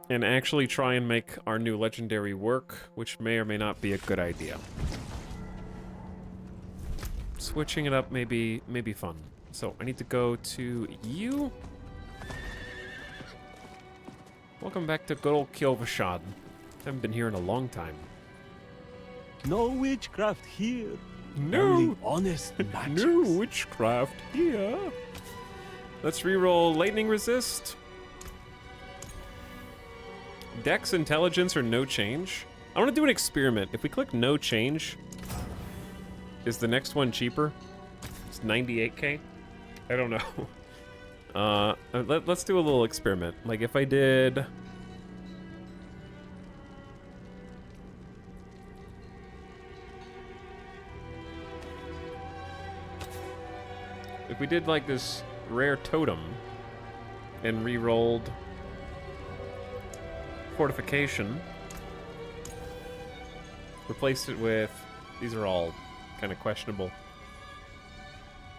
And actually try and make our new legendary work, which may or may not be a good idea. Switching it up may be fun. So I need to go to you. Welcome back to good old Kjolvashad. Haven't been here in a long time. No witchcraft here. No. Only honest magic. No witchcraft here. Let's reroll lightning resist. Dex, intelligence, or no change. I want to do an experiment. If we click no change, is the next one cheaper? It's 98k? I don't know. Let's do a little experiment. Like if I did... If we did like this rare totem and re-rolled fortification, replaced it with, these are all kind of questionable.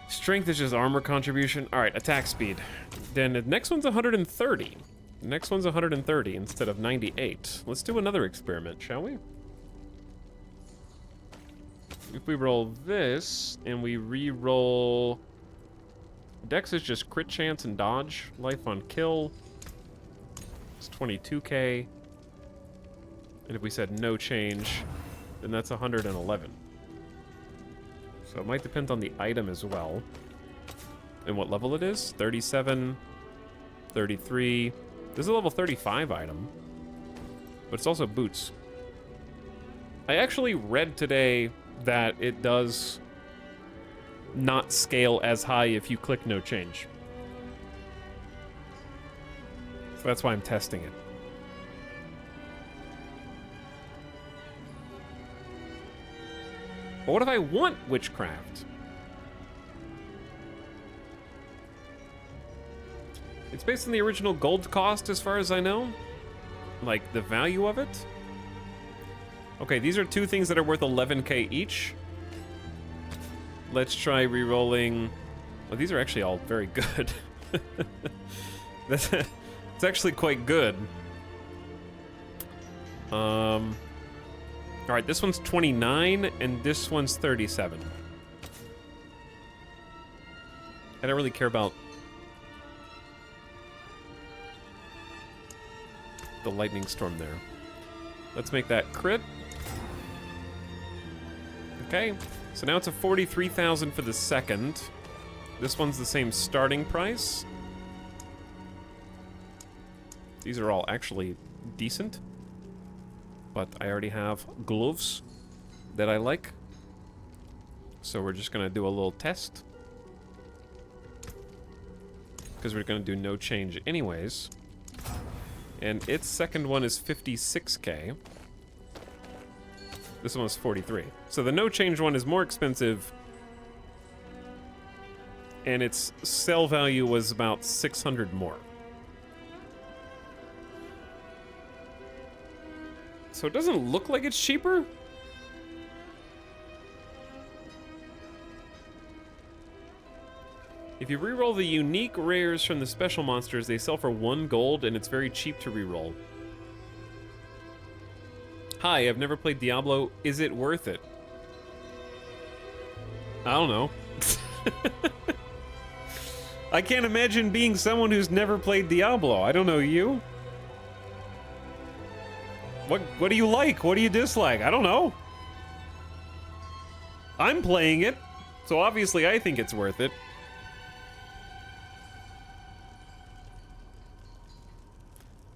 Strength is just armor contribution. All right, attack speed. Then the next one's 130. The next one's 130 instead of 98. Let's do another experiment, shall we? If we roll this and we re-roll... Dex is just crit chance and dodge. Life on kill. It's 22k. And if we said no change, then that's 111. So it might depend on the item as well. And what level it is. 37, 33. This is a level 35 item. But it's also boots. I actually read today that it does not scale as high if you click no change. So that's why I'm testing it. But what if I want witchcraft? It's based on the original gold cost as far as I know. Like the value of it. Okay, these are two things that are worth 11k each. Let's try re-rolling. Well, these are actually all very good. It's actually quite good. All right, this one's 29 and this one's 37. I don't really care about the lightning storm there. Let's make that crit. Okay, so now it's a 43,000 for the second. This one's the same starting price. These are all actually decent. But I already have gloves that I like. So we're just gonna do a little test. Because we're gonna do no change anyways. And its second one is 56k. This one is 43. So the no change one is more expensive. And its sell value was about 600 more. So it doesn't look like it's cheaper. If you reroll the unique rares from the special monsters, they sell for 1 gold and it's very cheap to reroll. Hi, I've never played Diablo. Is it worth it? I don't know. I can't imagine being someone who's never played Diablo. I don't know you. What do you like? What do you dislike? I don't know. I'm playing it, so obviously I think it's worth it.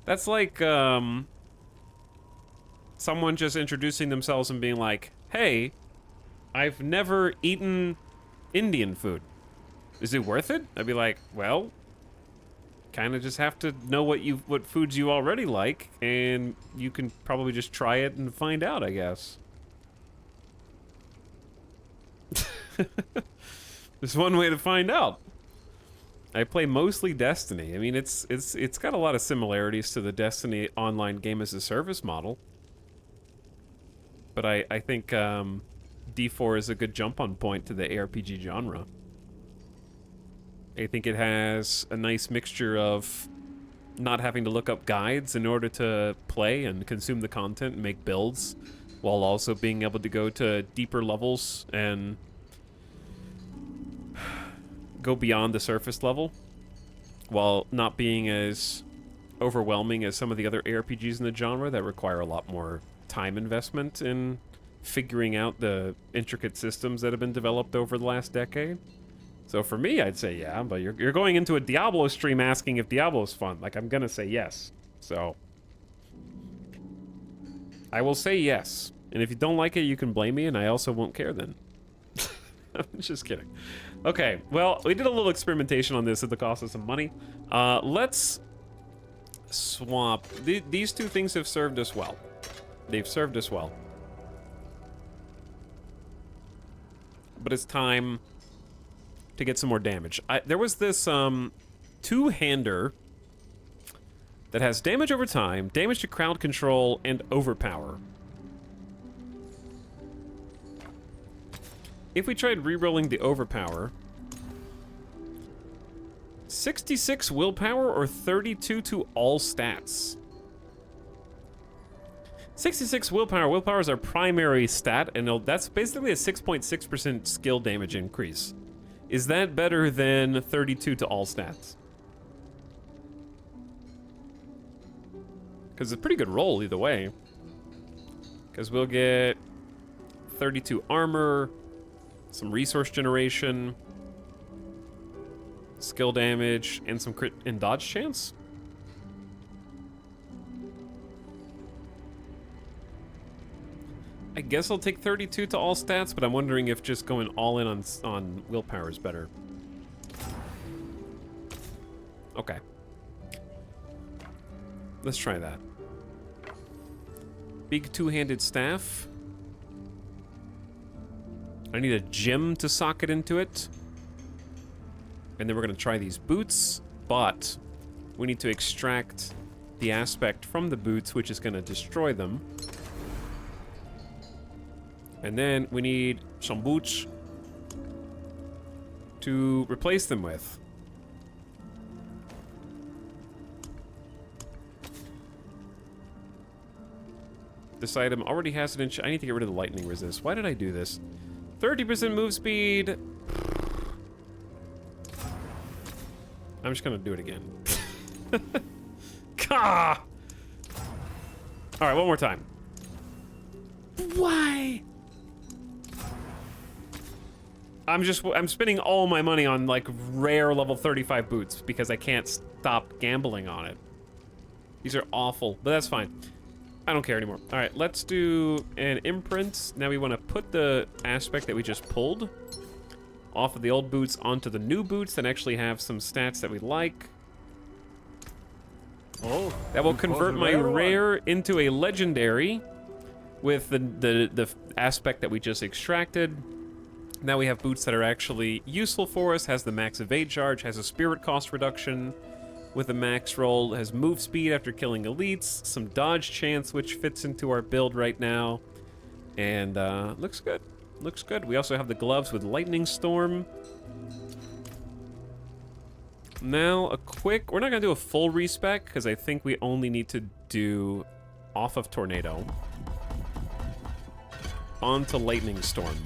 That's like someone just introducing themselves and being like, "Hey, I've never eaten Indian food. Is it worth it?" I'd be like, "Well, kind of just have to know what foods you already like, and you can probably just try it and find out, I guess." There's one way to find out. I play mostly Destiny. I mean, it's got a lot of similarities to the Destiny online game as a service model. But I think D4 is a good jump-on point to the ARPG genre. I think it has a nice mixture of not having to look up guides in order to play and consume the content and make builds, while also being able to go to deeper levels and go beyond the surface level, while not being as overwhelming as some of the other ARPGs in the genre that require a lot more time investment in figuring out the intricate systems that have been developed over the last decade. So for me, I'd say yeah, but you're going into a Diablo stream asking if Diablo's fun. Like, I'm gonna say yes. So I will say yes. And if you don't like it, you can blame me, and I also won't care then. I'm just kidding. Okay, well, we did a little experimentation on this at the cost of some money. Let's swap. These two things have served us well. They've served us well. But it's time to get some more damage. There was this two-hander that has damage over time, damage to crowd control, and overpower. If we tried re-rolling the overpower, 66 willpower or 32 to all stats? 66 willpower. Willpower is our primary stat, and that's basically a 6.6% skill damage increase. Is that better than 32 to all stats? Because it's a pretty good roll either way. Because we'll get 32 armor, some resource generation, skill damage, and some crit and dodge chance. I guess I'll take 32 to all stats, but I'm wondering if just going all in on willpower is better. Okay. Let's try that. Big two-handed staff. I need a gem to socket into it. And then we're going to try these boots, but we need to extract the aspect from the boots, which is going to destroy them. And then we need some boots to replace them with. This item already has an I need to get rid of the lightning resist. Why did I do this? 30% move speed. I'm just gonna do it again. Gah! Alright, one more time. Why? I'm spending all my money on like rare level 35 boots because I can't stop gambling on it. These are awful, but that's fine. I don't care anymore. All right, let's do an imprint. Now we want to put the aspect that we just pulled off of the old boots onto the new boots that actually have some stats that we like. Oh, that will convert my rare into a legendary with the aspect that we just extracted. Now we have boots that are actually useful for us. Has the max evade charge, has a spirit cost reduction with a max roll, has move speed after killing elites, some dodge chance, which fits into our build right now, and looks good. Looks good. We also have the gloves with lightning storm. Now a quick, we're not gonna do a full respec because I think we only need to do off of tornado onto lightning storm.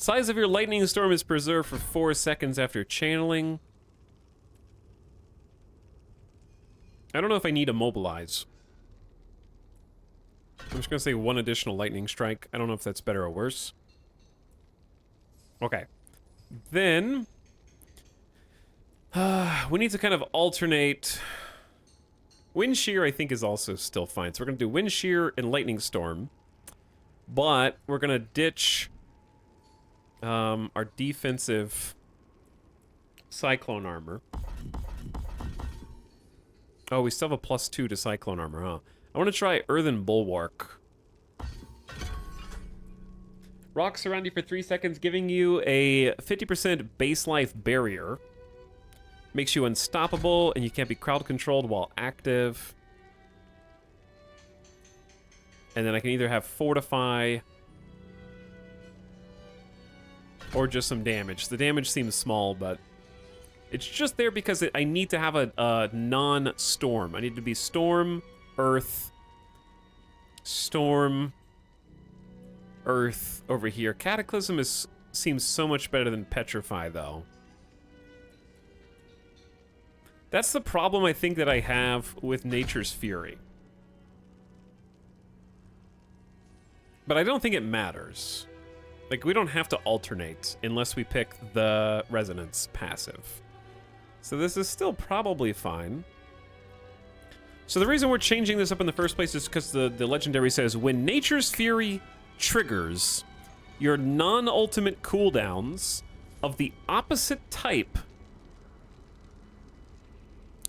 Size of your lightning storm is preserved for 4 seconds after channeling. I don't know if I need to mobilize. I'm just gonna say 1 additional lightning strike. I don't know if that's better or worse. Okay. Then we need to kind of alternate. Wind shear I think is also still fine. So we're gonna do wind shear and lightning storm. But we're gonna ditch our defensive cyclone armor. Oh, we still have a +2 to cyclone armor, huh? I want to try earthen bulwark. Rocks surround you for 3 seconds, giving you a 50% base life barrier. Makes you unstoppable, and you can't be crowd controlled while active. And then I can either have fortify or just some damage. The damage seems small, but it's just there because I need to have a non-storm. I need to be storm, earth, storm, earth over here. Cataclysm seems so much better than petrify, though. That's the problem I think that I have with Nature's Fury. But I don't think it matters. Like, we don't have to alternate unless we pick the Resonance passive. So this is still probably fine. So the reason we're changing this up in the first place is because the legendary says, when Nature's Fury triggers, your non-ultimate cooldowns of the opposite type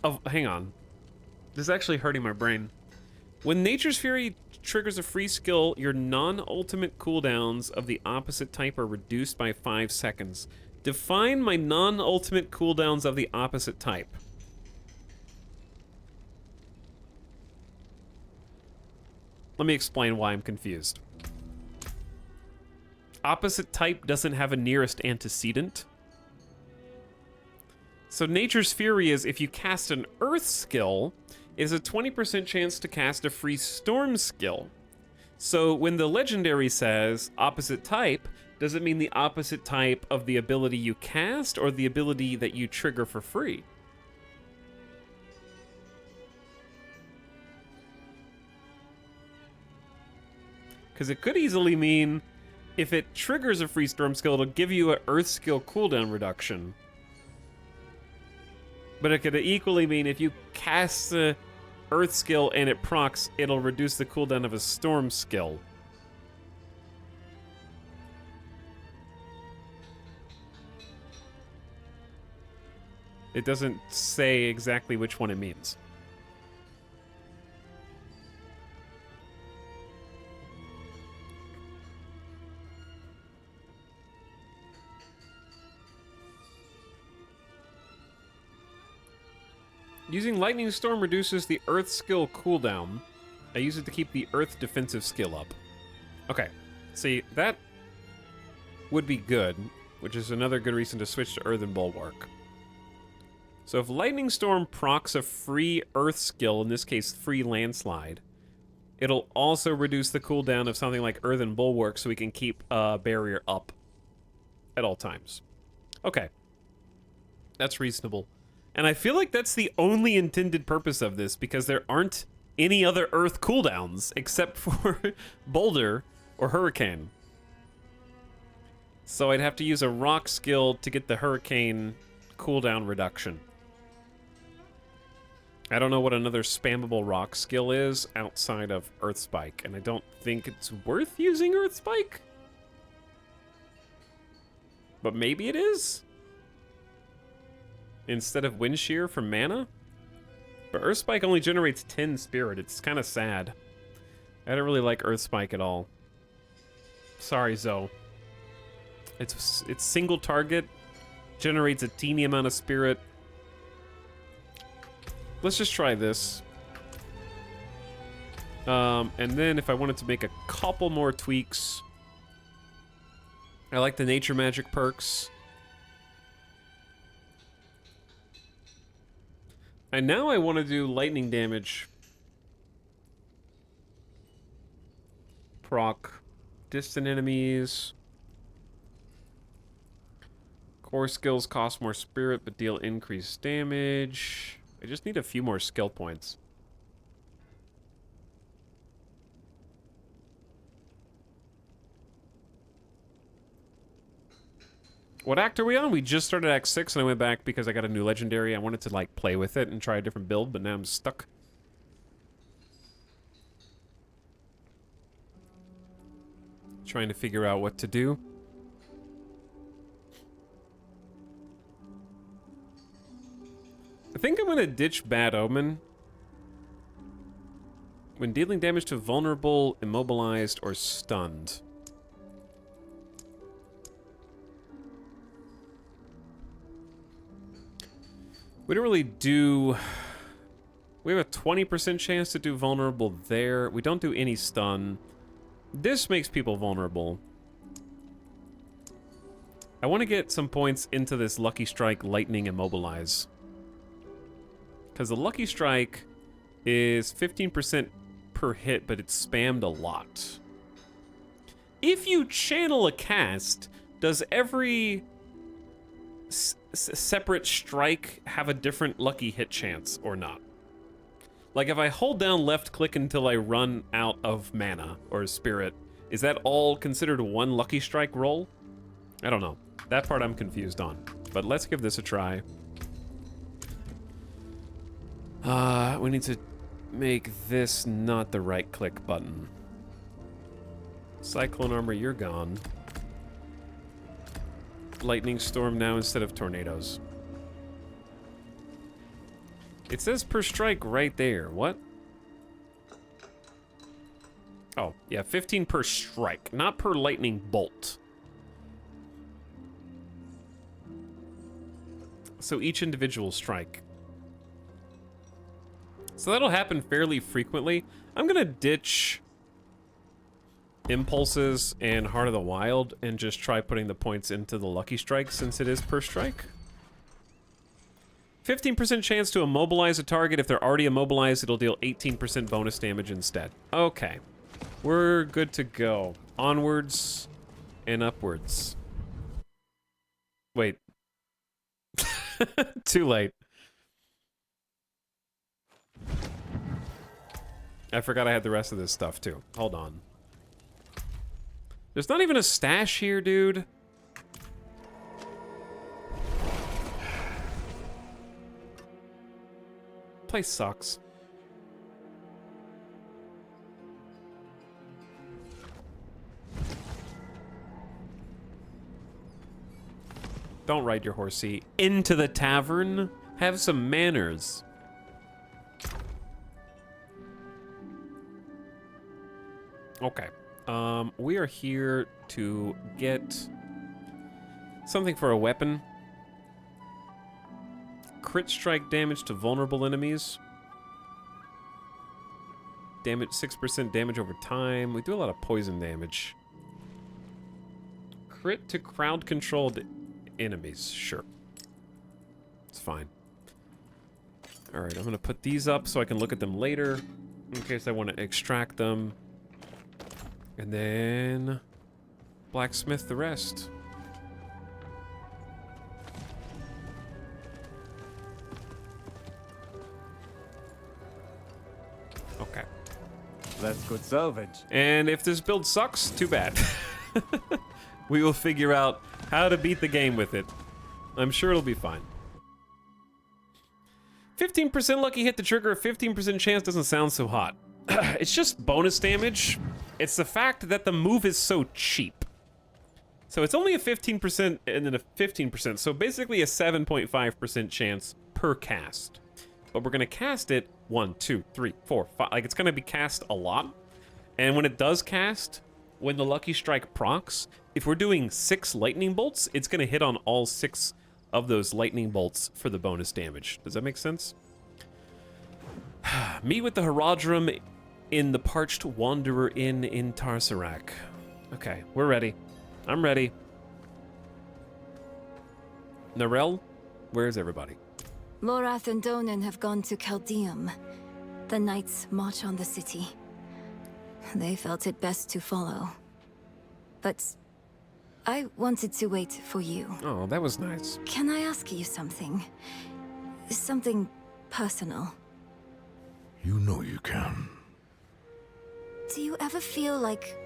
of... Hang on. This is actually hurting my brain. When Nature's Fury triggers a free skill, your non-ultimate cooldowns of the opposite type are reduced by 5 seconds. Define my non-ultimate cooldowns of the opposite type. Let me explain why I'm confused. Opposite type doesn't have a nearest antecedent. So Nature's Fury is if you cast an Earth skill, it is a 20% chance to cast a free Storm skill. So when the legendary says opposite type, does it mean the opposite type of the ability you cast or the ability that you trigger for free? Because it could easily mean if it triggers a free Storm skill, it'll give you an Earth skill cooldown reduction. But it could equally mean if you cast the Earth skill and it procs, it'll reduce the cooldown of a Storm skill. It doesn't say exactly which one it means. Using Lightning Storm reduces the Earth skill cooldown. I use it to keep the Earth defensive skill up. Okay, see, that would be good, which is another good reason to switch to Earthen Bulwark. So if Lightning Storm procs a free Earth skill, in this case free Landslide, it'll also reduce the cooldown of something like Earthen Bulwark so we can keep barrier up at all times. Okay, that's reasonable. And I feel like that's the only intended purpose of this, because there aren't any other Earth cooldowns except for Boulder or Hurricane. So I'd have to use a Rock skill to get the Hurricane cooldown reduction. I don't know what another spammable Rock skill is outside of Earth Spike, and I don't think it's worth using Earth Spike. But maybe it is? Instead of Wind Shear from mana? But Earth Spike only generates 10 Spirit. It's kind of sad. I don't really like Earth Spike at all. Sorry, Zoe. It's single target, generates a teeny amount of Spirit. Let's just try this. And then if I wanted to make a couple more tweaks, I like the Nature Magic perks. And now I want to do lightning damage. Proc distant enemies. Core skills cost more spirit but deal increased damage. I just need a few more skill points. What act are we on? We just started Act 6 and I went back because I got a new legendary. I wanted to like play with it and try a different build, but now I'm stuck. Trying to figure out what to do. I think I'm gonna ditch Bad Omen. When dealing damage to vulnerable, immobilized, or stunned. We don't really do... We have a 20% chance to do vulnerable there. We don't do any stun. This makes people vulnerable. I want to get some points into this Lucky Strike, Lightning, Immobilize. Because the Lucky Strike is 15% per hit, but it's spammed a lot. If you channel a cast, does every separate strike have a different lucky hit chance or not? Like if I hold down left click until I run out of mana or spirit, Is that all considered one lucky strike roll? I don't know. That part I'm confused on. But let's give this a try. We need to make this not the right-click button. Cyclone armor, you're gone. Lightning storm now instead of tornadoes. It says per strike right there. What? Oh, yeah, 15 per strike, not per lightning bolt. So each individual strike. So that'll happen fairly frequently. I'm gonna ditch Impulses and Heart of the Wild and just try putting the points into the Lucky Strike since it is per strike. 15% chance to immobilize a target. If they're already immobilized, it'll deal 18% bonus damage instead. Okay. We're good to go. Onwards and upwards. Wait. Too late. I forgot I had the rest of this stuff too. Hold on. There's not even a stash here, dude. Place sucks. Don't ride your horsey into the tavern. Have some manners. Okay. We are here to get something for a weapon. Crit strike damage to vulnerable enemies. Damage 6% damage over time. We do a lot of poison damage. Crit to crowd controlled enemies. Sure. It's fine. Alright, I'm gonna put these up so I can look at them later in case I want to extract them. And then blacksmith the rest. Okay. That's good salvage. And if this build sucks, too bad. We will figure out how to beat the game with it. I'm sure it'll be fine. 15% lucky hit to trigger, a 15% chance doesn't sound so hot. It's just bonus damage. It's the fact that the move is so cheap. So it's only a 15% and then a 15%. So basically a 7.5% chance per cast. But we're gonna cast it 1, 2, 3, 4, 5. Like it's gonna be cast a lot. And when it does cast, when the Lucky Strike procs, if we're doing 6 lightning bolts, it's gonna hit on all 6 of those lightning bolts for the bonus damage. Does that make sense? Meet with the Herodrum in the Parched Wanderer Inn in Tarsarak. Okay, we're ready. I'm ready. Narelle, where's everybody? Lorath and Donan have gone to Caldeum. The knights march on the city. They felt it best to follow. But I wanted to wait for you. Oh, that was nice. Can I ask you something? Something personal. You know you can. Do you ever feel like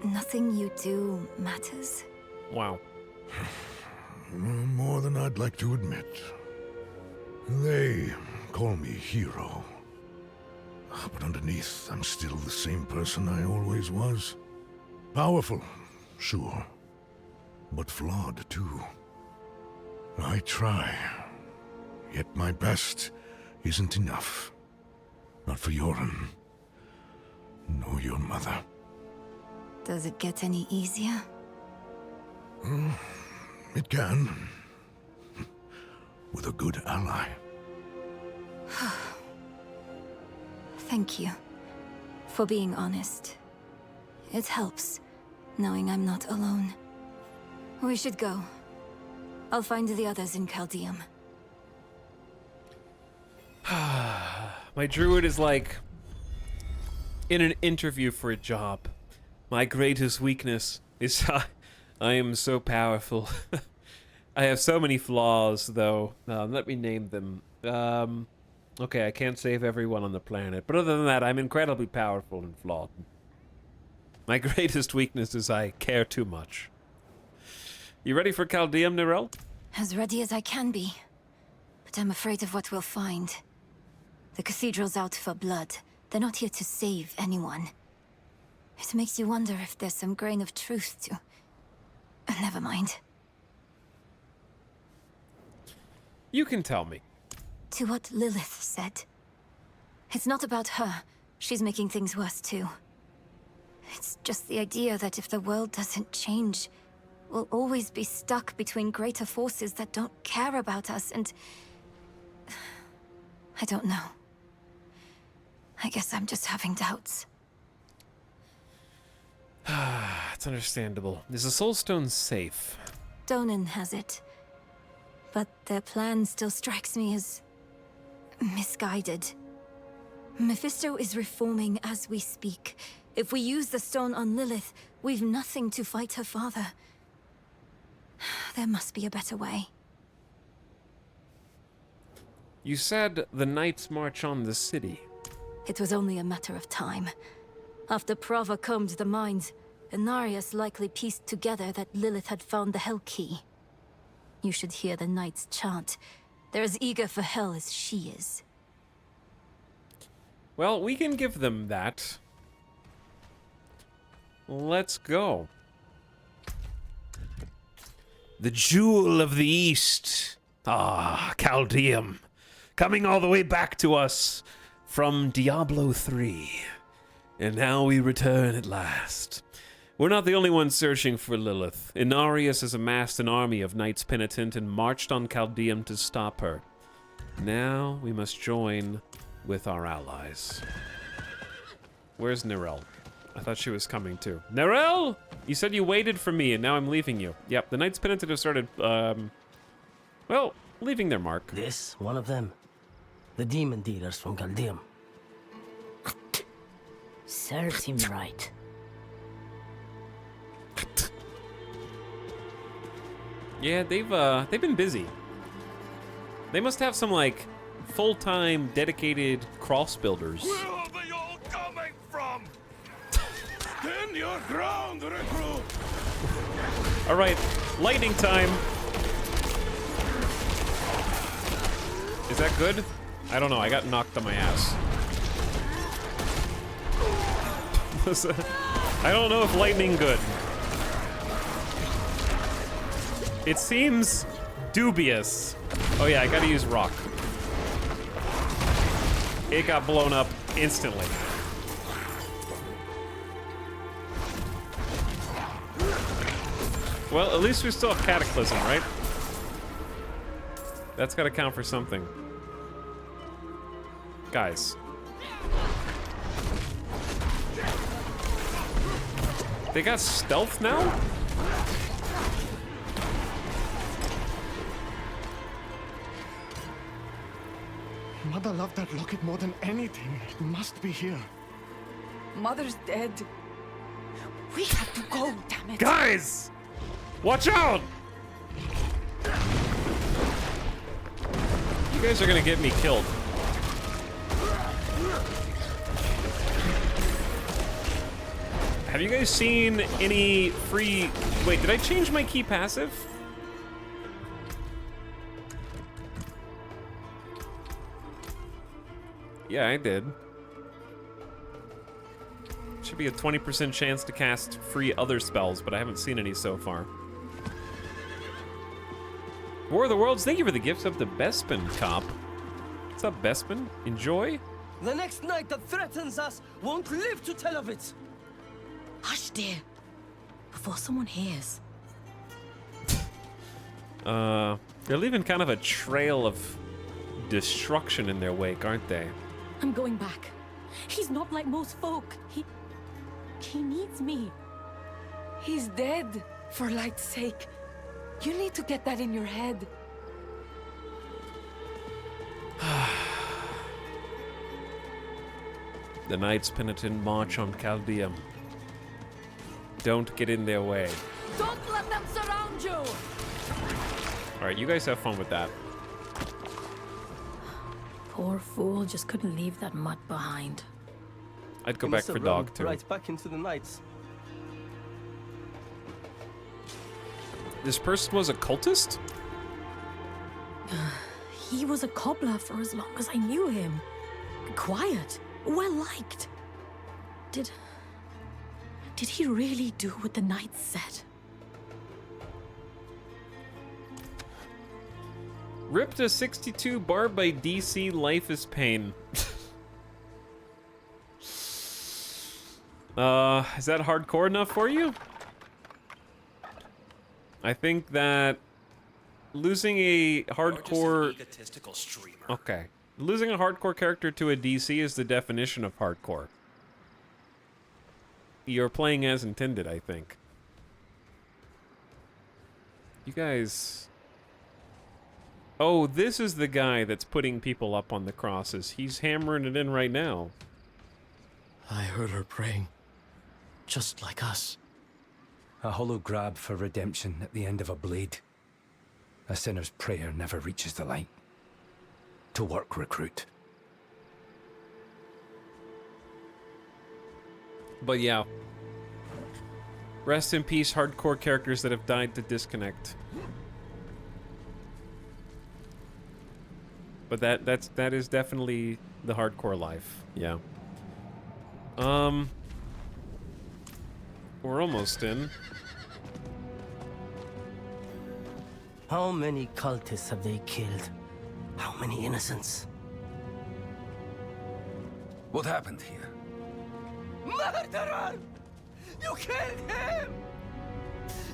nothing you do matters? Wow. More than I'd like to admit. They call me hero. But underneath, I'm still the same person I always was. Powerful, sure. But flawed, too. I try. Yet my best isn't enough. Not for Yoren. Nor your mother. Does it get any easier? It can. With a good ally. Thank you for being honest. It helps, knowing I'm not alone. We should go. I'll find the others in Caldeum. My druid is like in an interview for a job. My greatest weakness is I am so powerful. I have so many flaws, though. Let me name them. Okay, I can't save everyone on the planet, but other than that, I'm incredibly powerful and flawed. My greatest weakness is I care too much. You ready for Caldeum, Nirel? As ready as I can be. But I'm afraid of what we'll find. The cathedral's out for blood. They're not here to save anyone. It makes you wonder if there's some grain of truth to... Never mind. You can tell me. To what Lilith said. It's not about her. She's making things worse too. It's just the idea that if the world doesn't change, we'll always be stuck between greater forces that don't care about us and... I don't know. I guess I'm just having doubts. It's understandable. Is the Soul Stone safe? Donan has it. But their plan still strikes me as... misguided. Mephisto is reforming as we speak. If we use the stone on Lilith, we've nothing to fight her father. There must be a better way. You said the Knights march on the city. It was only a matter of time. After Prava combed the mines, Inarius likely pieced together that Lilith had found the Hell Key. You should hear the Knights chant. They're as eager for hell as she is. Well, we can give them that. Let's go. The Jewel of the East. Ah, Caldeum. Coming all the way back to us from Diablo 3. And now we return at last. We're not the only ones searching for Lilith. Inarius has amassed an army of Knights Penitent and marched on Caldeum to stop her. Now we must join with our allies. Where's Nirel? I thought she was coming too. Nirel! You said you waited for me and now I'm leaving you. Yep, the Knights Penitent have started, well, leaving their mark. This, one of them. The demon dealers from Caldeum. Serves him right. Yeah, they've been busy. They must have some, like, full-time, dedicated cross builders. Where are they all coming from? Stand your ground, recruit! All right, lightning time. Is that good? I don't know, I got knocked on my ass. I don't know if lightning good. It seems dubious. Oh yeah, I gotta use rock. It got blown up instantly. Well, at least we still have Cataclysm, right? That's gotta count for something. Guys. They got stealth now? Mother loved that locket more than anything. It must be here. Mother's dead. We have to go, damn it. Guys! Watch out! You guys are gonna get me killed. Have you guys seen any free... Wait, did I change my key passive? Yeah, I did. Should be a 20% chance to cast free other spells, but I haven't seen any so far. War of the Worlds, thank you for the gifts of the Bespin Cop. What's up, Bespin? Enjoy? The next knight that threatens us won't live to tell of it. Hush, dear. Before someone hears. They're leaving kind of a trail of destruction in their wake, aren't they? I'm going back. He's not like most folk. He needs me. He's dead, for light's sake. You need to get that in your head. The Knights Penitent march on Caldeum. Don't get in their way. Don't let them surround you! Alright, you guys have fun with that. Poor fool just couldn't leave that mutt behind. I'd go He back must for have dog run too. right back into the knights. This person was a cultist? He was a cobbler for as long as I knew him. Quiet, well-liked. Did he really do what the knights said? Ripped a 62 bar by DC, life is pain. Is that hardcore enough for you? I think that losing a hardcore... egotistical streamer. Okay. Losing a hardcore character to a DC is the definition of hardcore. You're playing as intended, I think. You guys... Oh, this is the guy that's putting people up on the crosses. He's hammering it in right now. I heard her praying. Just like us. A hollow grab for redemption at the end of a blade. A sinner's prayer never reaches the light. To work, recruit. But yeah. Rest in peace, hardcore characters that have died to disconnect. But that is definitely the hardcore life. Yeah. We're almost in. How many cultists have they killed? How many innocents? What happened here? Murderer! You killed him!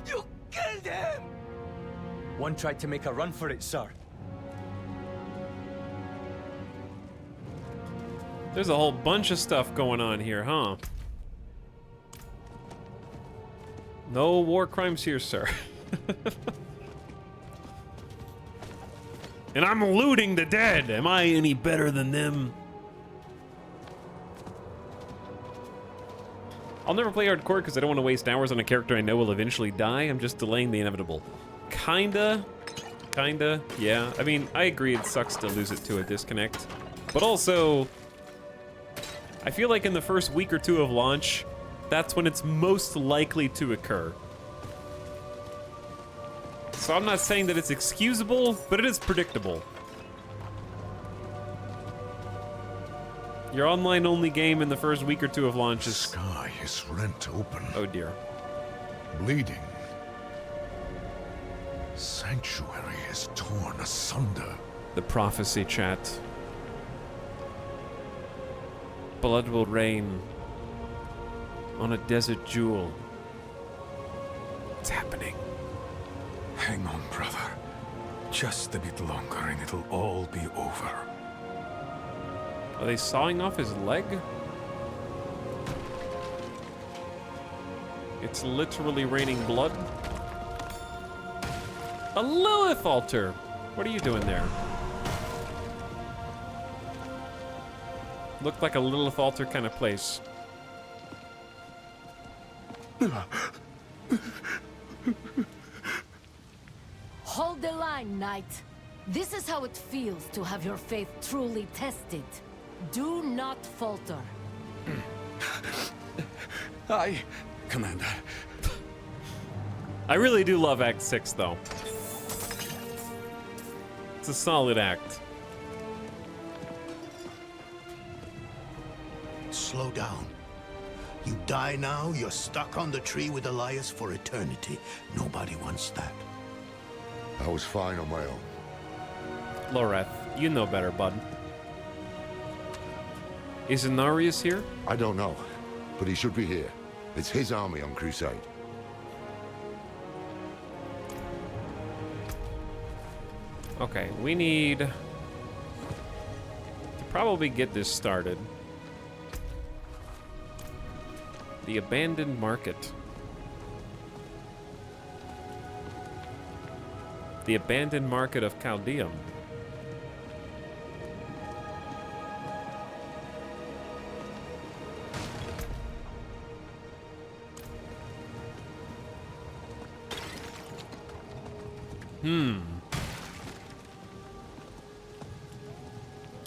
You killed him! One tried to make a run for it, sir. There's a whole bunch of stuff going on here, huh? No war crimes here, sir. And I'm looting the dead. Am I any better than them? I'll never play hardcore because I don't want to waste hours on a character I know will eventually die. I'm just delaying the inevitable. Kinda, yeah. I mean, I agree it sucks to lose it to a disconnect. But also, I feel like in the first week or two of launch, that's when it's most likely to occur. So I'm not saying that it's excusable, but it is predictable. Your online-only game in the first week or two of launch is... The sky is rent open. Oh dear. Bleeding. Sanctuary is torn asunder. The prophecy chat. Blood will rain on a desert jewel. It's happening. Hang on, brother. Just a bit longer and it'll all be over. Are they sawing off his leg? It's literally raining blood. A Lilith altar! What are you doing there? Looked like a Lilith altar kind of place. Hold the line, Knight. This is how it feels to have your faith truly tested. Do not falter. Aye, Commander. I really do love Act 6, though. It's a solid act. Slow down. You die now, you're stuck on the tree with Elias for eternity. Nobody wants that. I was fine on my own. Loreth, you know better, bud. Is Inarius here? I don't know, but he should be here. It's his army on crusade. Okay, we need to probably get this started. The abandoned market. The abandoned market of Chaldeum.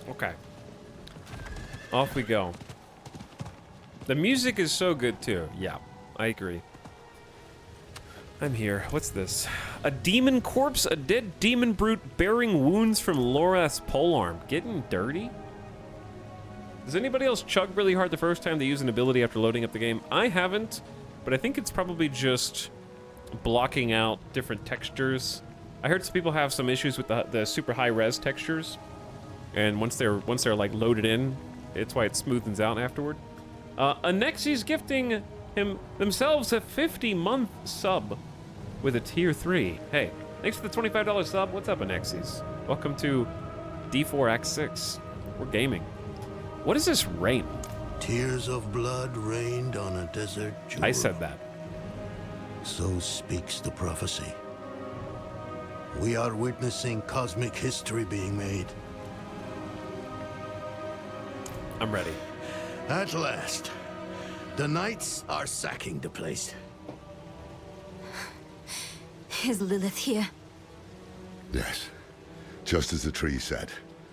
Okay. Off we go. The music is so good too. Yeah, I agree. I'm here. What's this? A demon corpse? A dead demon brute bearing wounds from Laura's polearm. Getting dirty? Does anybody else chug really hard the first time they use an ability after loading up the game? I haven't, but I think it's probably just blocking out different textures. I heard some people have some issues with the super high res textures, and once they're like loaded in, it's why it smoothens out afterward. Anexi's gifting themselves a 50-month sub with a tier 3. Hey, thanks for the $25 sub. What's up, Anexis? Welcome to D4X6. We're gaming. What is this rain? Tears of blood rained on a desert jewel. I said that. So speaks the prophecy. We are witnessing cosmic history being made. I'm ready. At last. The Knights are sacking the place. Is Lilith here? Yes. Just as the tree said.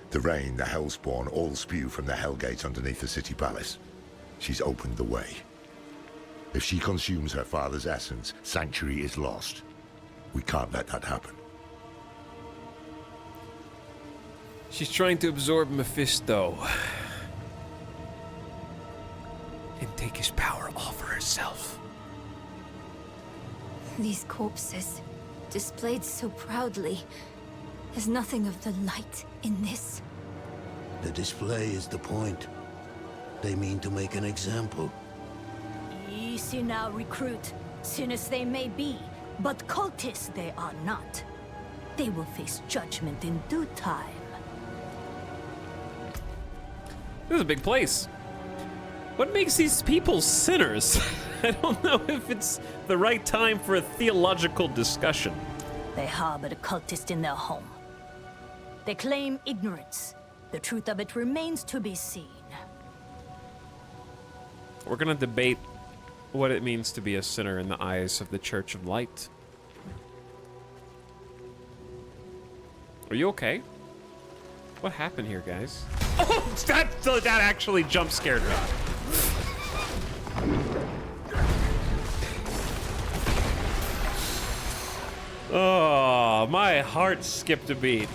The rain, the Hellspawn, all spew from the Hellgates underneath the city palace. She's opened the way. If she consumes her father's essence, Sanctuary is lost. We can't let that happen. She's trying to absorb Mephisto and take his power all for herself. These corpses, displayed so proudly. There's nothing of the light in this. The display is the point. They mean to make an example. Easy now, recruit. Sinners they may be, but cultists they are not. They will face judgment in due time. This is a big place. What makes these people sinners? I don't know if it's the right time for a theological discussion. They harbor the cultist in their home. They claim ignorance. The truth of it remains to be seen. We're gonna debate what it means to be a sinner in the eyes of the Church of Light. Are you okay? What happened here, guys? Oh, that actually jump scared me. Oh, my heart skipped a beat.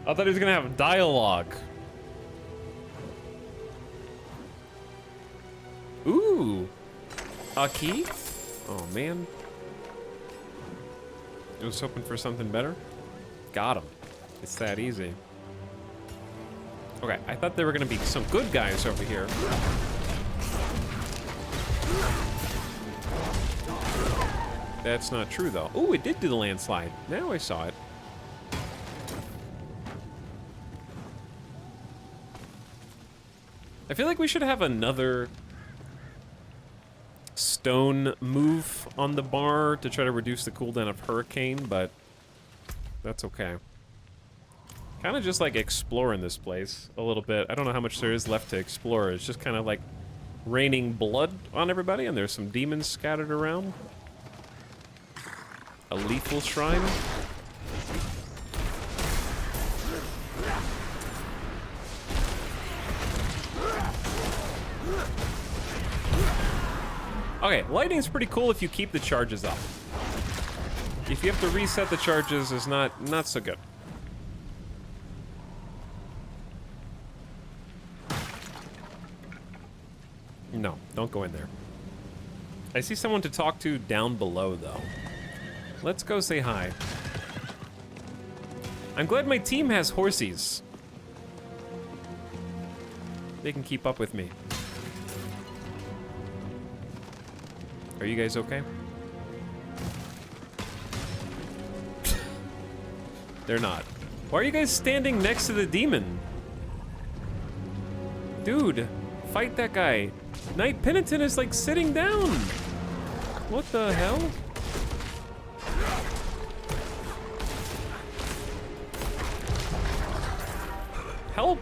I thought he was gonna have dialogue. Ooh, a key? Oh man. I was hoping for something better. Got him. It's that easy. Okay, I thought there were gonna be some good guys over here. That's not true though. Ooh, it did do the landslide. Now I saw it. I feel like we should have another stone move on the bar to try to reduce the cooldown of Hurricane, but that's okay. Kind of just like exploring this place a little bit. I don't know how much there is left to explore. It's just kind of like raining blood on everybody, and there's some demons scattered around. A lethal shrine. Okay, lighting's pretty cool if you keep the charges up. If you have to reset the charges, is not so good. No, don't go in there. I see someone to talk to down below, though. Let's go say hi. I'm glad my team has horsies. They can keep up with me. Are you guys okay? They're not. Why are you guys standing next to the demon? Dude, fight that guy. Knight Penitent is like sitting down. What the hell? Help!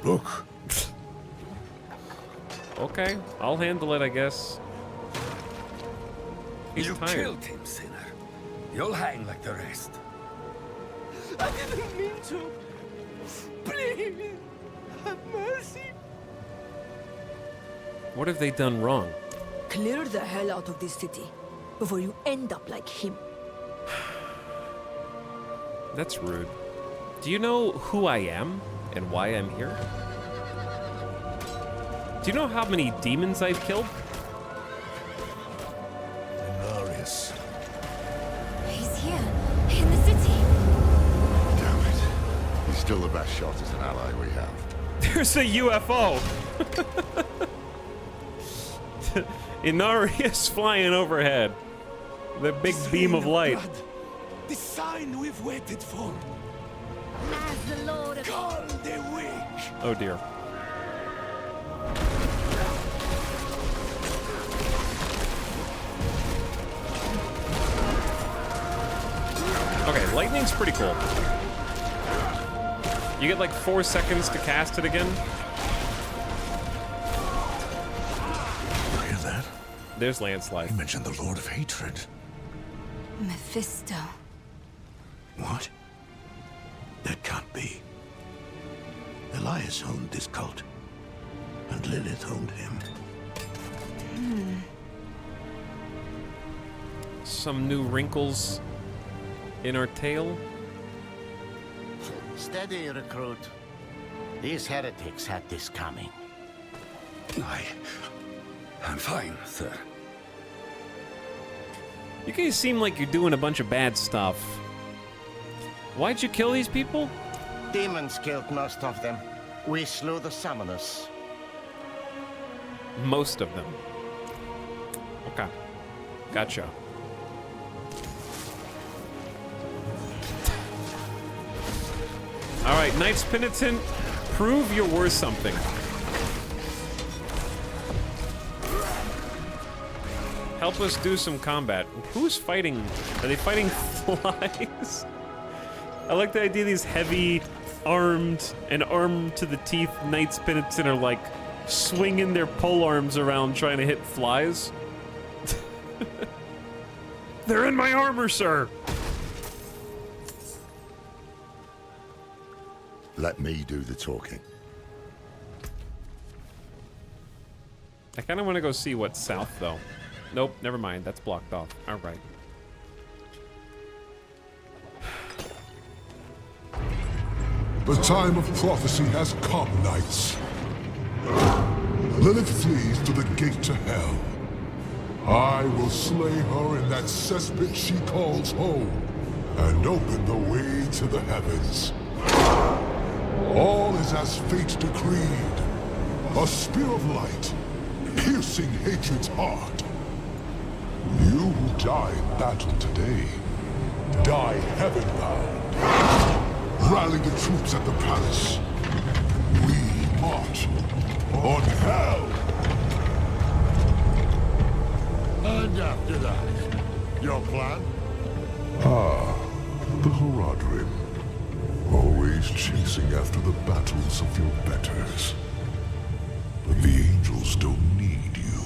Look. Okay, I'll handle it, I guess. He's you tired. killed him, sinner. You'll hang like the rest. I didn't mean to. Please, have mercy. What have they done wrong? Clear the hell out of this city before you end up like him. That's rude. Do you know who I am and why I'm here? Do you know how many demons I've killed? Glorious. He's here, in the city. Damn it. He's still the best shot as an ally we have. There's a UFO. Inarius flying overhead. The big beam of light. The sign we've waited for. As the Lord of... Call the weak. Oh dear. Okay, lightning's pretty cool. You get like 4 seconds to cast it again. You hear that? There's landslide. You mentioned the Lord of Hatred. Mephisto. What? That can't be. Elias owned this cult, and Lilith owned him. Some new wrinkles in our tale. Steady, recruit. These heretics had this coming. I'm fine, sir. You guys seem like you're doing a bunch of bad stuff. Why'd you kill these people? Demons killed most of them. We slew the summoners. Most of them. Okay. Gotcha. Alright, Knights Penitent, prove you're worth something. Help us do some combat. Who's fighting? Are they fighting flies? I like the idea these heavy, armed, and armed to the teeth Knights Penitent are like swinging their pole arms around trying to hit flies. They're in my armor, sir! Let me do the talking. I kind of want to go see what's south, though. Nope, never mind. That's blocked off. All right. The time of prophecy has come, knights. Lilith flees to the gate to hell. I will slay her in that cesspit she calls home, and open the way to the heavens. All is as fate decreed. A spear of light, piercing hatred's heart. You who die in battle today, die heaven-bound. Rally the troops at the palace. We march on hell. And after that, your plan? The Horadrim. Always chasing after the battles of your betters. But the angels don't need you.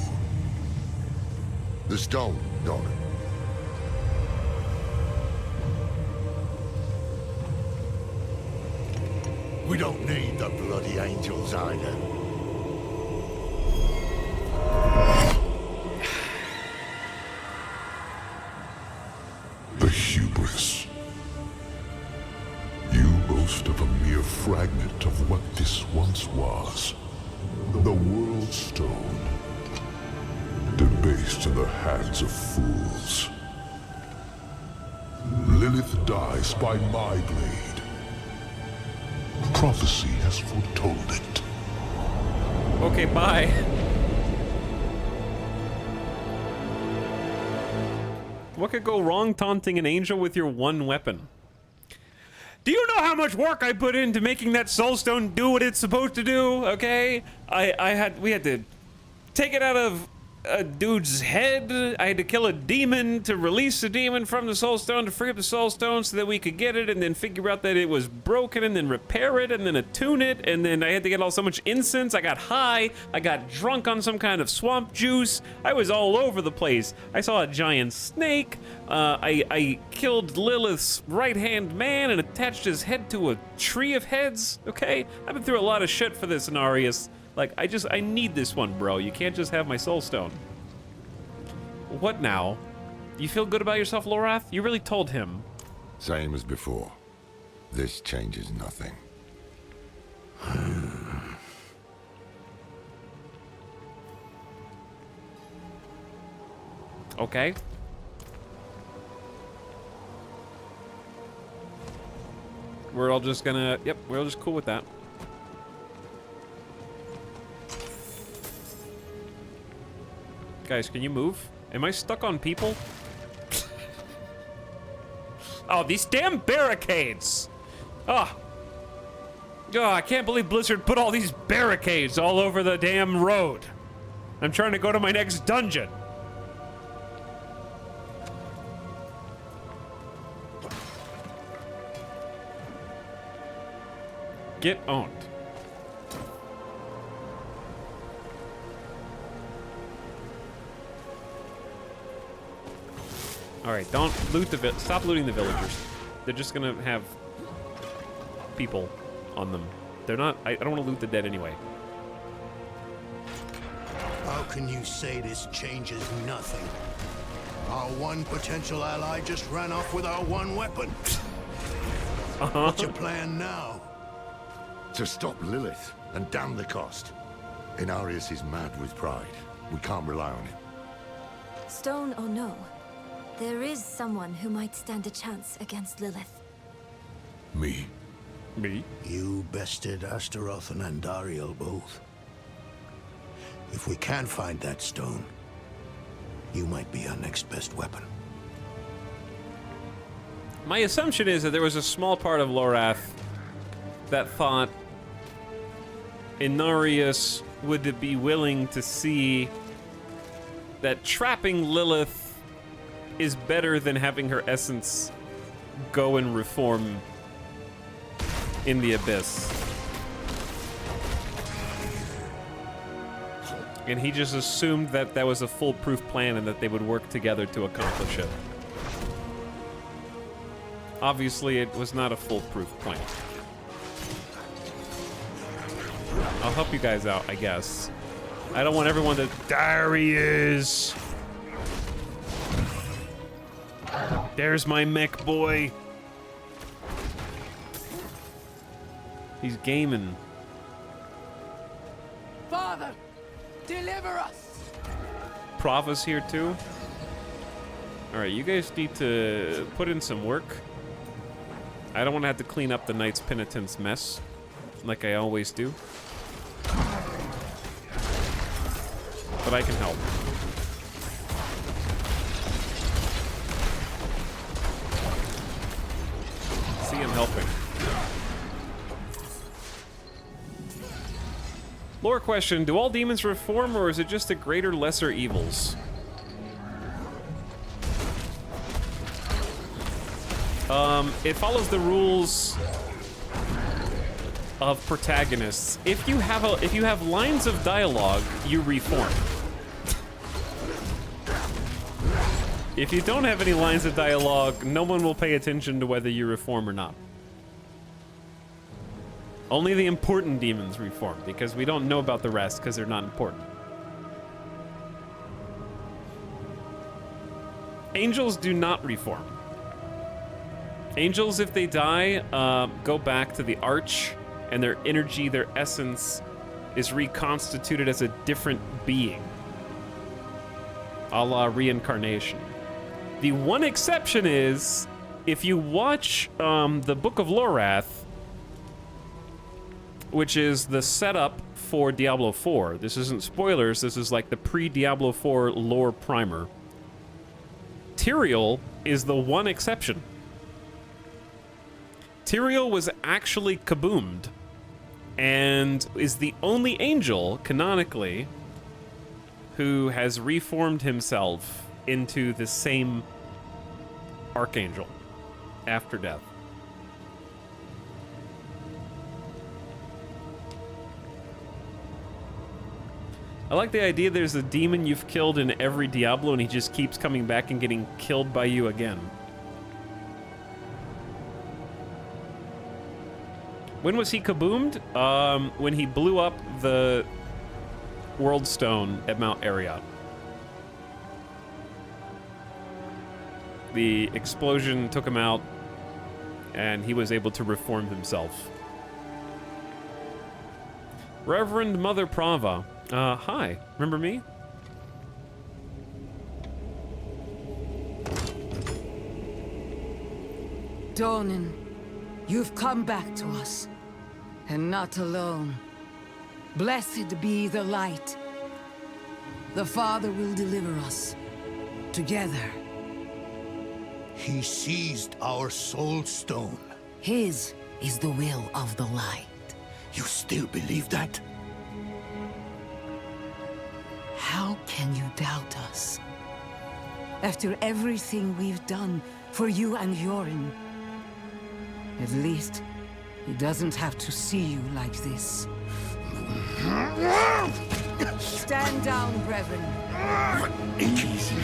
The stone, Doran. We don't need the bloody angels either. The hubris. You boast of a mere fragment of what this once was. The World Stone. Debased in the hands of fools. Lilith dies by my blade. Prophecy has foretold it. Okay, bye. What could go wrong taunting an angel with your one weapon? Do you know how much work I put into making that soulstone do what it's supposed to do? Okay, we had to take it out of a dude's head. I had to kill a demon to release the demon from the soulstone to free up the soulstone so that we could get it and then figure out that it was broken and then repair it and then attune it, and then I had to get all so much incense. I got high, I got drunk on some kind of swamp juice. I was all over the place. I saw a giant snake. I killed Lilith's right-hand man and attached his head to a tree of heads. Okay, I've been through a lot of shit for this, Inarius. Like, I need this one, bro. You can't just have my soul stone. What now? You feel good about yourself, Lorath? You really told him. Same as before. This changes nothing. Okay. We're all just gonna... Yep, we're all just cool with that. Guys, can you move? Am I stuck on people? Oh, these damn barricades! Oh. Oh, I can't believe Blizzard put all these barricades all over the damn road. I'm trying to go to my next dungeon. Get owned. Alright, don't loot the stop looting the villagers. They're just gonna have people on them. They're not... I don't want to loot the dead anyway. How can you say this changes nothing? Our one potential ally just ran off with our one weapon. What's your plan now? To stop Lilith and damn the cost. Inarius is mad with pride. We can't rely on him. Stone or no, there is someone who might stand a chance against Lilith. Me? Me? You bested Astaroth and Andariel both. If we can't find that stone, you might be our next best weapon. My assumption is that there was a small part of Lorath that thought Inarius would be willing to see that trapping Lilith is better than having her essence go and reform in the Abyss. And he just assumed that that was a foolproof plan and that they would work together to accomplish it. Obviously, it was not a foolproof plan. I'll help you guys out, I guess. I don't want everyone to... There he is! There's my mech boy. He's gaming. Father, deliver us! Prova's here too. Alright, you guys need to put in some work. I don't want to have to clean up the Knight's Penitence mess, like I always do. But I can help. See him helping. Lore question, do all demons reform, or is it just the greater, lesser evils? It follows the rules of protagonists. If you have lines of dialogue, you reform. If you don't have any lines of dialogue, no one will pay attention to whether you reform or not. Only the important demons reform, because we don't know about the rest because they're not important. Angels do not reform. Angels, if they die, go back to the Arch, and their energy, their essence, is reconstituted as a different being. A la reincarnation. The one exception is, if you watch the Book of Lorath, which is the setup for Diablo 4. This isn't spoilers, this is like the pre-Diablo 4 lore primer. Tyrael is the one exception. Tyrael was actually kaboomed, and is the only angel, canonically, who has reformed himself into the same archangel after death. I like the idea there's a demon you've killed in every Diablo and he just keeps coming back and getting killed by you again. When was he kaboomed? When he blew up the World Stone at Mount Arreat. The explosion took him out, and he was able to reform himself. Reverend Mother Prava. Hi. Remember me? Donan, you've come back to us, and not alone. Blessed be the light. The Father will deliver us, together. He seized our soul stone. His is the will of the light. You still believe that? How can you doubt us? After everything we've done for you and Yorin. At least, he doesn't have to see you like this. Stand down, brethren. Easy.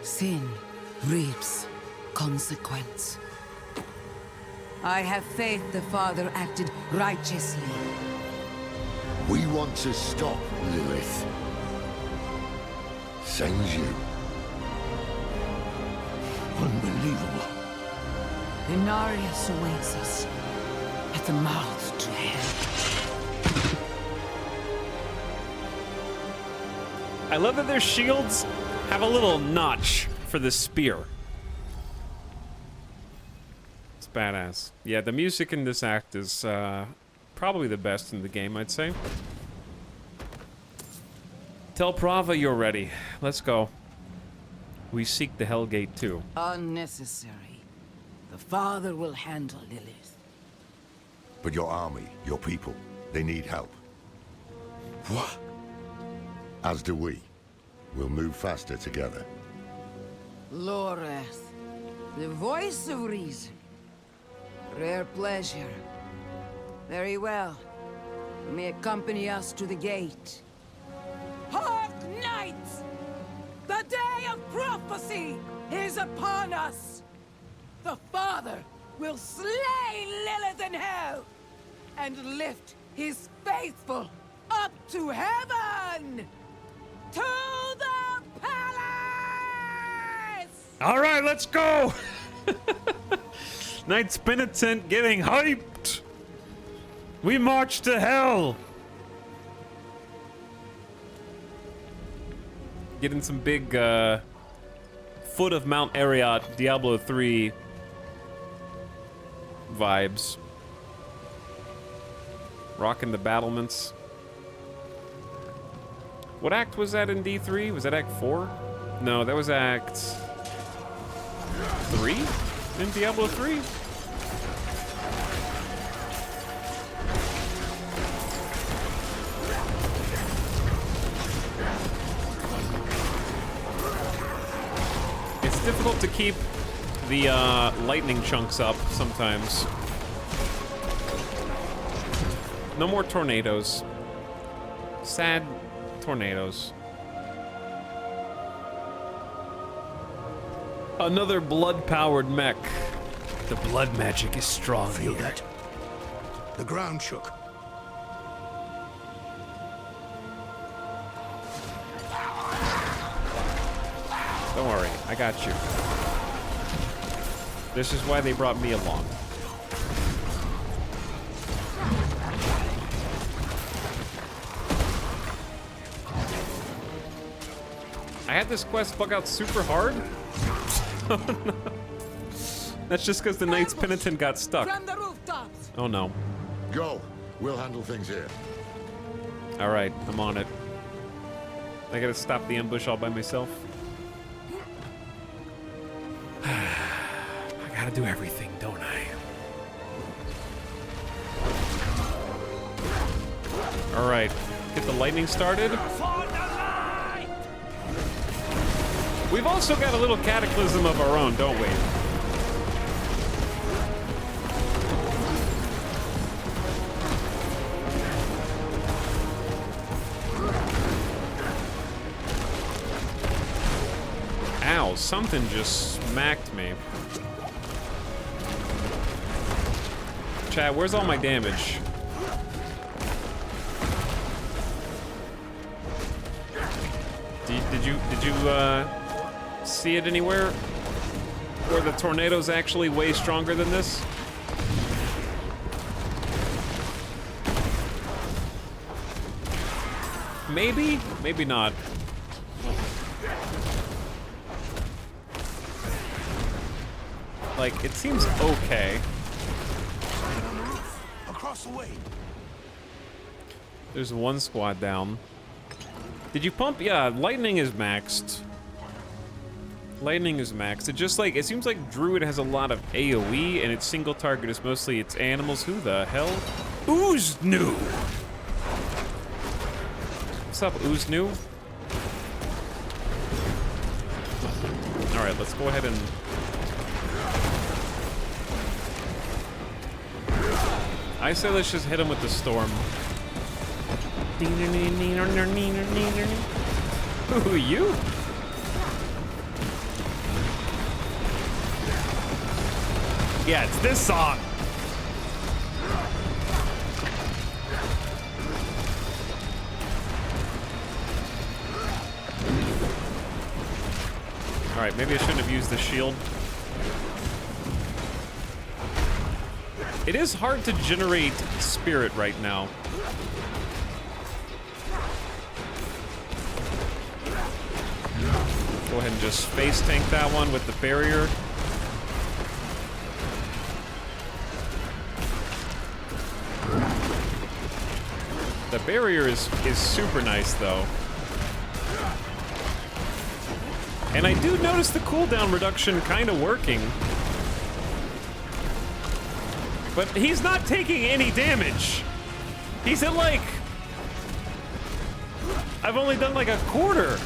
Sin reaps consequence. I have faith the Father acted righteously. We want to stop Lilith. Same as you. Unbelievable. Inarius awaits us at the mouth to hell. I love that their shields have a little notch for the spear. It's badass. Yeah, the music in this act is probably the best in the game, I'd say. Tell Prava you're ready. Let's go. We seek the Hellgate too. Unnecessary. The Father will handle Lilith. But your army, your people, they need help. What? As do we. We'll move faster together. Loreth, the voice of reason. Rare pleasure. Very well. You may accompany us to the gate. Hark, knights! The day of prophecy is upon us! The Father will slay Lilith in hell and lift his faithful up to heaven! To the palace! All right, let's go. Knights Penitent getting hyped. We march to hell. Getting some big foot of Mount Arreat Diablo 3 vibes. Rocking the battlements. What act was that in D3? Was that Act 4? No, that was Act 3 in Diablo 3? It's difficult to keep the lightning chunks up sometimes. No more tornadoes. Sad tornadoes. Another blood-powered mech. The blood magic is strong. Feel that? The ground shook. Don't worry, I got you. This is why they brought me along. I had this quest bug out super hard. Oh, no. That's just because the Knights Penitent got stuck. Oh no. Go. We'll handle things here. All right, I'm on it. I gotta stop the ambush all by myself. I gotta do everything, don't I? All right, get the lightning started. We've also got a little cataclysm of our own, don't we? Ow, something just smacked me. Chat, where's all my damage? Did you see it anywhere? Where the tornado's actually way stronger than this? Maybe? Maybe not. Like, it seems okay. Across the way. There's one squad down. Did you pump? Yeah, lightning is maxed. Lightning is maxed. It just like, it seems like Druid has a lot of AoE and its single target is mostly its animals. Who the hell? Ooznu! What's up, Ooznu? Alright, let's go ahead and... I say let's just hit him with the storm. Who, you? Yeah, it's this song. All right, maybe I shouldn't have used the shield. It is hard to generate spirit right now. Go ahead and just space tank that one with the barrier. The barrier is super nice though. And I do notice the cooldown reduction kind of working. But he's not taking any damage. He's at like... I've only done like a quarter.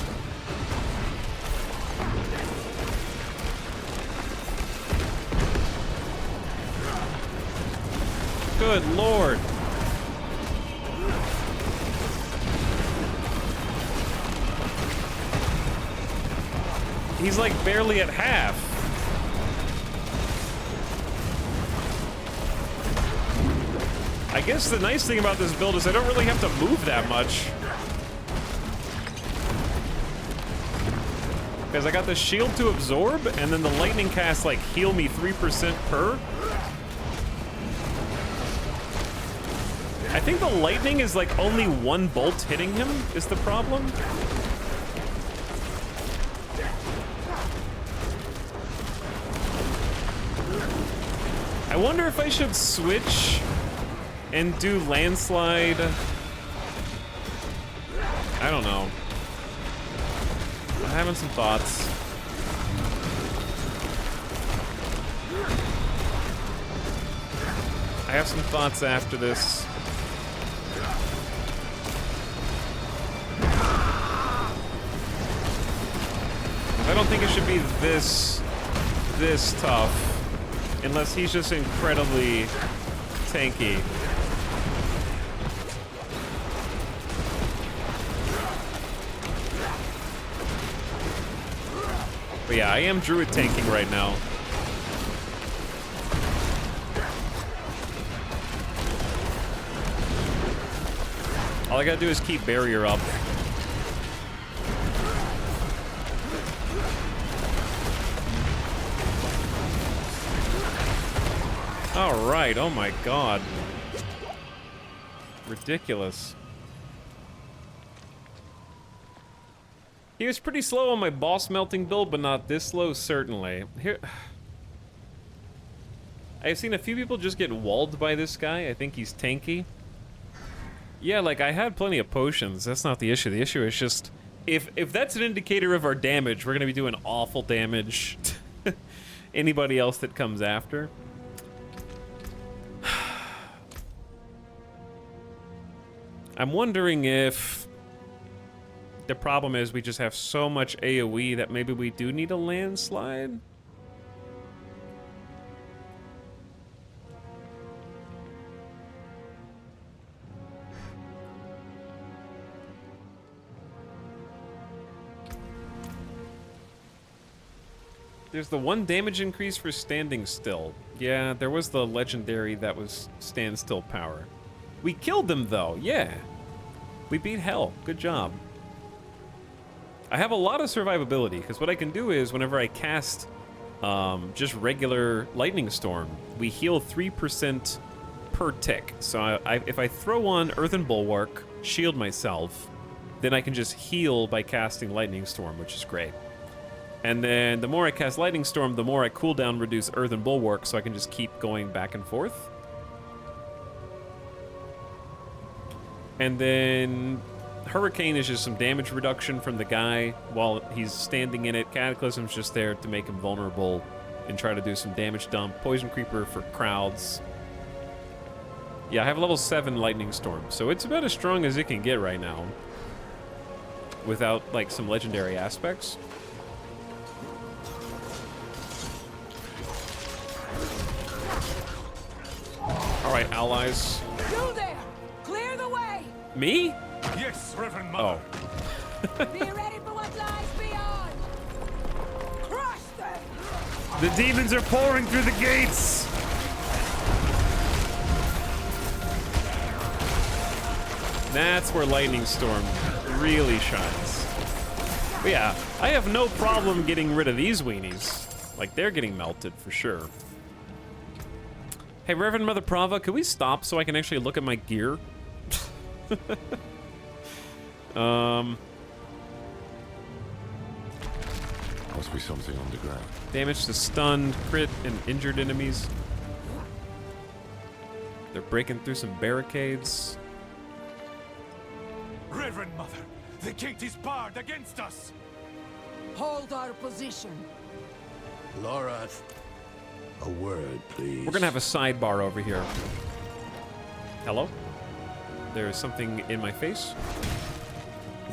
Good lord. He's like barely at half. I guess the nice thing about this build is I don't really have to move that much. Because I got the shield to absorb, and then the lightning cast like heal me 3% per. I think the lightning is like only one bolt hitting him is the problem. I wonder if I should switch and do landslide. I don't know. I'm having some thoughts. I have some thoughts after this. I don't think it should be this tough. Unless he's just incredibly tanky. But yeah, I am Druid tanking right now. All I gotta do is keep barrier up. All right, oh my god. Ridiculous. He was pretty slow on my boss melting build, but not this slow, certainly. Here, I've seen a few people just get walled by this guy. I think he's tanky. Yeah, like, I had plenty of potions. That's not the issue. The issue is just, if that's an indicator of our damage, we're gonna be doing awful damage to anybody else that comes after. I'm wondering if the problem is we just have so much AoE that maybe we do need a landslide? There's the 1 damage increase for standing still. Yeah, there was the legendary that was stand still power. We killed them though, yeah. We beat hell, good job. I have a lot of survivability, because what I can do is whenever I cast just regular lightning storm, we heal 3% per tick. So if I throw on Earthen Bulwark, shield myself, then I can just heal by casting lightning storm, which is great. And then the more I cast lightning storm, the more I cooldown reduce Earthen Bulwark, so I can just keep going back and forth. And then Hurricane is just some damage reduction from the guy while he's standing in it. Cataclysm's just there to make him vulnerable and try to do some damage dump. Poison Creeper for crowds. Yeah, I have level 7 Lightning Storm, so it's about as strong as it can get right now. Without, like, some legendary aspects. Alright, allies. You there! Clear the way! Me? Yes, Reverend Mother. Oh. Be ready for what lies beyond! Crush them! The demons are pouring through the gates! That's where Lightning Storm really shines. But yeah, I have no problem getting rid of these weenies. Like, they're getting melted for sure. Hey, Reverend Mother Prava, can we stop so I can actually look at my gear? Must be something on the ground. Damage to stunned, crit, and injured enemies. They're breaking through some barricades. Reverend Mother, the gate is barred against us. Hold our position. Lorath, a word, please. We're gonna have a sidebar over here. Hello? There's something in my face.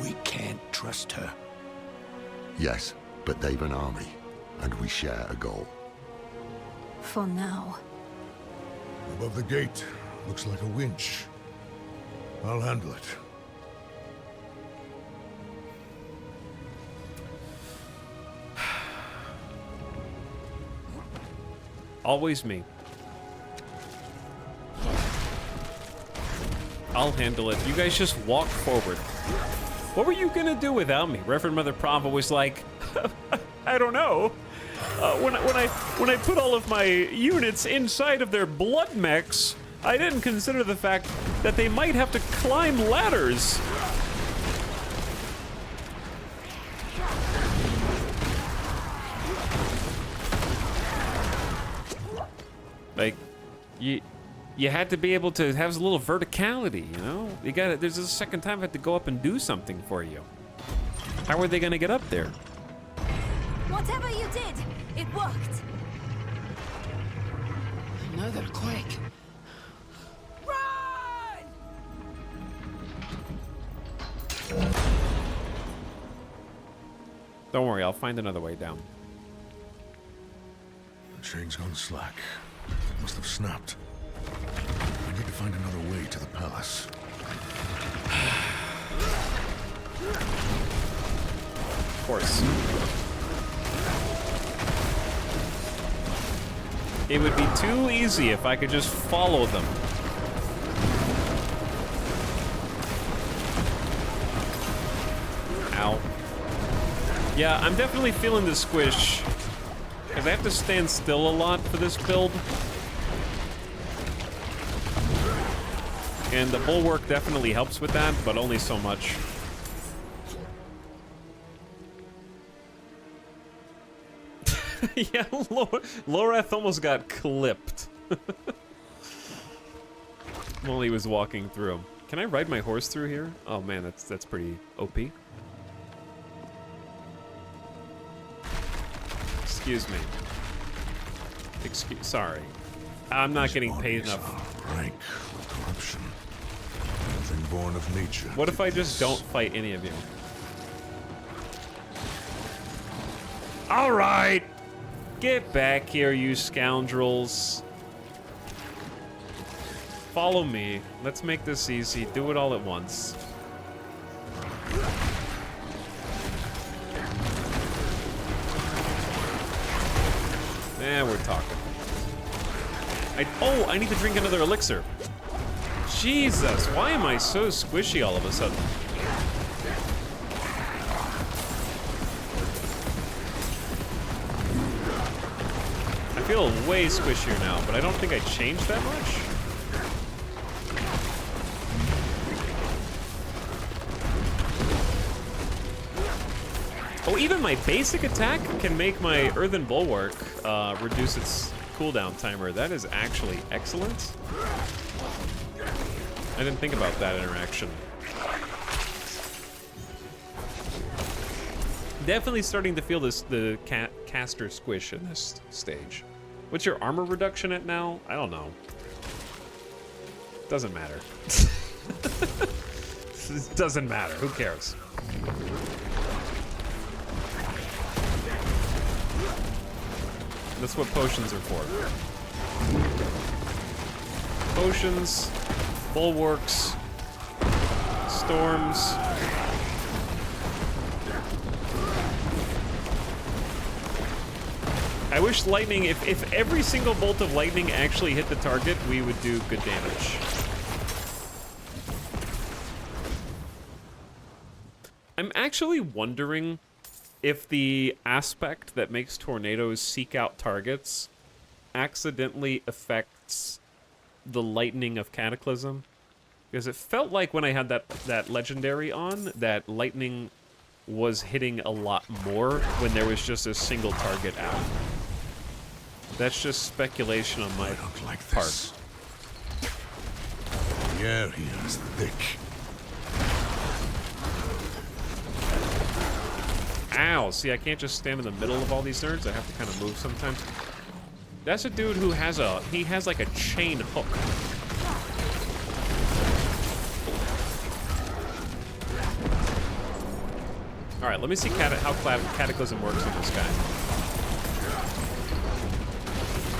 We can't trust her. Yes, but they've an army, and we share a goal. For now. Above the gate, looks like a winch. I'll handle it. Always me. I'll handle it. You guys just walk forward. What were you gonna do without me? Reverend Mother Prava was like, I don't know. When I put all of my units inside of their blood mechs, I didn't consider the fact that they might have to climb ladders. Like, you had to be able to have a little verticality, you know? You got there's a second time I had to go up and do something for you. How are they gonna get up there? Whatever you did, it worked. Another quake. Run! Don't worry, I'll find another way down. The chain's gone slack. It must have snapped. I need to find another way to the palace. Of course. It would be too easy if I could just follow them. Ow. Yeah, I'm definitely feeling the squish. Because I have to stand still a lot for this build. And the bulwark definitely helps with that, but only so much. Yeah, Lorath almost got clipped. While he was walking through. Can I ride my horse through here? Oh man, that's pretty OP. Excuse me. Sorry. I'm not getting paid enough. Rank, corruption, anything born of nature. What if I just don't fight any of you? All right. Get back here, you scoundrels. Follow me. Let's make this easy. Do it all at once. We're talking. Oh, I need to drink another elixir. Jesus, why am I so squishy all of a sudden? I feel way squishier now, but I don't think I changed that much. Oh, even my basic attack can make my Earthen Bulwark reduce its cooldown timer. That is actually excellent. I didn't think about that interaction. Definitely starting to feel the caster squish in this stage. What's your armor reduction at now? I don't know. Doesn't matter. It doesn't matter. Who cares? That's what potions are for. Potions, bulwarks, storms. I wish lightning, if every single bolt of lightning actually hit the target, we would do good damage. I'm actually wondering if the aspect that makes tornadoes seek out targets accidentally affects the lightning of Cataclysm. Because it felt like when I had that legendary on, that lightning was hitting a lot more when there was just a single target out. That's just speculation on my part. The air here is thick. Ow, see, I can't just stand in the middle of all these nerds. I have to kind of move sometimes. That's a dude who has he has like a chain hook. All right, let me see how Cataclysm works on this guy.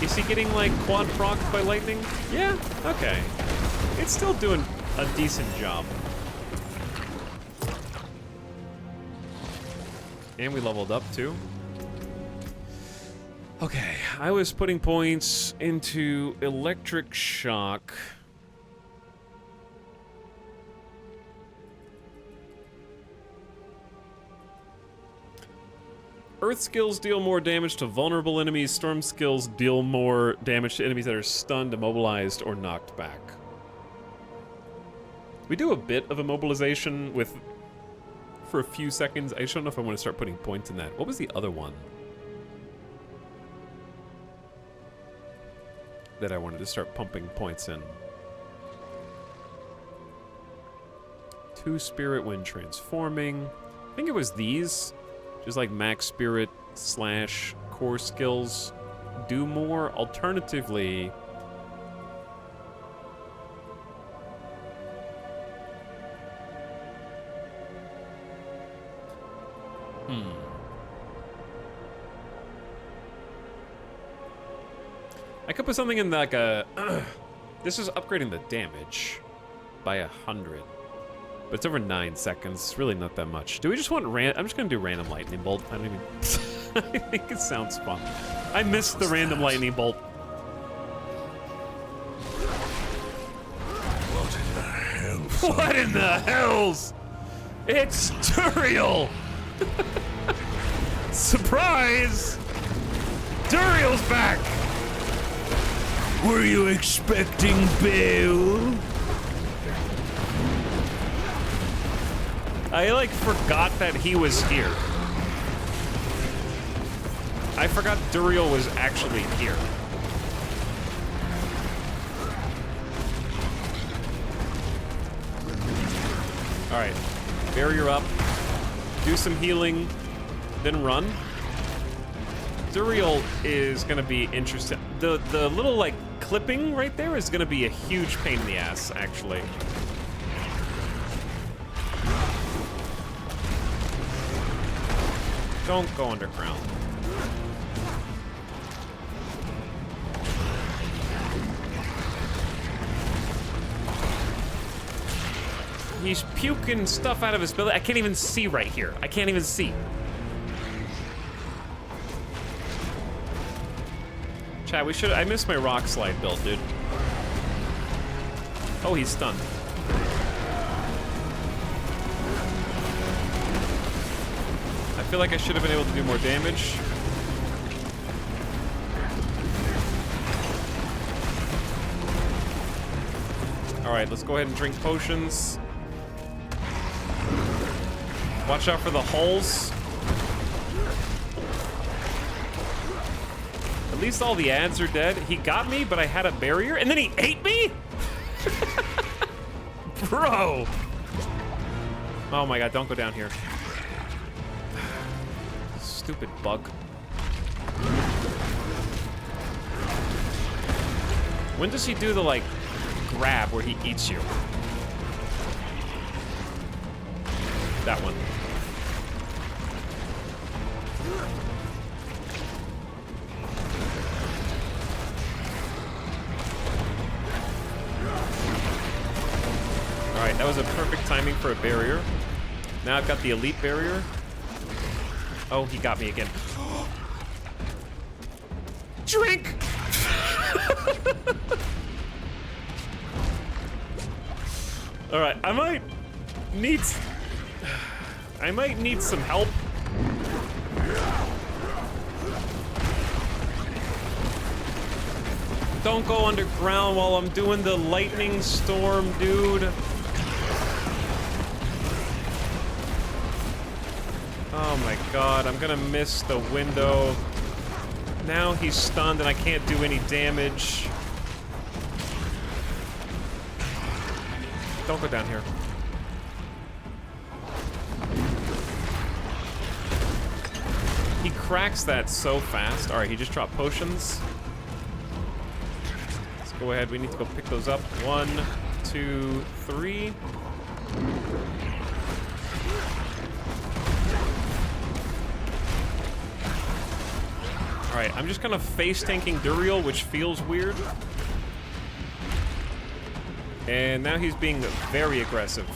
Is he getting like quad proc by lightning? Yeah, okay. It's still doing a decent job. And we leveled up too. Okay, I was putting points into electric shock. Earth skills deal more damage to vulnerable enemies. Storm skills deal more damage to enemies that are stunned, immobilized, or knocked back. We do a bit of immobilization for a few seconds. I just don't know if I want to start putting points in that. What was the other one that I wanted to start pumping points in? 2 spirit when transforming. I think it was these. Just like max spirit / core skills do more. Alternatively, I could put something in like a... this is upgrading the damage by 100. But it's over 9 seconds. It's really not that much. Do we just want I'm just gonna do random lightning bolt. I don't even... I think it sounds fun. I missed the random lightning bolt. What in the hell? What in the hells? It's Duriel! Surprise! Duriel's back! Were you expecting Bale? I, like, forgot that he was here. I forgot Duriel was actually here. Alright. Barrier up. Do some healing. Then run. Duriel is gonna be interesting. The little, like, clipping right there is gonna be a huge pain in the ass, actually. Don't go underground. He's puking stuff out of his belly. I can't even see right here. I can't even see. Chat, we should... I missed my rock slide build, dude. Oh, he's stunned. I feel like I should have been able to do more damage. Alright, let's go ahead and drink potions. Watch out for the holes. At least all the ads are dead. He got me, but I had a barrier, and then he ate me? Bro! Oh my god, don't go down here. Stupid bug. When does he do the, like, grab where he eats you? That one. Alright, that was a perfect timing for a barrier. Now I've got the elite barrier. Oh, he got me again. Drink! Alright, I might need some help. Don't go underground while I'm doing the lightning storm, dude. Oh my god, I'm gonna miss the window. Now he's stunned and I can't do any damage. Don't go down here. He cracks that so fast. Alright, he just dropped potions. Let's go ahead, we need to go pick those up. 1, 2, 3. Alright, I'm just kind of face-tanking Duriel, which feels weird. And now he's being very aggressive.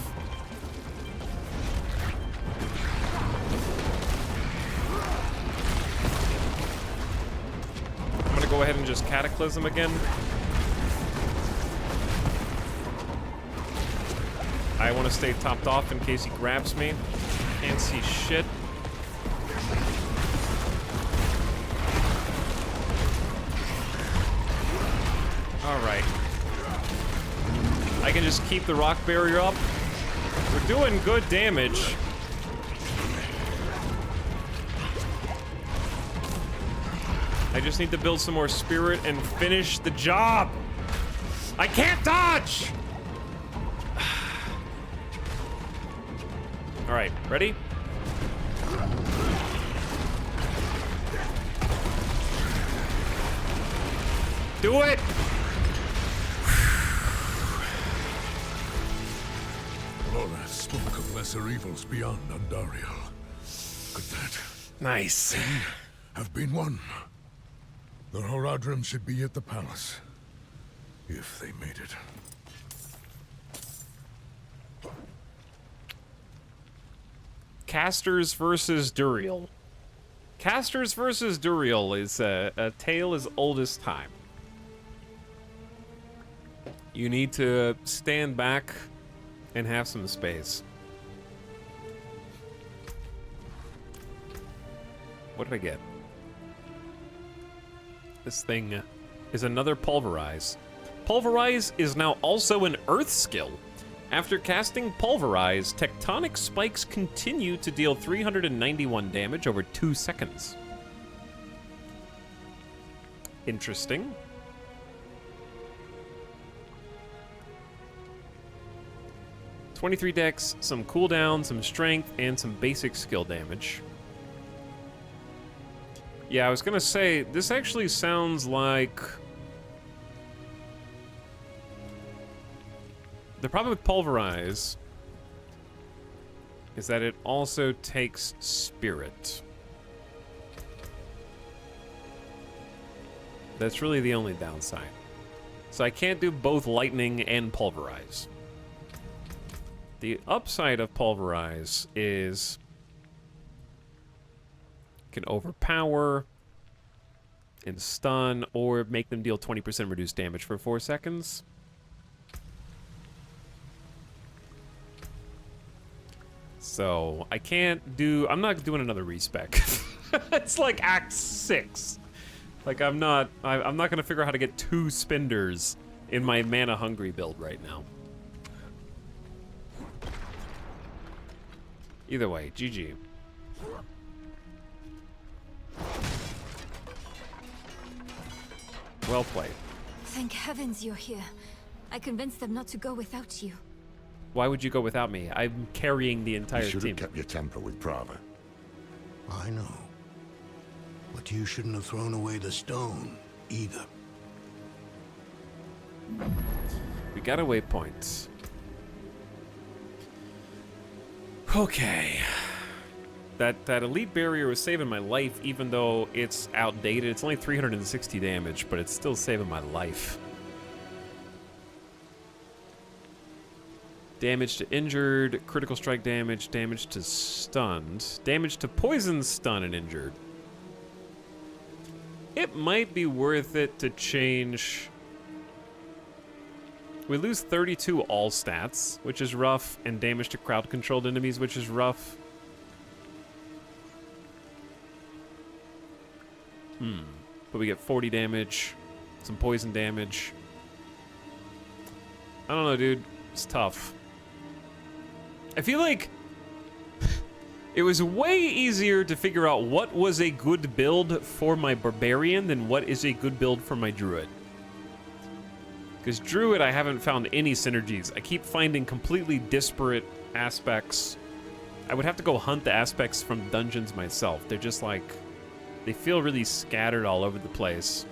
I'm gonna go ahead and just Cataclysm again. I want to stay topped off in case he grabs me. Can't see shit. Alright. I can just keep the rock barrier up. We're doing good damage. I just need to build some more spirit and finish the job. I can't dodge! Alright, ready? Do it! Laura spoke of lesser evils beyond Andariel. Could that... Nice. ...have been one? The Horadrim should be at the palace. If they made it. Casters versus Duriel. Casters versus Duriel is a tale as old as time. You need to stand back and have some space. What did I get? This thing is another Pulverize. Pulverize is now also an Earth skill. After casting Pulverize, tectonic spikes continue to deal 391 damage over 2 seconds. Interesting. .23 dex, some cooldown, some strength, and some basic skill damage. Yeah, I was gonna say, this actually sounds like... The problem with Pulverize is that it also takes Spirit. That's really the only downside. So I can't do both Lightning and Pulverize. The upside of Pulverize is it can overpower, in stun, or make them deal 20% reduced damage for 4 seconds. So, I can't do... I'm not doing another respec. It's like Act 6. Like, I'm not gonna figure out how to get 2 spinders in my mana-hungry build right now. Either way, GG. Well played. Thank heavens you're here. I convinced them not to go without you. Why would you go without me? I'm carrying the entire You should team. have kept your temper with Prava. I know. But you shouldn't have thrown away the stone, either. We got a waypoint. Okay. That elite barrier was saving my life, even though it's outdated. It's only 360 damage, but it's still saving my life. Damage to injured, critical strike damage, damage to stunned, damage to poison, stun, and injured. It might be worth it to change... We lose 32 all stats, which is rough, and damage to crowd-controlled enemies, which is rough. But we get 40 damage, some poison damage. I don't know, dude. It's tough. I feel like it was way easier to figure out what was a good build for my barbarian than what is a good build for my druid. Because druid, I haven't found any synergies. I keep finding completely disparate aspects. I would have to go hunt the aspects from dungeons myself. They're just like... They feel really scattered all over the place.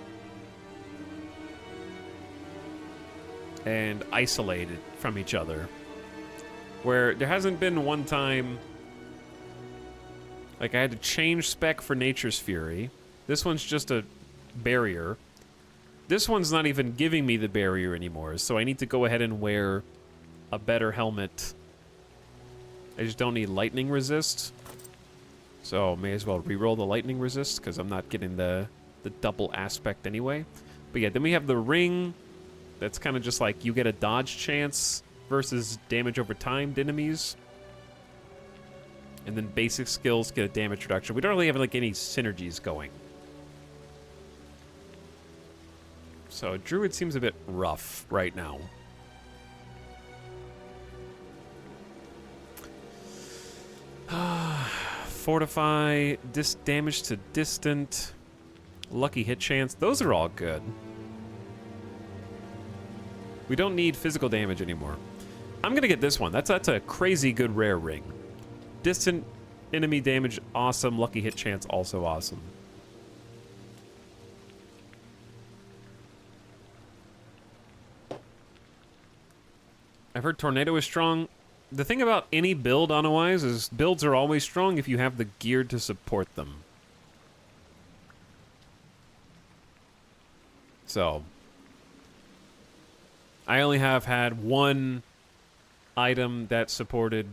And isolated from each other. Where there hasn't been one time... Like, I had to change spec for Nature's Fury. This one's just a barrier. This one's not even giving me the barrier anymore, so I need to go ahead and wear a better helmet. I just don't need lightning resist. So may as well reroll the lightning resist, because I'm not getting the double aspect anyway. But yeah, then we have the ring. That's kind of just like you get a dodge chance versus damage over time to enemies. And then basic skills get a damage reduction. We don't really have like any synergies going. So druid seems a bit rough right now. Fortify, damage to distant, lucky hit chance. Those are all good. We don't need physical damage anymore. I'm gonna get this one. That's a crazy good rare ring. Distant enemy damage, awesome. Lucky hit chance, also awesome. I've heard Tornado is strong. The thing about any build, otherwise, is builds are always strong if you have the gear to support them. So, I only have had one item that supported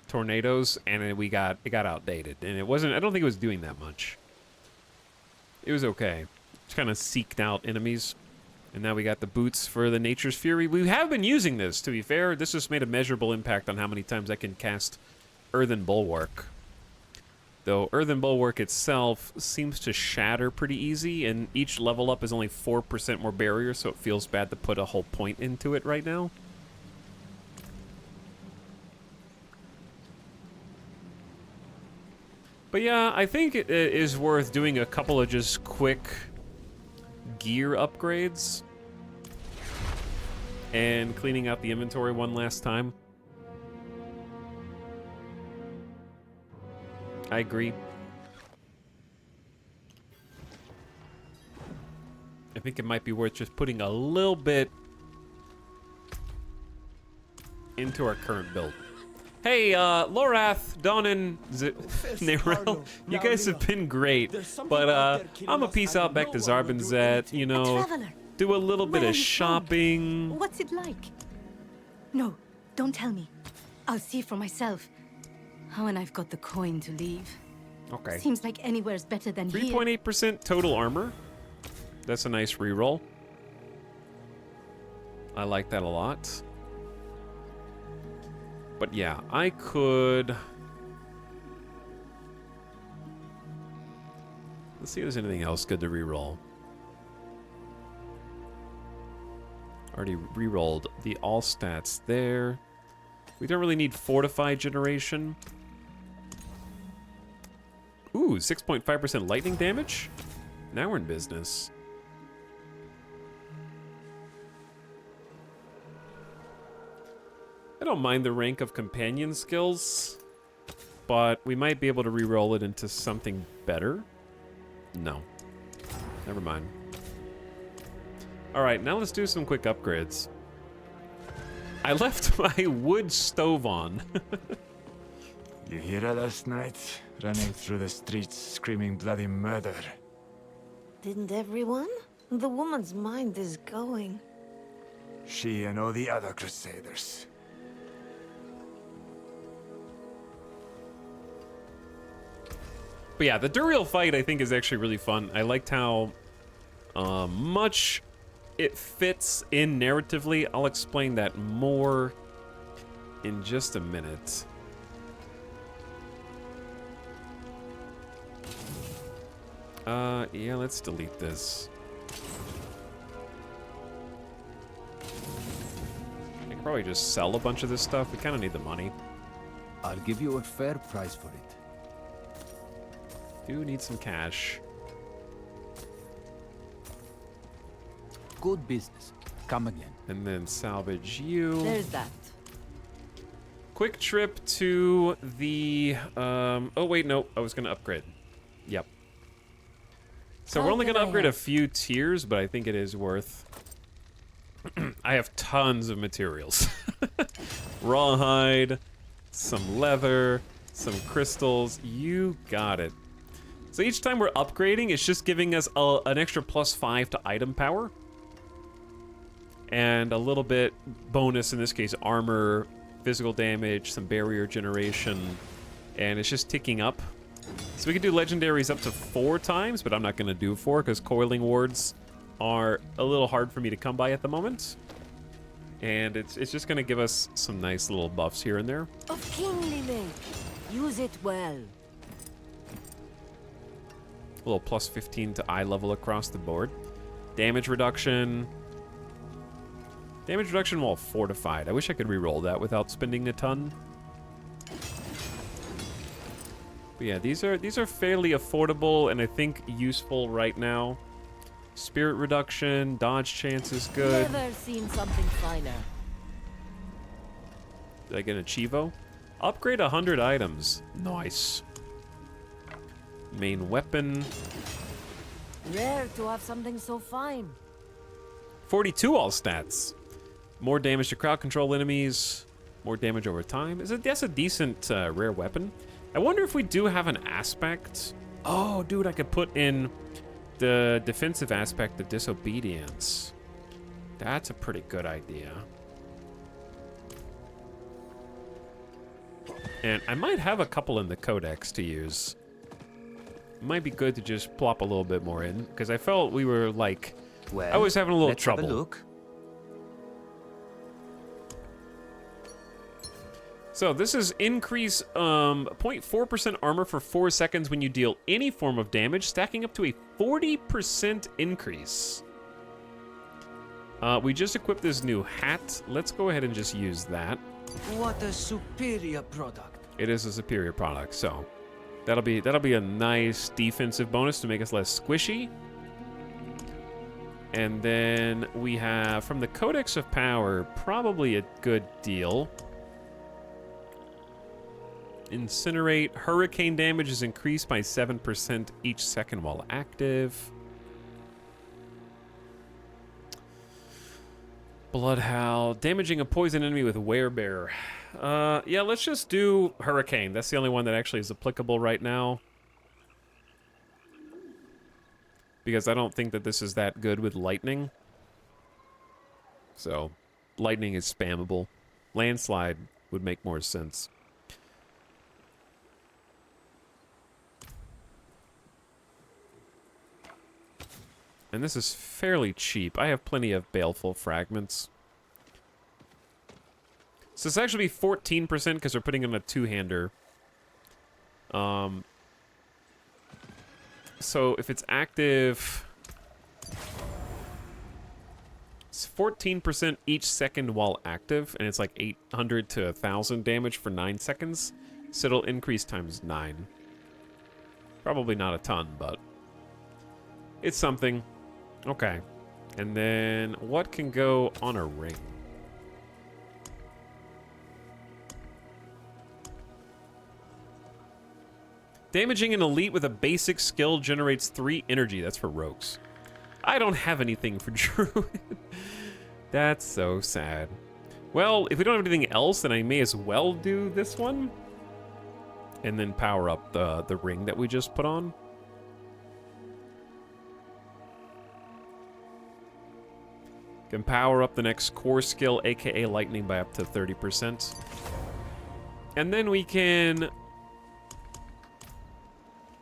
tornadoes, and it got outdated, and it wasn't. I don't think it was doing that much. It was okay. Just kind of seeked out enemies. And now we got the boots for the Nature's Fury. We have been using this, to be fair. This has made a measurable impact on how many times I can cast Earthen Bulwark. Though Earthen Bulwark itself seems to shatter pretty easy, and each level up is only 4% more barrier, so it feels bad to put a whole point into it right now. But yeah, I think it is worth doing a couple of just quick gear upgrades and cleaning out the inventory one last time. I agree. I think it might be worth just putting a little bit into our current build. Hey, Lorath, Donan, Nerel, you guys have been great, but I'm a peace out back to Zarbinzet, you know, do a little bit of shopping. What's it like? No, don't tell me. I'll see for myself. When I've got the coin to leave. Okay. Seems like anywhere's better than here. 3.8% total armor. That's a nice reroll. I like that a lot. But yeah, I could... Let's see if there's anything else good to reroll. Already rerolled the all stats there. We don't really need fortified generation. Ooh, 6.5% lightning damage? Now we're in business. I don't mind the rank of companion skills, but we might be able to reroll it into something better. No. Never mind. Alright, now let's do some quick upgrades. I left my wood stove on. You hear her last night? Running through the streets screaming bloody murder. Didn't everyone? The woman's mind is going. She and all the other Crusaders. But yeah, the Duriel fight I think is actually really fun. I liked how much it fits in narratively. I'll explain that more in just a minute. Yeah, let's delete this. I can probably just sell a bunch of this stuff. We kind of need the money. I'll give you a fair price for it. Do need some cash. Good business. Come again. And then salvage you. There's that. Quick trip to the... oh, wait, no. I was going to upgrade. Yep. So we're only going to upgrade a few tiers, but I think it is worth... I have tons of materials. Rawhide, some leather, some crystals. You got it. So each time we're upgrading, it's just giving us an extra +5 to item power. And a little bit bonus, in this case, armor, physical damage, some barrier generation. And it's just ticking up. So we can do legendaries up to 4 times, but I'm not going to do 4 because coiling wards are a little hard for me to come by at the moment. And it's just going to give us some nice little buffs here and there. Of kingly make. Use it well. A little +15 to eye level across the board. Damage reduction. Damage reduction while fortified. I wish I could reroll that without spending a ton. But yeah, these are fairly affordable and I think useful right now. Spirit reduction, dodge chance is good. Never seen something finer. Did I get an Chivo? Upgrade 100 items. Nice. Main weapon. Rare to have something so fine. 42 all stats. More damage to crowd control enemies. More damage over time. That's a decent rare weapon. I wonder if we do have an aspect. Oh, dude, I could put in the defensive aspect of disobedience. That's a pretty good idea. And I might have a couple in the codex to use. Might be good to just plop a little bit more in, because I felt we were like, I was having a little trouble. Have a look. So this is increase 0.4% armor for 4 seconds when you deal any form of damage, stacking up to a 40% increase. We just equipped this new hat. Let's go ahead and just use that. What a superior product. It is a superior product, so that'll be a nice defensive bonus to make us less squishy. And then we have from the Codex of Power, probably a good deal. Incinerate. Hurricane damage is increased by 7% each second while active. Bloodhowl. Damaging a poison enemy with Werebear. Yeah, let's just do Hurricane. That's the only one that actually is applicable right now. Because I don't think that this is that good with Lightning. So, Lightning is spammable. Landslide would make more sense. And this is fairly cheap. I have plenty of baleful fragments. So it's actually 14% because we're putting in a two-hander. So if it's active, it's 14% each second while active, and it's like 800 to 1,000 damage for 9 seconds. So it'll increase times 9. Probably not a ton, but it's something. Okay. And then what can go on a ring? Damaging an elite with a basic skill generates 3 energy. That's for rogues. I don't have anything for druid. That's so sad. Well, if we don't have anything else, then I may as well do this one. And then power up the ring that we just put on. Can power up the next core skill, aka lightning, by up to 30%. And then we can,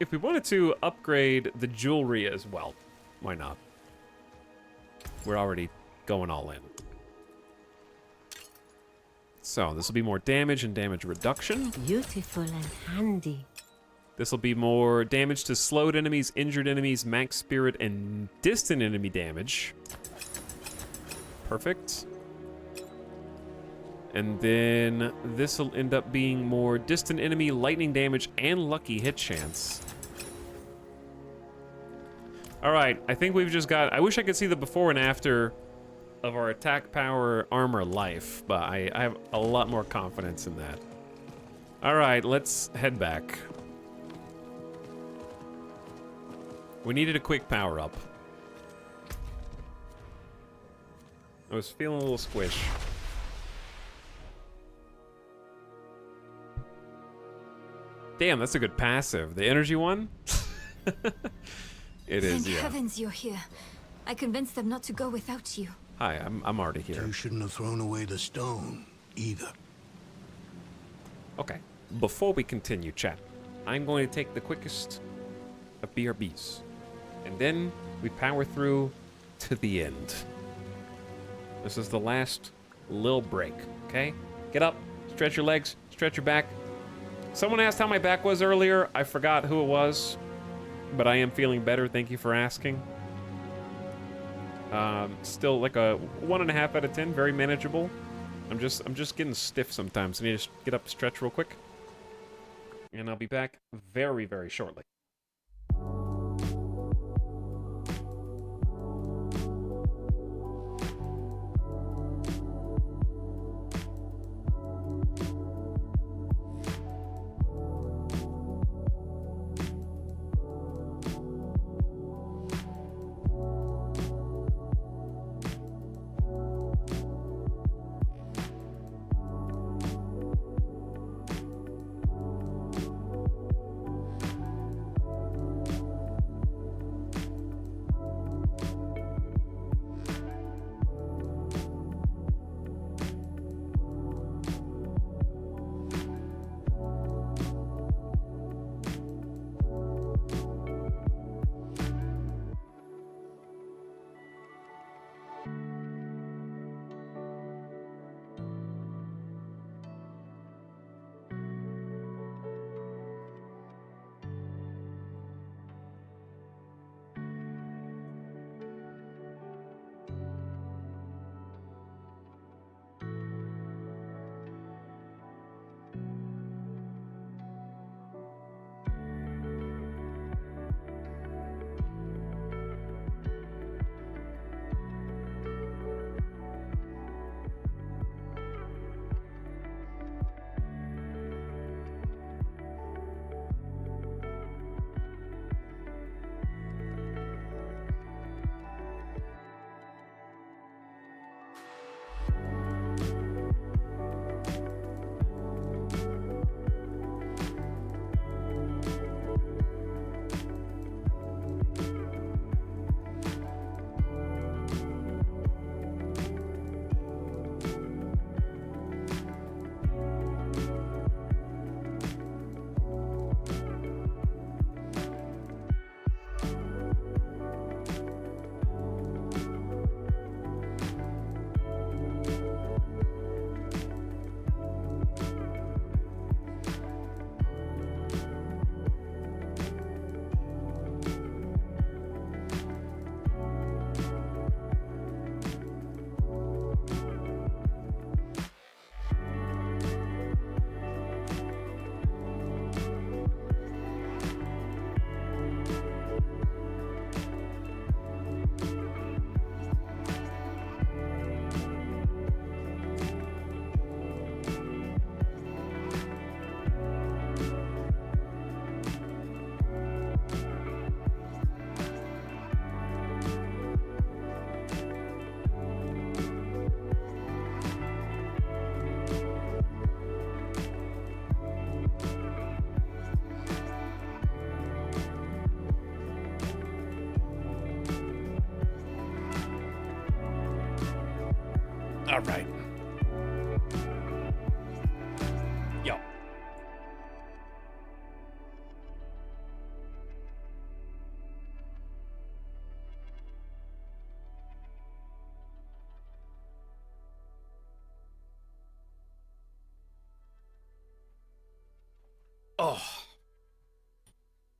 if we wanted to, upgrade the jewelry as well. Why not? We're already going all in. So this will be more damage and damage reduction. Beautiful and handy. This will be more damage to slowed enemies, injured enemies, max spirit, and distant enemy damage. Perfect. And then this will end up being more distant enemy, lightning damage, and lucky hit chance. Alright, I think we've just got... I wish I could see the before and after of our attack power, armor, life, but I have a lot more confidence in that. Alright, let's head back. We needed a quick power up. I was feeling a little squish. Damn, that's a good passive. The energy one? It is, Thank yeah. heavens you're here. I convinced them not to go without you. Hi, I'm already here. You shouldn't have thrown away the stone, either. Okay, before we continue, chat, I'm going to take the quickest of BRBs. And then we power through to the end. This is the last little break, okay? Get up, stretch your legs, stretch your back. Someone asked how my back was earlier. I forgot who it was, but I am feeling better. Thank you for asking. Still like a 1.5 out of 10, very manageable. I'm just getting stiff sometimes. I need to just get up, stretch real quick, and I'll be back very, very shortly.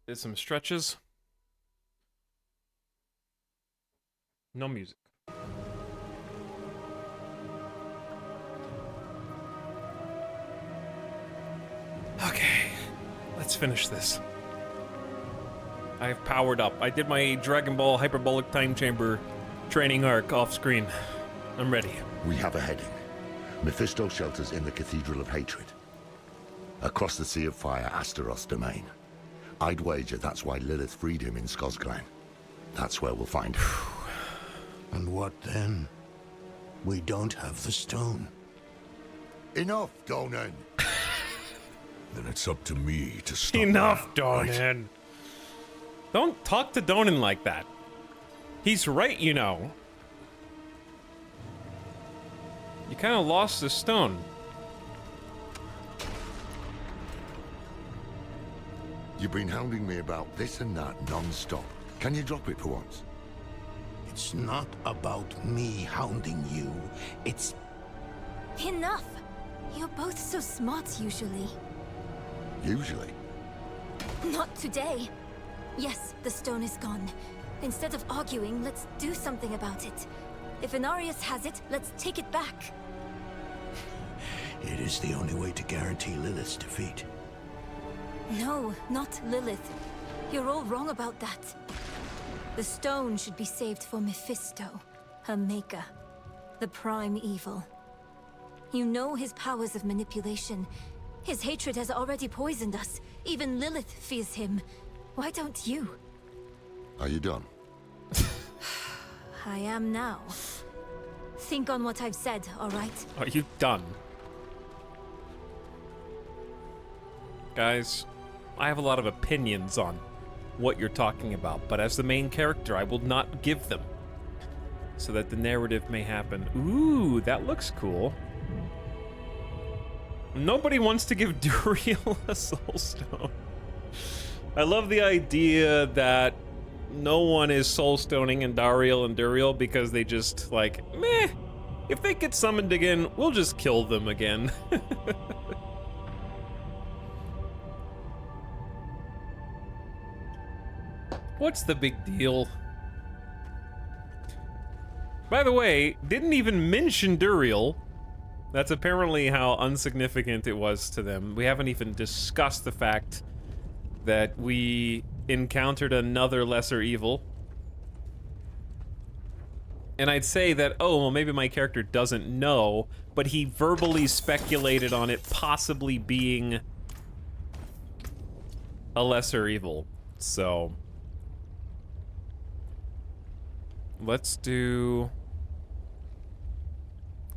Did some stretches. No music. Okay, let's finish this. I've powered up. I did my Dragon Ball Hyperbolic Time Chamber training arc off screen. I'm ready. We have a heading. Mephisto shelters in the Cathedral of Hatred. Across the Sea of Fire, Astaroth's domain. I'd wager that's why Lilith freed him in Skosglen. That's where we'll find him. And what then? We don't have the stone. Enough, Donan! Then it's up to me to stop Enough, her, right? Donan. Don't talk to Donan like that. He's right, you know. You kind of lost the stone. You've been hounding me about this and that non-stop. Can you drop it for once? It's not about me hounding you. It's... Enough! You're both so smart usually. Usually? Not today. Yes, the stone is gone. Instead of arguing, let's do something about it. If Inarius has it, let's take it back. It is the only way to guarantee Lilith's defeat. No, not Lilith. You're all wrong about that. The stone should be saved for Mephisto, her maker. The prime evil. You know his powers of manipulation. His hatred has already poisoned us. Even Lilith fears him. Why don't you? Are you done? I am now. Think on what I've said, all right? Are you done? Guys, I have a lot of opinions on what you're talking about, but as the main character, I will not give them. So that the narrative may happen. Ooh, that looks cool. Nobody wants to give Duriel a soul stone. I love the idea that no one is soul stoning in Dariel and Duriel because they just like, meh, if they get summoned again, we'll just kill them again. What's the big deal? By the way, didn't even mention Duriel. That's apparently how insignificant it was to them. We haven't even discussed the fact that we encountered another lesser evil. And I'd say that, oh, well, maybe my character doesn't know, but he verbally speculated on it possibly being a lesser evil. So let's do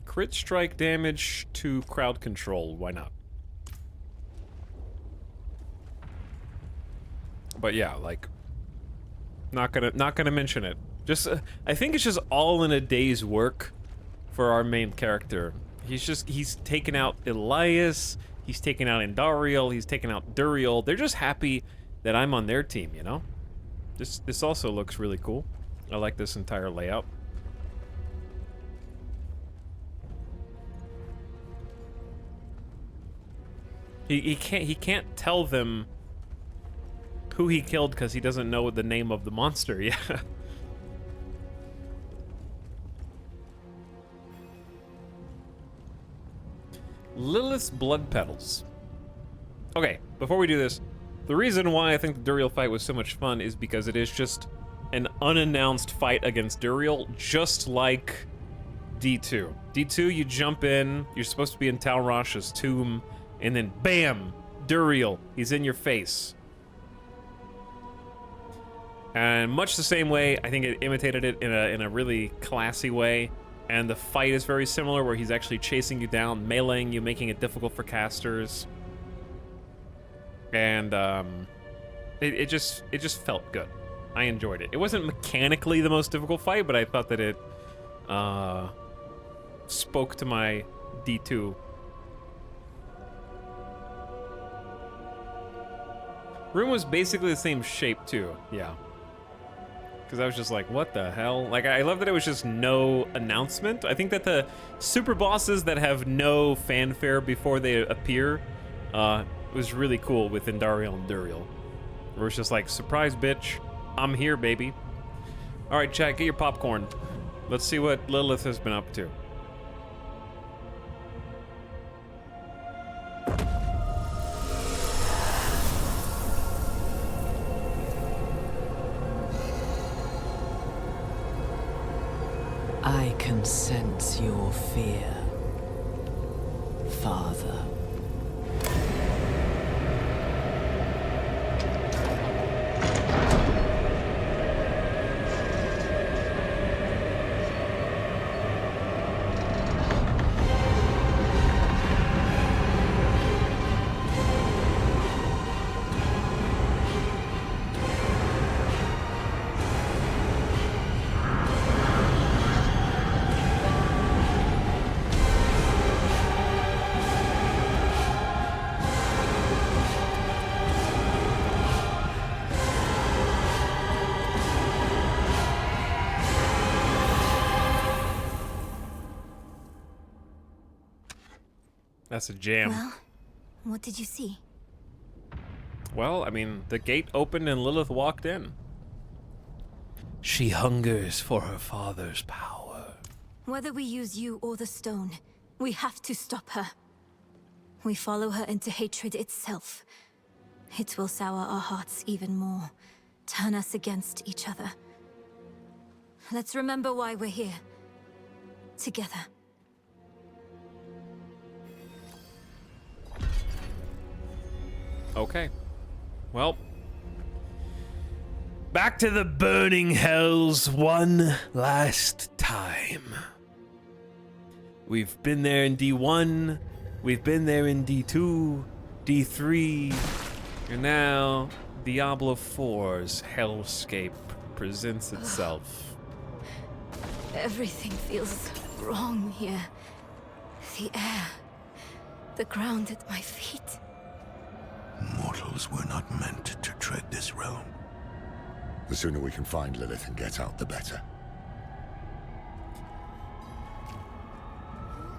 crit strike damage to crowd control. Why not? But yeah, like, not gonna mention it. Just, I think it's just all in a day's work for our main character. He's taken out Elias, he's taken out Indariel, he's taken out Duriel. They're just happy that I'm on their team, you know? This also looks really cool. I like this entire layout. He can't tell them who he killed because he doesn't know the name of the monster. Yeah. Lilith's blood petals. Okay, before we do this, the reason why I think the Duriel fight was so much fun is because it is just an unannounced fight against Duriel, just like D2. D2, you jump in, you're supposed to be in Talrash's tomb, and then bam, Duriel, he's in your face. And much the same way, I think it imitated it in a really classy way. And the fight is very similar, where he's actually chasing you down, meleeing you, making it difficult for casters. And it just felt good. I enjoyed it. It wasn't mechanically the most difficult fight, but I thought that it spoke to my D2. Room was basically the same shape too, yeah. Because I was just like, what the hell? Like, I love that it was just no announcement. I think that the super bosses that have no fanfare before they appear was really cool with Indariel and Duriel. Where it's just like, surprise, bitch. I'm here, baby. All right, chat, get your popcorn. Let's see what Lilith has been up to. I can sense your fear, Father. That's a jam. Well, what did you see? Well, I mean, the gate opened and Lilith walked in. She hungers for her father's power. Whether we use you or the stone, we have to stop her. We follow her into hatred itself. It will sour our hearts even more, turn us against each other. Let's remember why we're here. Together. Okay. Well. Back to the burning hells one last time. We've been there in D1, we've been there in D2, D3, And now, Diablo 4's hellscape presents itself. Everything feels wrong here. The air, the ground at my feet. Mortals were not meant to tread this realm. The sooner we can find Lilith and get out, the better.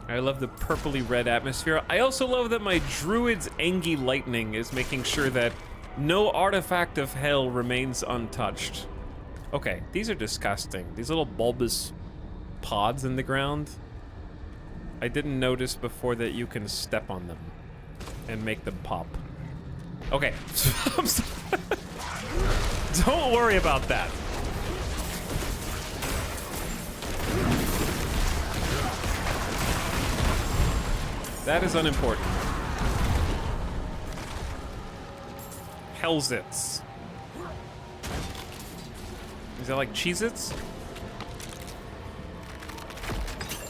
I love the purpley red atmosphere. I also love that my druid's Engi lightning is making sure that no artifact of hell remains untouched. Okay, these are disgusting. These little bulbous pods in the ground. I didn't notice before that you can step on them and make them pop. Okay. I'm sorry. Don't worry about that. That is unimportant. Hellzits. Is that like Cheez-Its?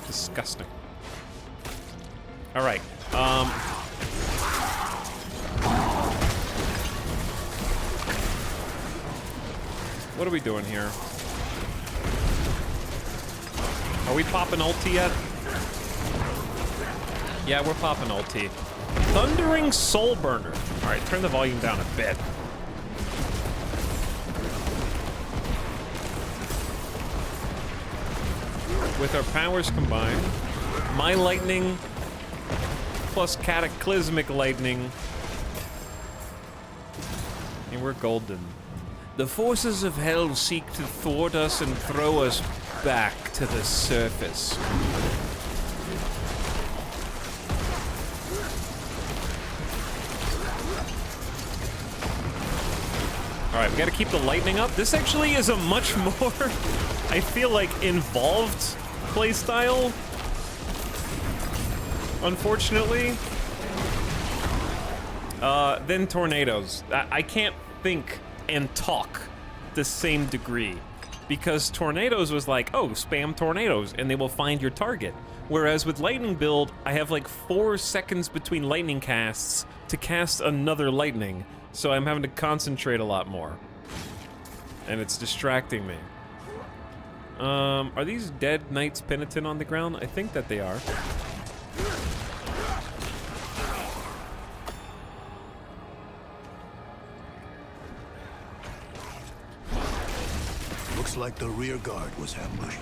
Disgusting. All right. What are we doing here? Are we popping ulti yet? Yeah, we're popping ulti. Thundering Soul Burner. All right, turn the volume down a bit. With our powers combined, my lightning plus cataclysmic lightning, and we're golden. The forces of hell seek to thwart us and throw us back to the surface. All right, we gotta keep the lightning up. This actually is a much more, I feel like, involved playstyle, unfortunately, than tornadoes. I can't think and talk the same degree, because tornadoes was like, oh, spam tornadoes and they will find your target. Whereas with lightning build, I have like 4 seconds between lightning casts to cast another lightning, so I'm having to concentrate a lot more. And it's distracting me. Are these dead knights penitent on the ground? I think that they are. Looks like the rear guard was ambushed.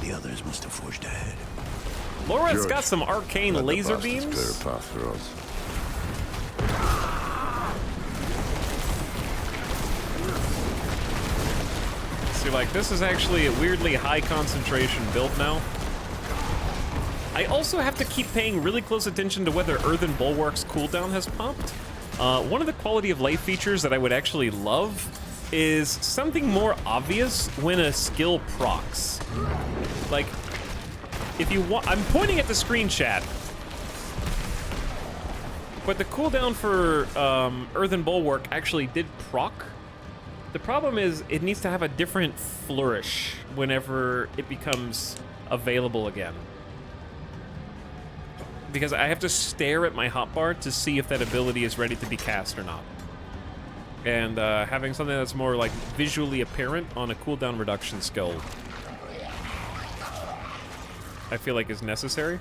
The others must have forged ahead. Laura's got some arcane laser beams. Clear a path for us. you're like, this is actually a weirdly high concentration build now. I also have to keep paying really close attention to whether Earthen Bulwark's cooldown has popped. One of the quality of life features that I would actually love is something more obvious when a skill procs. Like, if you want, I'm pointing at the screen chat. But the cooldown for Earthen Bulwark actually did proc. The problem is it needs to have a different flourish whenever it becomes available again. Because I have to stare at my hotbar to see if that ability is ready to be cast or not. And having something that's more like visually apparent on a cooldown reduction skill, I feel like is necessary.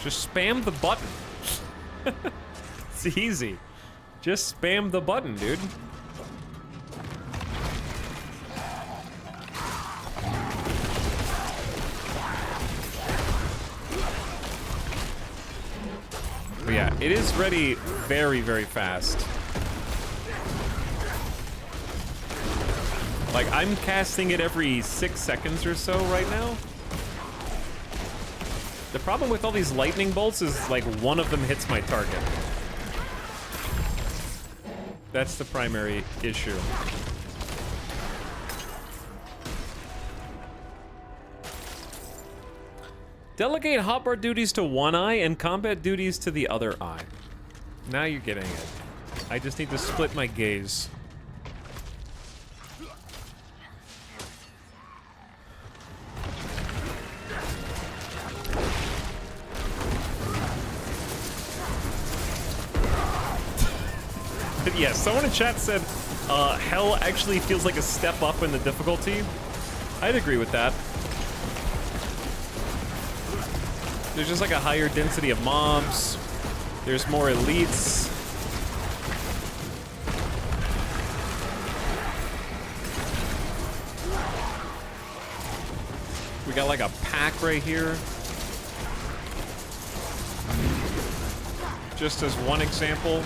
Just spam the button. It's easy. Just spam the button, dude. But yeah, it is ready very, very fast. Like, I'm casting it every 6 seconds or so right now. The problem with all these lightning bolts is, like, one of them hits my target. That's the primary issue. Delegate hotbar duties to one eye and combat duties to the other eye. Now you're getting it. I just need to split my gaze. Yeah, someone in chat said hell actually feels like a step up in the difficulty. I'd agree with that. There's just like a higher density of mobs. There's more elites. We got like a pack right here. Just as one example.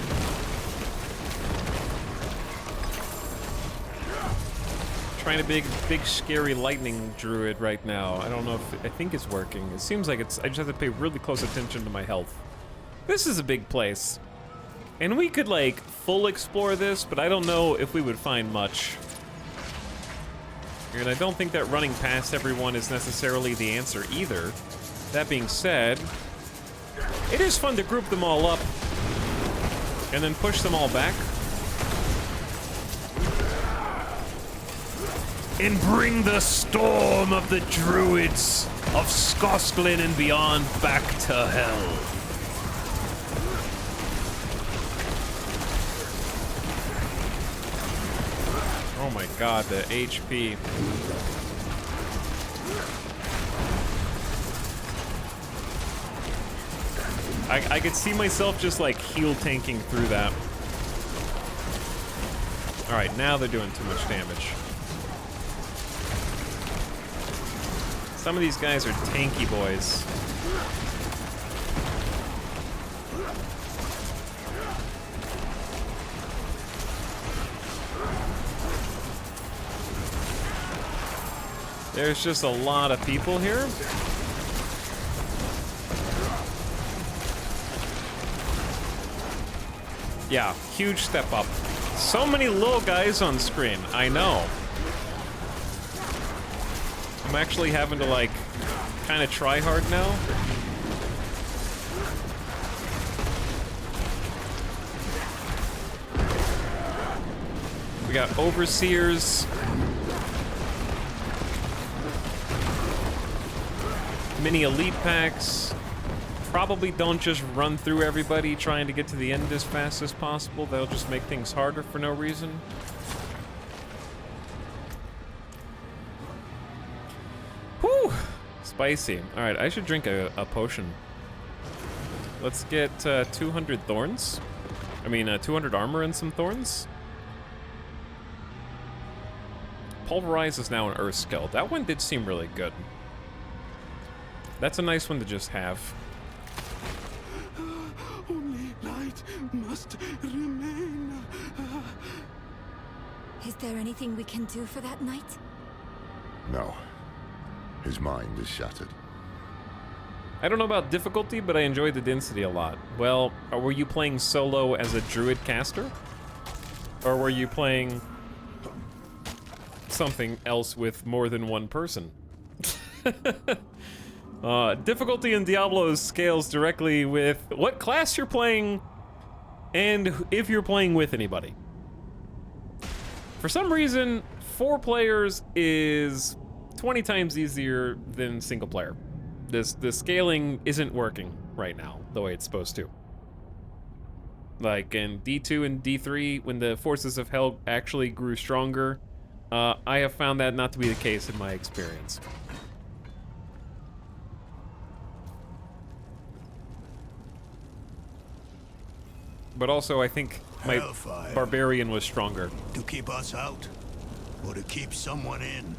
Trying to big scary lightning druid right now. I don't know if I think it's working. It seems like it's. I just have to pay really close attention to my health. This is a big place, and we could like full explore this, but I don't know if we would find much. And I don't think that running past everyone is necessarily the answer either. That being said, it is fun to group them all up and then push them all back. And bring the storm of the druids of Skosklin and beyond back to hell. Oh my god, the HP. I could see myself just like heal tanking through that. Alright, now they're doing too much damage. Some of these guys are tanky boys. There's just a lot of people here. Yeah, huge step up. So many little guys on screen, I know. I'm actually having to, like, kind of try hard now. We got overseers. Mini elite packs. Probably don't just run through everybody trying to get to the end as fast as possible. That'll just make things harder for no reason. Whew! Spicy. Alright, I should drink a potion. Let's get 200 thorns. I mean, 200 armor and some thorns. Pulverize is now an earth skill. That one did seem really good. That's a nice one to just have. must remain. Is there anything we can do for that knight? No. His mind is shattered. I don't know about difficulty, but I enjoyed the density a lot. Well, were you playing solo as a druid caster? Or were you playing something else with more than one person? Difficulty in Diablo scales directly with what class you're playing and if you're playing with anybody. For some reason, 4 players is 20 times easier than single player. The scaling isn't working right now the way it's supposed to. Like in D2 and D3, when the forces of hell actually grew stronger, I have found that not to be the case in my experience. But also, I think my Hellfire. barbarian was stronger. To keep us out, or to keep someone in?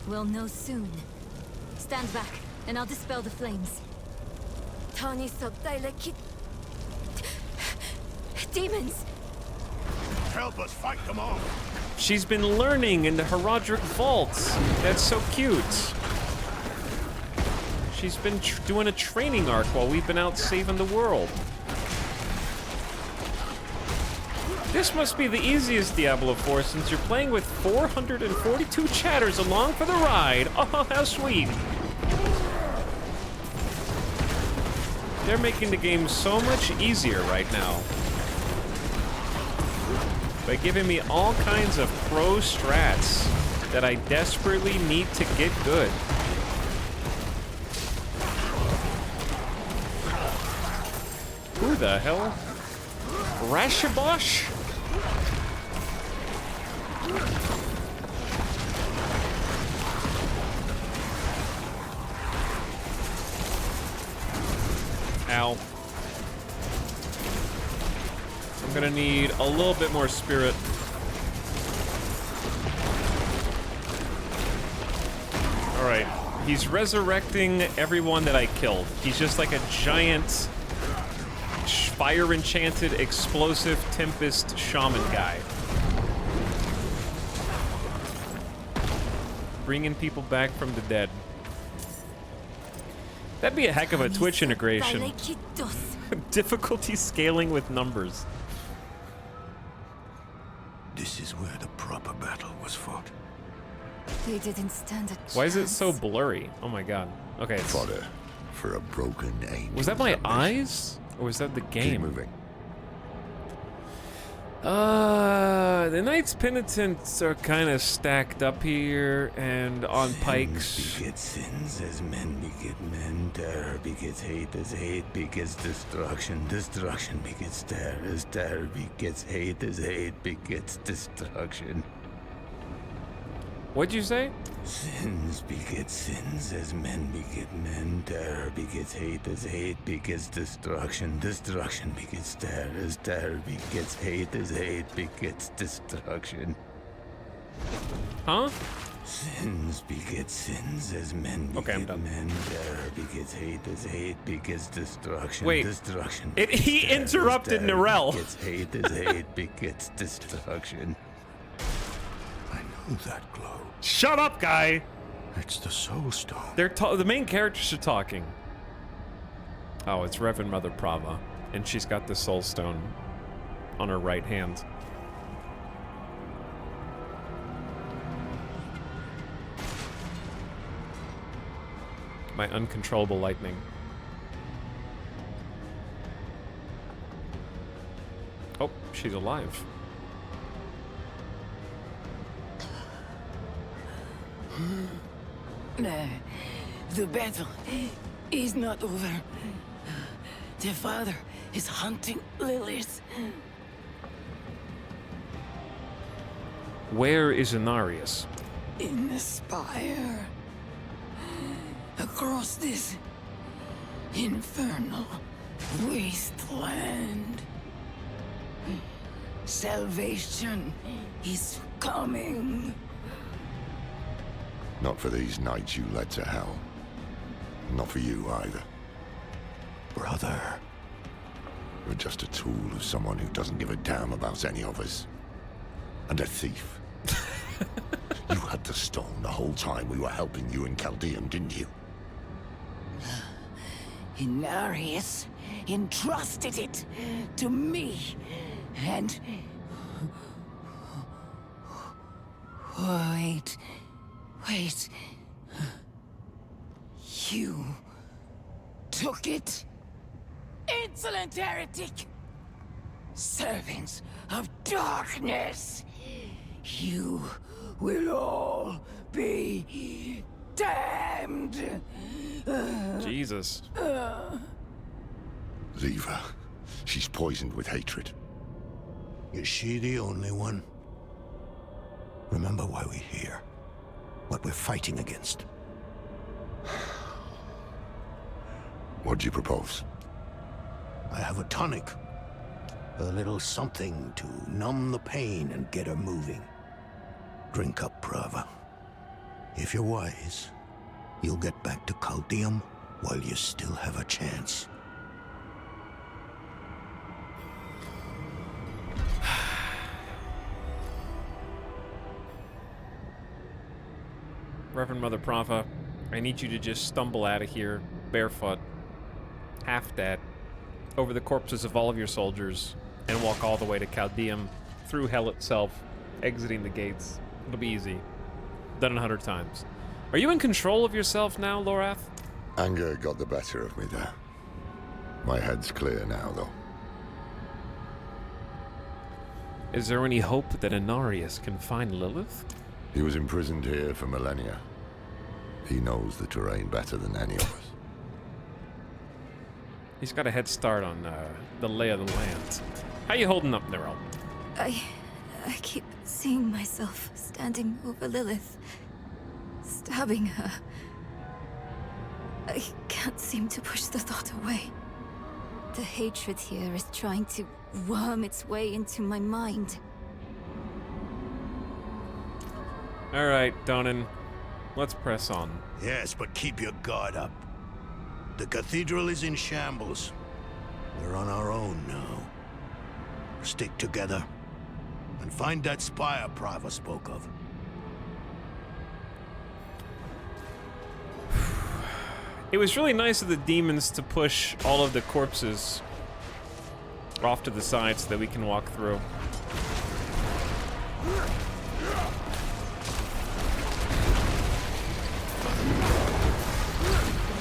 We'll know soon. Stand back, and I'll dispel the flames. Tani Sabdailekit. Demons! Help us fight them all! She's been learning in the Herodric vaults. That's so cute. She's been doing a training arc while we've been out saving the world. This must be the easiest Diablo 4 since you're playing with 442 chatters along for the ride. Oh, how sweet. They're making the game so much easier right now by giving me all kinds of pro strats that I desperately need to get good. Who the hell? Rashabosh? Ow. I'm gonna need a little bit more spirit. Alright. He's resurrecting everyone that I killed. He's just like a giant fire-enchanted, explosive Tempest shaman guy. Bringing people back from the dead. That'd be a heck of a Twitch integration. Difficulty scaling with numbers. This is where the proper battle was fought. They didn't stand a chance. Why is it so blurry? Oh my god. Okay. Fodder for a broken aim. Was that my eyes? Or was that the game? Keep moving. The Knights Penitents are kind of stacked up here and on pikes. Sins beget sins as men beget men. Terror begets hate as hate begets destruction. Destruction begets terror as terror begets hate as hate begets destruction. What'd you say? Sins beget sins as men beget men. Terror begets hate as hate begets destruction. Destruction begets terror as terror begets hate as hate begets destruction. Huh? Sins beget sins as men beget men. Terror begets hate as hate begets destruction. Wait. Destruction. He interrupted Narelle. Begets hate as hate begets destruction. I know that glow. Shut up, guy! It's the Soul Stone. They're the main characters are talking. Oh, it's Reverend Mother Prava, and she's got the Soul Stone on her right hand. My uncontrollable lightning. Oh, she's alive. The battle is not over. The father is hunting lilies. Where is Inarius? In the spire. Across this infernal wasteland. Salvation is coming. Not for these knights you led to hell. Not for you either. Brother. You're just a tool of someone who doesn't give a damn about any of us. And a thief. You had the stone the whole time we were helping you in Chaldeum, didn't you? Inarius entrusted it to me, and... Wait. You took it? Insolent heretic! Servants of darkness! You will all be damned! Jesus. Leave her. She's poisoned with hatred. Is she the only one? Remember why we're here. What we're fighting against. What'd you propose? I have a tonic. A little something to numb the pain and get her moving. Drink up, Prava. If you're wise, you'll get back to Chaldeum while you still have a chance. Reverend Mother Prava, I need you to just stumble out of here, barefoot, half dead, over the corpses of all of your soldiers, and walk all the way to Chaldeum, through hell itself, exiting the gates. It'll be easy. Done it 100 times. Are you in control of yourself now, Lorath? Anger got the better of me there. My head's clear now, though. Is there any hope that Inarius can find Lilith? He was imprisoned here for millennia. He knows the terrain better than any of us. He's got a head start on the lay of the land. How you holding up, Nero? I keep seeing myself standing over Lilith, stabbing her. I can't seem to push the thought away. The hatred here is trying to worm its way into my mind. All right, Donan. Let's press on. Yes, but keep your guard up. The cathedral is in shambles. We're on our own now. Stick together and find that spire Prava spoke of. It was really nice of the demons to push all of the corpses off to the side so that we can walk through.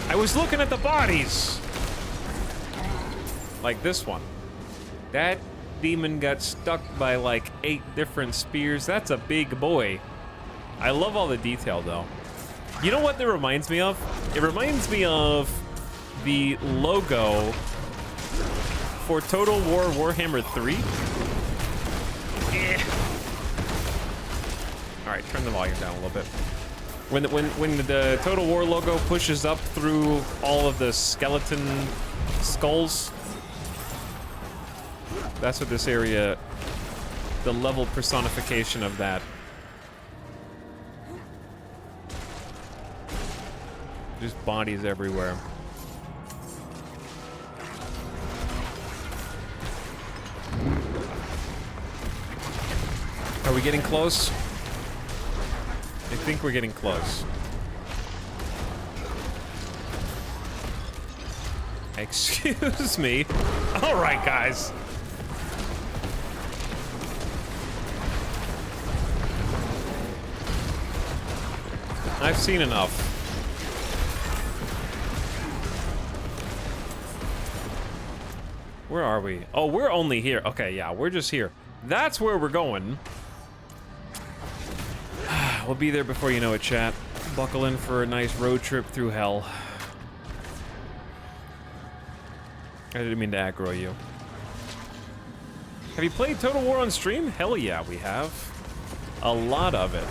I was looking at the bodies! Like this one. That demon got stuck by like 8 different spears. That's a big boy. I love all the detail though. You know what that reminds me of? It reminds me of the logo for Total War Warhammer 3. Alright, turn the volume down a little bit. When the Total War logo pushes up through all of the skeleton skulls, that's what this area, the level personification of that. Just bodies everywhere. Are we getting close? I think we're getting close. Excuse me. All right, guys. I've seen enough. Where are we? Oh, we're only here. Okay, yeah, we're just here. That's where we're going. We'll be there before you know it, chat. Buckle in for a nice road trip through hell. I didn't mean to aggro you. Have you played Total War on stream? Hell yeah, we have. A lot of it.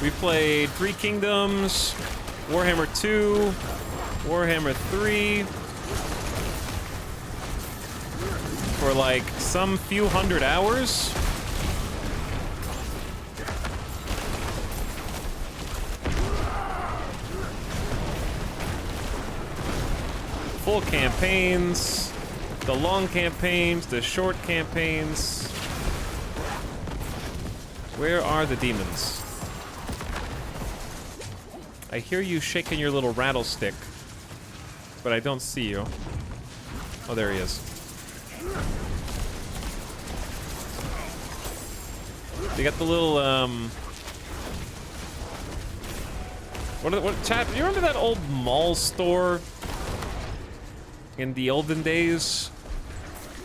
We played 3 Kingdoms, Warhammer 2, Warhammer 3. For like some few hundred hours. full campaigns, the long campaigns, the short campaigns. Where are the demons? I hear you shaking your little rattlestick, but I don't see you. Oh, there he is. They got the little, Chat, do you remember that old mall store in the olden days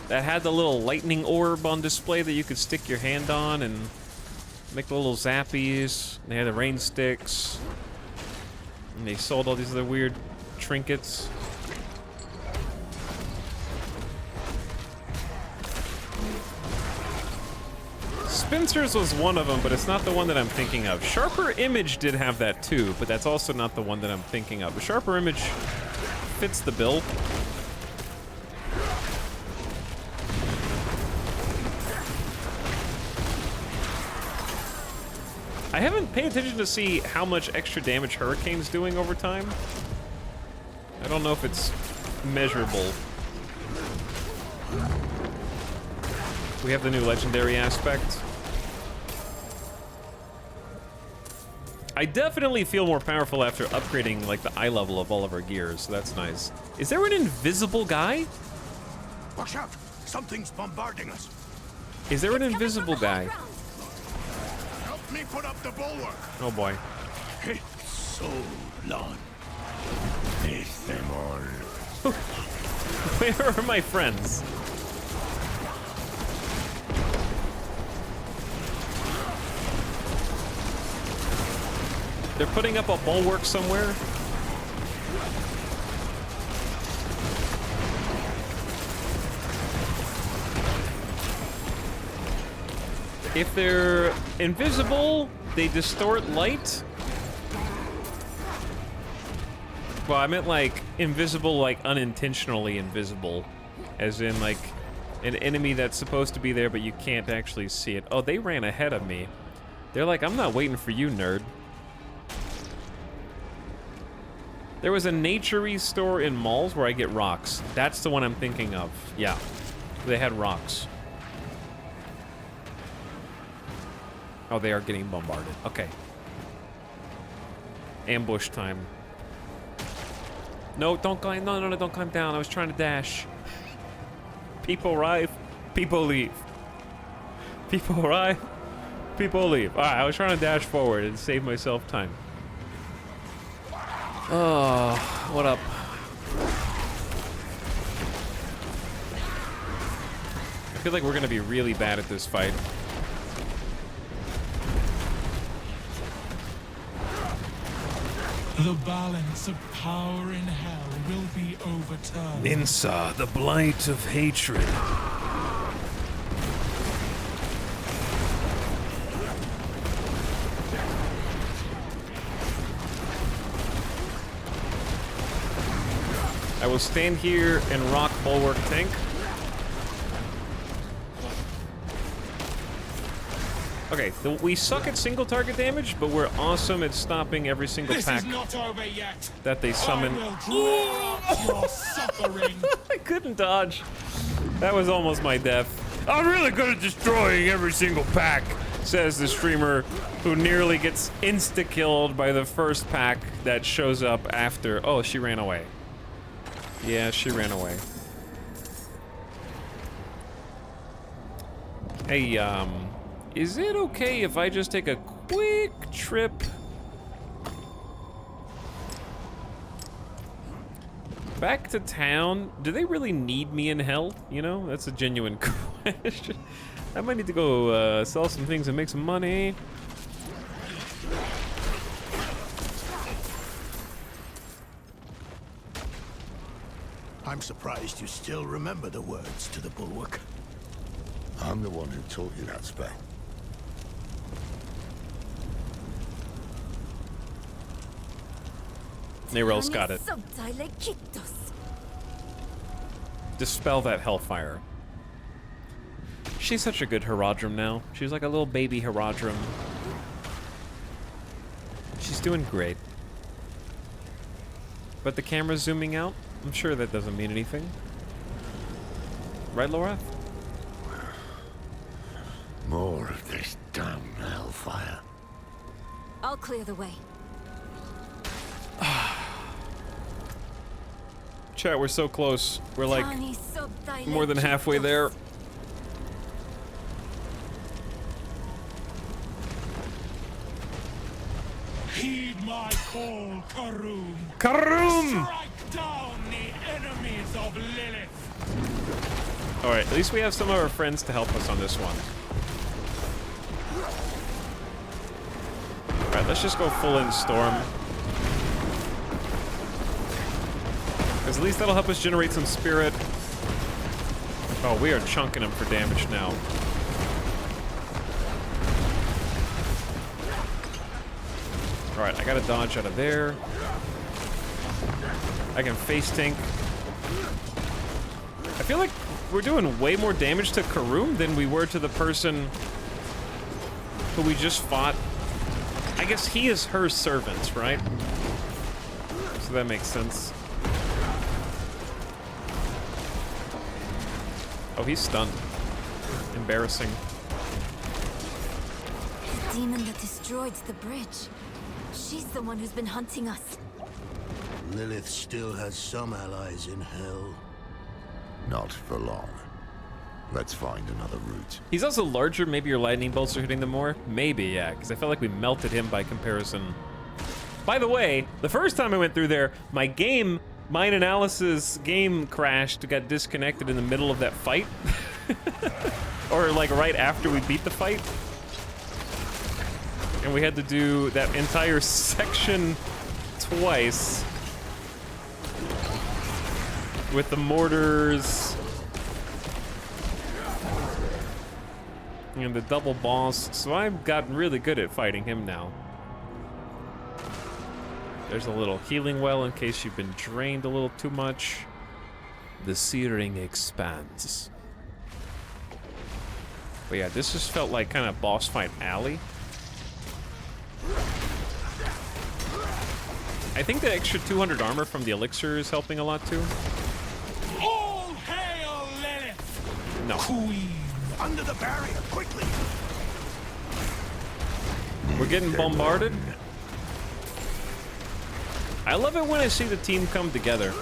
that had the little lightning orb on display that you could stick your hand on and make the little zappies? They had the rain sticks, and they sold all these other weird trinkets. Spencer's was one of them, but it's not the one that I'm thinking of. Sharper Image did have that too, but that's also not the one that I'm thinking of. The Sharper Image fits the bill. I haven't paid attention to see how much extra damage Hurricane's doing over time. I don't know if it's measurable. We have the new legendary aspect. I definitely feel more powerful after upgrading like the eye level of all of our gears, so that's nice. Is there an invisible guy? Watch out! Something's bombarding us. Is there an invisible guy? Help me put up the bulwark. Oh boy. It's so long. Face them all. Where are my friends? They're putting up a bulwark somewhere. If they're invisible, they distort light. Well, I meant like invisible, like unintentionally invisible. As in like an enemy that's supposed to be there, but you can't actually see it. Oh, they ran ahead of me. They're like, I'm not waiting for you, nerd. There was a nature-y store in malls where I get rocks. That's the one I'm thinking of. Yeah, they had rocks. Oh, they are getting bombarded. Okay. Ambush time. No, don't climb. No, don't climb down. I was trying to dash. People arrive, people leave. People arrive, people leave. All right, I was trying to dash forward and save myself time. Oh, what up? I feel like we're gonna be really bad at this fight. The balance of power in hell will be overturned. Ninsa, the blight of hatred. I will stand here and rock bulwark tank. Okay, we suck at single target damage, but we're awesome at stopping every single pack This is not over yet. that they summon. I will draw out your suffering. I couldn't dodge. That was almost my death. I'm really good at destroying every single pack, says the streamer who nearly gets insta-killed by the first pack that shows up after. Oh, she ran away. Yeah, she ran away. Hey, is it okay if I just take a quick trip back to town? Do they really need me in hell? You know, that's a genuine question. I might need to go sell some things and make some money. I'm surprised you still remember the words to the bulwark. I'm the one who taught you that spell. Neryl's got it. Dispel that hellfire. She's such a good Herodrum now. She's like a little baby Herodrum. She's doing great. But the camera's zooming out. I'm sure that doesn't mean anything. Right, Laura? More of this damn hellfire. I'll clear the way. Chat, we're so close. We're like more than halfway there. Heed my call, Karum. Karum! Strike down the enemies of Lilith. Alright, at least we have some of our friends to help us on this one. Alright, let's just go full in Storm. Because at least that'll help us generate some spirit. Oh, we are chunking them for damage now. Alright, I gotta dodge out of there. I can face tank. I feel like we're doing way more damage to Karum than we were to the person who we just fought. I guess he is her servant, right? So that makes sense. Oh, he's stunned. Embarrassing. The demon that destroyed the bridge. She's the one who's been hunting us. Lilith still has some allies in hell. Not for long. Let's find another route. He's also larger. Maybe your lightning bolts are hitting them more. Maybe, yeah, because I felt like we melted him by comparison. By the way, the first time I went through there, my Mine Analysis game crashed, got disconnected in the middle of that fight. Or like right after we beat the fight. And we had to do that entire section twice. With the mortars. And the double boss. So I've gotten really good at fighting him now. There's a little healing well in case you've been drained a little too much. The searing expands. But yeah, this just felt like kind of boss fight alley. I think the extra 200 armor from the elixir is helping a lot too. All hail Lilith! No. Queen! Under the barrier, quickly! We're getting bombarded. I love it when I see the team come together.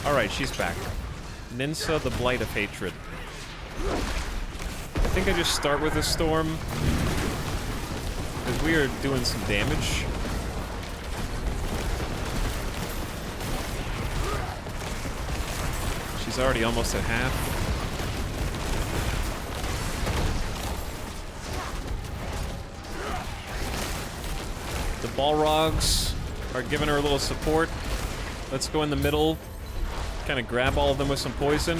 Alright, she's back. Ninsa, the Blight of Hatred. I think I just start with a storm. Because we are doing some damage. She's already almost at half. The Balrogs are giving her a little support. Let's go in the middle. Kind of grab all of them with some poison.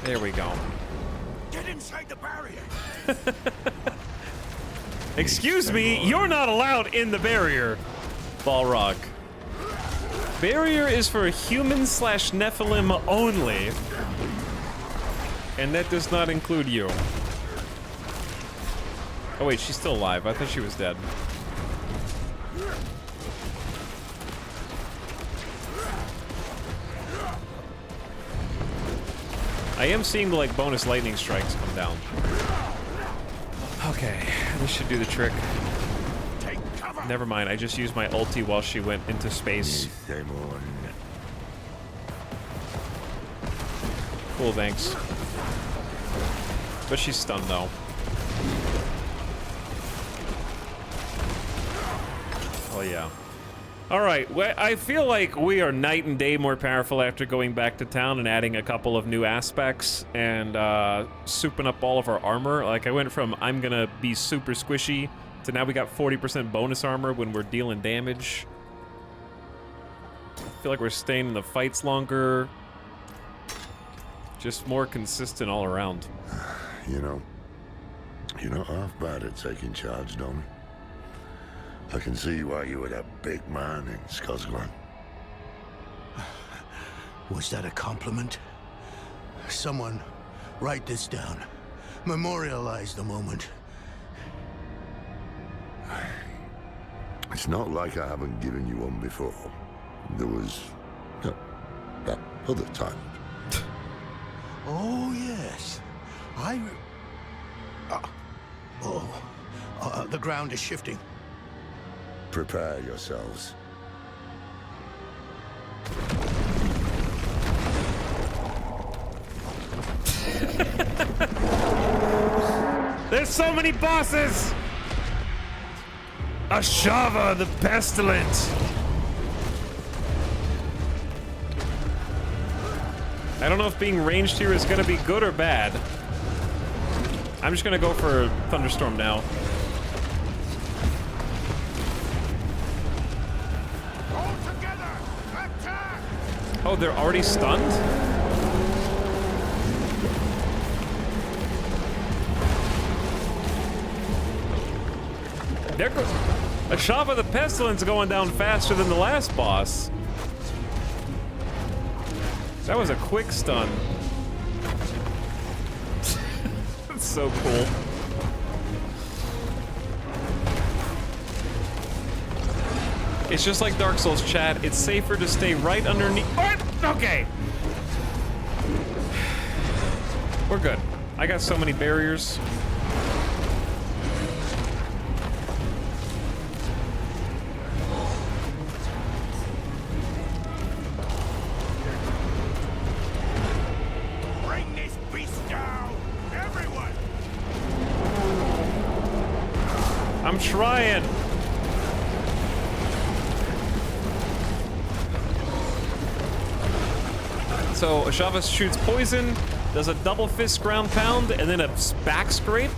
There we go. Get inside the barrier! Excuse me, you're not allowed in the barrier, Balrog. Barrier is for human/Nephilim only. And that does not include you. Oh wait, she's still alive. I thought she was dead. I am seeing the like bonus lightning strikes come down. Okay, this should do the trick. Never mind, I just used my ulti while she went into space. Cool, thanks. But she's stunned though. Oh yeah. Alright, I feel like we are night and day more powerful after going back to town and adding a couple of new aspects and souping up all of our armor. Like I went from I'm gonna be super squishy to now we got 40% bonus armor when we're dealing damage. I feel like we're staying in the fights longer. Just more consistent all around. You know, you're not half bad at taking charge, Dom. I can see why you were that big man in Skosglen. Was that a compliment? Someone, write this down. Memorialize the moment. It's not like I haven't given you one before. There was that other time. Oh, yes. The ground is shifting. Prepare yourselves. There's so many bosses! Ashava the Pestilent! I don't know if being ranged here is gonna be good or bad. I'm just gonna go for Thunderstorm now. Oh, they're already stunned? There goes Ashava the Pestilence going down faster than the last boss. That was a quick stun. That's so cool. It's just like Dark Souls, chat. It's safer to stay right underneath. What? Okay. We're good. I got so many barriers. Bring this beast down, everyone! I'm trying. So Ashava shoots poison, does a double fist ground pound, and then a back scrape.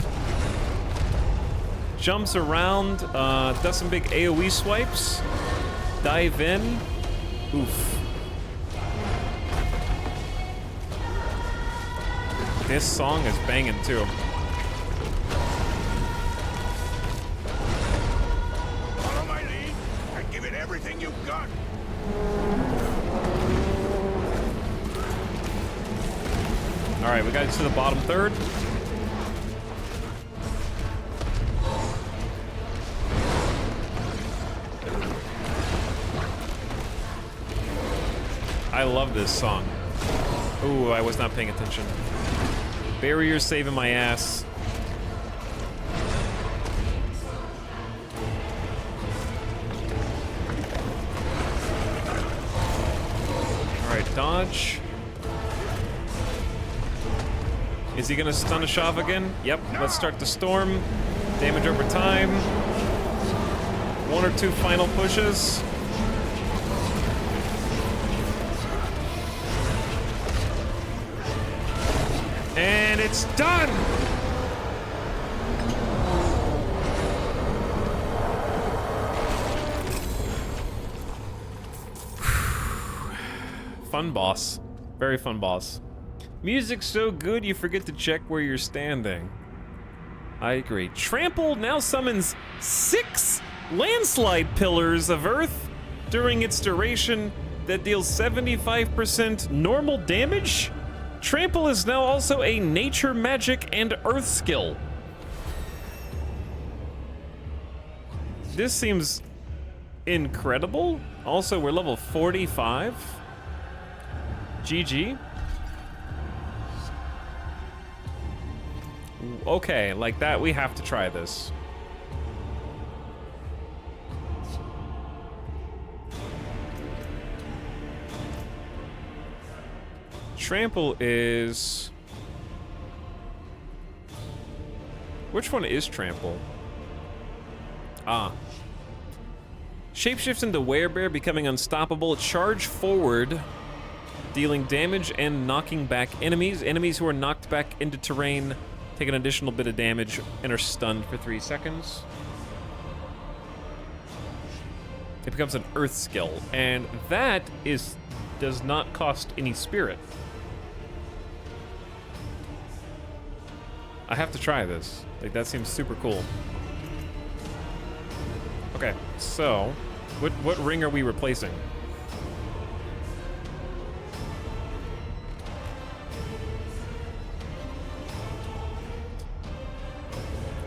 Jumps around, does some big AoE swipes. Dive in. Oof. This song is banging too. Follow my lead and give it everything you've got. All right, we got to the bottom third. I love this song. Ooh, I was not paying attention. Barriers saving my ass. All right, dodge. Is he gonna stun Ashava again? Yep, let's start the storm. Damage over time. One or two final pushes. And it's done! Fun boss. Very fun boss. Music's so good you forget to check where you're standing. I agree. Trample now summons 6 landslide pillars of earth during its duration that deals 75% normal damage. Trample is now also a nature magic and earth skill. This seems incredible. Also, we're level 45. GG. Okay, like that, we have to try this. Trample is... Which one is Trample? Ah. Shapeshifts into Werebear, becoming unstoppable. Charge forward, dealing damage and knocking back enemies. Enemies who are knocked back into terrain take an additional bit of damage and are stunned for 3 seconds. It becomes an earth skill, and that does not cost any spirit. I have to try this. Like, that seems super cool. Okay, so what ring are we replacing?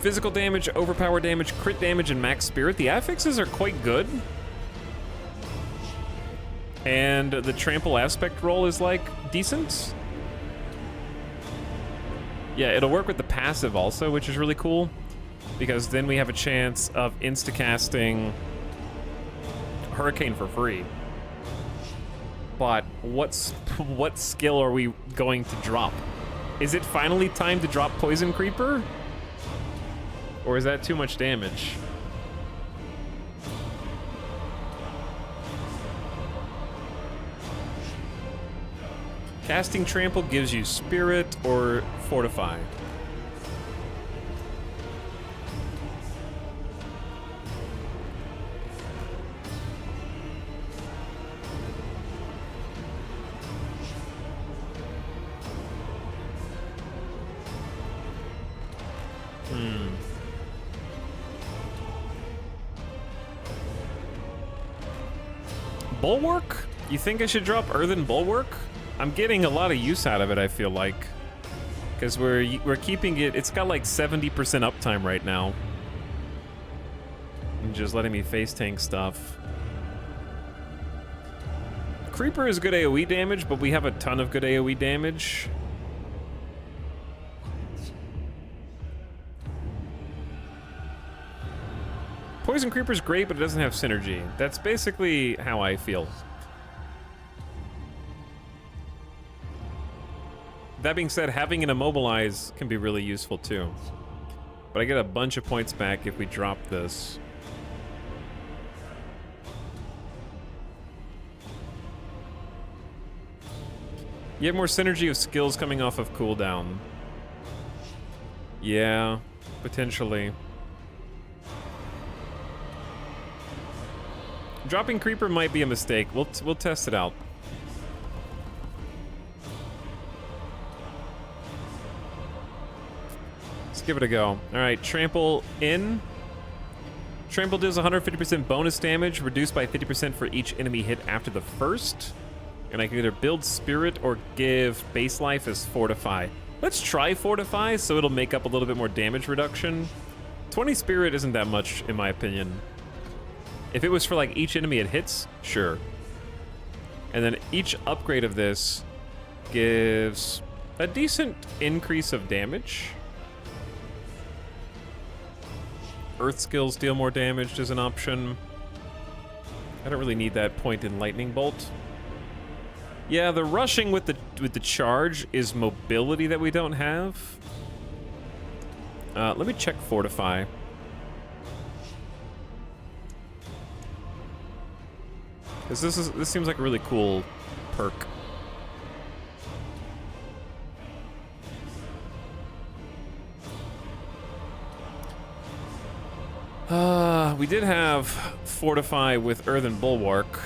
Physical damage, overpower damage, crit damage, and max spirit. The affixes are quite good. And the trample aspect roll is like decent. Yeah, it'll work with the passive also, which is really cool. Because then we have a chance of insta-casting Hurricane for free. But what skill are we going to drop? Is it finally time to drop Poison Creeper? Or is that too much damage? Casting Trample gives you Spirit or Fortify. Bulwark? You think I should drop Earthen Bulwark? I'm getting a lot of use out of it, I feel like. Because we're keeping it, it's got like 70% uptime right now. And just letting me face tank stuff. Creeper is good AoE damage, but we have a ton of good AoE damage. Poison Creeper's great, but it doesn't have synergy. That's basically how I feel. That being said, having an Immobilize can be really useful too. But I get a bunch of points back if we drop this. You have more synergy of skills coming off of cooldown. Yeah, potentially. Dropping Creeper might be a mistake. We'll test it out. Let's give it a go. All right, Trample in. Trample deals 150% bonus damage, reduced by 50% for each enemy hit after the first. And I can either build Spirit or give base life as Fortify. Let's try Fortify so it'll make up a little bit more damage reduction. 20 Spirit isn't that much, in my opinion. If it was for like each enemy it hits, sure. And then each upgrade of this gives a decent increase of damage. Earth skills deal more damage as an option. I don't really need that point in Lightning Bolt. Yeah, the rushing with the charge is mobility that we don't have. Let me check Fortify. Because this seems like a really cool perk. We did have Fortify with Earthen Bulwark.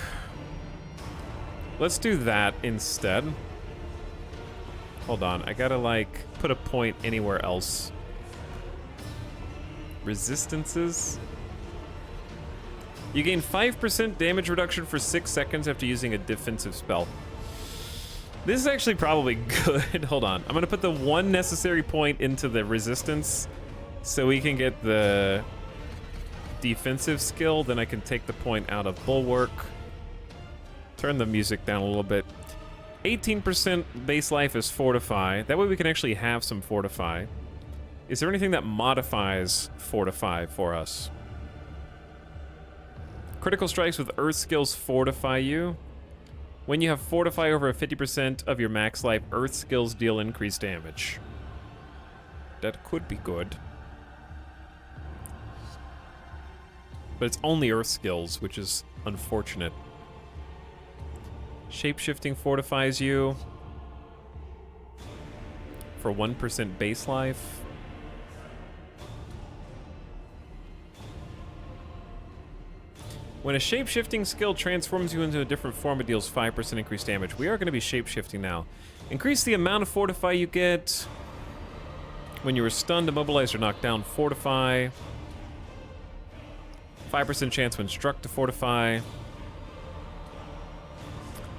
Let's do that instead. Hold on, I gotta like put a point anywhere else. Resistances. You gain 5% damage reduction for 6 seconds after using a defensive spell. This is actually probably good. Hold on. I'm going to put the one necessary point into the resistance so we can get the defensive skill. Then I can take the point out of Bulwark. Turn the music down a little bit. 18% base life is Fortify. That way we can actually have some Fortify. Is there anything that modifies Fortify for us? Critical strikes with Earth skills fortify you. When you have Fortify over 50% of your max life, Earth skills deal increased damage. That could be good. But it's only Earth skills, which is unfortunate. Shapeshifting fortifies you for 1% base life. When a shape-shifting skill transforms you into a different form, it deals 5% increased damage. We are going to be shape-shifting now. Increase the amount of Fortify you get. When you are stunned, immobilized, or knocked down, Fortify. 5% chance when struck to Fortify.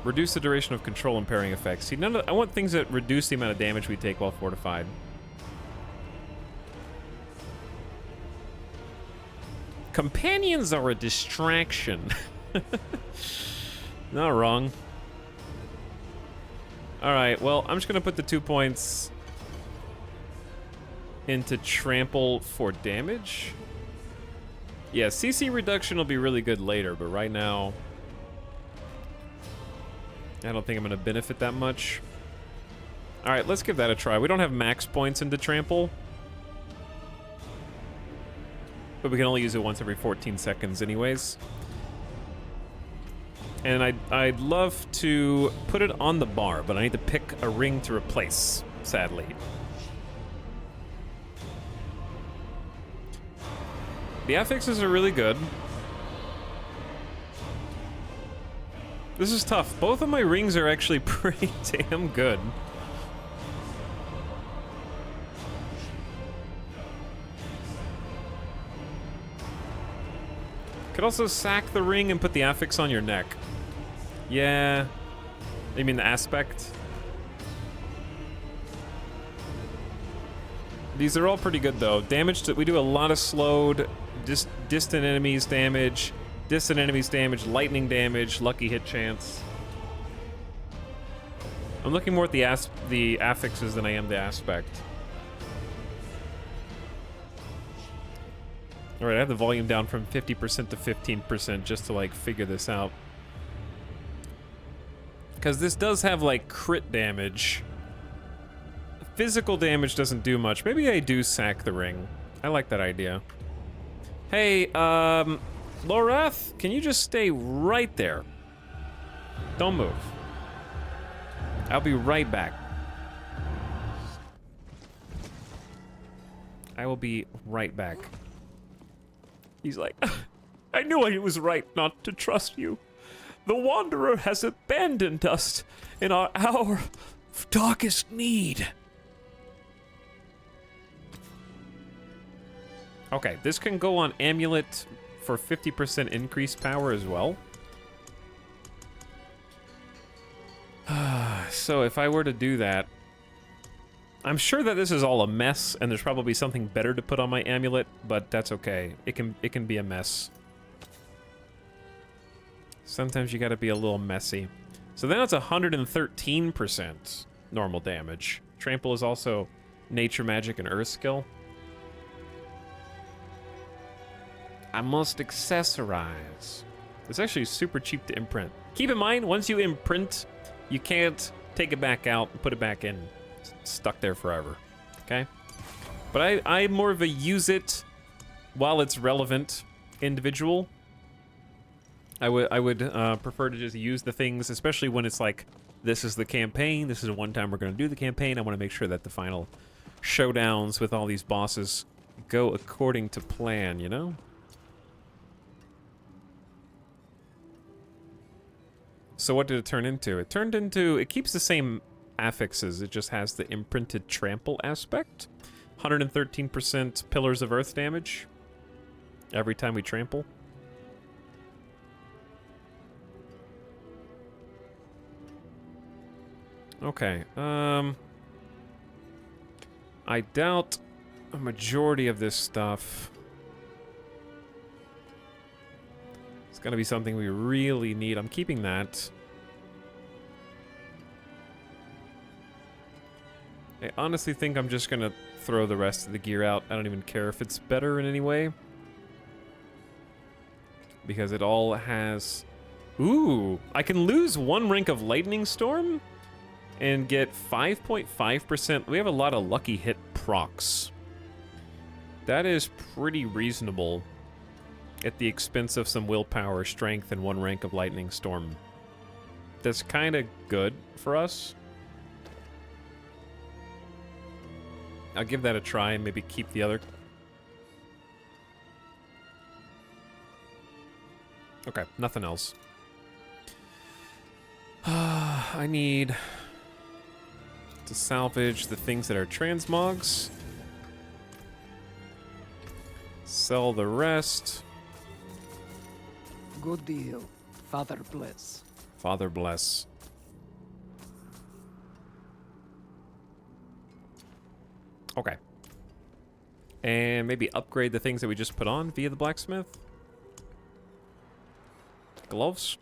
Reduce the duration of control impairing effects. See, I want things that reduce the amount of damage we take while fortified. Companions are a distraction. Not wrong. Alright, well, I'm just gonna put the 2 points into trample for damage. Yeah, CC reduction will be really good later, but right now, I don't think I'm gonna benefit that much. Alright, let's give that a try. We don't have max points into trample, but we can only use it once every 14 seconds anyways. And I'd love to put it on the bar, but I need to pick a ring to replace, sadly. The affixes are really good. This is tough. Both of my rings are actually pretty damn good. Could also sack the ring and put the affix on your neck. Yeah. You mean the aspect? These are all pretty good though. Damage to, we do a lot of slowed, distant enemies damage, lightning damage, lucky hit chance. I'm looking more at the affixes than I am the aspect. Alright, I have the volume down from 50% to 15% just to like figure this out. Because this does have like crit damage. Physical damage doesn't do much. Maybe I do sack the ring. I like that idea. Hey, Lorath, can you just stay right there? Don't move. I'll be right back. I will be right back. He's like, I knew I was right not to trust you. The Wanderer has abandoned us in our hour of darkest need. Okay, this can go on Amulet for 50% increased power as well. So if I were to do that, I'm sure that this is all a mess, and there's probably something better to put on my amulet, but that's okay. It can be a mess. Sometimes you gotta be a little messy. So then it's 113% normal damage. Trample is also nature magic and earth skill. I must accessorize. It's actually super cheap to imprint. Keep in mind, once you imprint, you can't take it back out and put it back in. It's stuck there forever, okay? But I'm more of a use it while it's relevant individual. I would prefer to just use the things, especially when it's like, this is the campaign, this is the one time we're gonna do the campaign. I wanna make sure that the final showdowns with all these bosses go according to plan, you know? So what did it turn into? It turned into, it keeps the same affixes, it just has the imprinted trample aspect. 113% Pillars of Earth damage every time we trample. Okay, I doubt a majority of this stuff. It's gonna be something we really need. I'm keeping that. I honestly think I'm just gonna throw the rest of the gear out. I don't even care if it's better in any way. Because it all has... Ooh, I can lose 1 rank of Lightning Storm and get 5.5%. We have a lot of lucky hit procs. That is pretty reasonable at the expense of some willpower, strength, and 1 rank of Lightning Storm. That's kind of good for us. I'll give that a try and maybe keep the other. Okay, nothing else. I need to salvage the things that are transmogs. Sell the rest. Good deal. Father bless. Father bless. Okay. And maybe upgrade the things that we just put on via the blacksmith. Gloves.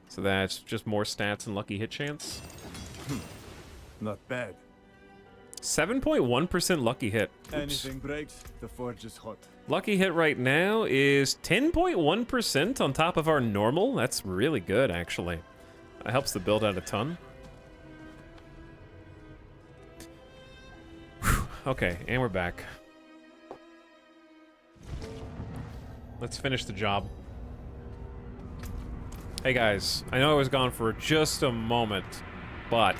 So that's just more stats and lucky hit chance. Not bad. 7.1% lucky hit. Oops. Anything breaks, the forge is hot. Lucky hit right now is 10.1% on top of our normal. That's really good, actually. That helps the build out a ton. Whew. Okay, and we're back. Let's finish the job. Hey guys, I know I was gone for just a moment, but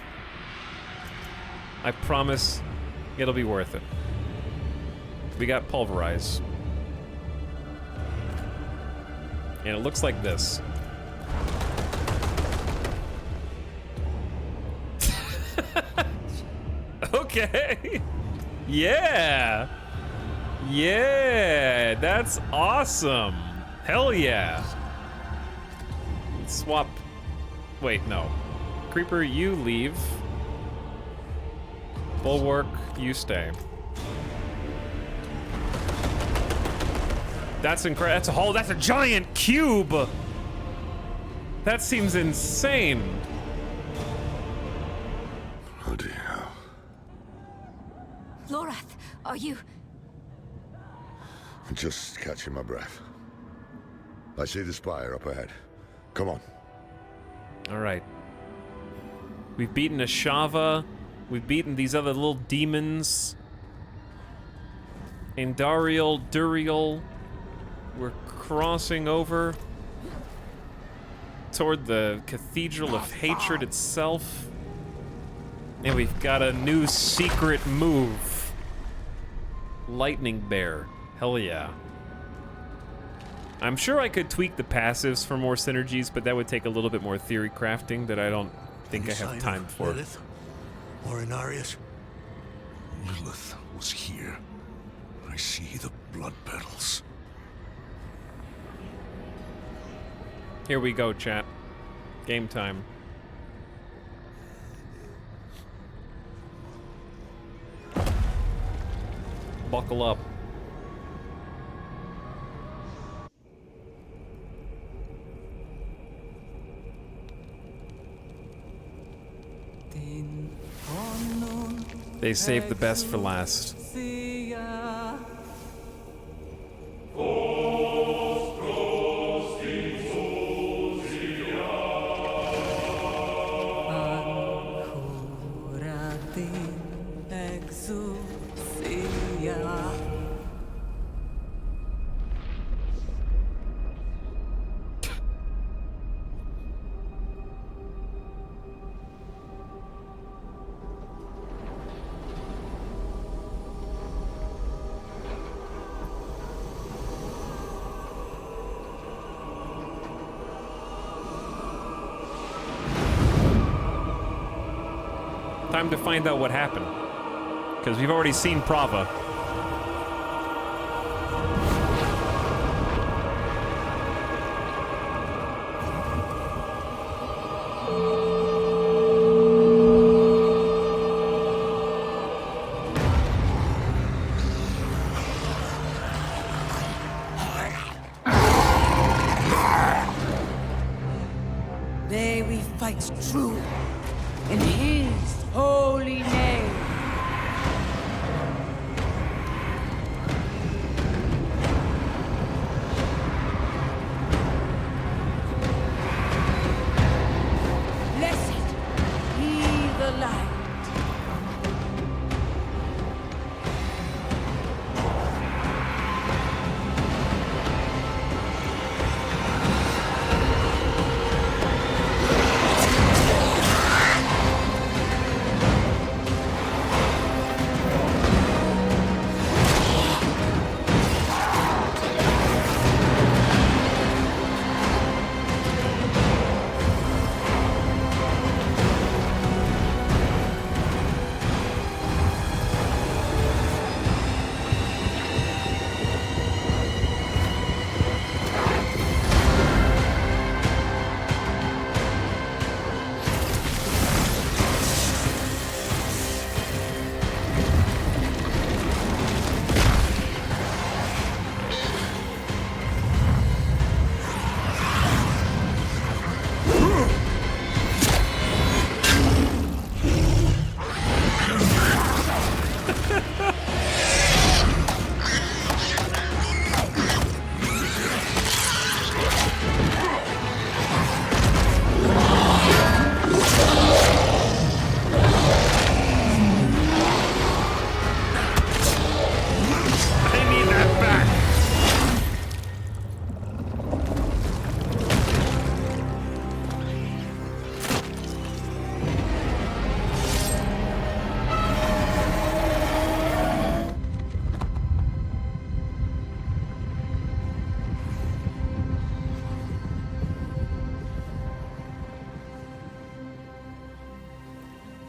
I promise it'll be worth it. We got pulverize. And it looks like this. Okay. Yeah. Yeah, that's awesome. Hell yeah. Swap. Wait, no. Creeper, you leave. Bulwark, you stay. That's incredible. That's a whole. That's a giant cube. That seems insane. Bloody hell. Lorath, are you... I'm just catching my breath. I see the spire up ahead. Come on. All right. We've beaten Ashava. We've beaten these other little demons. Andariel, Duriel. We're crossing over toward the Cathedral of Hatred itself. And we've got a new secret move. Lightning Bear. Hell yeah. I'm sure I could tweak the passives for more synergies, but that would take a little bit more theory crafting that I don't think I have time for. Lilith? Or Inarius? Lilith was here. I see the blood petals. Here we go, chat. Game time. Buckle up. They saved the best for last. Time to find out what happened. Because we've already seen Prava. May we fight true in his holy name. Blessed be the light.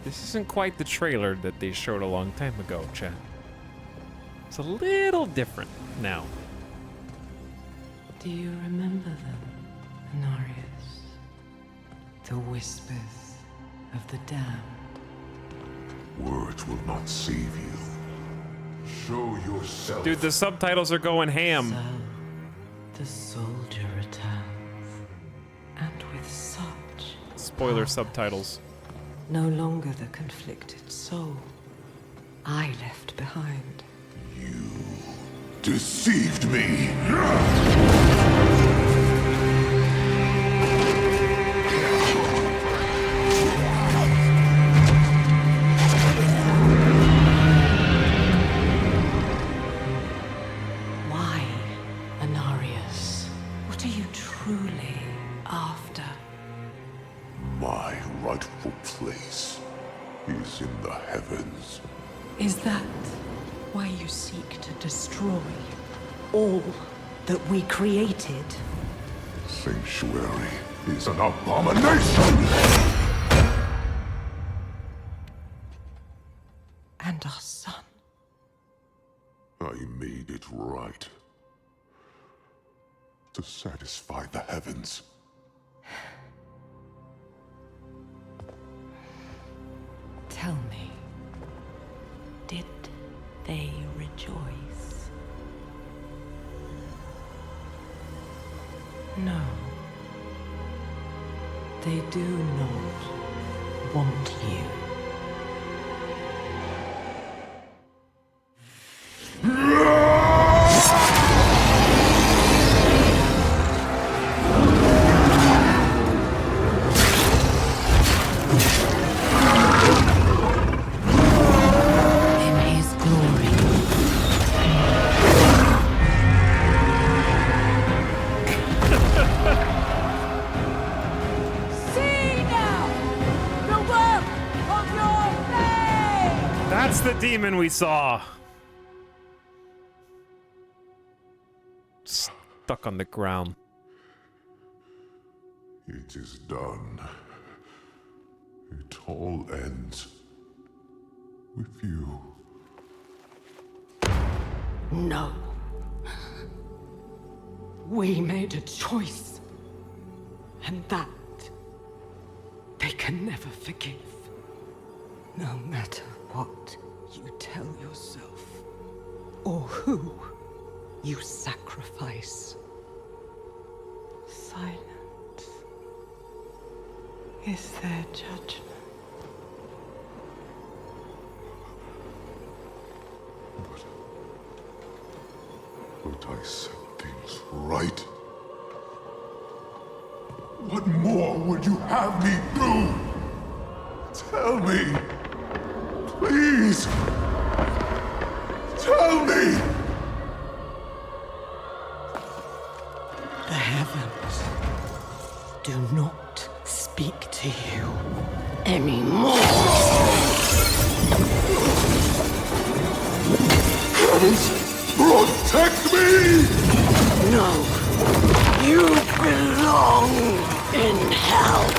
This isn't quite the trailer that they showed a long time ago, chat. It's a little different now. Do you remember them, Anarius? The whispers of the damned. Words will not save you. Show yourself. Dude, the subtitles are going ham. So, the soldier returns. And with such... Spoiler subtitles. No longer the conflicted soul I left behind. You deceived me. Why, Anarius? What are you truly after? My rightful place is in the heavens. Is that why you seek to destroy all that we created? Sanctuary is an abomination! And our son. I made it right. To satisfy the heavens. Tell me, did they rejoice? No. They do not want you. That's the demon we saw. Stuck on the ground. It is done. It all ends with you. No. We made a choice. And that they can never forgive. No matter what you tell yourself, or who you sacrifice. Silence is their judgment. But I set things right. What more would you have me do? Tell me. Please. Tell me. The heavens do not speak to you anymore. Heavens, protect me! No. You belong in hell.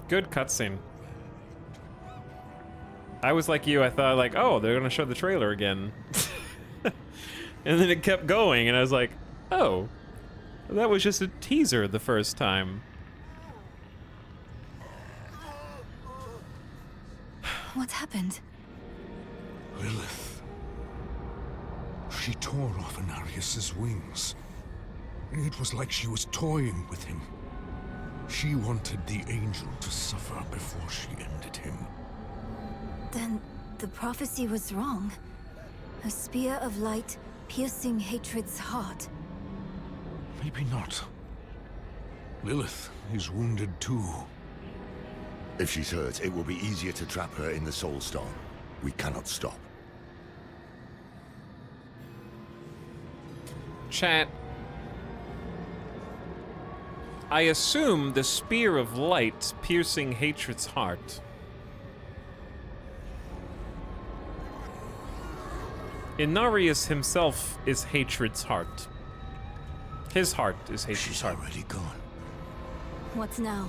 Good cutscene. I was like you, I thought like, oh, they're gonna show the trailer again. And then it kept going, and I was like, oh, that was just a teaser the first time. What's happened? Lilith. She tore off Anarius's wings. It was like she was toying with him. She wanted the angel to suffer before she ended him. Then the prophecy was wrong. A spear of light piercing hatred's heart. Maybe not. Lilith is wounded too. If she's hurt, it will be easier to trap her in the Soul Stone. We cannot stop. Chat. I assume the spear of light piercing hatred's heart. Inarius himself is hatred's heart. His heart is hatred's heart. She's already gone. What's now?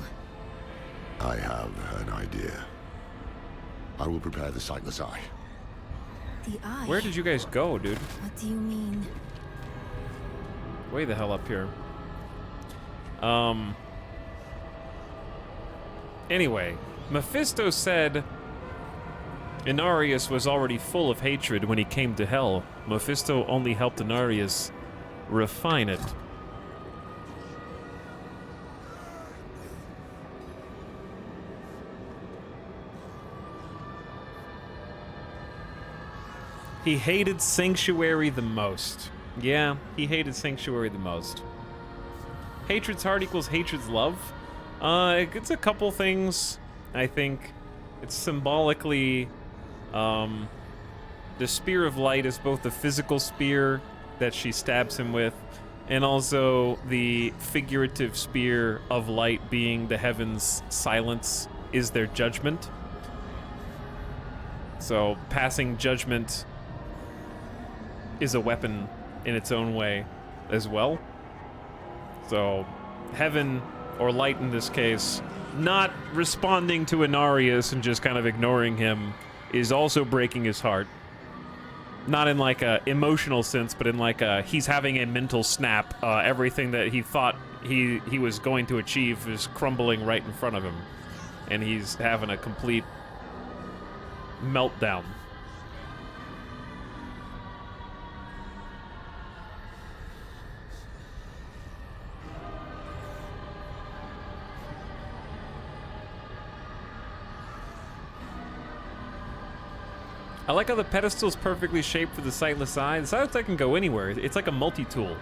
I have an idea. I will prepare the Sightless Eye. The eye? Where did you guys go, dude? What do you mean? Way the hell up here. Anyway, Mephisto said Inarius was already full of hatred when he came to Hell. Mephisto only helped Inarius refine it. He hated Sanctuary the most. Yeah, he hated Sanctuary the most. Hatred's heart equals hatred's love. It's a couple things, I think. It's symbolically, the Spear of Light is both the physical spear that she stabs him with, and also the figurative spear of light being the heavens' silence is their judgment. So passing judgment is a weapon in its own way as well. So heaven, or light in this case, not responding to Inarius and just kind of ignoring him is also breaking his heart. Not in like a emotional sense, but in like a he's having a mental snap. Everything that he thought he was going to achieve is crumbling right in front of him, and he's having a complete meltdown. I like how the pedestal's perfectly shaped for the Sightless Eye. The Sightless Eye can go anywhere. It's like a multi-tool.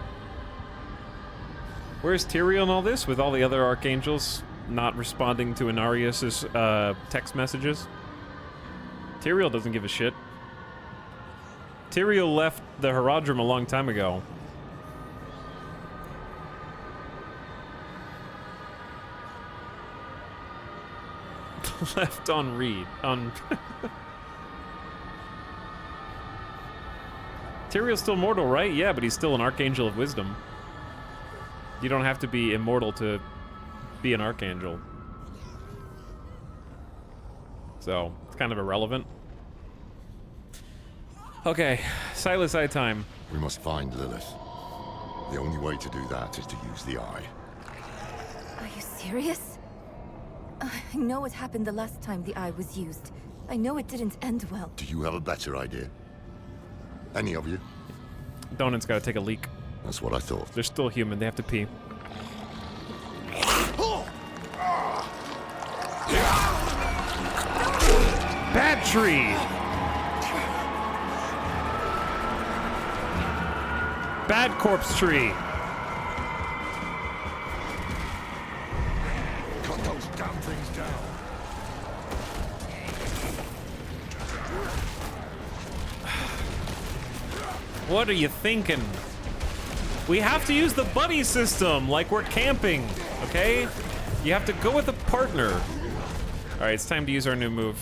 Where's Tyrael in all this, with all the other archangels not responding to Inarius's text messages? Tyrael doesn't give a shit. Tyrael left the Herodrum a long time ago. Left on read. On... Tyrael's still mortal, right? Yeah, but he's still an Archangel of Wisdom. You don't have to be immortal to be an Archangel. So, it's kind of irrelevant. Okay, Sightless Eye time. We must find Lilith. The only way to do that is to use the eye. Are you serious? I know what happened the last time the eye was used. I know it didn't end well. Do you have a better idea? Any of you? Donut's gotta take a leak. That's what I thought. They're still human, they have to pee. Bad tree! Bad corpse tree! Cut those damn things down. What are you thinking? We have to use the buddy system like we're camping, okay? You have to go with a partner. All right, it's time to use our new move.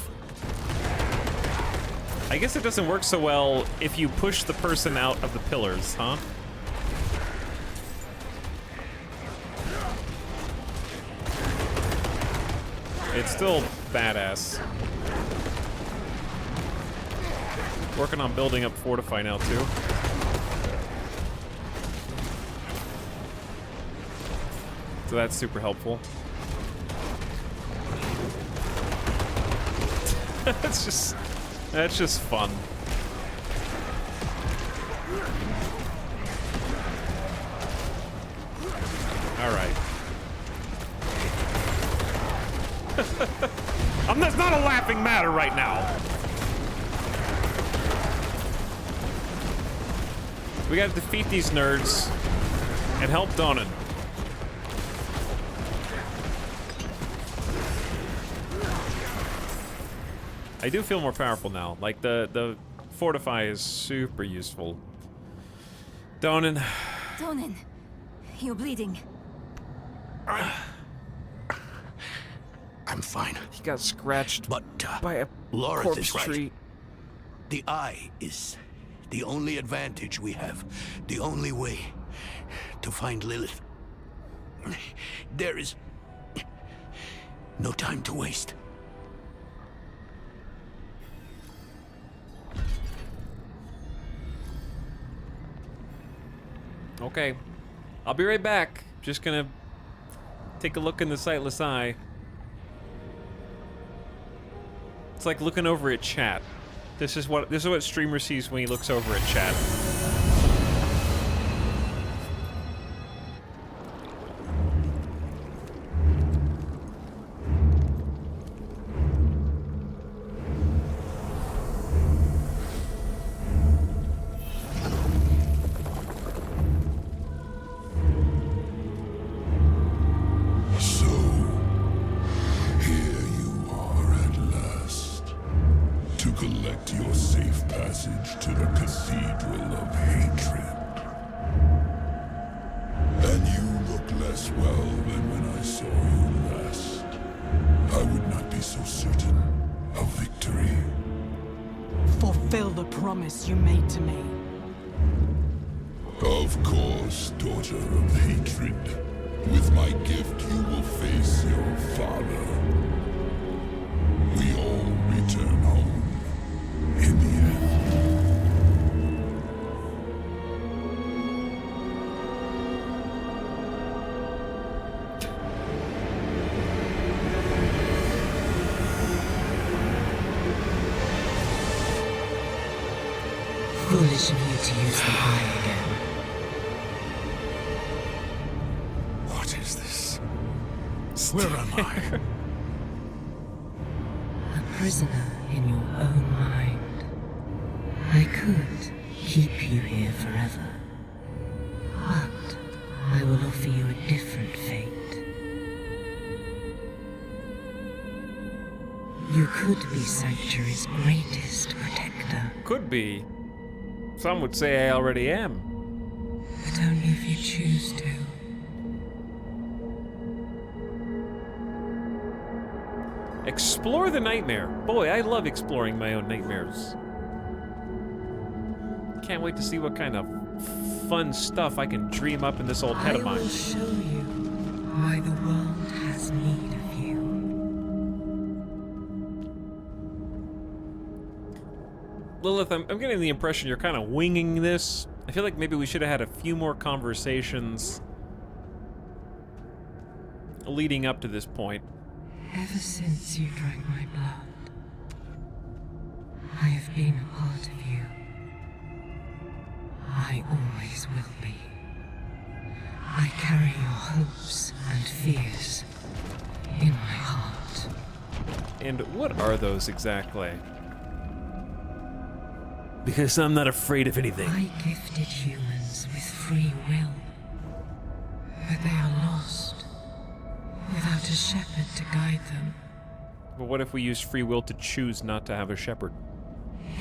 I guess it doesn't work so well if you push the person out of the pillars, huh? It's still badass. Working on building up Fortify now, too. So that's super helpful. That's just fun. Alright. That's not a laughing matter right now. We gotta defeat these nerds and help Donan. I do feel more powerful now. Like, the fortify is super useful. Donan. Donan, you're bleeding. I'm fine. He got scratched but, by a Lorith corpse is right. tree. The eye is the only advantage we have. The only way to find Lilith. There is no time to waste. Okay. I'll be right back. Just gonna take a look in the sightless eye. It's like looking over at chat. This is what streamer sees when he looks over at chat. Fulfill the promise you made to me. Of course, daughter of hatred. With my gift, you will face your father. We all return home in the end. Foolish of you to use the eye again. What is this? Where am I? A prisoner in your own mind. I could keep you here forever. But I will offer you a different fate. You could be Sanctuary's greatest protector. Could be. Some would say I already am. But only if you choose to. Explore the nightmare. Boy, I love exploring my own nightmares. Can't wait to see what kind of fun stuff I can dream up in this old head of mine. I will show you why the world has need of you. Lilith, I'm getting the impression you're kind of winging this. I feel like maybe we should have had a few more conversations leading up to this point. Ever since you drank my blood, I have been a part of you. I always will be. I carry your hopes and fears in my heart. And what are those exactly? Because I'm not afraid of anything. I gifted humans with free will, but they are lost without a shepherd to guide them. But what if we use free will to choose not to have a shepherd?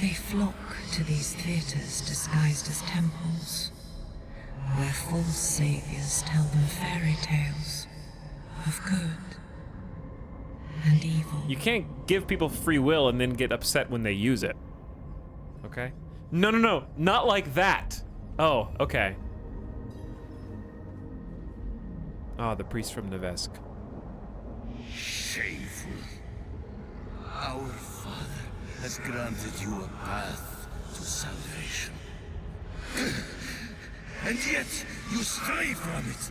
They flock to these theaters disguised as temples, where false saviors tell them fairy tales of good and evil. You can't give people free will and then get upset when they use it. Okay? No, not like that. Oh, okay. Ah, the priest from Nevesk. Shameful. Our Father has granted you a path to salvation. And yet, you stray from it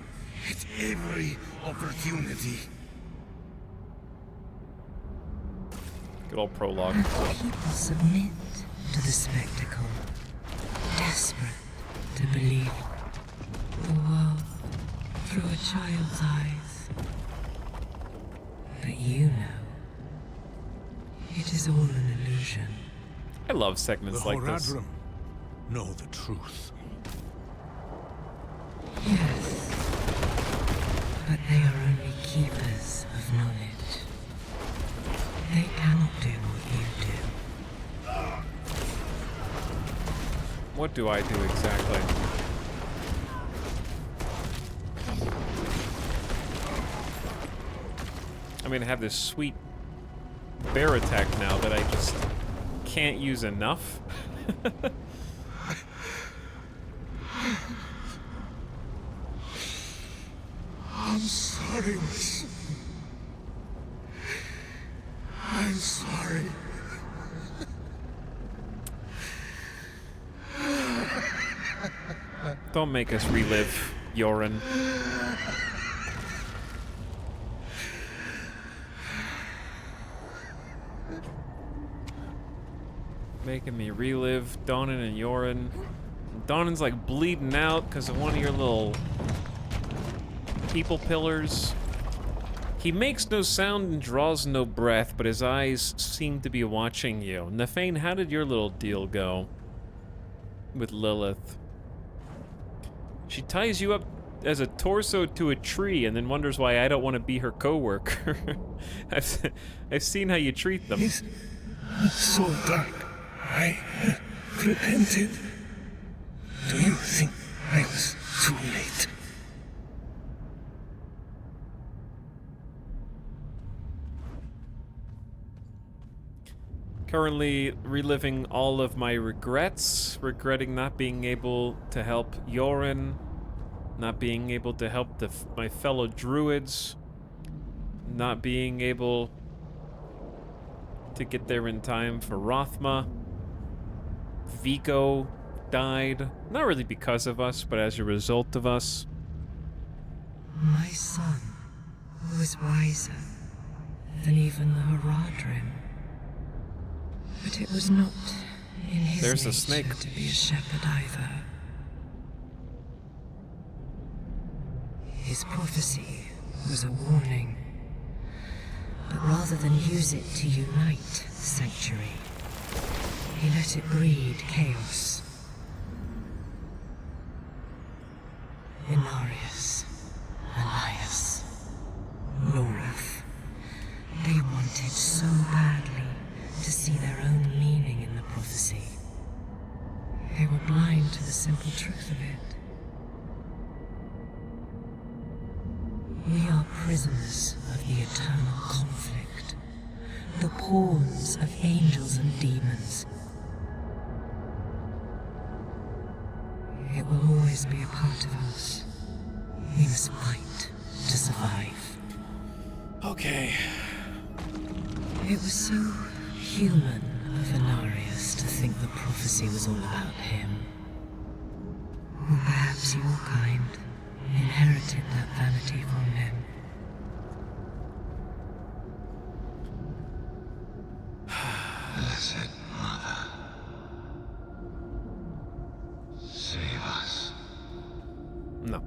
at every opportunity. Good old prologue. People submit to the spectacle, desperate to believe the world through a child's eyes. But you know, it is all an illusion. I love segments The like this. Horadrim know the truth. Yes, but they are only keepers of knowledge. They cannot do what you do. What do I do exactly? I mean, I have this sweet bear attack now that I just can't use enough. I'm sorry, my son. I'm sorry. Don't make us relive Yoren. Making me relive Donan and Yoren. Donan's like bleeding out because of one of your little people pillars. He makes no sound and draws no breath, but his eyes seem to be watching you. Nefane, how did your little deal go with Lilith? She ties you up as a torso to a tree and then wonders why I don't want to be her co-worker. I've seen how you treat them. He's so dark. I repented. Do you think I was too late? Currently reliving all of my regrets, regretting not being able to help Yoren, not being able to help my fellow druids, not being able to get there in time for Rothma. Vigo died, not really because of us, but as a result of us. My son was wiser than even the Horadrim. But it was not in his There's the nature snake. to be a shepherd either. His prophecy was a warning. But rather than use it to unite Sanctuary, he let it breed chaos. Inarius, Elias, Lorath, they wanted so badly to see their own meaning in the prophecy. They were blind to the simple truth of it. We are prisoners of the eternal conflict, the pawns of angels and demons. It will always be a part of us. We must fight to survive. Okay. It was so human of Inarius to think the prophecy was all about him. Or perhaps your kind inherited that vanity from him. Blessed Mother, save us. No.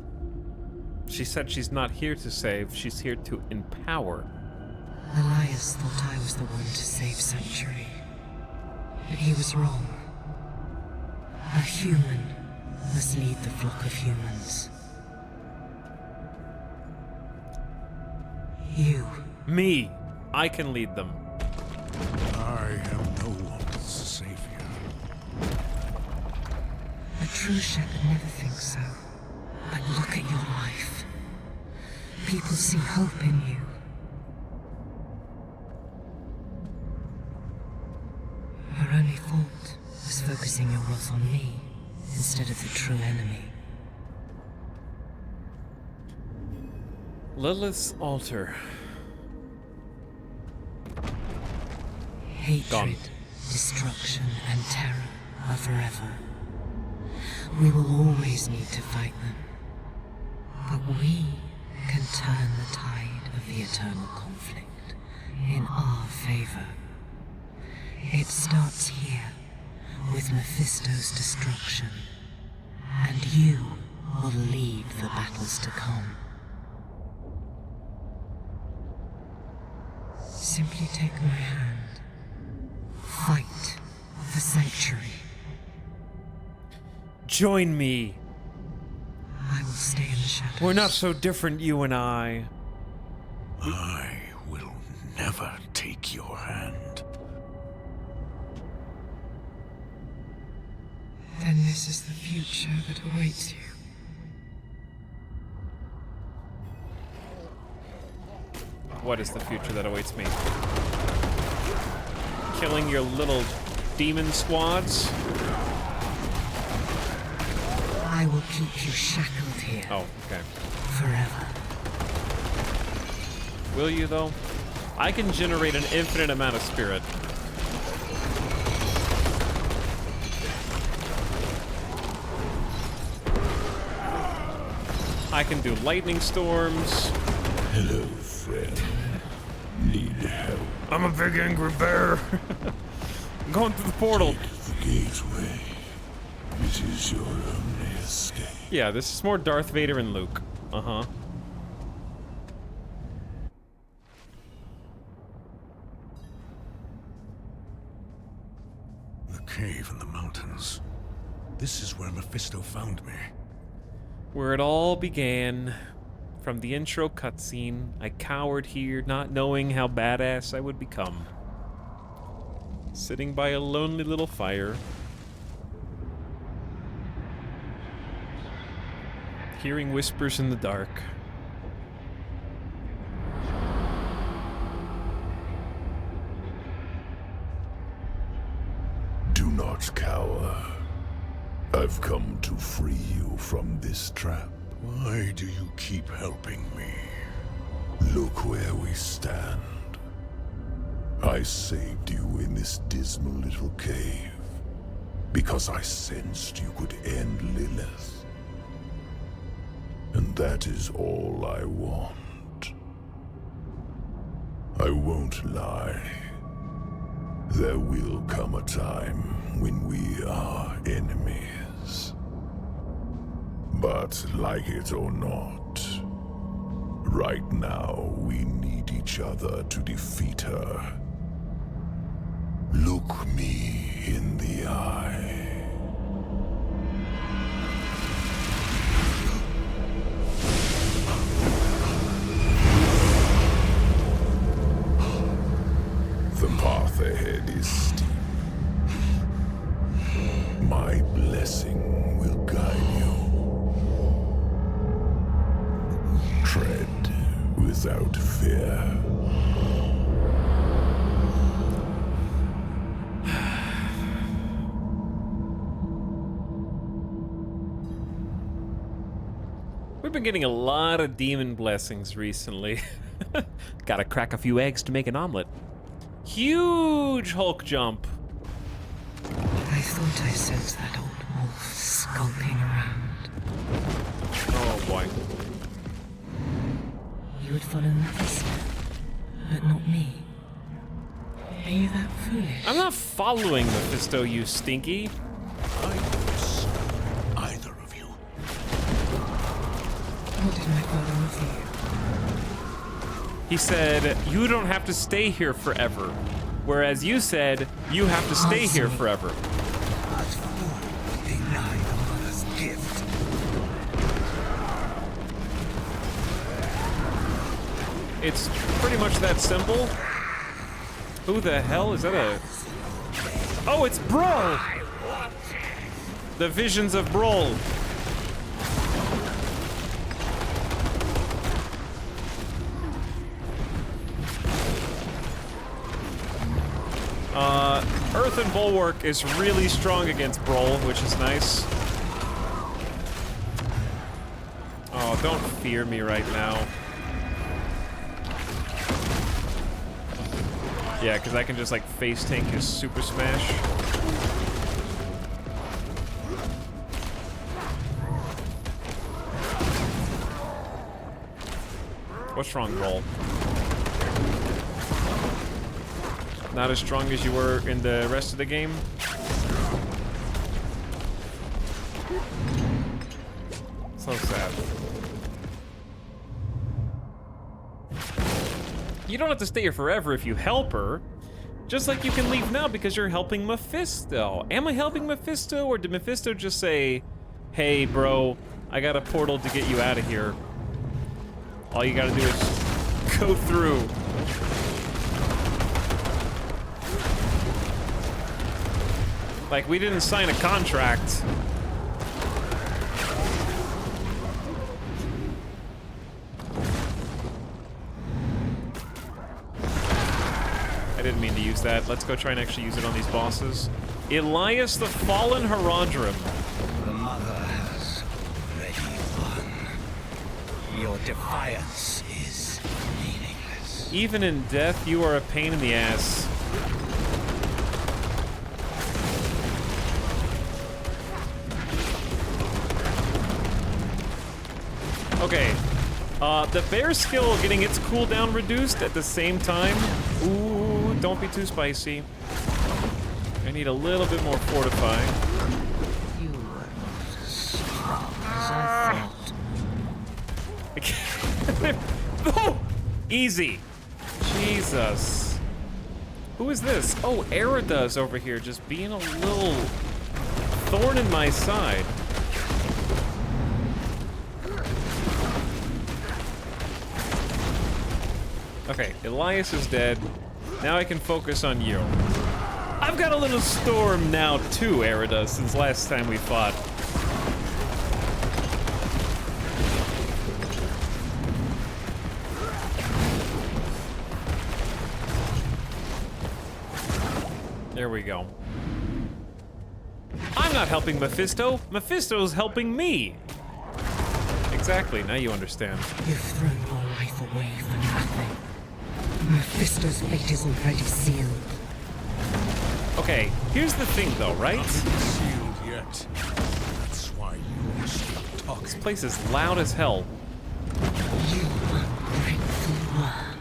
She said she's not here to save, she's here to empower. Elias thought I was the one to save Sanctuary. But he was wrong. A human must lead the flock of humans. You. Me. I can lead them. I am no one's savior. A true shepherd never thinks so. But look at your life. People see hope in you. Your only fault was focusing your wrath on me instead of the true enemy. Lilith's altar. Hatred, Gone. destruction, and terror are forever. We will always need to fight them. But we can turn the tide of the eternal conflict in our favor. It starts here, with Mephisto's destruction, and you will lead the battles to come. Simply take my hand. Fight the Sanctuary. Join me. I will stay in the shadows. We're not so different, you and I. I will never take your hand. Then this is the future that awaits you. What is the future that awaits me? Killing your little demon squads? I will keep you shackled here. Oh, okay. Forever. Will you, though? I can generate an infinite amount of spirit. I can do lightning storms. Hello, friend. Need help? I'm a big angry bear. I'm going through the portal. Take the gateway. It is your only escape. Yeah, this is more Darth Vader and Luke. Uh-huh. The cave in the mountains. This is where Mephisto found me. Where it all began. From the intro cutscene, I cowered here, not knowing how badass I would become. Sitting by a lonely little fire. Hearing whispers in the dark. Do not cower. I've come to free you from this trap. Why do you keep helping me? Look where we stand. I saved you in this dismal little cave because I sensed you could end Lilith. And that is all I want. I won't lie. There will come a time when we are enemies. But like it or not, right now we need each other to defeat her. Look me in the eye. The path ahead is steep. My blessing will guide you. Tread without fear. We've been getting a lot of demon blessings recently. Gotta crack a few eggs to make an omelet. Huge Hulk jump. I thought I sensed that old wolf skulking around. Oh boy. You would follow Mephisto, but not me. Are you that foolish? I'm not following Mephisto, you stinky. Either of you. What did my father offer you? He said, you don't have to stay here forever. Whereas you said, you have to stay here forever. Deny the mother's gift. It's pretty much that simple. Who the hell is that a... Oh, it's Brawl! The visions of Brawl. Earth and Bulwark is really strong against Brawl, which is nice. Oh, don't fear me right now. Yeah, because I can just like face tank his super smash. What's wrong, Brawl? Not as strong as you were in the rest of the game? So sad. You don't have to stay here forever if you help her. Just like you can leave now because you're helping Mephisto. Am I helping Mephisto, or did Mephisto just say, hey bro, I got a portal to get you out of here. All you gotta do is go through. Like, we didn't sign a contract. I didn't mean to use that. Let's go try and actually use it on these bosses. Elias the Fallen Herodrum. The Mother has already won. Your defiance is meaningless. Even in death, you are a pain in the ass. Okay. The bear skill getting its cooldown reduced at the same time. Ooh, don't be too spicy. I need a little bit more fortifying. You were not as strong as I thought. Oh! Easy. Jesus. Who is this? Oh, Erida's over here, just being a little thorn in my side. Okay, Elias is dead. Now I can focus on you. I've got a little storm now too, Erida, since last time we fought. There we go. I'm not helping Mephisto. Mephisto's helping me. Exactly, now you understand. You've thrown your life away for nothing. Mephisto's fate is already sealed. Okay, here's the thing though, right? Nothing sealed yet. That's why you are still talking. This place is loud as hell. You ungrateful worm.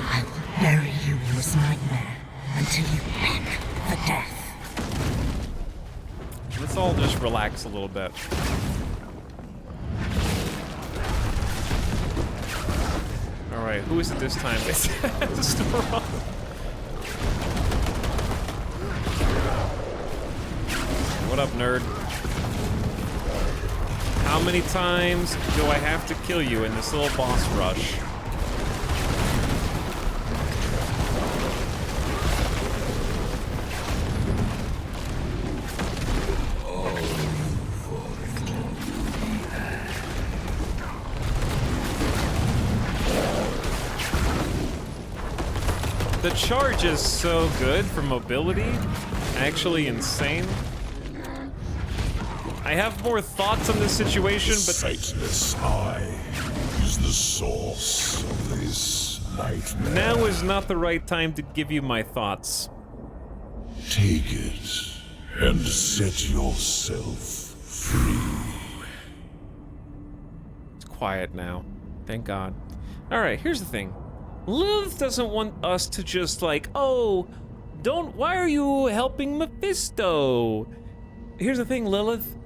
I will bury you in this nightmare until you beg for death. Let's all just relax a little bit. Alright, who is it this time? It's Storm. What up, nerd? How many times do I have to kill you in this little boss rush? The charge is so good for mobility, actually insane. I have more thoughts on this situation, but Sightless eye is the source of this nightmare. now is not the right time to give you my thoughts. Take it and set yourself free. It's quiet now. Thank God. Alright, here's the thing. Lilith doesn't want us to just like, oh, why are you helping Mephisto? Here's the thing, Lilith.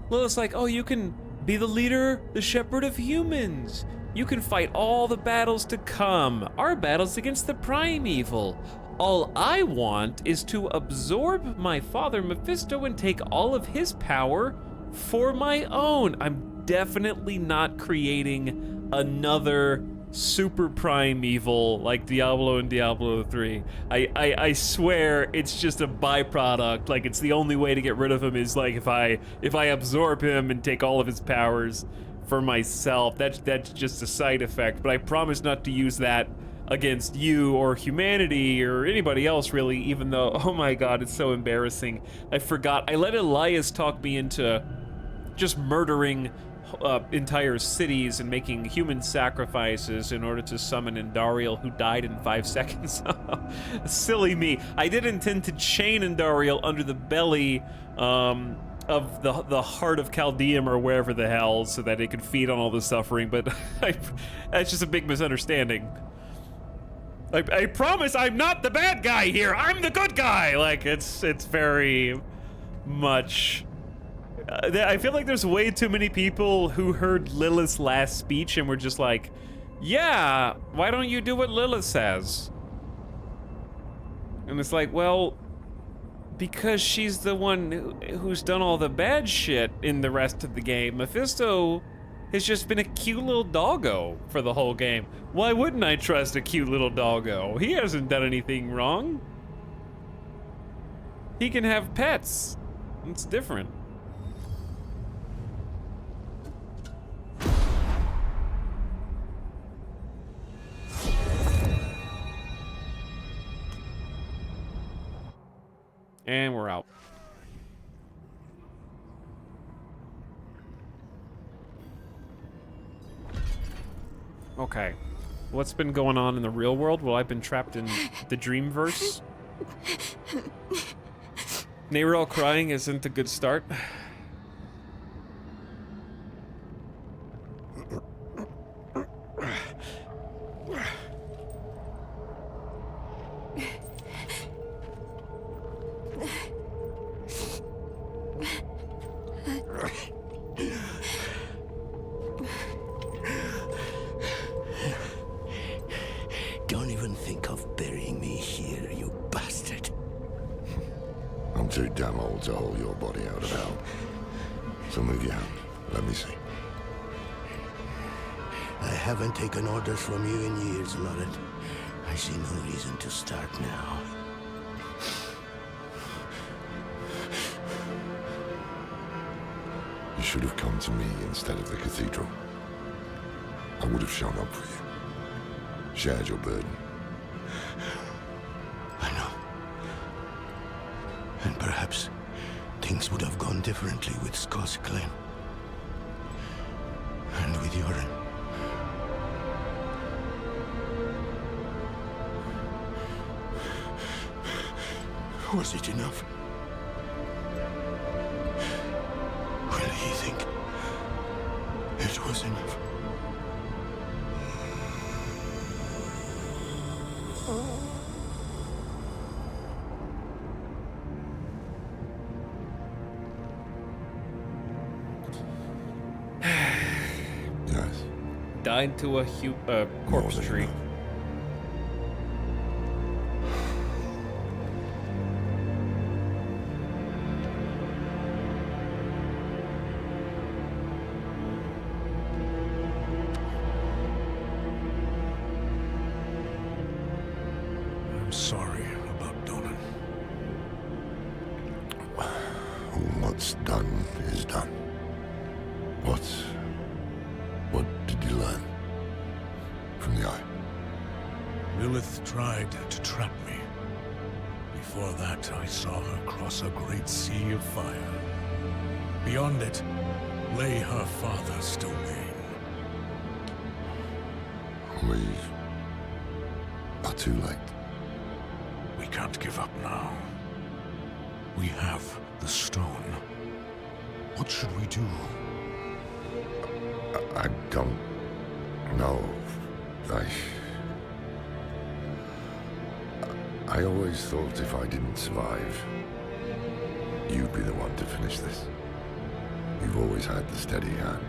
Lilith's like, oh, you can be the leader, the shepherd of humans. You can fight all the battles to come. Our battles against the primeval. All I want is to absorb my father Mephisto and take all of his power for my own. I'm definitely not creating another super primeval like Diablo and Diablo 3. I swear it's just a byproduct. Like, it's the only way to get rid of him is like if I absorb him and take all of his powers for myself. That's just a side effect, but I promise not to use that against you or humanity or anybody else really, even though, oh my God, it's so embarrassing. I forgot. I let Elias talk me into just murdering entire cities and making human sacrifices in order to summon Andariel, who died in 5 seconds. Silly me. I did intend to chain Andariel under the belly of the heart of Chaldeum or wherever the hell, so that it could feed on all the suffering, but that's just a big misunderstanding. I promise I'm not the bad guy here. I'm the good guy. Like, it's very much. I feel like there's way too many people who heard Lilith's last speech and were just like, Yeah, why don't you do what Lilith says? And it's like, well, because she's the one who's done all the bad shit in the rest of the game. Mephisto has just been a cute little doggo for the whole game. Why wouldn't I trust a cute little doggo? He hasn't done anything wrong. He can have pets. It's different. And we're out. Okay. What's been going on in the real world? Well, I've been trapped in the Dreamverse. Neyrel crying isn't a good start. Don't even think of burying me here, you bastard. I'm too damn old to haul your body out of hell. So move your hand. Let me see. I haven't taken orders from you in years, Laurent. I see no reason to start now. You should have come to me instead of the cathedral. I would have shown up for you. Shared your burden. I know. And perhaps things would have gone differently with Scott's claim. And with Yoren. Was it enough? Will he think it was enough? Yes. Died to a corpse tree. Enough. I'm sorry about Donan. What's done is done. What did you learn from the Eye? Lilith tried to trap me. Before that, I saw her cross a great sea of fire. Beyond it lay her father's domain. We are too late. We can't give up now. We have the stone. What should we do? I don't know. I always thought if I didn't survive, you'd be the one to finish this. You've always had the steady hand,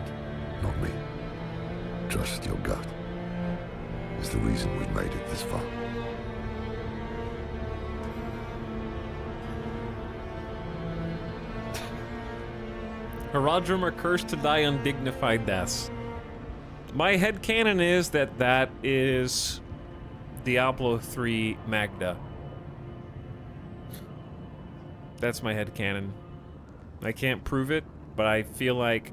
not me. Trust your gut is the reason we've made it this far. Haradrim are cursed to die undignified deaths. My headcanon is that that is Diablo 3 Magda. That's my headcanon. I can't prove it, but I feel like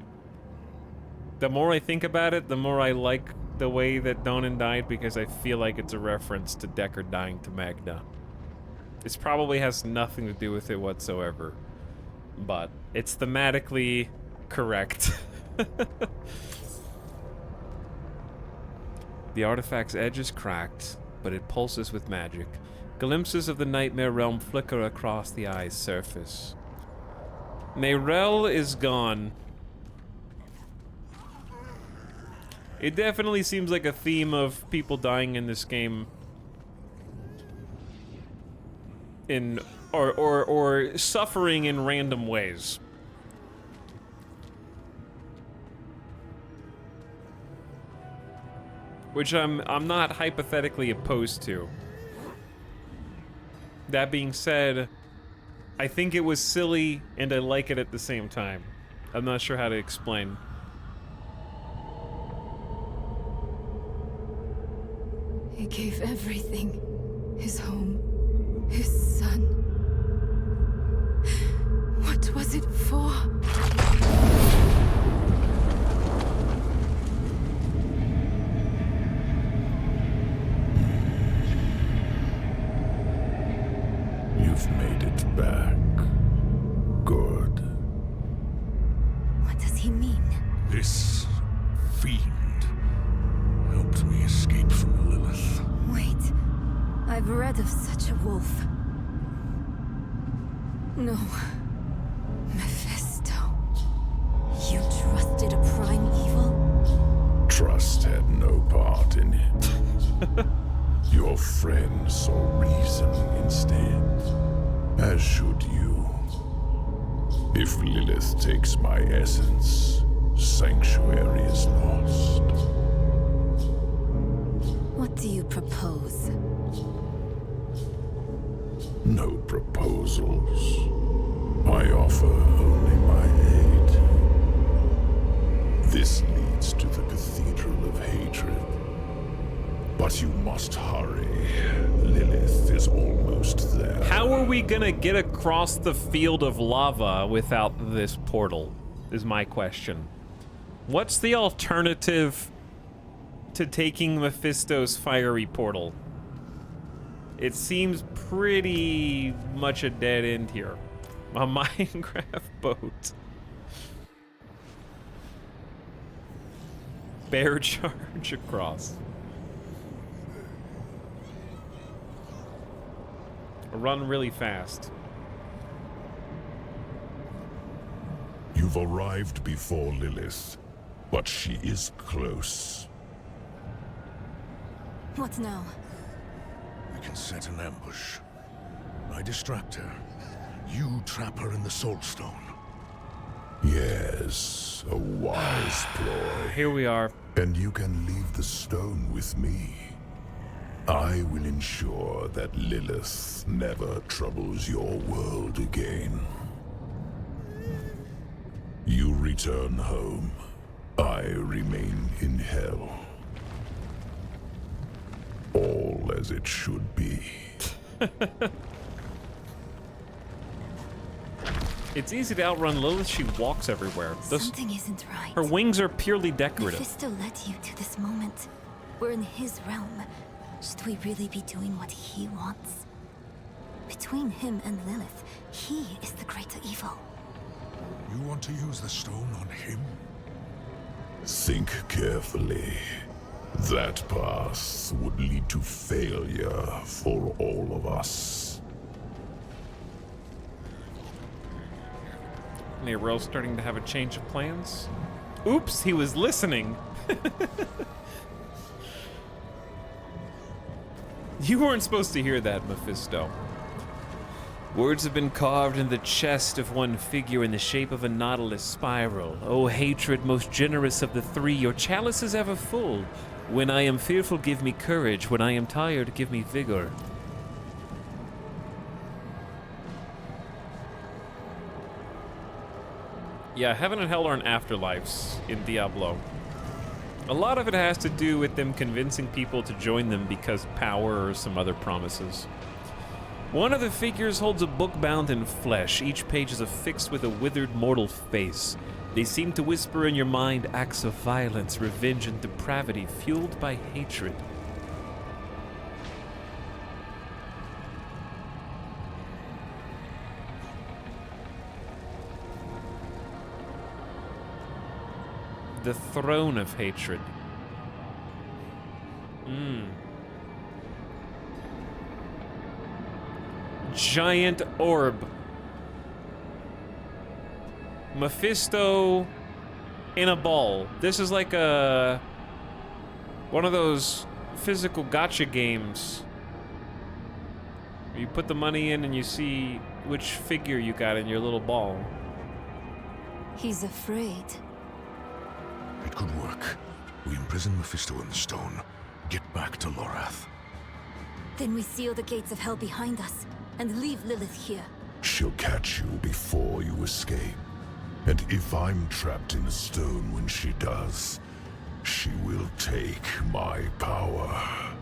the more I think about it, the more I like the way that Donan died, because I feel like it's a reference to Deckard dying to Magda. This probably has nothing to do with it whatsoever, but it's thematically correct. The artifact's edge is cracked, but it pulses with magic. Glimpses of the nightmare realm flicker across the eye's surface. Neyrel is gone. It definitely seems like a theme of people dying in this game. Or suffering in random ways. which I'm not hypothetically opposed to. That being said, I think it was silly and I like it at the same time. I'm not sure how to explain. He gave everything. His home, his son. What was it for? You've made it back. Good. What does he mean? This fiend helped me escape from Lilith. Wait, I've read of such a wolf. No. Mephisto. You trusted a prime evil? Trust had no part in it. Your friend saw reason instead, as should you. If Lilith takes my essence, Sanctuary is lost. What do you propose? No proposals. I offer only my aid. This leads to the Cathedral of Hatred. But you must hurry. Lilith is almost there. How are we gonna get across the field of lava without this portal, is my question. What's the alternative to taking Mephisto's fiery portal? It seems pretty much a dead end here. A Minecraft boat. Bear charge across. Run really fast. You've arrived before Lilith, but she is close. What now? We can set an ambush. I distract her. You trap her in the Soul Stone. Yes, a wise ploy. Here we are. And you can leave the stone with me. I will ensure that Lilith never troubles your world again. You return home. I remain in hell. All as it should be. It's easy to outrun Lilith. She walks everywhere. Something isn't right. Her wings are purely decorative. Mephisto led you to this moment. We're in his realm. Should we really be doing what he wants? Between him and Lilith, he is the greater evil. You want to use the stone on him? Think carefully. That path would lead to failure for all of us. Nero's starting to have a change of plans. Oops, he was listening. You weren't supposed to hear that, Mephisto. Words have been carved in the chest of one figure in the shape of a nautilus spiral. O hatred, most generous of the three, your chalice is ever full. When I am fearful, give me courage. When I am tired, give me vigor. Yeah, heaven and hell aren't afterlives in Diablo. A lot of it has to do with them convincing people to join them because power or some other promises. One of the figures holds a book bound in flesh. Each page is affixed with a withered mortal face. They seem to whisper in your mind acts of violence, revenge, and depravity fueled by hatred. The throne of hatred. Giant orb. Mephisto in a ball. This is like a one of those physical gacha games. You put the money in and you see which figure you got in your little ball. He's afraid. It could work. We imprison Mephisto in the stone, Get back to Lorath. Then we seal the gates of hell behind us and leave Lilith here. She'll catch you before you escape. And if I'm trapped in a stone when she does, she will take my power.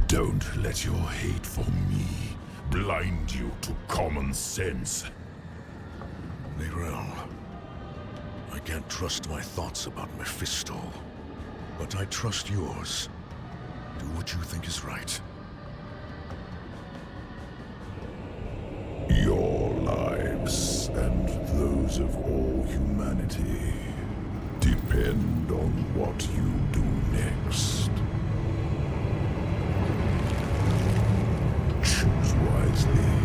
Don't let your hate for me blind you to common sense. Neyrelle, I can't trust my thoughts about Mephisto, but I trust yours. Do what you think is right. Your lives and those of all humanity depend on what you do next. Choose wisely.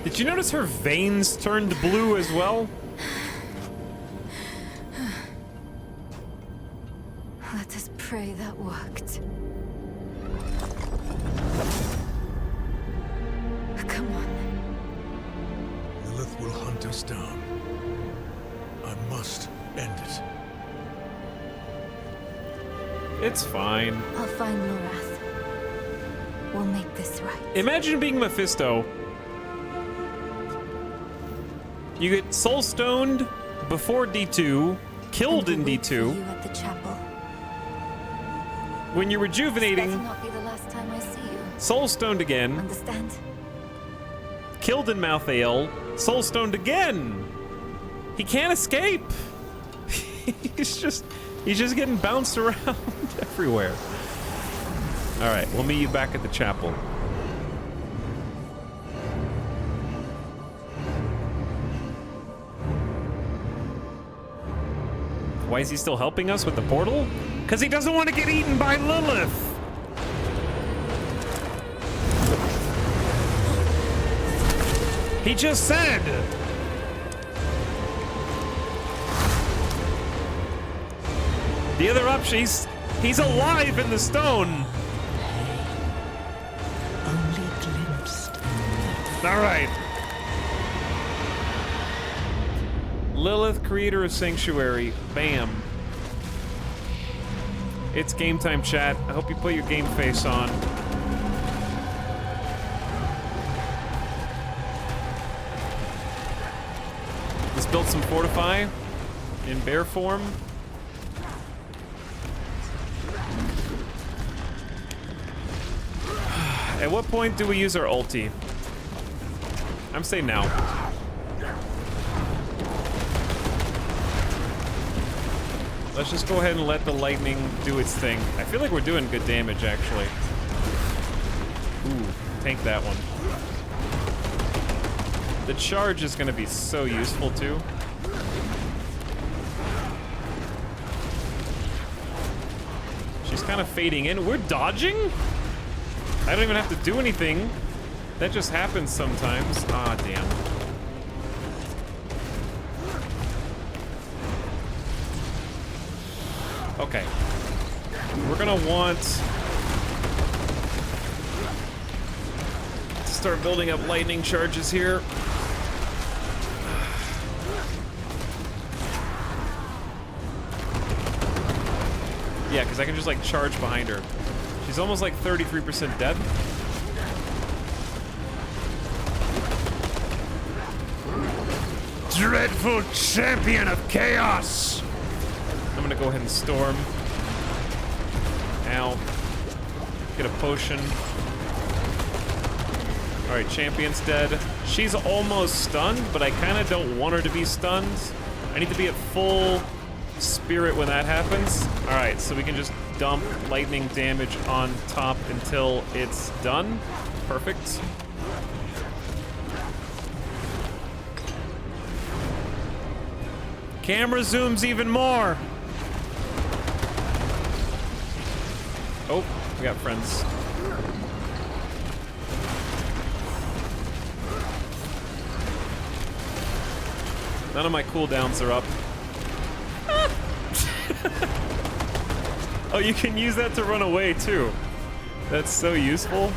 Did you notice her veins turned blue as well? Let us pray that worked. Come on. Lilith will hunt us down. I must end it. It's fine. I'll find Lorath. We'll make this right. Imagine being Mephisto. You get soul stoned before D2, killed in D2. You at the chapel. When you're rejuvenating, This better not be the last time I see you. soul stoned again. Understand? Killed in Malthael, soul stoned again. He can't escape. he's just getting bounced around everywhere. All right, we'll meet you back at the chapel. Why is he still helping us with the portal? Because he doesn't want to get eaten by Lilith. He just said. The other option, he's alive in the stone. Only glimpsed. All right. Lilith, creator of Sanctuary. Bam. It's game time, chat. I hope you put your game face on. Let's build some fortify in bear form. At what point do we use our ulti? I'm saying now. Let's just go ahead and let the lightning do its thing. I feel like we're doing good damage, actually. Ooh, tank that one. The charge is gonna be so useful, too. She's kind of fading in. We're dodging? I don't even have to do anything. That just happens sometimes. Ah, damn. Okay. We're gonna want to start building up lightning charges here. Yeah, because I can just like charge behind her. She's almost like 33% dead. Dreadful champion of chaos! I'm gonna go ahead and storm. Ow. Get a potion. Alright, champion's dead. She's almost stunned, but I kinda don't want her to be stunned. I need to be at full spirit when that happens. Alright, so we can just dump lightning damage on top until it's done. Perfect. Camera zooms even more. Oh, we got friends. None of my cooldowns are up. Oh, you can use that to run away too. That's so useful.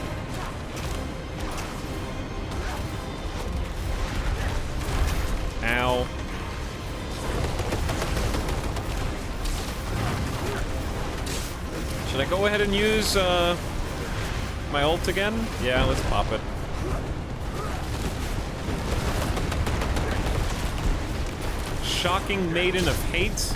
Ow. Should I go ahead and use my ult again? Yeah, let's pop it. Shocking Maiden of Hate.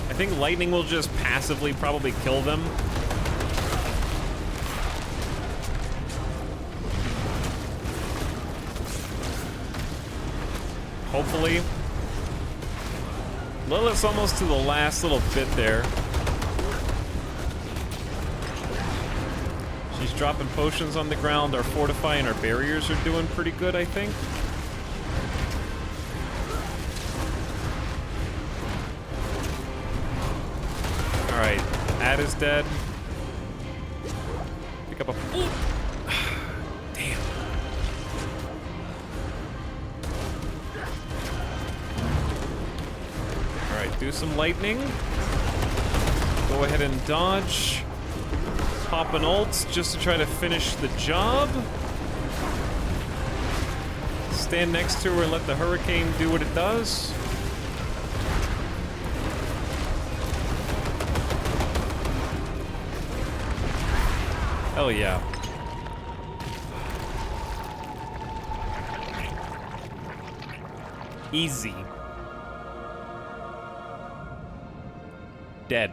I think lightning will just passively probably kill them. Hopefully. Lilith's almost to the last little bit there. She's dropping potions on the ground. Our fortify and our barriers are doing pretty good, I think. Alright, Ad is dead. Pick up a... Ooh. Damn. Alright, do some lightning. Go ahead and dodge. Pop an ult just to try to finish the job. Stand next to her and let the hurricane do what it does. Hell yeah. Easy. Dead.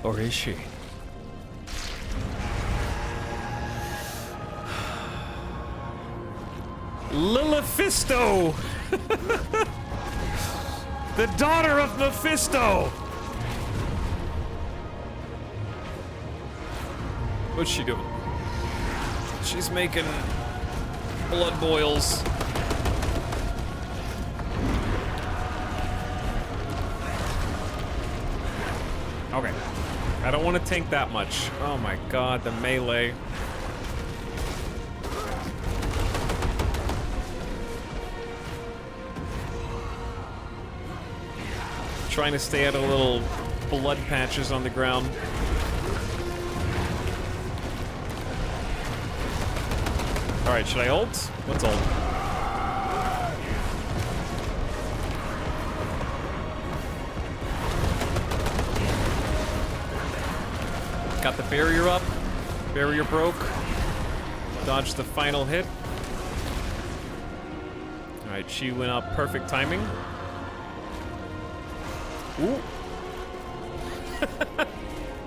Or is she? Liliphisto! The daughter of Mephisto! What's she doing? She's making blood boils. Okay. I don't want to tank that much. Oh my god, the melee. Trying to stay out of little blood patches on the ground. Alright, should I ult? Let's ult. Got the barrier up. Barrier broke. Dodged the final hit. Alright, she went up perfect timing. Ooh.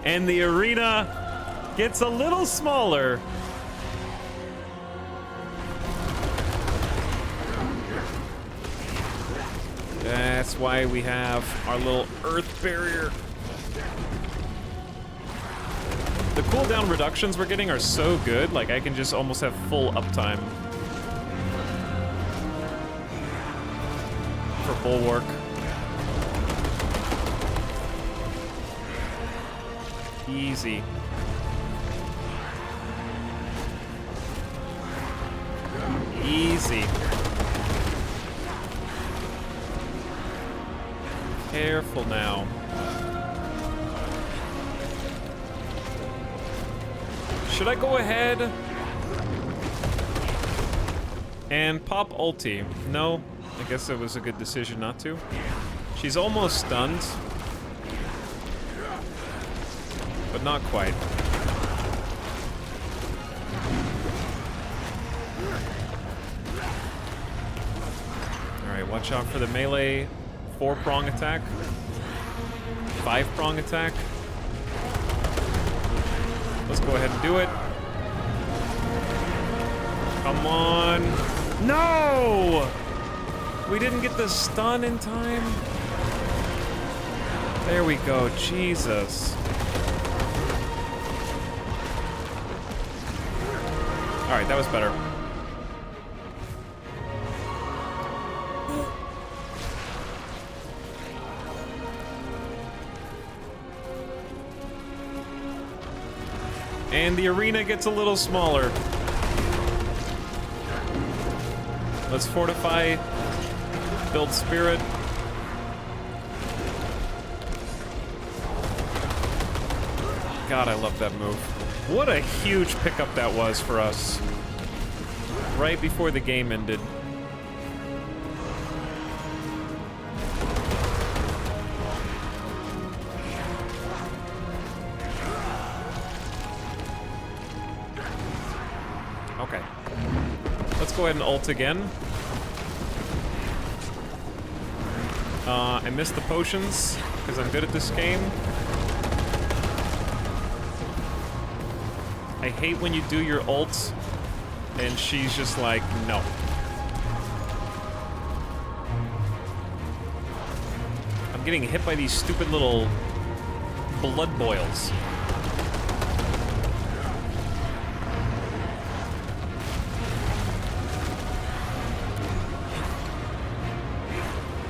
And the arena gets a little smaller. That's why we have our little earth barrier. The cooldown reductions we're getting are so good, like I can just almost have full uptime for Bulwark. Easy. Easy. Careful now. Should I go ahead and pop ulti? No, I guess it was a good decision not to. She's almost stunned, but not quite. Alright, watch out for the melee 4-prong attack. 5-prong attack. Let's go ahead and do it. Come on. No! We didn't get the stun in time. There we go. Jesus. Alright, that was better. And the arena gets a little smaller. Let's fortify, build spirit. God, I love that move. What a huge pickup that was for us. Right before the game ended. Okay. Let's go ahead and ult again. I missed the potions, because I'm good at this game. I hate when you do your ult, and she's just like, no. I'm getting hit by these stupid little blood boils.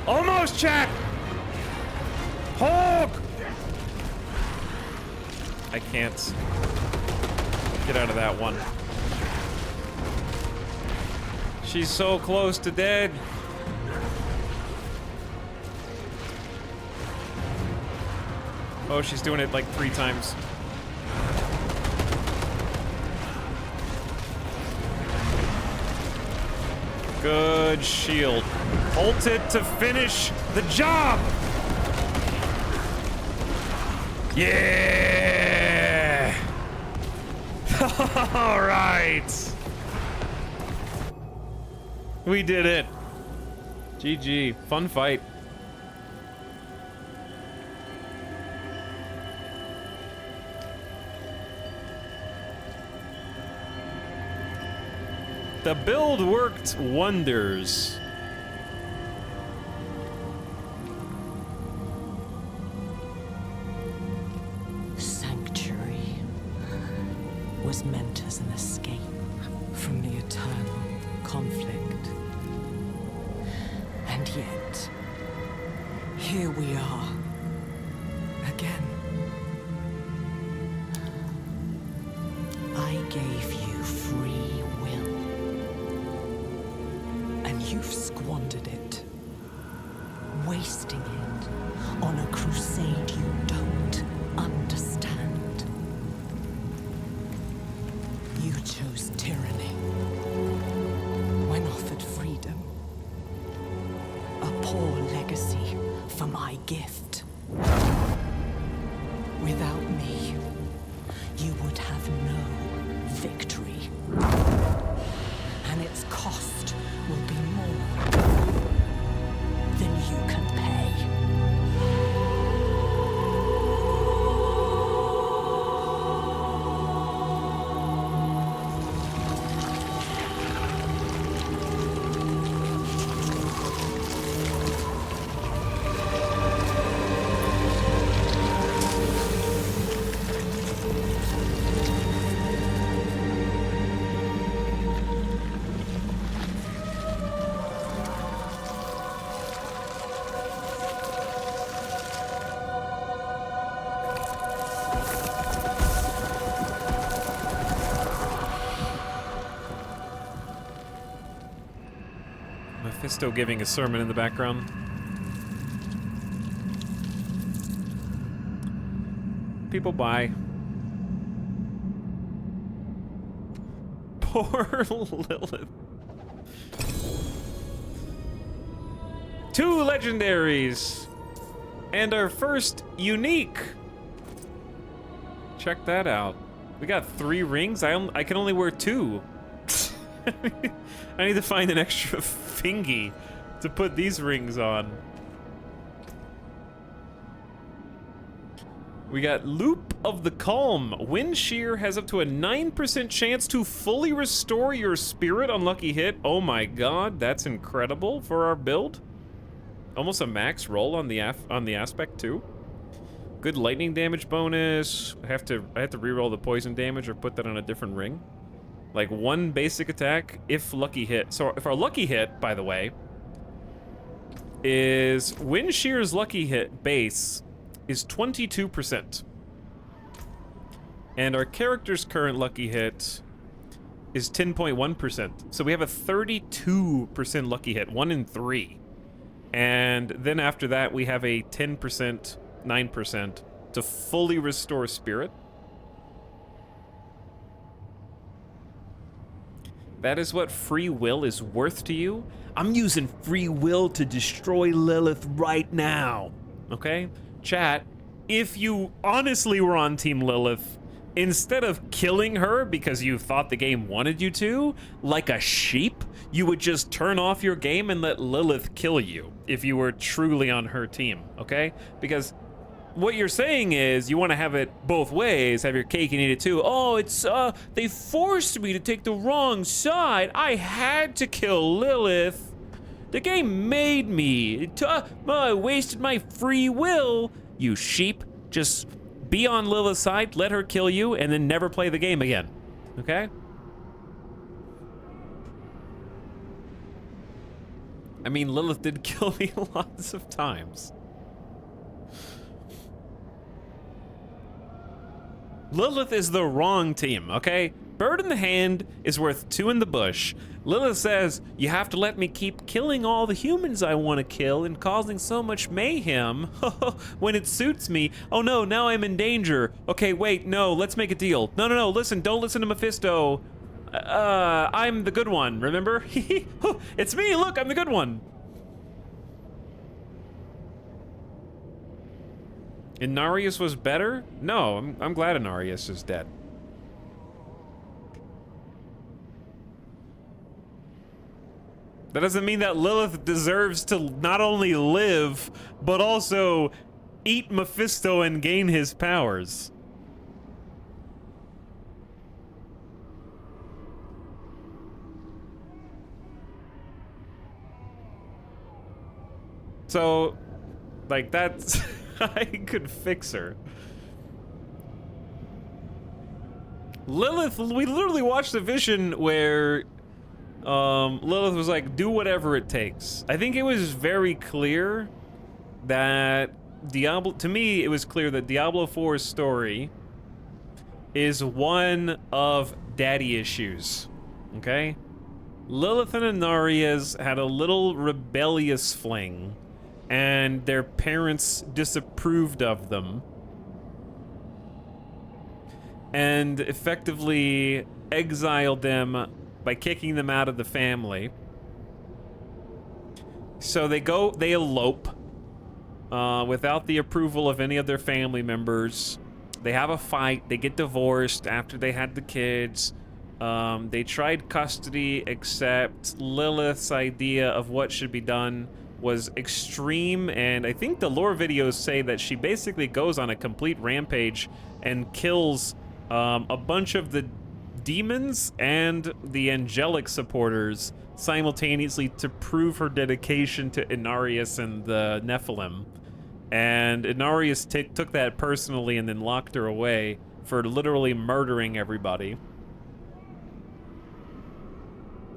Almost, chat! Hulk! I can't get out of that one. She's so close to dead. Oh, she's doing it like 3 times. Good shield. Ult it to finish the job! Yeah! All right. We did it. GG. Fun fight. The build worked wonders. Sanctuary was meant as an escape from the eternal conflict. And yet, here we are, again. I gave you free will, and you've squandered it, wasting it on a crusade you don't understand. You chose tyranny when offered freedom. A poor legacy for my gift. Without me, you would have no victory. And its cost will be more than you can pay. Mephisto giving a sermon in the background. People buy. Poor Lilith. 2 legendaries. And our first unique. Check that out. We got 3 rings. I can only wear 2. I need to find an extra fingy to put these rings on. We got Loop of the Calm. Wind Shear has up to a 9% chance to fully restore your spirit on lucky hit. Oh my god, that's incredible for our build. Almost a max roll on the aspect too. Good lightning damage bonus. I have to reroll the poison damage or put that on a different ring. Like 1 basic attack if lucky hit. So if our lucky hit, by the way, is Wind Shear's lucky hit base is 22%. And our character's current lucky hit is 10.1%. So we have a 32% lucky hit, 1 in 3. And then after that, we have a 10%, 9% to fully restore spirit. That is what free will is worth to you? I'm using free will to destroy Lilith right now. Okay? Chat, if you honestly were on Team Lilith, instead of killing her because you thought the game wanted you to, like a sheep, you would just turn off your game and let Lilith kill you if you were truly on her team, okay? Because what you're saying is you want to have it both ways, have your cake and eat it too. Oh, it's, they forced me to take the wrong side. I had to kill Lilith. The game made me. I wasted my free will. You sheep, just be on Lilith's side, let her kill you, and then never play the game again, okay? I mean, Lilith did kill me lots of times. Lilith is the wrong team, okay? Bird in the hand is worth 2 in the bush. Lilith says, you have to let me keep killing all the humans I want to kill and causing so much mayhem when it suits me. Oh no, now I'm in danger. Okay, wait, no, let's make a deal. No, listen, don't listen to Mephisto. I'm the good one, remember? It's me, look, I'm the good one. Inarius was better? No, I'm glad Inarius is dead. That doesn't mean that Lilith deserves to not only live, but also eat Mephisto and gain his powers. So, like, that's... I could fix her. Lilith, we literally watched a vision where Lilith was like, do whatever it takes. I think it was very clear that to me, it was clear that Diablo 4's story is one of daddy issues, okay? Lilith and Inarius had a little rebellious fling, and their parents disapproved of them and effectively exiled them by kicking them out of the family. So they elope without the approval of any of their family members. They have a fight, they get divorced after they had the kids. They tried custody, except Lilith's idea of what should be done was extreme, and I think the lore videos say that she basically goes on a complete rampage and kills a bunch of the demons and the angelic supporters simultaneously to prove her dedication to Inarius and the Nephilim. And Inarius took that personally and then locked her away for literally murdering everybody.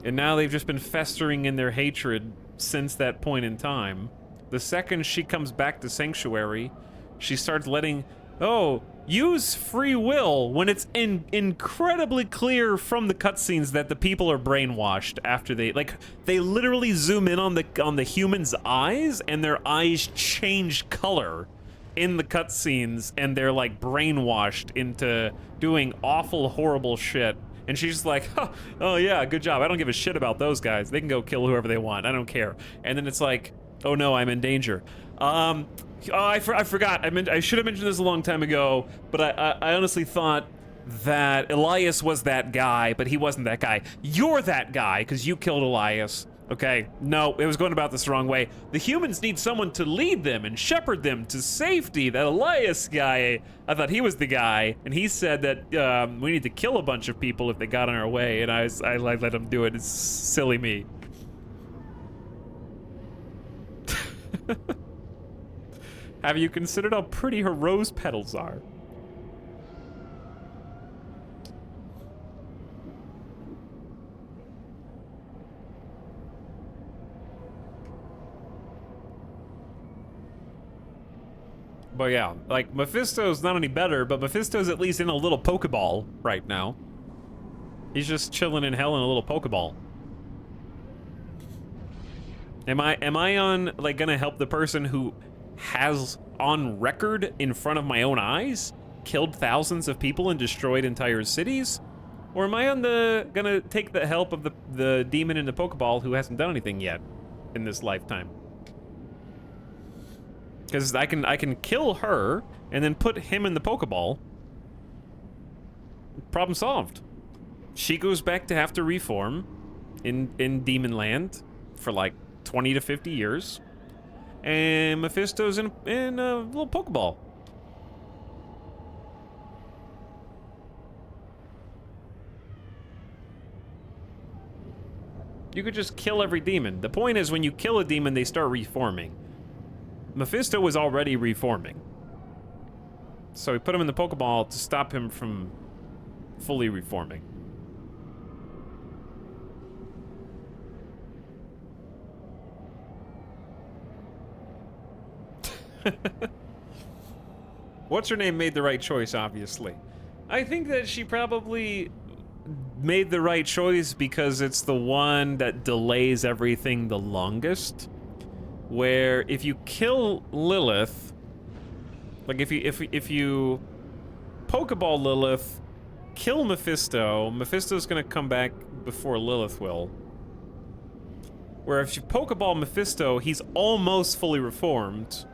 And now they've just been festering in their hatred since that point in time. The second she comes back to Sanctuary, she starts use free will when it's incredibly clear from the cutscenes that the people are brainwashed after they literally zoom in on the human's eyes and their eyes change color in the cutscenes and they're like brainwashed into doing awful, horrible shit. And she's just like, oh yeah, good job. I don't give a shit about those guys. They can go kill whoever they want. I don't care. And then it's like, oh no, I'm in danger. I forgot. I should have mentioned this a long time ago, but I honestly thought that Elias was that guy, but he wasn't that guy. You're that guy, because you killed Elias. Okay, no, it was going about this the wrong way. The humans need someone to lead them and shepherd them to safety. That Elias guy, I thought he was the guy, and he said that we need to kill a bunch of people if they got in our way, and I let him do it. It's silly me. Have you considered how pretty her rose petals are? But yeah, like, Mephisto's not any better, but Mephisto's at least in a little Pokeball right now. He's just chilling in hell in a little Pokeball. Am I on, like, gonna help the person who has, on record, in front of my own eyes, killed thousands of people and destroyed entire cities? Or am I on gonna take the help of the demon in the Pokeball who hasn't done anything yet in this lifetime? Because I can kill her and then put him in the Pokeball. Problem solved. She goes back to have to reform in Demon Land for like 20 to 50 years. And Mephisto's in a little Pokeball. You could just kill every demon. The point is, when you kill a demon, they start reforming. Mephisto was already reforming. So we put him in the Pokeball to stop him from fully reforming. What's her name made the right choice, obviously. I think that she probably made the right choice because it's the one that delays everything the longest. Where if you kill Lilith, like if you Pokeball Lilith, kill Mephisto, Mephisto's gonna come back before Lilith will. Where if you Pokeball Mephisto, he's almost fully reformed.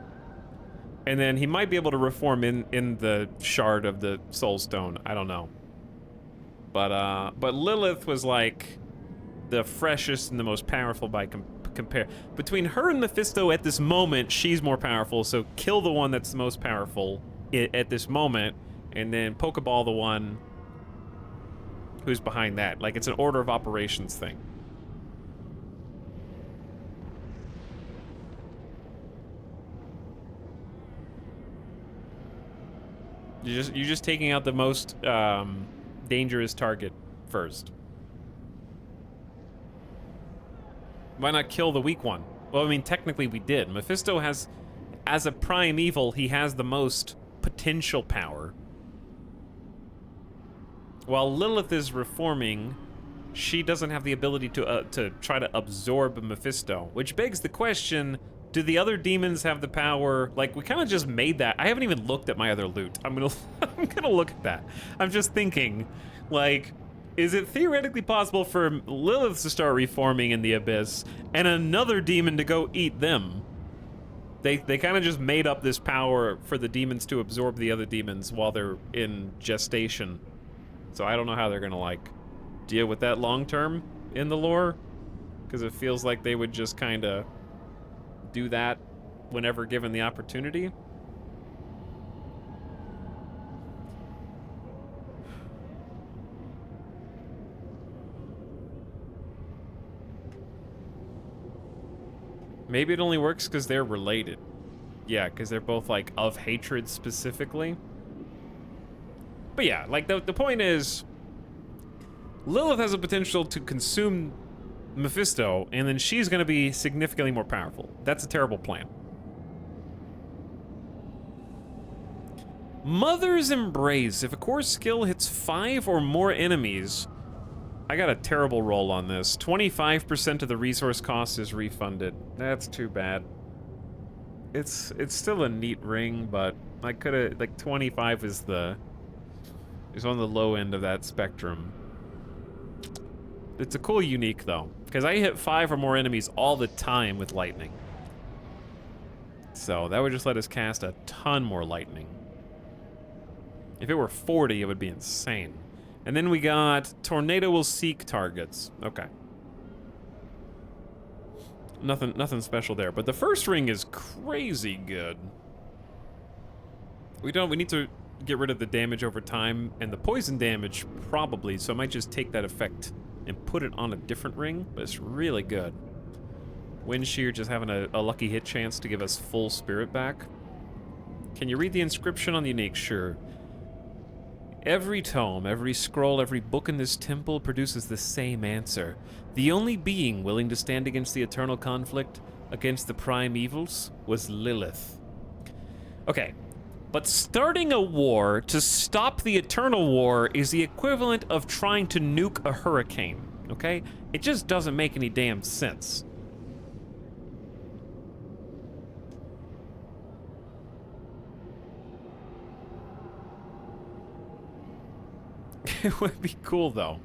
And then he might be able to reform in the shard of the Soul Stone. I don't know. But Lilith was like the freshest and the most powerful by compare. Between her and Mephisto at this moment, she's more powerful, so kill the one that's the most powerful at this moment, and then Pokeball the one who's behind that. Like, it's an order of operations thing. You're just taking out the most dangerous target first. Why not kill the weak one? Well, I mean, technically we did. Mephisto has, as a prime evil, he has the most potential power. While Lilith is reforming, she doesn't have the ability to try to absorb Mephisto, which begs the question, do the other demons have the power? Like, we kind of just made that. I haven't even looked at my other loot. I'm gonna look at that. I'm just thinking, like, is it theoretically possible for Lilith to start reforming in the Abyss and another demon to go eat them? They kind of just made up this power for the demons to absorb the other demons while they're in gestation. So I don't know how they're gonna, like, deal with that long term in the lore, because it feels like they would just kind of do that whenever given the opportunity. Maybe it only works because they're related. Yeah, because they're both, like, of hatred specifically. But yeah, like, the point is, Lilith has a potential to consume Mephisto, and then she's gonna be significantly more powerful. That's a terrible plan. Mother's Embrace. If a core skill hits 5 or more enemies, I got a terrible roll on this. 25% of the resource cost is refunded. That's too bad. It's still a neat ring, but I could've, like, 25 is on the low end of that spectrum. It's a cool unique, though, because I hit 5 or more enemies all the time with lightning. So that would just let us cast a ton more lightning. If it were 40, it would be insane. And then we got Tornado will seek targets. Okay. Nothing special there, but the first ring is crazy good. We need to get rid of the damage over time and the poison damage probably, so I might just take that effect and put it on a different ring, but it's really good. Wind Shear just having a lucky hit chance to give us full spirit back. Can you read the inscription on the unique? Sure. Every tome, every scroll, every book in this temple produces the same answer. The only being willing to stand against the eternal conflict, against the prime evils, was Lilith. Okay, But starting a war to stop the Eternal War is the equivalent of trying to nuke a hurricane, okay? It just doesn't make any damn sense. It would be cool, though.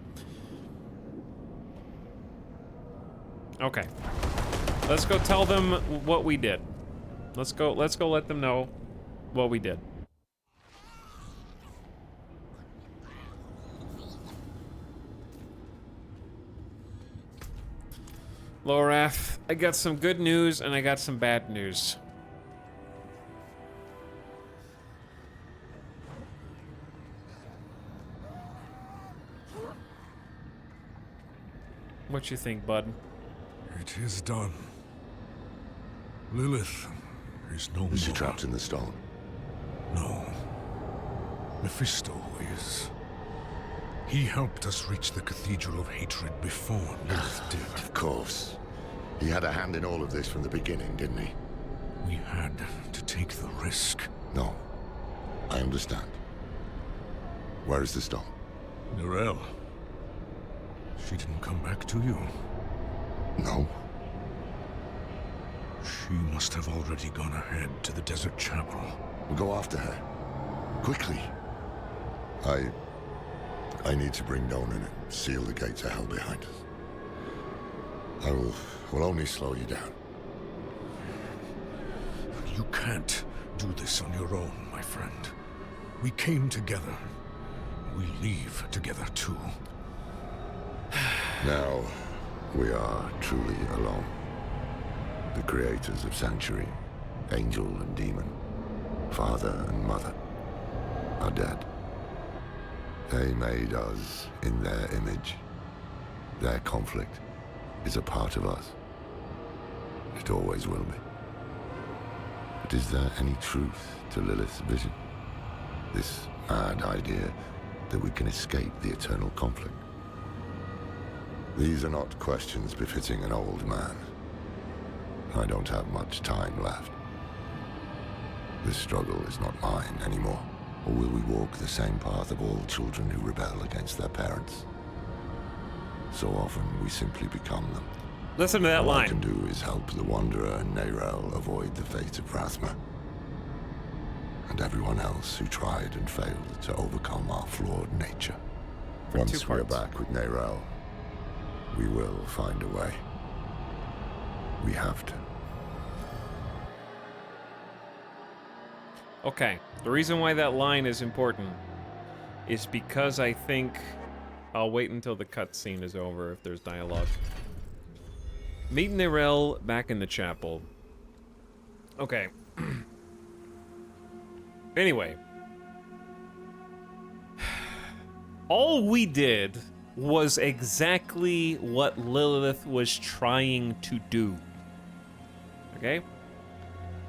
Okay. Let's go tell them what we did. Let's go let them know what we did. Lorath, I got some good news and I got some bad news. What you think, bud? It is done. Lilith is no more. Is she trapped in the stone? No. Mephisto is. He helped us reach the Cathedral of Hatred before Lilith did. Of course. He had a hand in all of this from the beginning, didn't he? We had to take the risk. No. I understand. Where is the stone? Narelle. She didn't come back to you. No. She must have already gone ahead to the Desert Chapel. We'll go after her. Quickly. I need to bring Donan and seal the gates of hell behind us. I will only slow you down. You can't do this on your own, my friend. We came together. We leave together, too. Now, we are truly alone. The creators of Sanctuary, angel and demon, father and mother, are dead. They made us in their image. Their conflict is a part of us. It always will be. But is there any truth to Lilith's vision? This mad idea that we can escape the eternal conflict? These are not questions befitting an old man. I don't have much time left. This struggle is not mine anymore. Or will we walk the same path of all children who rebel against their parents? So often we simply become them. Listen to that All line. I can do is help the Wanderer and Neyrelle avoid the fate of Rathma. And everyone else who tried and failed to overcome our flawed nature. Once we're back with Neyrelle, we will find a way. We have to. Okay, the reason why that line is important is because I think I'll wait until the cutscene is over if there's dialogue. Meet Neyrelle back in the chapel. Okay. Anyway. All we did was exactly what Lilith was trying to do. Okay?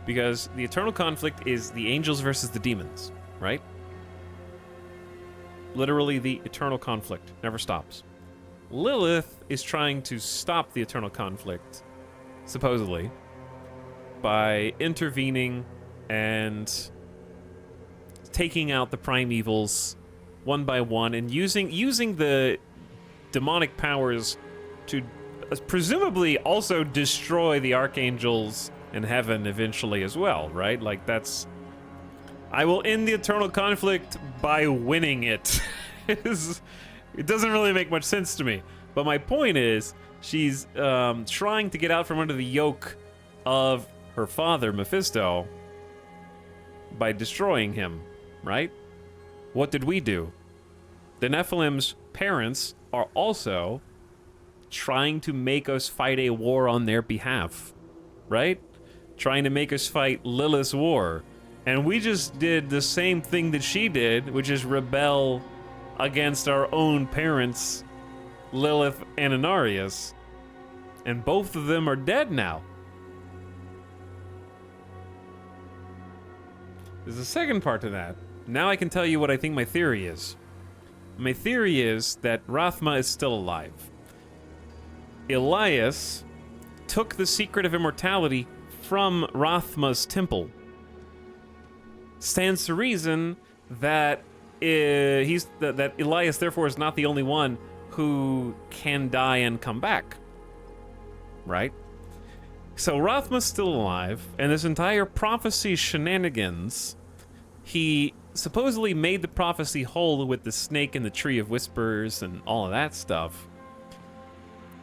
Because the eternal conflict is the angels versus the demons, right? Literally the eternal conflict never stops. Lilith is trying to stop the eternal conflict, supposedly, by intervening and taking out the primevals one by one and using the demonic powers to presumably also destroy the archangels in heaven eventually as well, right? Like that's... I will end the eternal conflict by winning it. It doesn't really make much sense to me. But my point is, she's trying to get out from under the yoke of her father, Mephisto, by destroying him, right? What did we do? The Nephilim's parents are also trying to make us fight a war on their behalf, right? Trying to make us fight Lilith's war. And we just did the same thing that she did, which is rebel against our own parents, Lilith and Inarius. And both of them are dead now. There's a second part to that. Now I can tell you what I think my theory is. My theory is that Rathma is still alive. Elias took the secret of immortality from Rathma's temple. stands to reason that that Elias therefore is not the only one who can die and come back, right? So Rathma's still alive, and this entire prophecy shenanigans, he supposedly made the prophecy whole with the snake and the tree of whispers and all of that stuff.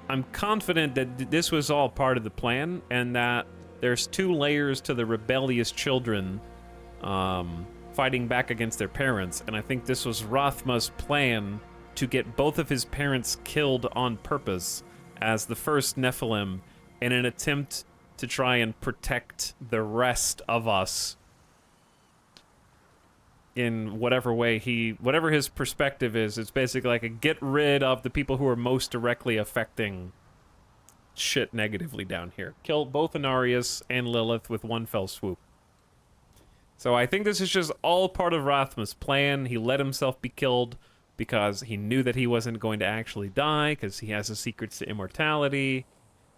I'm confident that this was all part of the plan, and that there's 2 layers to the rebellious children fighting back against their parents, and I think this was Rathma's plan to get both of his parents killed on purpose as the first Nephilim in an attempt to try and protect the rest of us in whatever way whatever his perspective is. It's basically like a get rid of the people who are most directly affecting shit negatively down here. Kill both Inarius and Lilith with one fell swoop. So I think this is just all part of Rathma's plan. He let himself be killed because he knew that he wasn't going to actually die, because he has the secrets to immortality.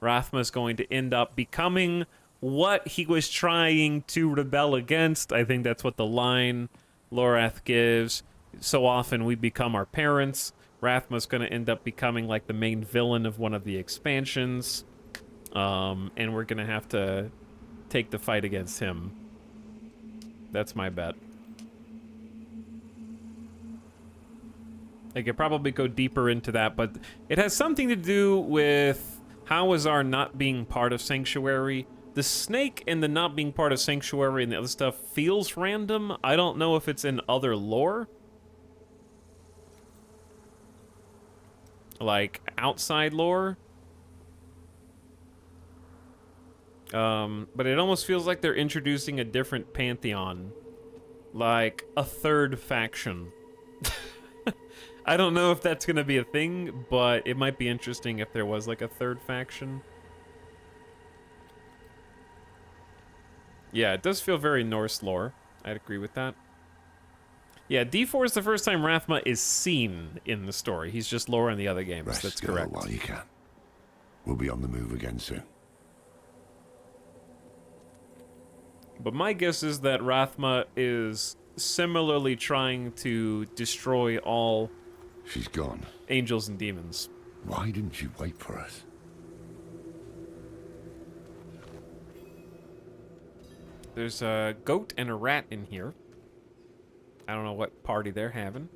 Rathma's going to end up becoming what he was trying to rebel against. I think that's what the line Lorath gives. So often we become our parents. Rathma's going to end up becoming like the main villain of one of the expansions. And we're going to have to take the fight against him. That's my bet. I could probably go deeper into that, but it has something to do with Hawazar not being part of Sanctuary. The snake and the not being part of Sanctuary and the other stuff feels random. I don't know if it's in other lore. Like, outside lore. But it almost feels like they're introducing a different pantheon. Like, a third faction. I don't know if that's gonna be a thing, but it might be interesting if there was like a third faction. Yeah, it does feel very Norse lore. I'd agree with that. Yeah, D4 is the first time Rathma is seen in the story. He's just lore in the other games. Rest, that's girl, correct. while you can. We'll be on the move again soon. But my guess is that Rathma is similarly trying to destroy all She's gone. Angels and demons. Why didn't you wait for us? There's a goat and a rat in here. I don't know what party they're having.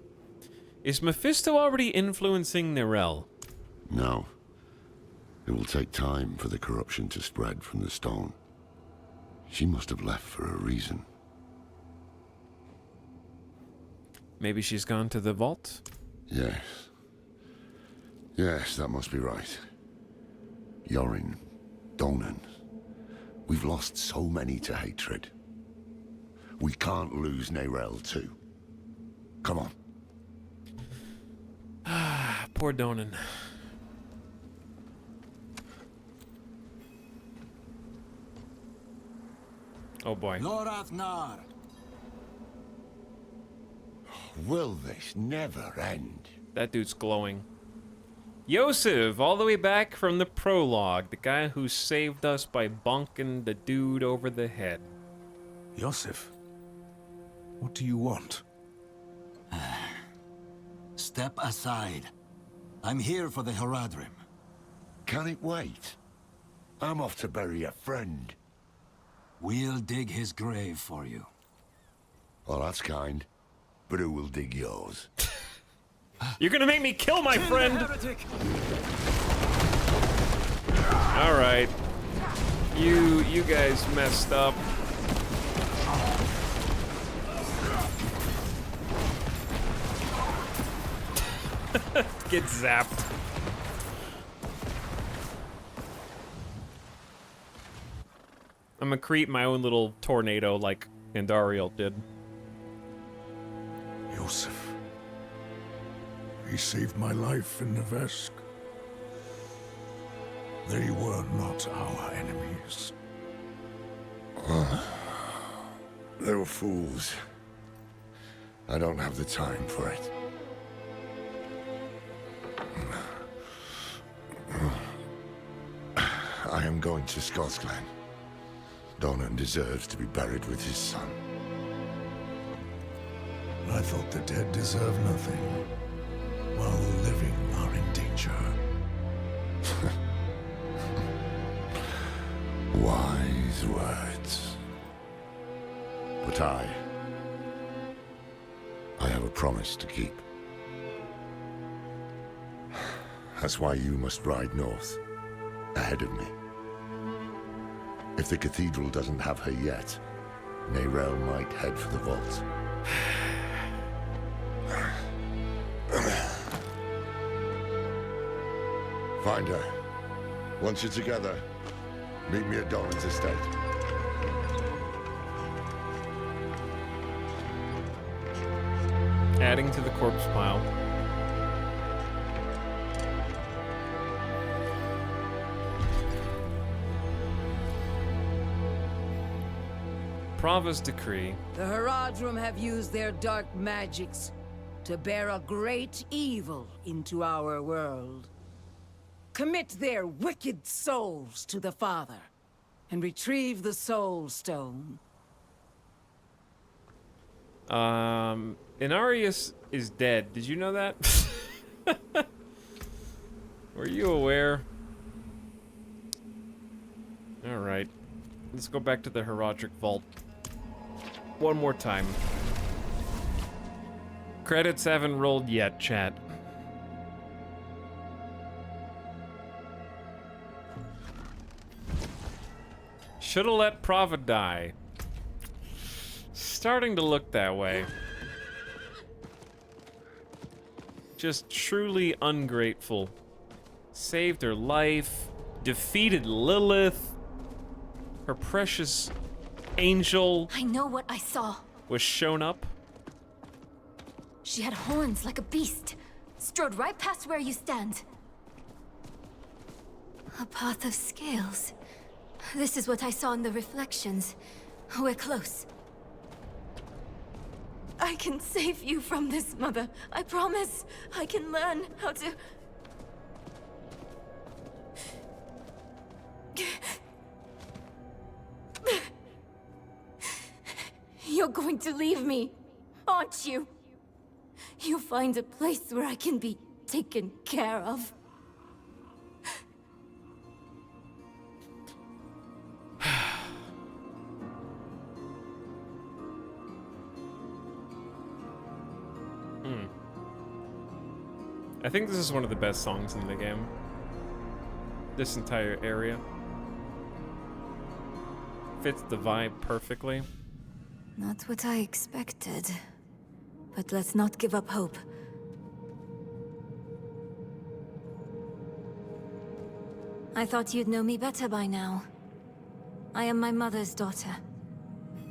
Is Mephisto already influencing Nirel? No. It will take time for the corruption to spread from the stone. She must have left for a reason. Maybe she's gone to the vault? Yes. Yes, that must be right. Yorin, Donan. We've lost so many to hatred. We can't lose Nirel too. Come on. Poor Donan. Oh boy. Lorathnar. Will this never end? That dude's glowing. Yosef, all the way back from the prologue, the guy who saved us by bonking the dude over the head. Yosef, what do you want? Step aside. I'm here for the Haradrim. Can it wait? I'm off to bury a friend. We'll dig his grave for you. Well, that's kind. But who will dig yours? You're gonna make me kill my friend! Alright. You guys messed up. Get zapped. I'm gonna create my own little tornado like Andariel did. Yosef. He saved my life in Nevesk. They were not our enemies. They were fools. I don't have the time for it. I am going to Scotsglen. Donan deserves to be buried with his son. I thought the dead deserve nothing, while the living are in danger. Wise words. But I have a promise to keep. That's why you must ride north, ahead of me. If the cathedral doesn't have her yet, Neyrelle might head for the vault. Find her. Once you're together, meet me at Doran's estate. Adding to the corpse pile. Prava's decree. The Haradrim have used their dark magics to bear a great evil into our world. Commit their wicked souls to the Father, and retrieve the Soul Stone. Inarius is dead. Did you know that? Were you aware? Alright. Let's go back to the Haradrim Vault. One more time. Credits haven't rolled yet, chat. Should've let Prava die. Starting to look that way. Just truly ungrateful. Saved her life, defeated Lilith. Her precious angel. I know what I saw. Was shown up. She had horns like a beast, strode right past where you stand. A path of scales. This is what I saw in the reflections. We're close. I can save you from this, Mother. I promise. I can learn how to... You're going to leave me, aren't you? You'll find a place where I can be taken care of. I think this is one of the best songs in the game. This entire area. Fits the vibe perfectly. Not what I expected. But let's not give up hope. I thought you'd know me better by now. I am my mother's daughter.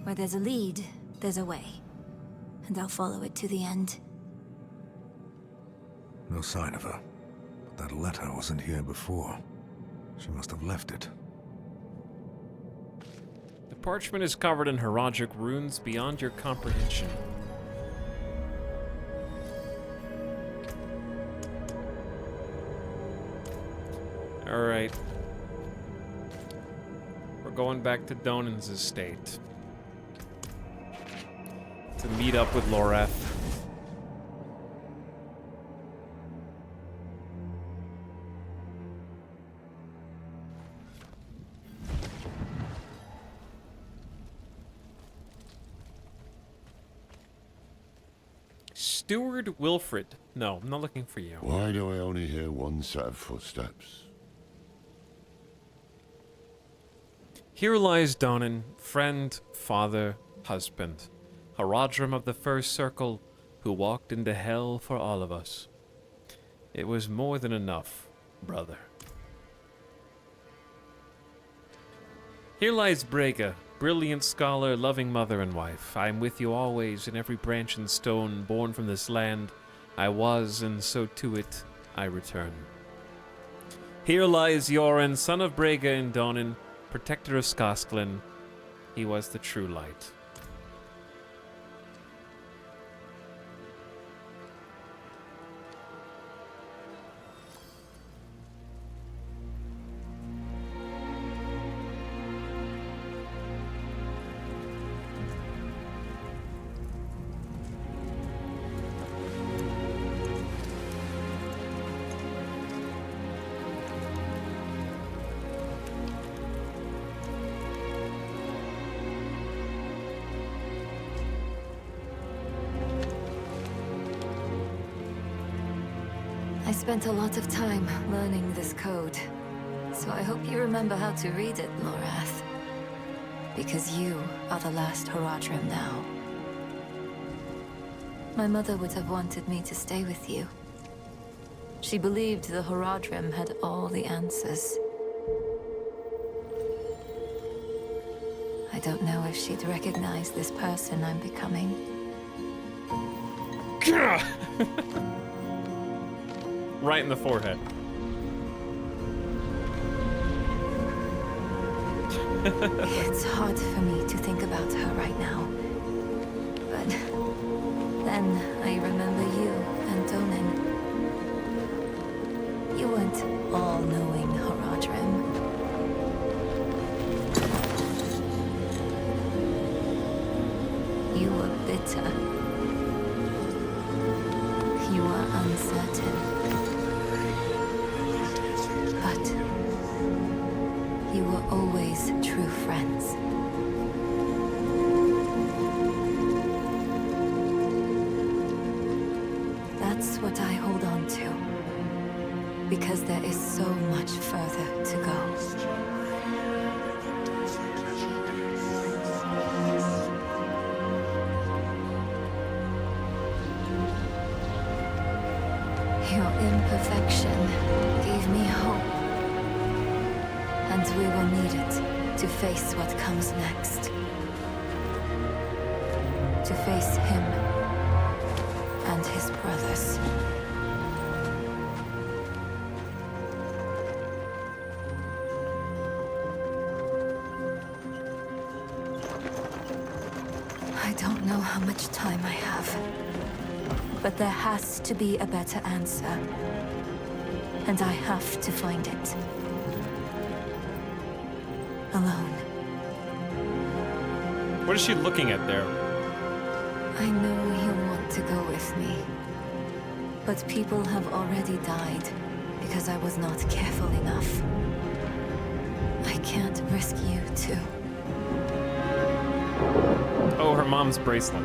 Where there's a lead, there's a way. And I'll follow it to the end. No sign of her. But that letter wasn't here before. She must have left it. The parchment is covered in Haradrim runes beyond your comprehension. Alright. We're going back to Donan's estate. To meet up with Loreth. Steward Wilfred. No, I'm not looking for you. Why do I only hear one set of footsteps? Here lies Donan, friend, father, husband, Haradrim of the First Circle, who walked into hell for all of us. It was more than enough, brother. Here lies Brega, brilliant scholar, loving mother and wife. I am with you always in every branch and stone born from this land. I was, and so to it I return. Here lies Yoren, son of Brega and Donan, protector of Skosklin. He was the true light. I spent a lot of time learning this code, so I hope you remember how to read it, Lorath. Because you are the last Horadrim now. My mother would have wanted me to stay with you. She believed the Horadrim had all the answers. I don't know if she'd recognize this person I'm becoming. Right in the forehead. It's hard for me to think about her right now. But then I remember you and Donan. You weren't all-knowing Horadrim. You were bitter. You were uncertain. But you were always true friends. That's what I hold on to. Because there is so much further to go. Your imperfection gave me hope. And we will need it to face what comes next. To face him and his brothers. I don't know how much time I have. But there has to be a better answer. And I have to find it. Alone. What is she looking at there? I know you'll want to go with me. But people have already died because I was not careful enough. I can't risk you too. Oh, her mom's bracelet.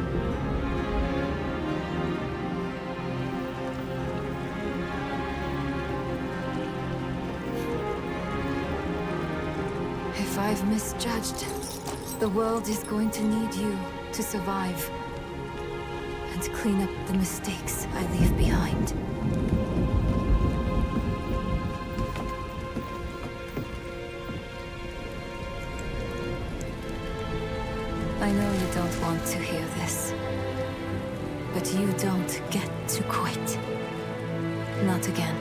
If I've misjudged, the world is going to need you to survive and clean up the mistakes I leave behind. I know you don't want to hear this, but you don't get to quit. Not again.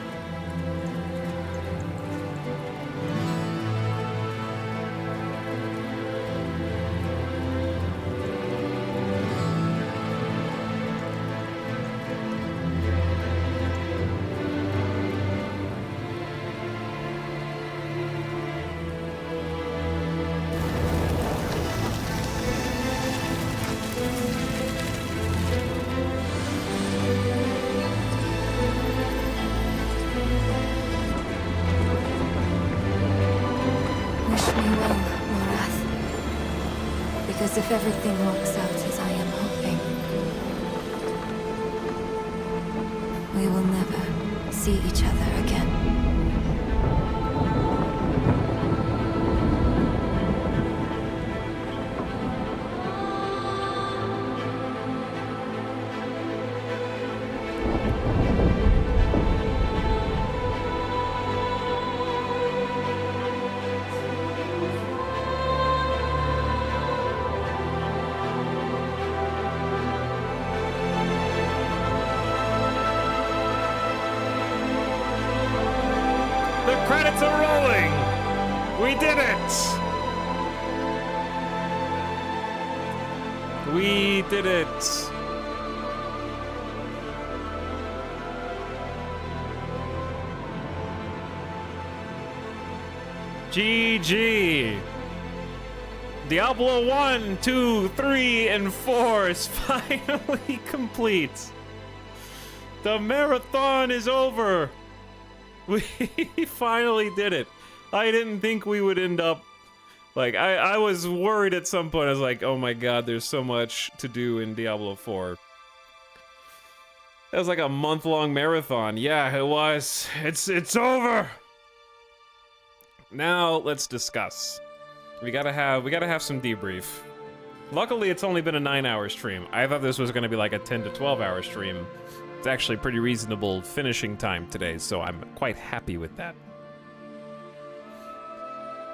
If everything works out as I am hoping, we will never see each other again. Credits are rolling! We did it! We did it! GG! Diablo 1, 2, 3, and 4 is finally complete. The marathon is over. We finally did it. I didn't think we would end up... Like, I was worried at some point. I was like, oh my god, there's so much to do in Diablo 4. That was like a month-long marathon. Yeah, it was. It's over. Now let's discuss. We gotta have some debrief. Luckily, it's only been a 9-hour stream. I thought this was gonna be like a 10 to 12-hour stream. It's actually pretty reasonable finishing time today, so I'm quite happy with that.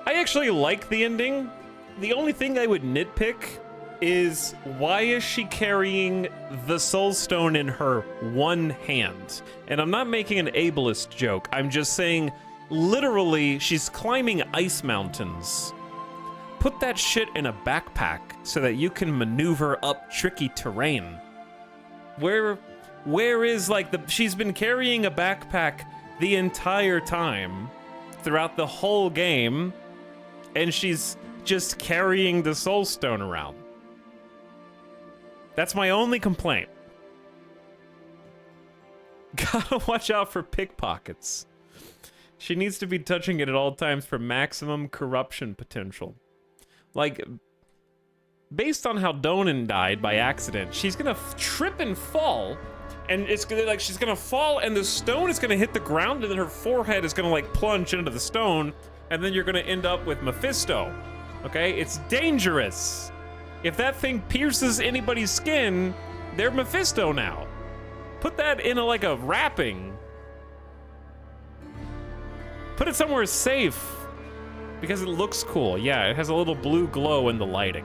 I actually like the ending. The only thing I would nitpick is why is she carrying the Soul Stone in her one hand? And I'm not making an ableist joke. I'm just saying, literally, she's climbing ice mountains. Put that shit in a backpack so that you can maneuver up tricky terrain. Where is like she's been carrying a backpack the entire time throughout the whole game, and she's just carrying the Soul Stone around. That's my only complaint. Gotta watch out for pickpockets. She needs to be touching it at all times for maximum corruption potential. Like, based on how Donan died by accident, she's gonna trip and fall, and it's gonna, like, she's gonna fall, and the stone is gonna hit the ground, and then her forehead is gonna, like, plunge into the stone, and then you're gonna end up with Mephisto. Okay? It's dangerous. If that thing pierces anybody's skin, they're Mephisto now. Put that in like a wrapping. Put it somewhere safe, because it looks cool. Yeah, it has a little blue glow in the lighting.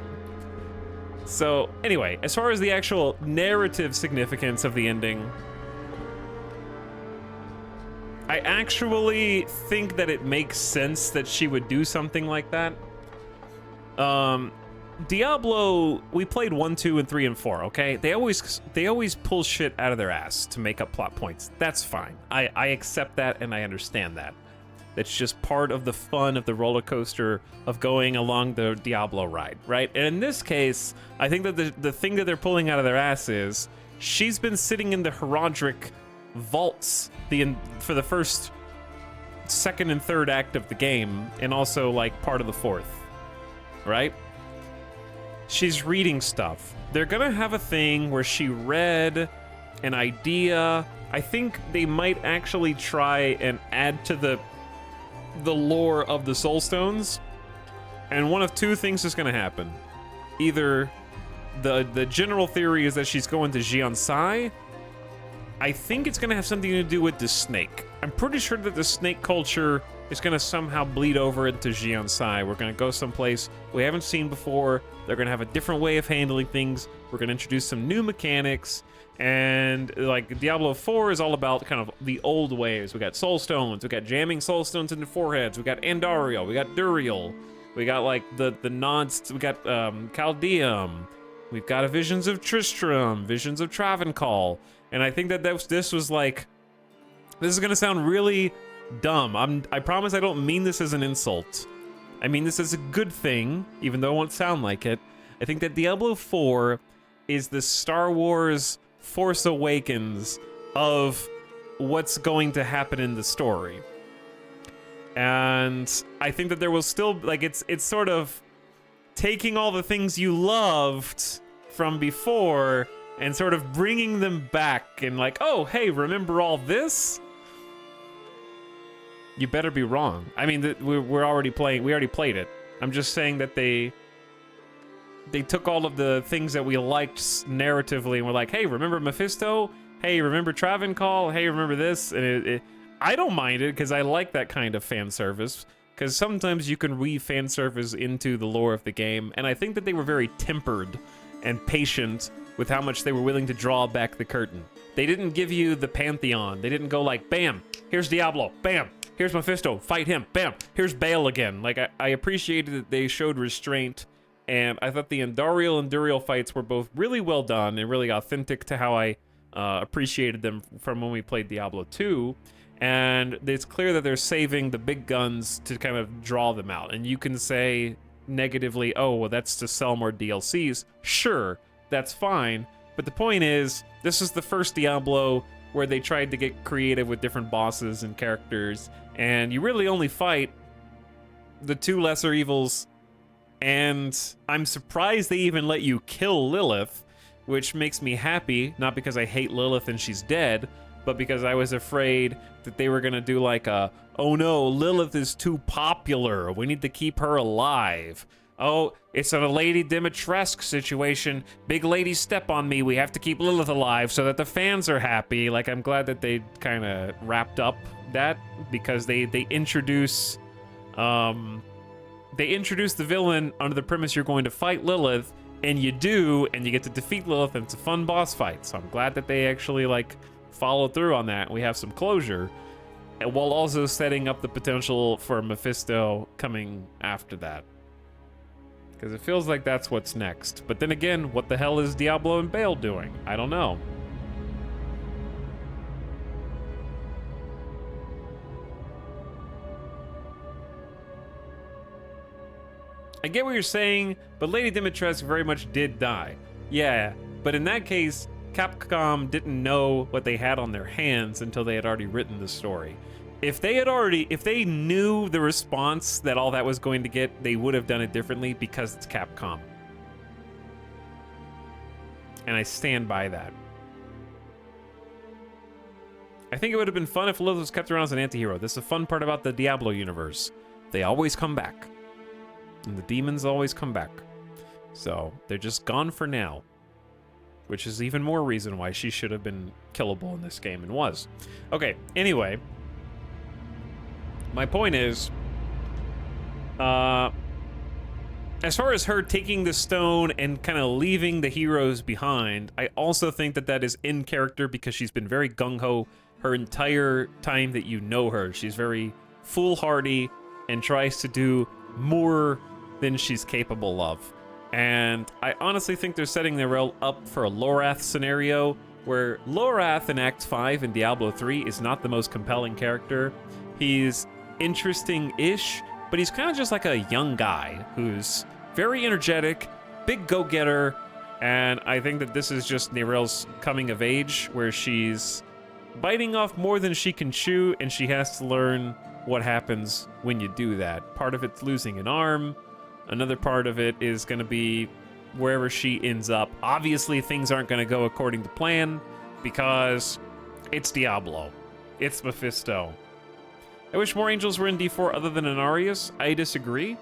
So anyway, as far as the actual narrative significance of the ending, I actually think that it makes sense that she would do something like that. Diablo, we played 1, 2, and 3, and 4, okay? They always pull shit out of their ass to make up plot points. That's fine. I accept that and I understand that. That's just part of the fun of the roller coaster of going along the Diablo ride, right? And in this case, I think that the thing that they're pulling out of their ass is she's been sitting in the Herodric vaults for the first, second, and third act of the game, and also like part of the fourth, right? She's reading stuff. They're gonna have a thing where she read an idea. I think they might actually try and add to the lore of the Soul Stones. And one of two things is gonna happen. Either the general theory is that she's going to Jiansai. I think it's gonna have something to do with the snake. I'm pretty sure that the snake culture is gonna somehow bleed over into Jiansai. We're gonna go someplace we haven't seen before. They're gonna have a different way of handling things. We're gonna introduce some new mechanics. And like Diablo 4 is all about kind of the old ways. We got soul stones, we got jamming soul stones into foreheads, we got Andariel, we got Duriel, we got like the nods, we got Chaldeum, we've got Visions of Tristram, Visions of Travancore. And I think that this was like, this is gonna sound really dumb. I promise I don't mean this as an insult. I mean this as a good thing, even though it won't sound like it. I think that Diablo 4 is the Star Wars Force Awakens of what's going to happen in the story. And I think that there will still, like, it's sort of taking all the things you loved from before and sort of bringing them back and like, oh, hey, remember all this? You better be wrong. I mean, we already played it. I'm just saying that they took all of the things that we liked narratively and were like, hey, remember Mephisto? Hey, remember Travancore? Hey, remember this? And I don't mind it because I like that kind of fan service, because sometimes you can weave fan service into the lore of the game, and I think that they were very tempered and patient with how much they were willing to draw back the curtain. They didn't give you the Pantheon. They didn't go like, bam, here's Diablo, bam, here's Mephisto, fight him, bam, here's Baal again. Like, I appreciated that they showed restraint, and I thought the Andariel and Duriel fights were both really well done and really authentic to how I appreciated them from when we played Diablo 2. And it's clear that they're saving the big guns to kind of draw them out. And you can say negatively, oh, well, that's to sell more DLCs. Sure, that's fine. But the point is, this is the first Diablo where they tried to get creative with different bosses and characters. And you really only fight the two lesser evils. And I'm surprised they even let you kill Lilith. which makes me happy, not because I hate Lilith and she's dead, but because I was afraid that they were gonna do like a, oh no, Lilith is too popular, we need to keep her alive. Oh, it's a Lady Dimitrescu situation. Big lady step on me, we have to keep Lilith alive so that the fans are happy. Like, I'm glad that they kind of wrapped up that, because they introduce the villain under the premise you're going to fight Lilith, and you do, and you get to defeat Lilith, and it's a fun boss fight. So I'm glad that they actually like follow through on that. We have some closure, and while also setting up the potential for Mephisto coming after that. Because it feels like that's what's next. But then again, what the hell is Diablo and Bale doing? I don't know. I get what you're saying, but Lady Dimitrescu very much did die. Yeah, but in that case, Capcom didn't know what they had on their hands until they had already written the story. If they knew the response that all that was going to get, they would have done it differently, because it's Capcom. And I stand by that. I think it would have been fun if Lilith was kept around as an anti-hero. This is the fun part about the Diablo universe. They always come back. And the demons always come back. So, they're just gone for now. Which is even more reason why she should have been killable in this game, and was. Okay, anyway. My point is, as far as her taking the stone and kind of leaving the heroes behind, I also think that that is in character, because she's been very gung-ho her entire time that you know her. She's very foolhardy and tries to do more than she's capable of. And I honestly think they're setting the rail up for a Lorath scenario, where Lorath in Act 5 in Diablo 3 is not the most compelling character. He's interesting-ish, but he's kind of just like a young guy who's very energetic, big go-getter, and I think that this is just Nereal's coming of age, where she's biting off more than she can chew, and she has to learn what happens when you do that. Part of it's losing an arm, another part of it is going to be wherever she ends up. Obviously, things aren't going to go according to plan, because it's Diablo. It's Mephisto. I wish more angels were in D4 other than Inarius. I disagree,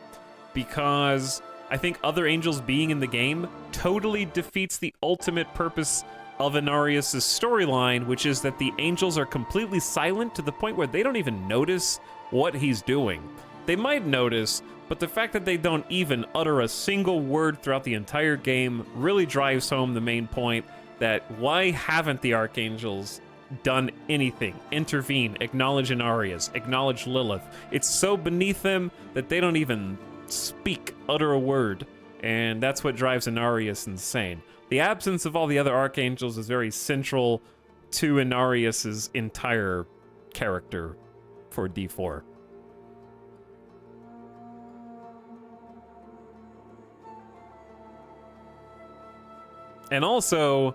because I think other angels being in the game totally defeats the ultimate purpose of Inarius' storyline, which is that the angels are completely silent to the point where they don't even notice what he's doing. They might notice, but the fact that they don't even utter a single word throughout the entire game really drives home the main point that why haven't the archangels done anything? Intervene, acknowledge Inarius, acknowledge Lilith. It's so beneath them that they don't even speak, utter a word, and that's what drives Inarius insane. The absence of all the other archangels is very central to Inarius' entire character for D4. And also,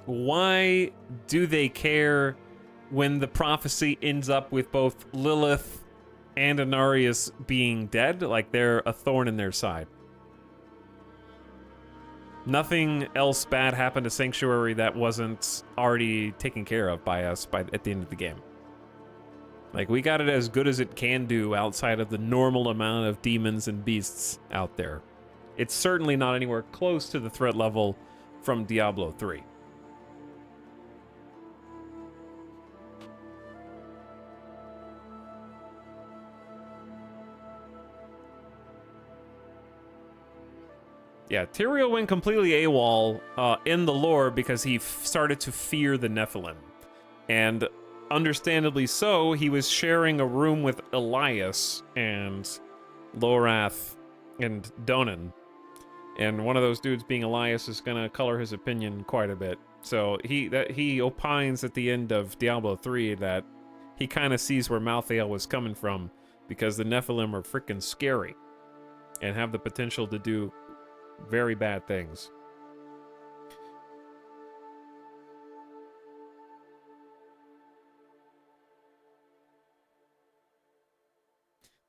why do they care when the prophecy ends up with both Lilith and Inarius being dead? Like, they're a thorn in their side. Nothing else bad happened to Sanctuary that wasn't already taken care of by us at the end of the game. Like, we got it as good as it can do outside of the normal amount of demons and beasts out there. It's certainly not anywhere close to the threat level from Diablo 3. Yeah, Tyrael went completely AWOL in the lore because he started to fear the Nephilim. And understandably so, he was sharing a room with Elias and Lorath and Donan. And one of those dudes being Elias is gonna color his opinion quite a bit. So he opines at the end of Diablo 3 that he kind of sees where Malthael was coming from, because the Nephilim are freaking scary and have the potential to do very bad things.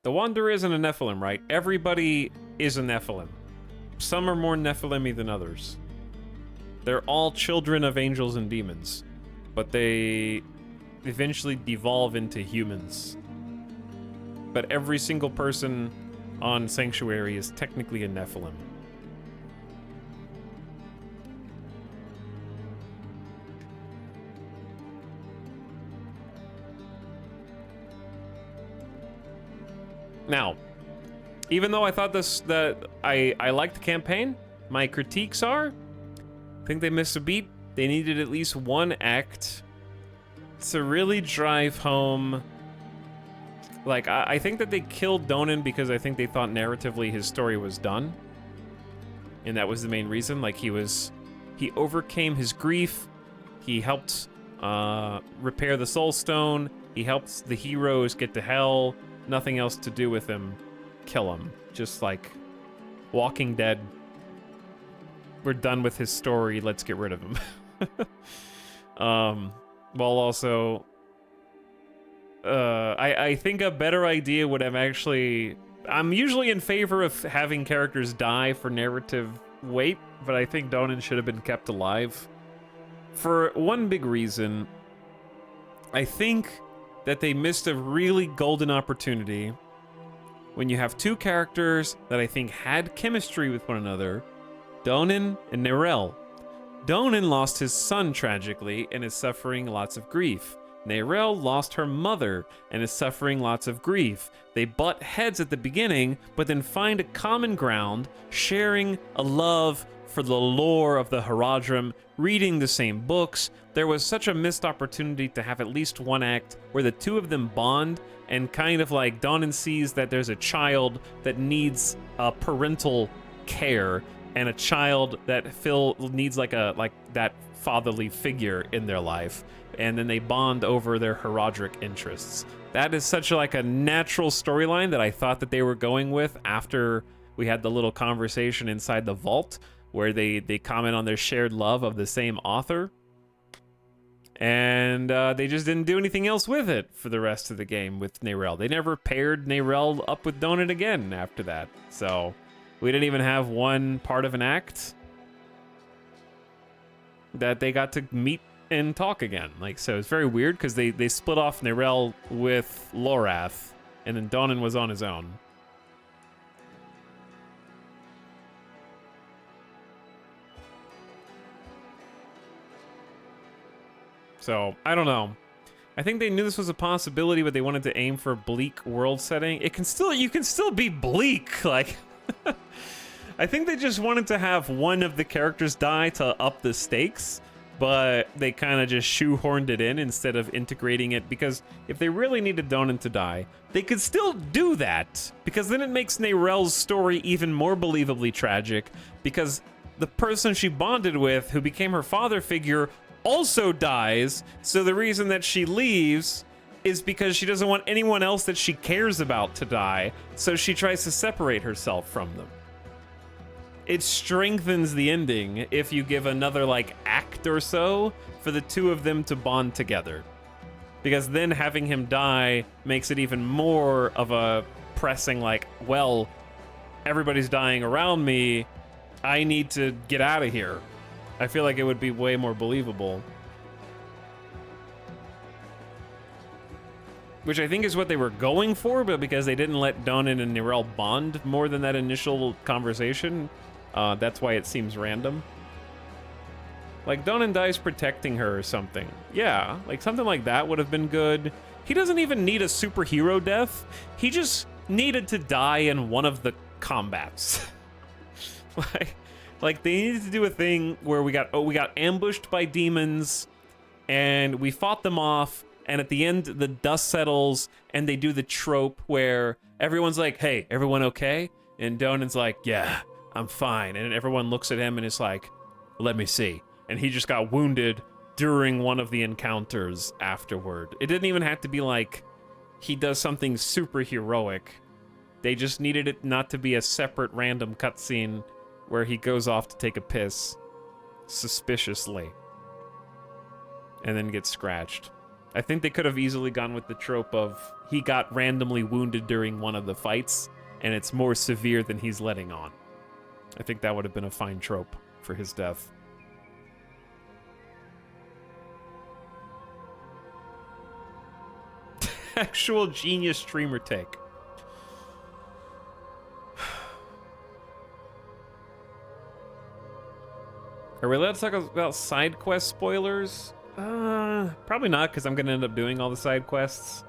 The Wanderer isn't a Nephilim, right? Everybody is a Nephilim. Some are more Nephilim-y than others. They're all children of angels and demons, but they eventually devolve into humans. But every single person on Sanctuary is technically a Nephilim. Now, even though I thought I liked the campaign, my critiques are, I think they missed a beat. They needed at least one act to really drive home. Like, I think that they killed Donan because I think they thought narratively his story was done. And that was the main reason. Like, he overcame his grief. He helped repair the Soul Stone. He helped the heroes get to hell. Nothing else to do with him. Kill him. Just like Walking Dead. We're done with his story. Let's get rid of him. While also, I think a better idea would have actually. I'm usually in favor of having characters die for narrative weight, but I think Donan should have been kept alive for one big reason. I think that they missed a really golden opportunity when you have two characters that I think had chemistry with one another, Donan and Nerel. Donan lost his son tragically and is suffering lots of grief. Nerel lost her mother and is suffering lots of grief. They butt heads at the beginning, but then find a common ground, sharing a love for the lore of the Haradrim, reading the same books. There was such a missed opportunity to have at least one act where the two of them bond and kind of like Donan sees that there's a child that needs parental care and a child that needs like that fatherly figure in their life, and then they bond over their Haradric interests. That is such like a natural storyline that I thought that they were going with after we had the little conversation inside the vault where they comment on their shared love of the same author. And they just didn't do anything else with it for the rest of the game with Nerel. They never paired Nerel up with Donan again after that. So we didn't even have one part of an act that they got to meet and talk again. Like, so it's very weird because they split off Nerel with Lorath, and then Donan was on his own. So, I don't know. I think they knew this was a possibility, but they wanted to aim for a bleak world setting. You can still be bleak, like... I think they just wanted to have one of the characters die to up the stakes, but they kind of just shoehorned it in instead of integrating it, because if they really needed Donan to die, they could still do that, because then it makes Nerel's story even more believably tragic, because the person she bonded with, who became her father figure, also dies, so the reason that she leaves is because she doesn't want anyone else that she cares about to die, so she tries to separate herself from them. It strengthens the ending if you give another, like, act or so for the two of them to bond together. Because then having him die makes it even more of a pressing, like, well, everybody's dying around me, I need to get out of here. I feel like it would be way more believable. Which I think is what they were going for, but because they didn't let Donan and Nerel bond more than that initial conversation, that's why it seems random. Like, Donan dies protecting her or something. Yeah, like something like that would have been good. He doesn't even need a superhero death. He just needed to die in one of the combats. Like they needed to do a thing where we got ambushed by demons and we fought them off, and at the end the dust settles and they do the trope where everyone's like, "Hey, everyone okay?" And Donan's like, "Yeah, I'm fine." And everyone looks at him and is like, "Let me see." And he just got wounded during one of the encounters afterward. It didn't even have to be like he does something super heroic. They just needed it not to be a separate random cutscene where he goes off to take a piss suspiciously and then gets scratched. I think they could have easily gone with the trope of he got randomly wounded during one of the fights and it's more severe than he's letting on. I think that would have been a fine trope for his death. actual genius streamer take. Are we allowed to talk about side quest spoilers? Probably not, because I'm gonna end up doing all the side quests.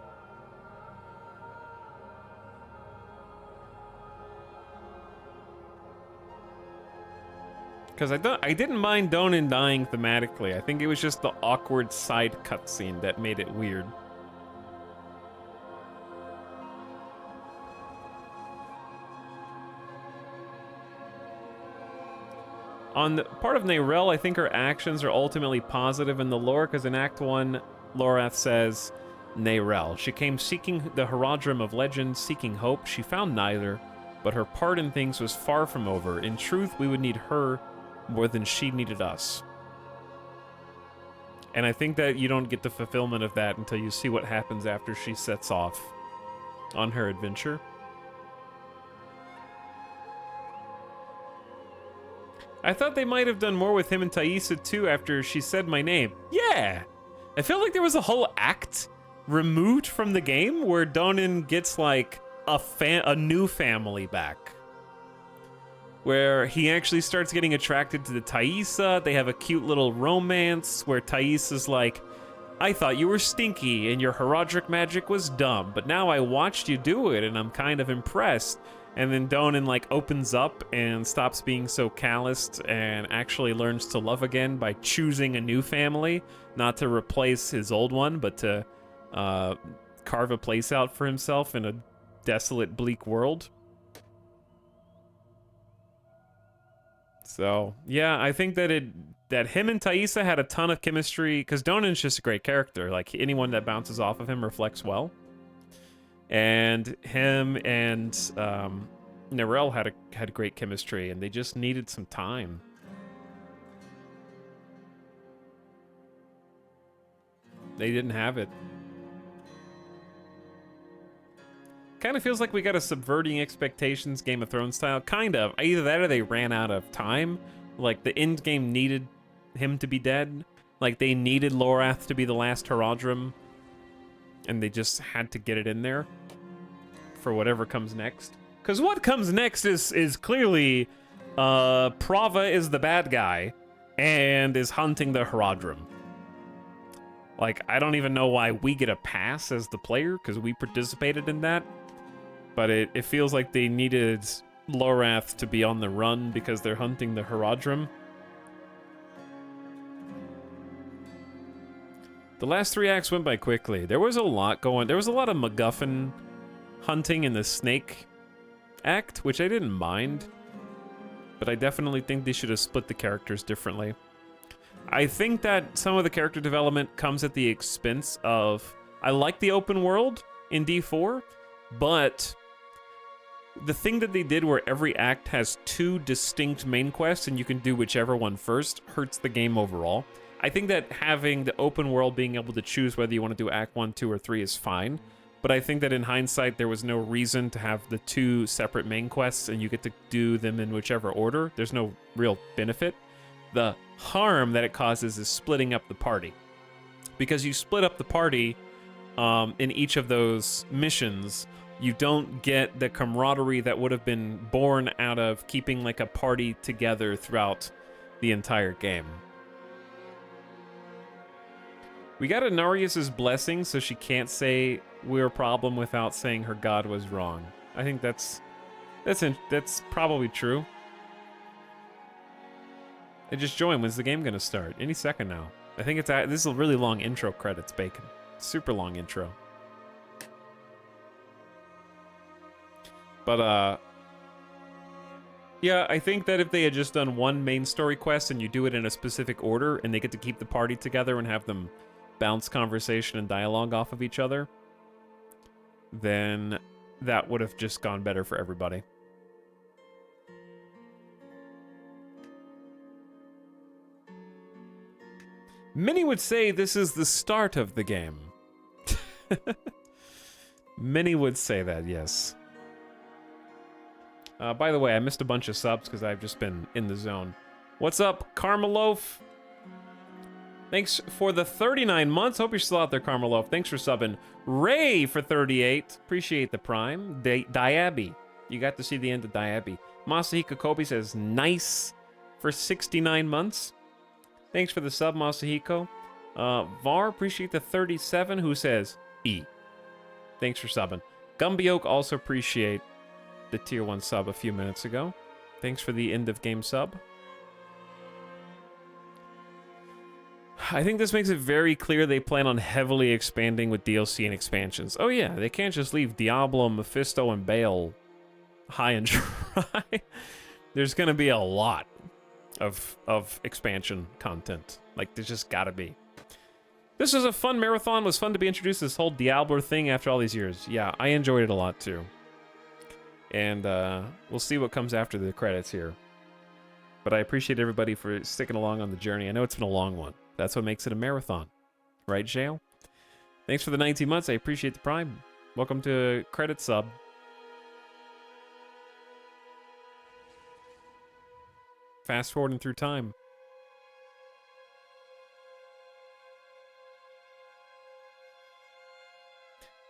Because I didn't mind Donan dying thematically. I think it was just the awkward side cutscene that made it weird. On the part of Neyrelle, I think her actions are ultimately positive in the lore, because in Act 1, Lorath says, Neyrelle. She came seeking the Horadrim of legend, seeking hope. She found neither, but her part in things was far from over. In truth, we would need her more than she needed us. And I think that you don't get the fulfillment of that until you see what happens after she sets off on her adventure. I thought they might have done more with him and Thaisa too after she said my name. Yeah! I feel like there was a whole act removed from the game where Donan gets like a new family back. Where he actually starts getting attracted to the Thaisa. They have a cute little romance where Thaisa's like, I thought you were stinky and your Horadric magic was dumb, but now I watched you do it and I'm kind of impressed. And then Donan like opens up and stops being so calloused and actually learns to love again by choosing a new family, not to replace his old one, but to carve a place out for himself in a desolate, bleak world. So yeah, I think that him and Thaisa had a ton of chemistry, because Donan's just a great character. Like anyone that bounces off of him reflects well. And him and Neyrelle had great chemistry, and they just needed some time. They didn't have it. Kind of feels like we got a subverting expectations Game of Thrones style. Kind of. Either that or they ran out of time. Like the end game needed him to be dead. Like they needed Lorath to be the last Horadrim. And they just had to get it in there for whatever comes next. Because what comes next is clearly Prava is the bad guy and is hunting the Horadrim. Like, I don't even know why we get a pass as the player, because we participated in that. But it feels like they needed Lorath to be on the run because they're hunting the Horadrim. The last 3 acts went by quickly. There was a lot going. There was a lot of MacGuffin hunting in the Snake act, which I didn't mind. But I definitely think they should have split the characters differently. I think that some of the character development comes at the expense of... I like the open world in D4, but the thing that they did where every act has 2 distinct main quests and you can do whichever one first hurts the game overall. I think that having the open world, being able to choose whether you want to do Act 1, 2, or 3 is fine. But I think that in hindsight, there was no reason to have the 2 separate main quests and you get to do them in whichever order. There's no real benefit. The harm that it causes is splitting up the party. Because you split up the party in each of those missions, you don't get the camaraderie that would have been born out of keeping like a party together throughout the entire game. We got Anarius' blessing, so she can't say we're a problem without saying her god was wrong. I think that's probably true. I just joined. When's the game gonna start? Any second now. I think this is a really long intro credits, Bacon. Super long intro. But yeah, I think that if they had just done one main story quest and you do it in a specific order and they get to keep the party together and have them bounce conversation and dialogue off of each other, then that would have just gone better for everybody. Many would say this is the start of the game. Many would say that, yes. By the way, I missed a bunch of subs because I've just been in the zone. What's up, Karmaloaf? Thanks for the 39 months. Hope you're still out there, Carmelo. Thanks for subbing. Ray for 38. Appreciate the prime. Diaby. You got to see the end of Diaby. Masahiko Kobe says, nice for 69 months. Thanks for the sub, Masahiko. Var, appreciate the 37, who says, E. Thanks for subbing. Gumbioke also appreciate the tier 1 sub a few minutes ago. Thanks for the end of game sub. I think this makes it very clear they plan on heavily expanding with DLC and expansions. Oh yeah, they can't just leave Diablo, Mephisto, and Bale high and dry. There's gonna be a lot of expansion content. Like, there's just gotta be. This was a fun marathon. It was fun to be introduced to this whole Diablo thing after all these years. Yeah, I enjoyed it a lot too. And we'll see what comes after the credits here. But I appreciate everybody for sticking along on the journey. I know it's been a long one. That's what makes it a marathon. Right, Jail? Thanks for the 19 months. I appreciate the prime. Welcome to Credit Sub. Fast forwarding through time.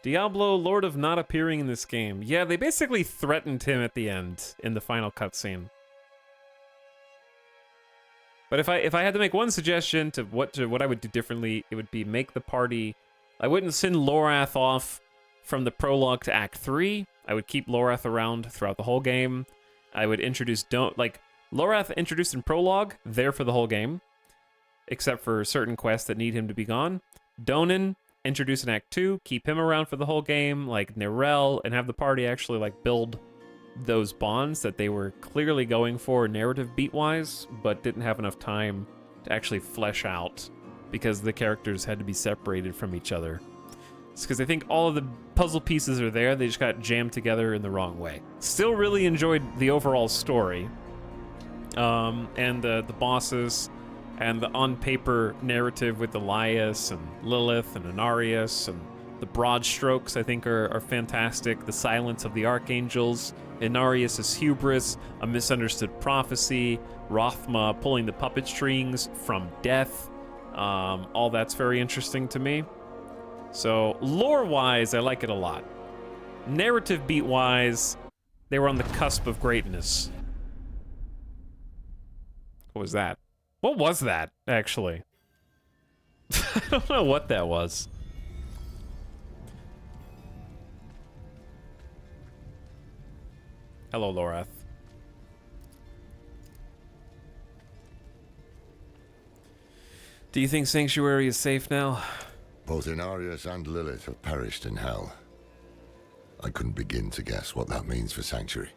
Diablo, Lord of not appearing in this game. Yeah, they basically threatened him at the end in the final cutscene. But if I had to make one suggestion to what I would do differently, it would be make the party. I wouldn't send Lorath off from the prologue to Act 3. I would keep Lorath around throughout the whole game. I would introduce Lorath introduced in prologue, there for the whole game, except for certain quests that need him to be gone. Donan introduce in Act 2, keep him around for the whole game, like Nerel, and have the party actually like build those bonds that they were clearly going for narrative beat-wise, but didn't have enough time to actually flesh out because the characters had to be separated from each other. It's because I think all of the puzzle pieces are there, they just got jammed together in the wrong way. Still really enjoyed the overall story, and the bosses, and the on-paper narrative with Elias and Lilith and Inarius, and the broad strokes I think are fantastic. The silence of the archangels, Inarius' hubris, a misunderstood prophecy, Rothma pulling the puppet strings from death. All that's very interesting to me. So lore-wise, I like it a lot. Narrative beat-wise, they were on the cusp of greatness. What was that? What was that, actually? I don't know what that was. Hello, Lorath. Do you think Sanctuary is safe now? Both Inarius and Lilith have perished in hell. I couldn't begin to guess what that means for Sanctuary.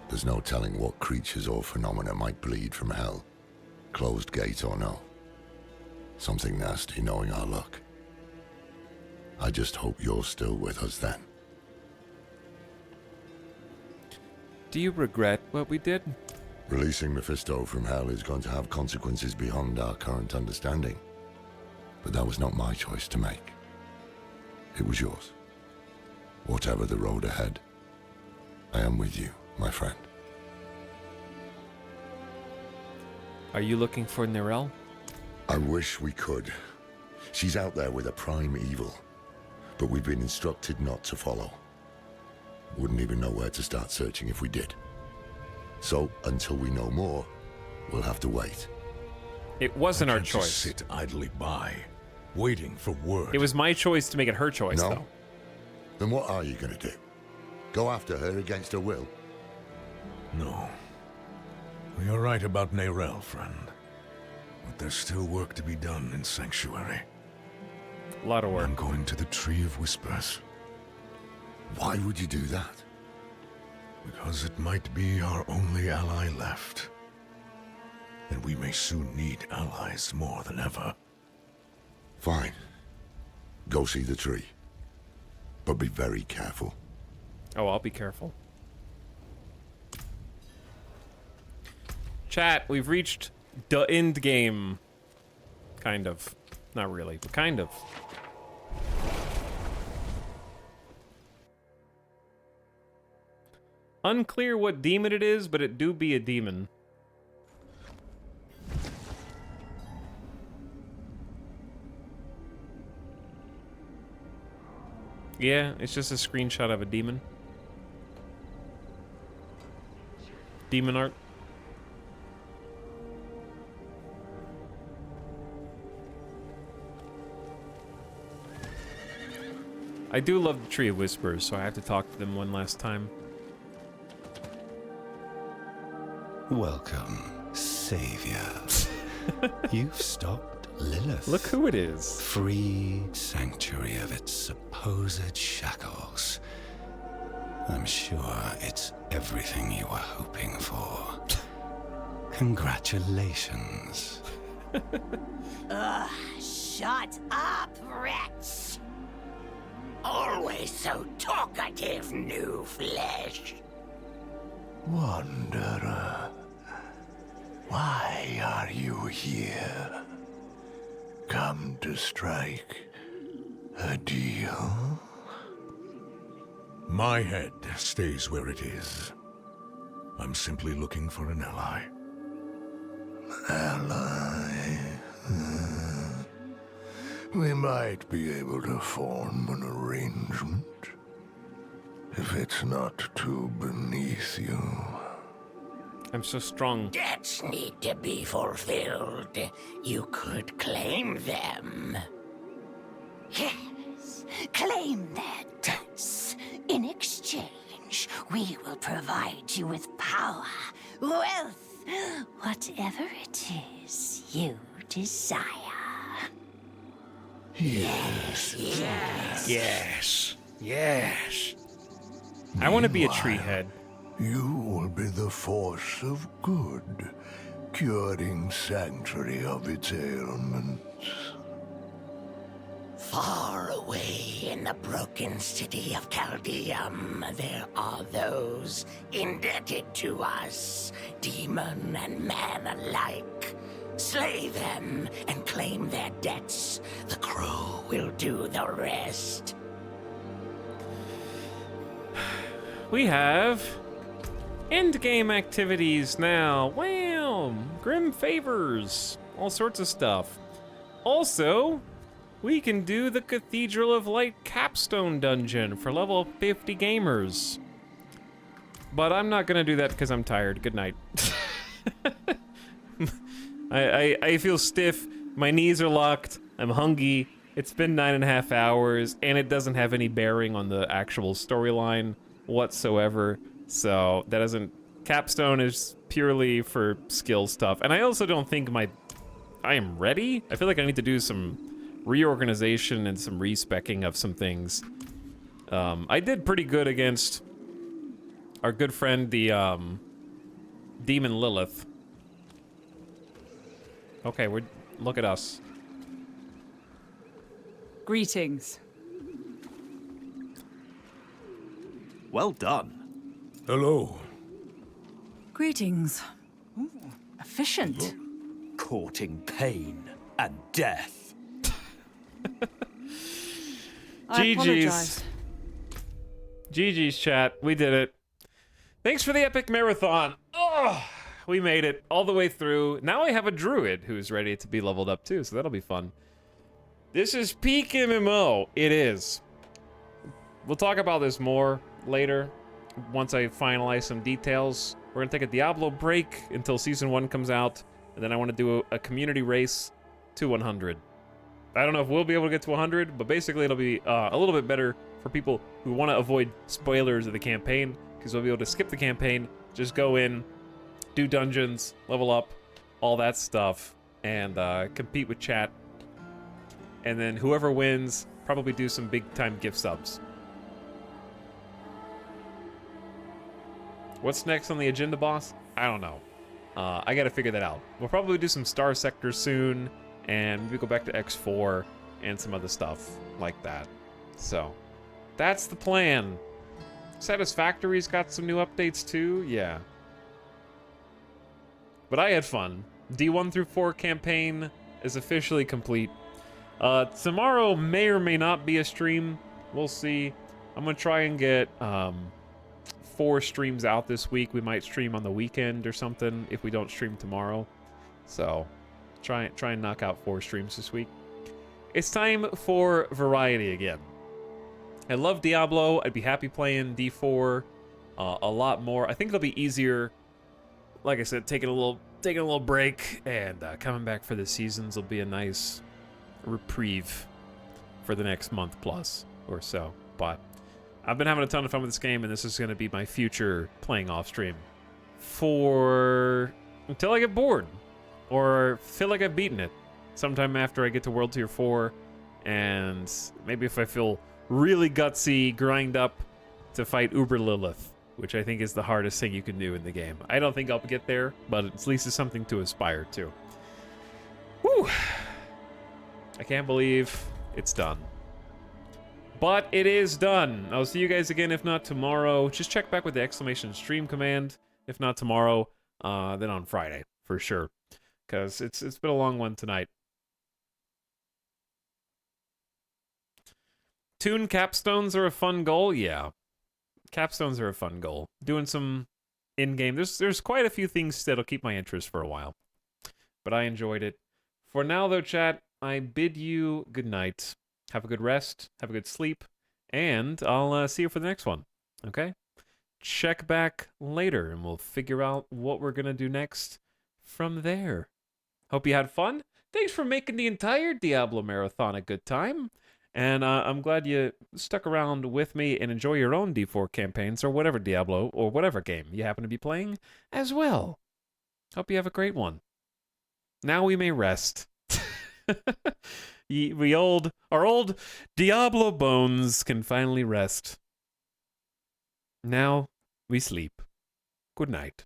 There's no telling what creatures or phenomena might bleed from hell. Closed gate or no. Something nasty knowing our luck. I just hope you're still with us then. Do you regret what we did? Releasing Mephisto from hell is going to have consequences beyond our current understanding. But that was not my choice to make. It was yours. Whatever the road ahead, I am with you, my friend. Are you looking for Nerel? I wish we could. She's out there with a prime evil, but we've been instructed not to follow. Wouldn't even know where to start searching if we did. So, until we know more, we'll have to wait. It wasn't our Just choice. sit idly by, waiting for word. It was my choice to make it her choice, No? though. Then what are you gonna do? Go after her against her will? No. You're right about Nerel, friend. But there's still work to be done in Sanctuary. A lot of work. I'm going to the Tree of Whispers. Why would you do that? Because it might be our only ally left. And we may soon need allies more than ever. Fine. Go see the tree. But be very careful. Oh, I'll be careful. Chat, we've reached the end game. Kind of. Not really, but kind of. Unclear what demon it is, but it do be a demon. Yeah, it's just a screenshot of a demon. Demon art. I do love the Tree of Whispers, so I have to talk to them one last time. Welcome, Savior. You've stopped Lilith. Look who it is. Freed sanctuary of its supposed shackles. I'm sure it's everything you were hoping for. Congratulations. Ugh, shut up, wretch! Always so talkative, new flesh. Wanderer, why are you here? Come to strike a deal? My head stays where it is. I'm simply looking for an ally. Ally? We might be able to form an arrangement. If it's not too beneath you. I'm so strong. Debts need to be fulfilled. You could claim them. Yes, claim their debts. In exchange, we will provide you with power, wealth, whatever it is you desire. Yes. Yes. Yes. I want to be a tree head. You will be the force of good, curing sanctuary of its ailments. Far away in the broken city of Chaldeum, there are those indebted to us, demon and man alike. Slay them and claim their debts. The crow will do the rest. We have endgame activities now. Wow! Grim favors. All sorts of stuff. Also, we can do the Cathedral of Light capstone dungeon for level 50 gamers. But I'm not gonna do that because I'm tired. Good night. I feel stiff. My knees are locked. I'm hungry. It's been 9.5 hours, and it doesn't have any bearing on the actual storyline whatsoever. So that doesn't. Capstone is purely for skill stuff, and I also don't think I am ready. I feel like I need to do some reorganization and some respecking of some things. I did pretty good against our good friend, the Demon Lilith. Okay, look at us. Greetings. Well done. Hello. Greetings. Ooh, efficient. Courting pain and death. I apologize. GG's. GG's, chat. We did it. Thanks for the epic marathon. Oh, we made it all the way through. Now I have a druid who's ready to be leveled up too, so that'll be fun. This is peak MMO. It is. We'll talk about this more later once I finalize some details. We're gonna take a Diablo break until Season 1 comes out, and then I want to do a community race to 100. I don't know if we'll be able to get to 100, but basically it'll be a little bit better for people who want to avoid spoilers of the campaign, because we'll be able to skip the campaign, just go in, do dungeons, level up, all that stuff, and compete with chat. And then whoever wins, probably do some big-time gift subs. What's next on the agenda, boss? I don't know. I gotta figure that out. We'll probably do some Star Sector soon, and maybe go back to X4 and some other stuff like that. So, that's the plan. Satisfactory's got some new updates too, yeah. But I had fun. D1 through 4 campaign is officially complete. Tomorrow may or may not be a stream. We'll see. I'm gonna try and get 4 streams out this week. We might stream on the weekend or something if we don't stream tomorrow. So, try and knock out 4 streams this week. It's time for variety again. I love Diablo. I'd be happy playing D4 a lot more. I think it'll be easier. Like I said, taking a little break and coming back for the seasons will be a nice reprieve for the next month plus or so. But I've been having a ton of fun with this game, and this is going to be my future playing off stream until I get bored or feel like I've beaten it. Sometime after I get to World Tier 4, and maybe if I feel really gutsy, grind up to fight Uber Lilith, which I think is the hardest thing you can do in the game. I don't think I'll get there, but at least it's something to aspire to. Whew. I can't believe it's done. But it is done. I'll see you guys again, if not tomorrow. Just check back with the !stream command. If not tomorrow, then on Friday, for sure. Because it's been a long one tonight. Tune capstones are a fun goal? Yeah. Capstones are a fun goal. Doing some in-game. There's quite a few things that'll keep my interest for a while. But I enjoyed it. For now, though, chat, I bid you good night. Have a good rest. Have a good sleep. And I'll see you for the next one. Okay? Check back later, and we'll figure out what we're going to do next from there. Hope you had fun. Thanks for making the entire Diablo marathon a good time. And I'm glad you stuck around with me and enjoy your own D4 campaigns or whatever Diablo or whatever game you happen to be playing as well. Hope you have a great one. Now we may rest. Our old Diablo bones can finally rest. Now we sleep. Good night.